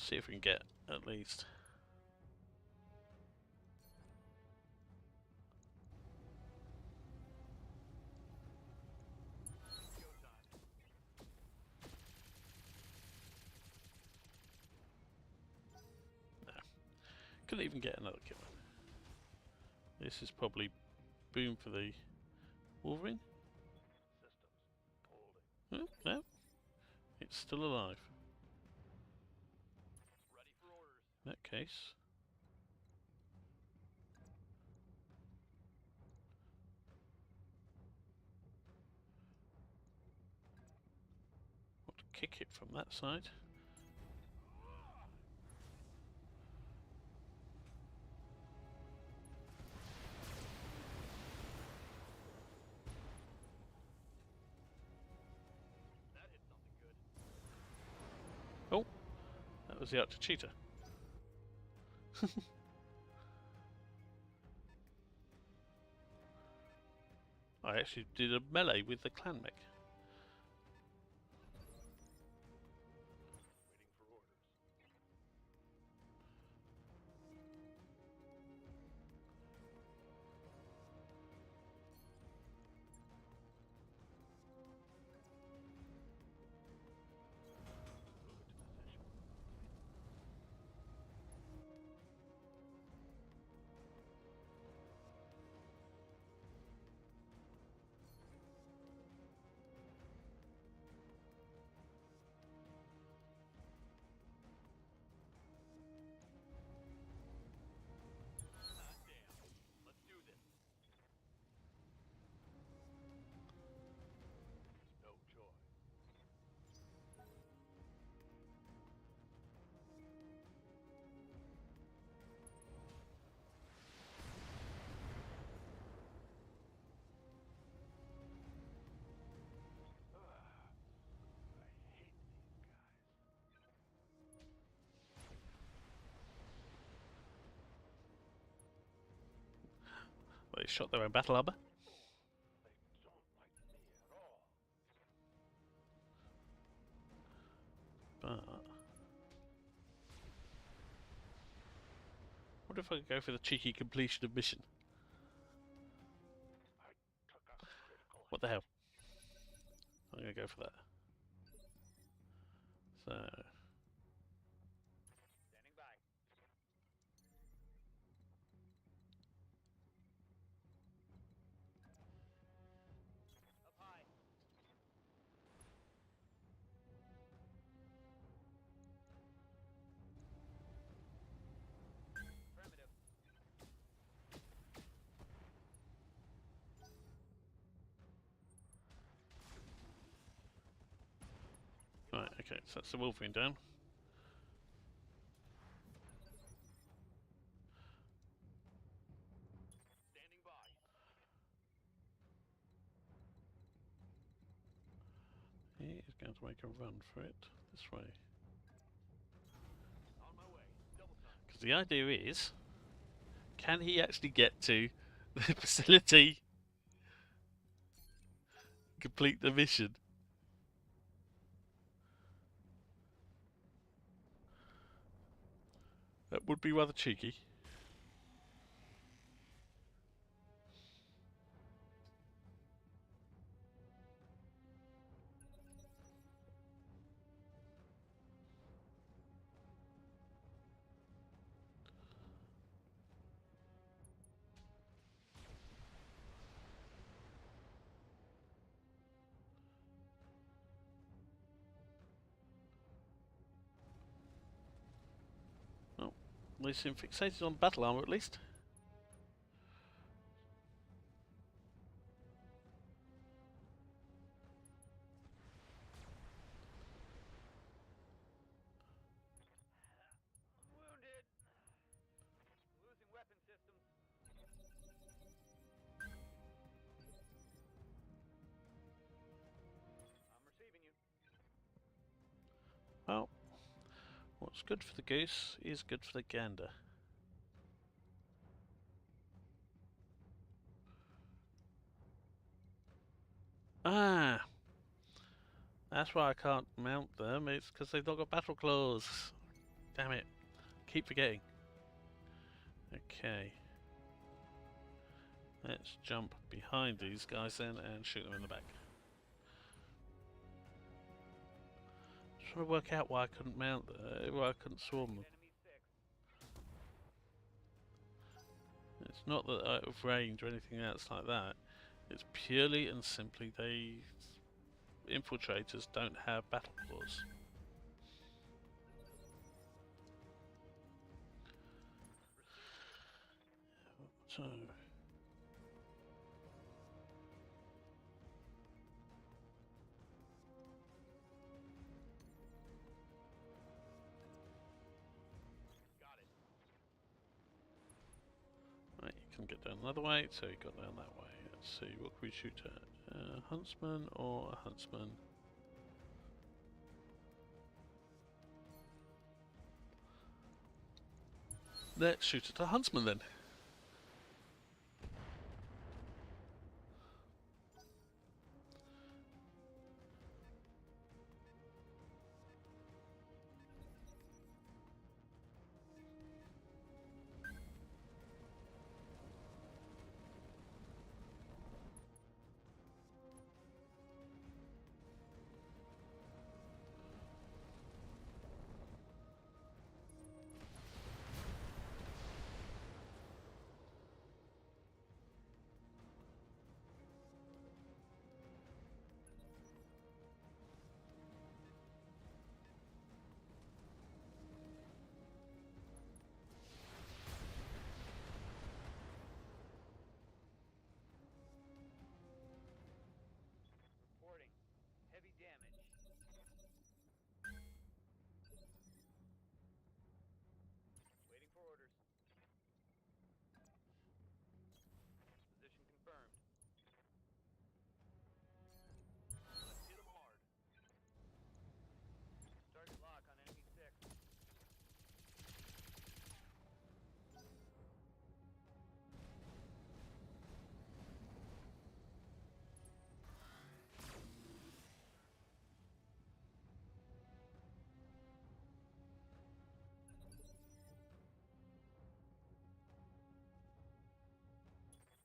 [SPEAKER 1] See if we can get at least. No. Couldn't even get another kill. This is probably boom for the Wolverine.
[SPEAKER 7] Systems holding.
[SPEAKER 1] No, it's still alive.
[SPEAKER 7] Ready for orders.
[SPEAKER 1] In that case. Want to kick it from that side.
[SPEAKER 7] That hit something good.
[SPEAKER 1] Oh, that was the Archer Cheetah. I actually did a melee with the clan mech.
[SPEAKER 7] Waiting for orders. Move into position. Hot damn. Let's do this. No choice. I hate these guys.
[SPEAKER 1] Well, they shot their own battle armor.
[SPEAKER 7] They don't like me at all.
[SPEAKER 1] But what if I could go for the cheeky completion of mission?
[SPEAKER 7] I took a critical
[SPEAKER 1] What the hell? I'm gonna go for that. So
[SPEAKER 7] Standing by. Up high. Primitive.
[SPEAKER 1] right, okay, so that's the Wolverine down.
[SPEAKER 7] Standing by.
[SPEAKER 1] He is going to make a run for it this way.
[SPEAKER 7] On my way. Double time.
[SPEAKER 1] Because the idea is, can he actually get to the facility, complete the mission? That would be rather cheeky. Well, they seem fixated on battle armor at least.
[SPEAKER 7] I'm wounded. Losing weapon systems. I'm receiving you.
[SPEAKER 1] Well, what's good for the goose is good for the gander. Ah! That's why I can't mount them, it's because they've not got battle claws. Damn it. Keep forgetting. Okay. Let's jump behind these guys then and shoot them in the back. Just trying to work out why I couldn't mount, why I couldn't swarm them.
[SPEAKER 7] Enemy 6.
[SPEAKER 1] It's not that out of range or anything else like that. It's purely and simply they infiltrators don't have battle claws. So
[SPEAKER 7] Got it.
[SPEAKER 1] right, you can get down another way, so you got down that way. Let's see, what can we shoot at? A huntsman or a huntsman? Let's shoot at a huntsman then.
[SPEAKER 7] Reporting. Heavy damage. Waiting for orders. Position confirmed. Let's hit 'em hard. Target lock on enemy 6.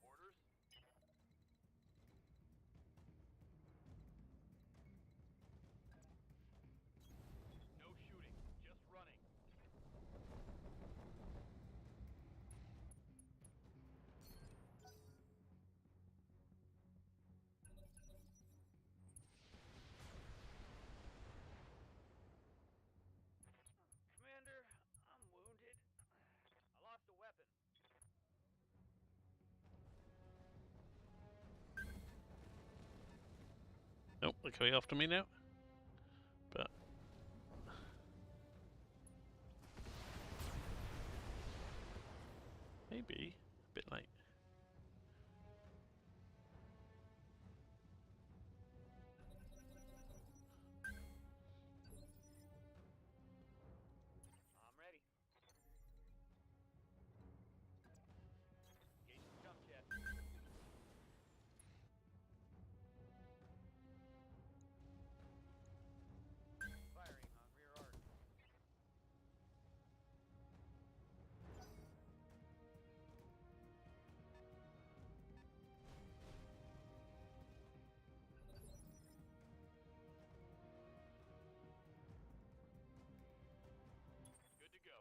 [SPEAKER 7] Orders? No shooting, just running. Commander, I'm wounded. I lost a weapon.
[SPEAKER 1] Nope, they're coming after me now. But maybe a bit late.
[SPEAKER 7] I'm ready. Engaging jump jet. Firing on rear arc. Good to go.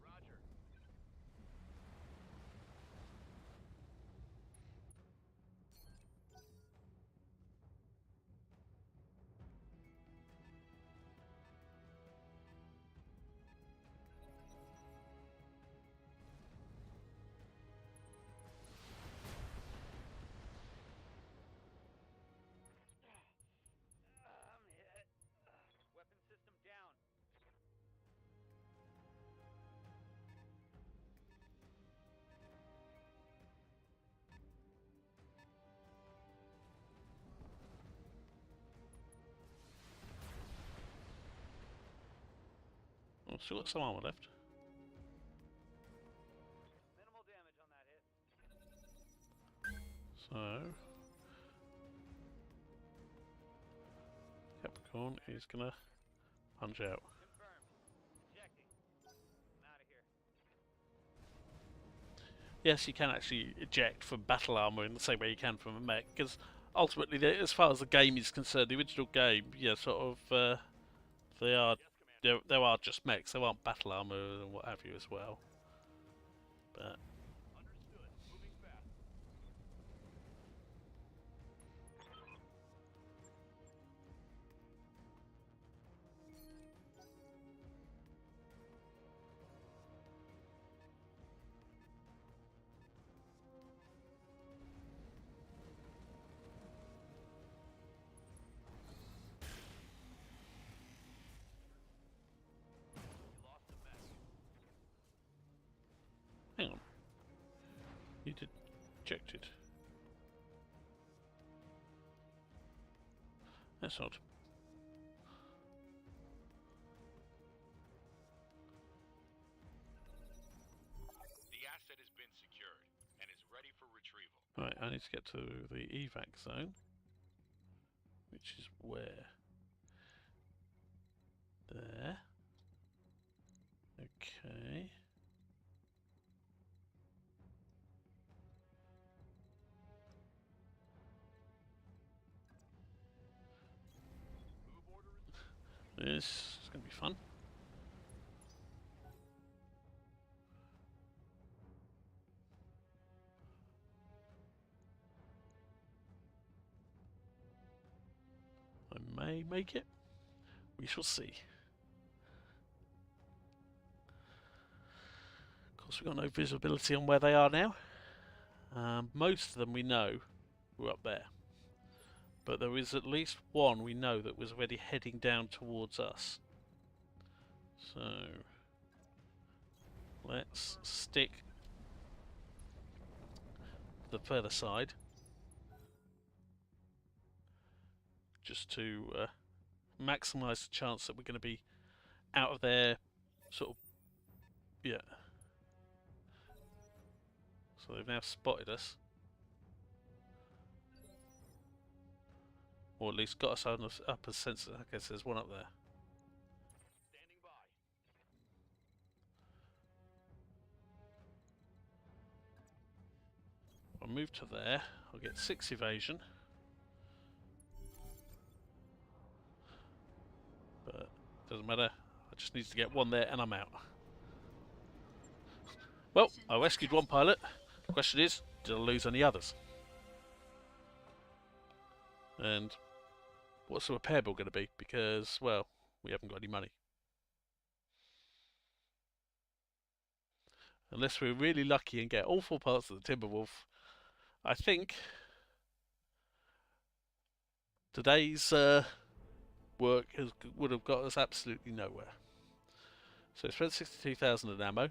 [SPEAKER 7] Roger. I'm hit. Weapon system down.
[SPEAKER 1] Oh, still got some armor left.
[SPEAKER 7] Minimal damage on that hit.
[SPEAKER 1] So Unicorn is gonna punch out.
[SPEAKER 7] Confirmed. Ejecting. I'm out of here.
[SPEAKER 1] Yes, you can actually eject from battle armor in the same way you can from a mech, because ultimately, as far as the game is concerned, the original game, yeah, sort of, they are, there are just mechs. There aren't battle armor and what have you as well. But
[SPEAKER 7] Understood. Moving fast. You lost the mech.
[SPEAKER 1] hang on, you ejected. That's odd.
[SPEAKER 5] The asset has been secured and is ready for retrieval.
[SPEAKER 1] Right, I need to get to the evac zone, which is where? There. Okay.
[SPEAKER 7] Move order is
[SPEAKER 1] This is going to be fun. I may make it. We shall see. Of course, we've got no visibility on where they are now. Most of them we know were up there. But there is at least one we know that was already heading down towards us. So let's stick the further side just to maximise the chance that we're going to be out of there, sort of, yeah. So they've now spotted us, or at least got us on up as sensor. I guess there's one up there.
[SPEAKER 7] standing by.
[SPEAKER 1] I'll move to there. I'll get 6 evasion. But doesn't matter. I just need to get one there and I'm out. Well, I rescued one pilot. The question is, did I lose any others? And what's the repair bill going to be? Because, well, we haven't got any money. Unless we're really lucky and get all 4 parts of the Timberwolf, I think today's work would have got us absolutely nowhere. So we spent 62,000 in ammo.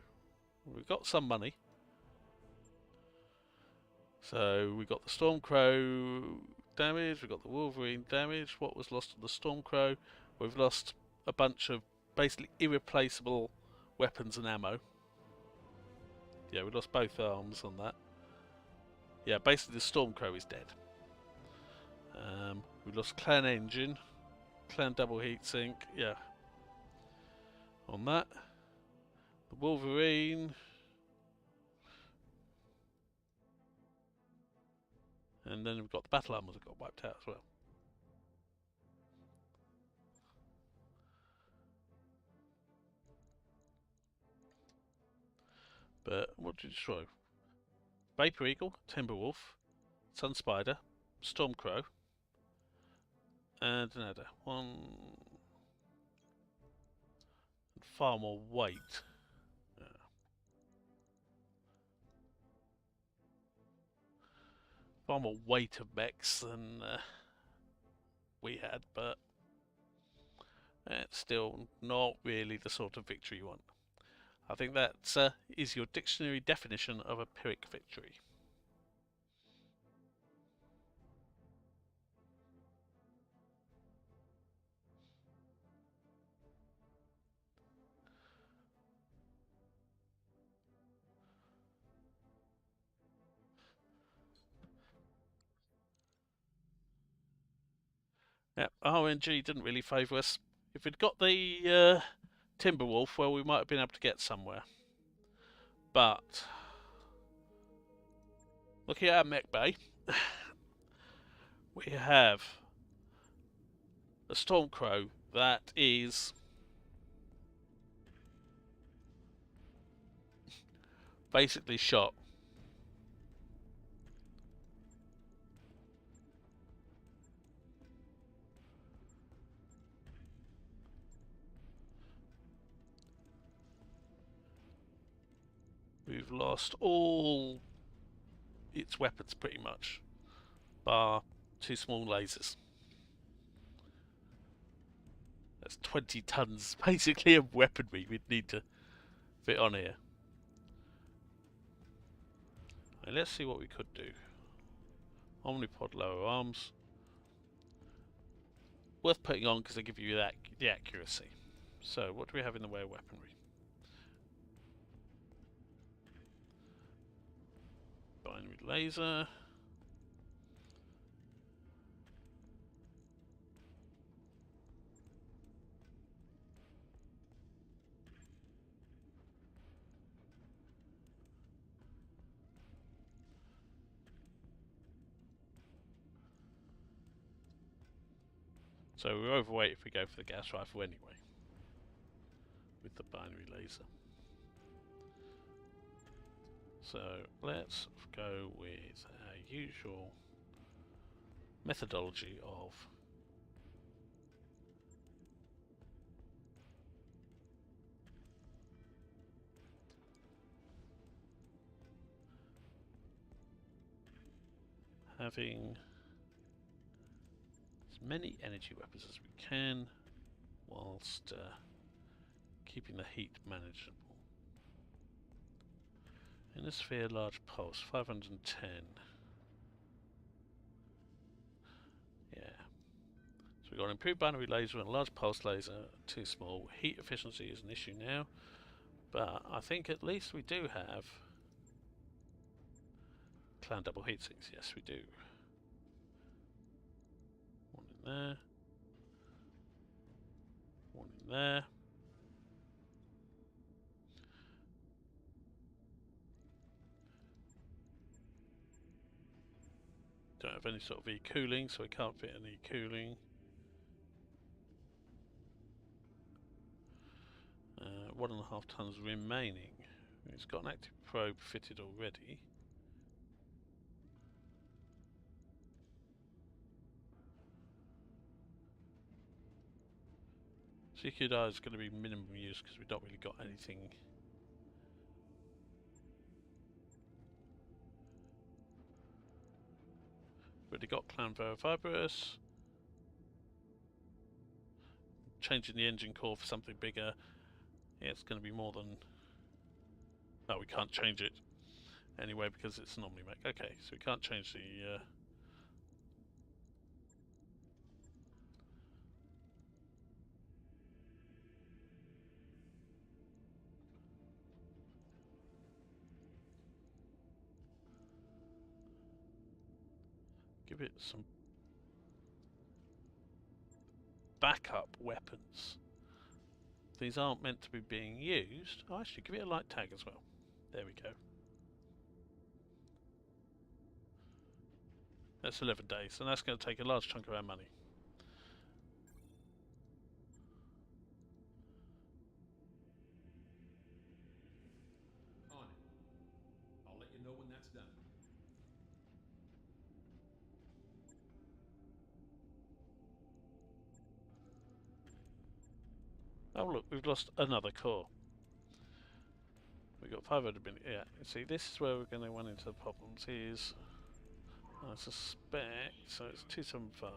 [SPEAKER 1] We've got some money. So we got the Stormcrow damage, we got the Wolverine damage. What was lost on the Stormcrow? We've lost a bunch of basically irreplaceable weapons and ammo. Yeah, we lost both arms on that. Yeah, basically the Stormcrow is dead. We lost Clan Engine, Clan Double Heatsink, yeah. On that. The Wolverine. And then we've got the battle armor that got wiped out as well. But what did you destroy? Vapor Eagle, Timberwolf, Sun Spider, Stormcrow, and an adder. One. And far more weight. Yeah. Far more weight of mechs than we had, but it's still not really the sort of victory you want. I think that is your dictionary definition of a Pyrrhic victory. Yeah, RNG didn't really favour us. If we'd got the Timberwolf, well, we might have been able to get somewhere. But looking at our mech bay, we have a Stormcrow that is basically shot. We've lost all its weapons pretty much, bar 2 small lasers. That's 20 tons basically of weaponry we'd need to fit on here. And let's see what we could do. Omnipod lower arms. Worth putting on because they give you the accuracy. So what do we have in the way of weaponry? Binary laser. So we're overweight if we go for the gas rifle anyway, with the binary laser. So let's go with our usual methodology of having as many energy weapons as we can whilst keeping the heat manageable. In a sphere, large pulse, 510. Yeah. So we've got an improved binary laser and a large pulse laser, too small. Heat efficiency is an issue now, but I think at least we do have clan double heat sinks. Yes, we do. One in there. One in there. Don't have any sort of e-cooling, so we can't fit any cooling. 1.5 tons remaining. It's got an active probe fitted already. CQDI is going to be minimum use because we've not really got anything. Already got clan verifibrous. Changing the engine core for something bigger. Yeah, it's going to be more than. Oh, we can't change it anyway because it's an Omni-Mech. Okay, so we can't change the. Give it some backup weapons. These aren't meant to be being used. Oh, actually, give it a light tag as well. There we go. That's 11 days, and that's going to take a large chunk of our money.
[SPEAKER 8] On it. I'll let you know when that's done.
[SPEAKER 1] Oh look, we've lost another core. We've got 500 million. Yeah, you see, this is where we're going to run into the problems. Is I suspect, so it's 275.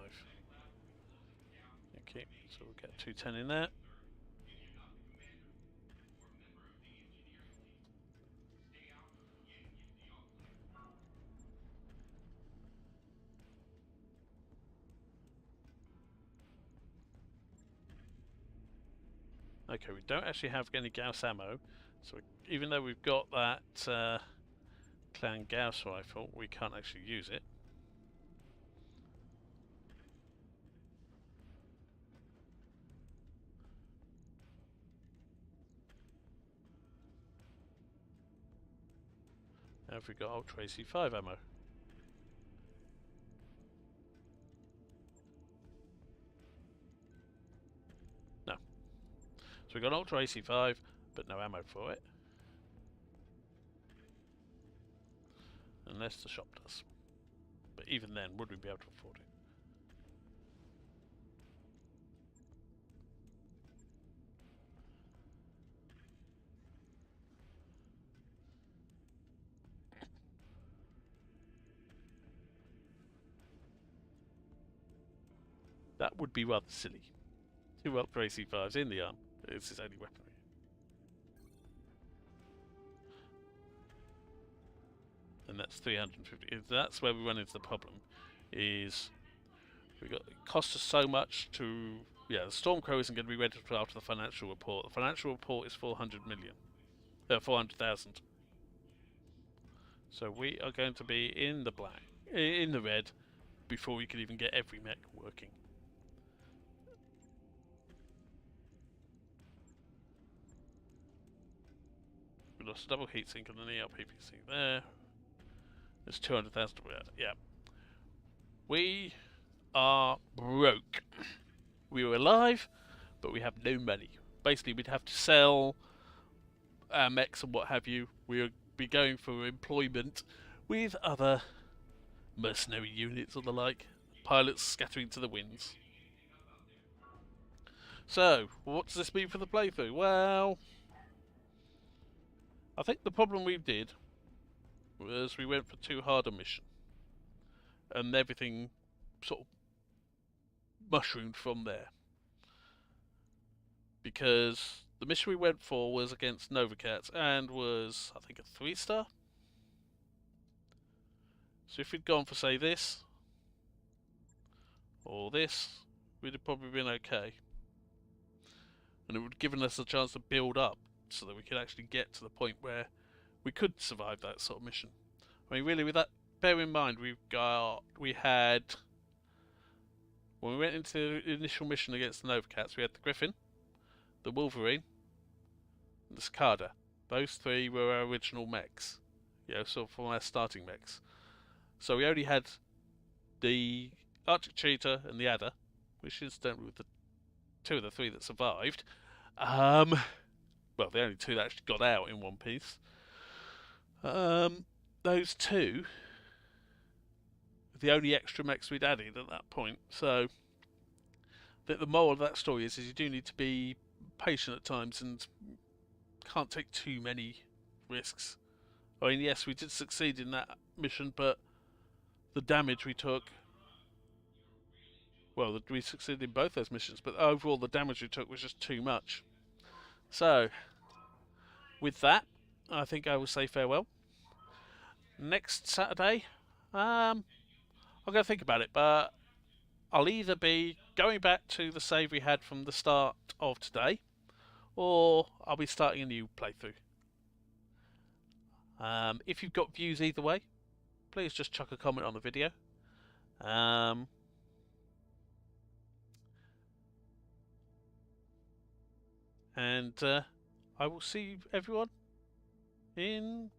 [SPEAKER 1] Okay, so we'll get 210 in there. Okay, we don't actually have any Gauss ammo, so even though we've got that clan Gauss rifle, we can't actually use it. Have we got Ultra AC5 ammo? No. So we got Ultra AC5, but no ammo for it. Unless the shop does. But even then, would we be able to afford it? That would be rather silly. 2 Ultra AC5s in the arm. It's his only weaponry. And that's 350. That's where we run into the problem. Is it costs us so much to... Yeah, the Stormcrow isn't going to be ready until after the financial report. The financial report is 400 million. 400,000. So we are going to be in the black, in the red, before we can even get every mech working. We lost a double heatsink and an ELPPC there. There's 200,000. Yeah. We are broke. We were alive, but we have no money. Basically, we'd have to sell our mechs and what have you. We would be going for employment with other mercenary units or the like. Pilots scattering to the winds. So, what does this mean for the playthrough? Well, I think the problem we did was we went for too hard a mission. And everything sort of mushroomed from there. Because the mission we went for was against Novacats and was, I think, a 3-star. So if we'd gone for, say, this or this, we'd have probably been okay. And it would have given us a chance to build up so that we could actually get to the point where we could survive that sort of mission. I mean, really, with that, bear in mind, we had, when we went into the initial mission against the Novacats, we had the Griffin, the Wolverine, and the Cicada. Those 3 were our original mechs. You know, sort of from our starting mechs. So we only had the Arctic Cheetah and the Adder, which incidentally were the 2 of the 3 that survived. Well, the only 2 that actually got out in one piece. Those 2 are the only extra mechs we'd added at that point. So the moral of that story is you do need to be patient at times and can't take too many risks. I mean, yes, we did succeed in that mission, but the damage we took... Well, we succeeded in both those missions, but overall the damage we took was just too much. So, with that, I think I will say farewell. Next Saturday, I'm going to think about it, but I'll either be going back to the save we had from the start of today, or I'll be starting a new playthrough. If you've got views either way, please just chuck a comment on the video. And I will see everyone in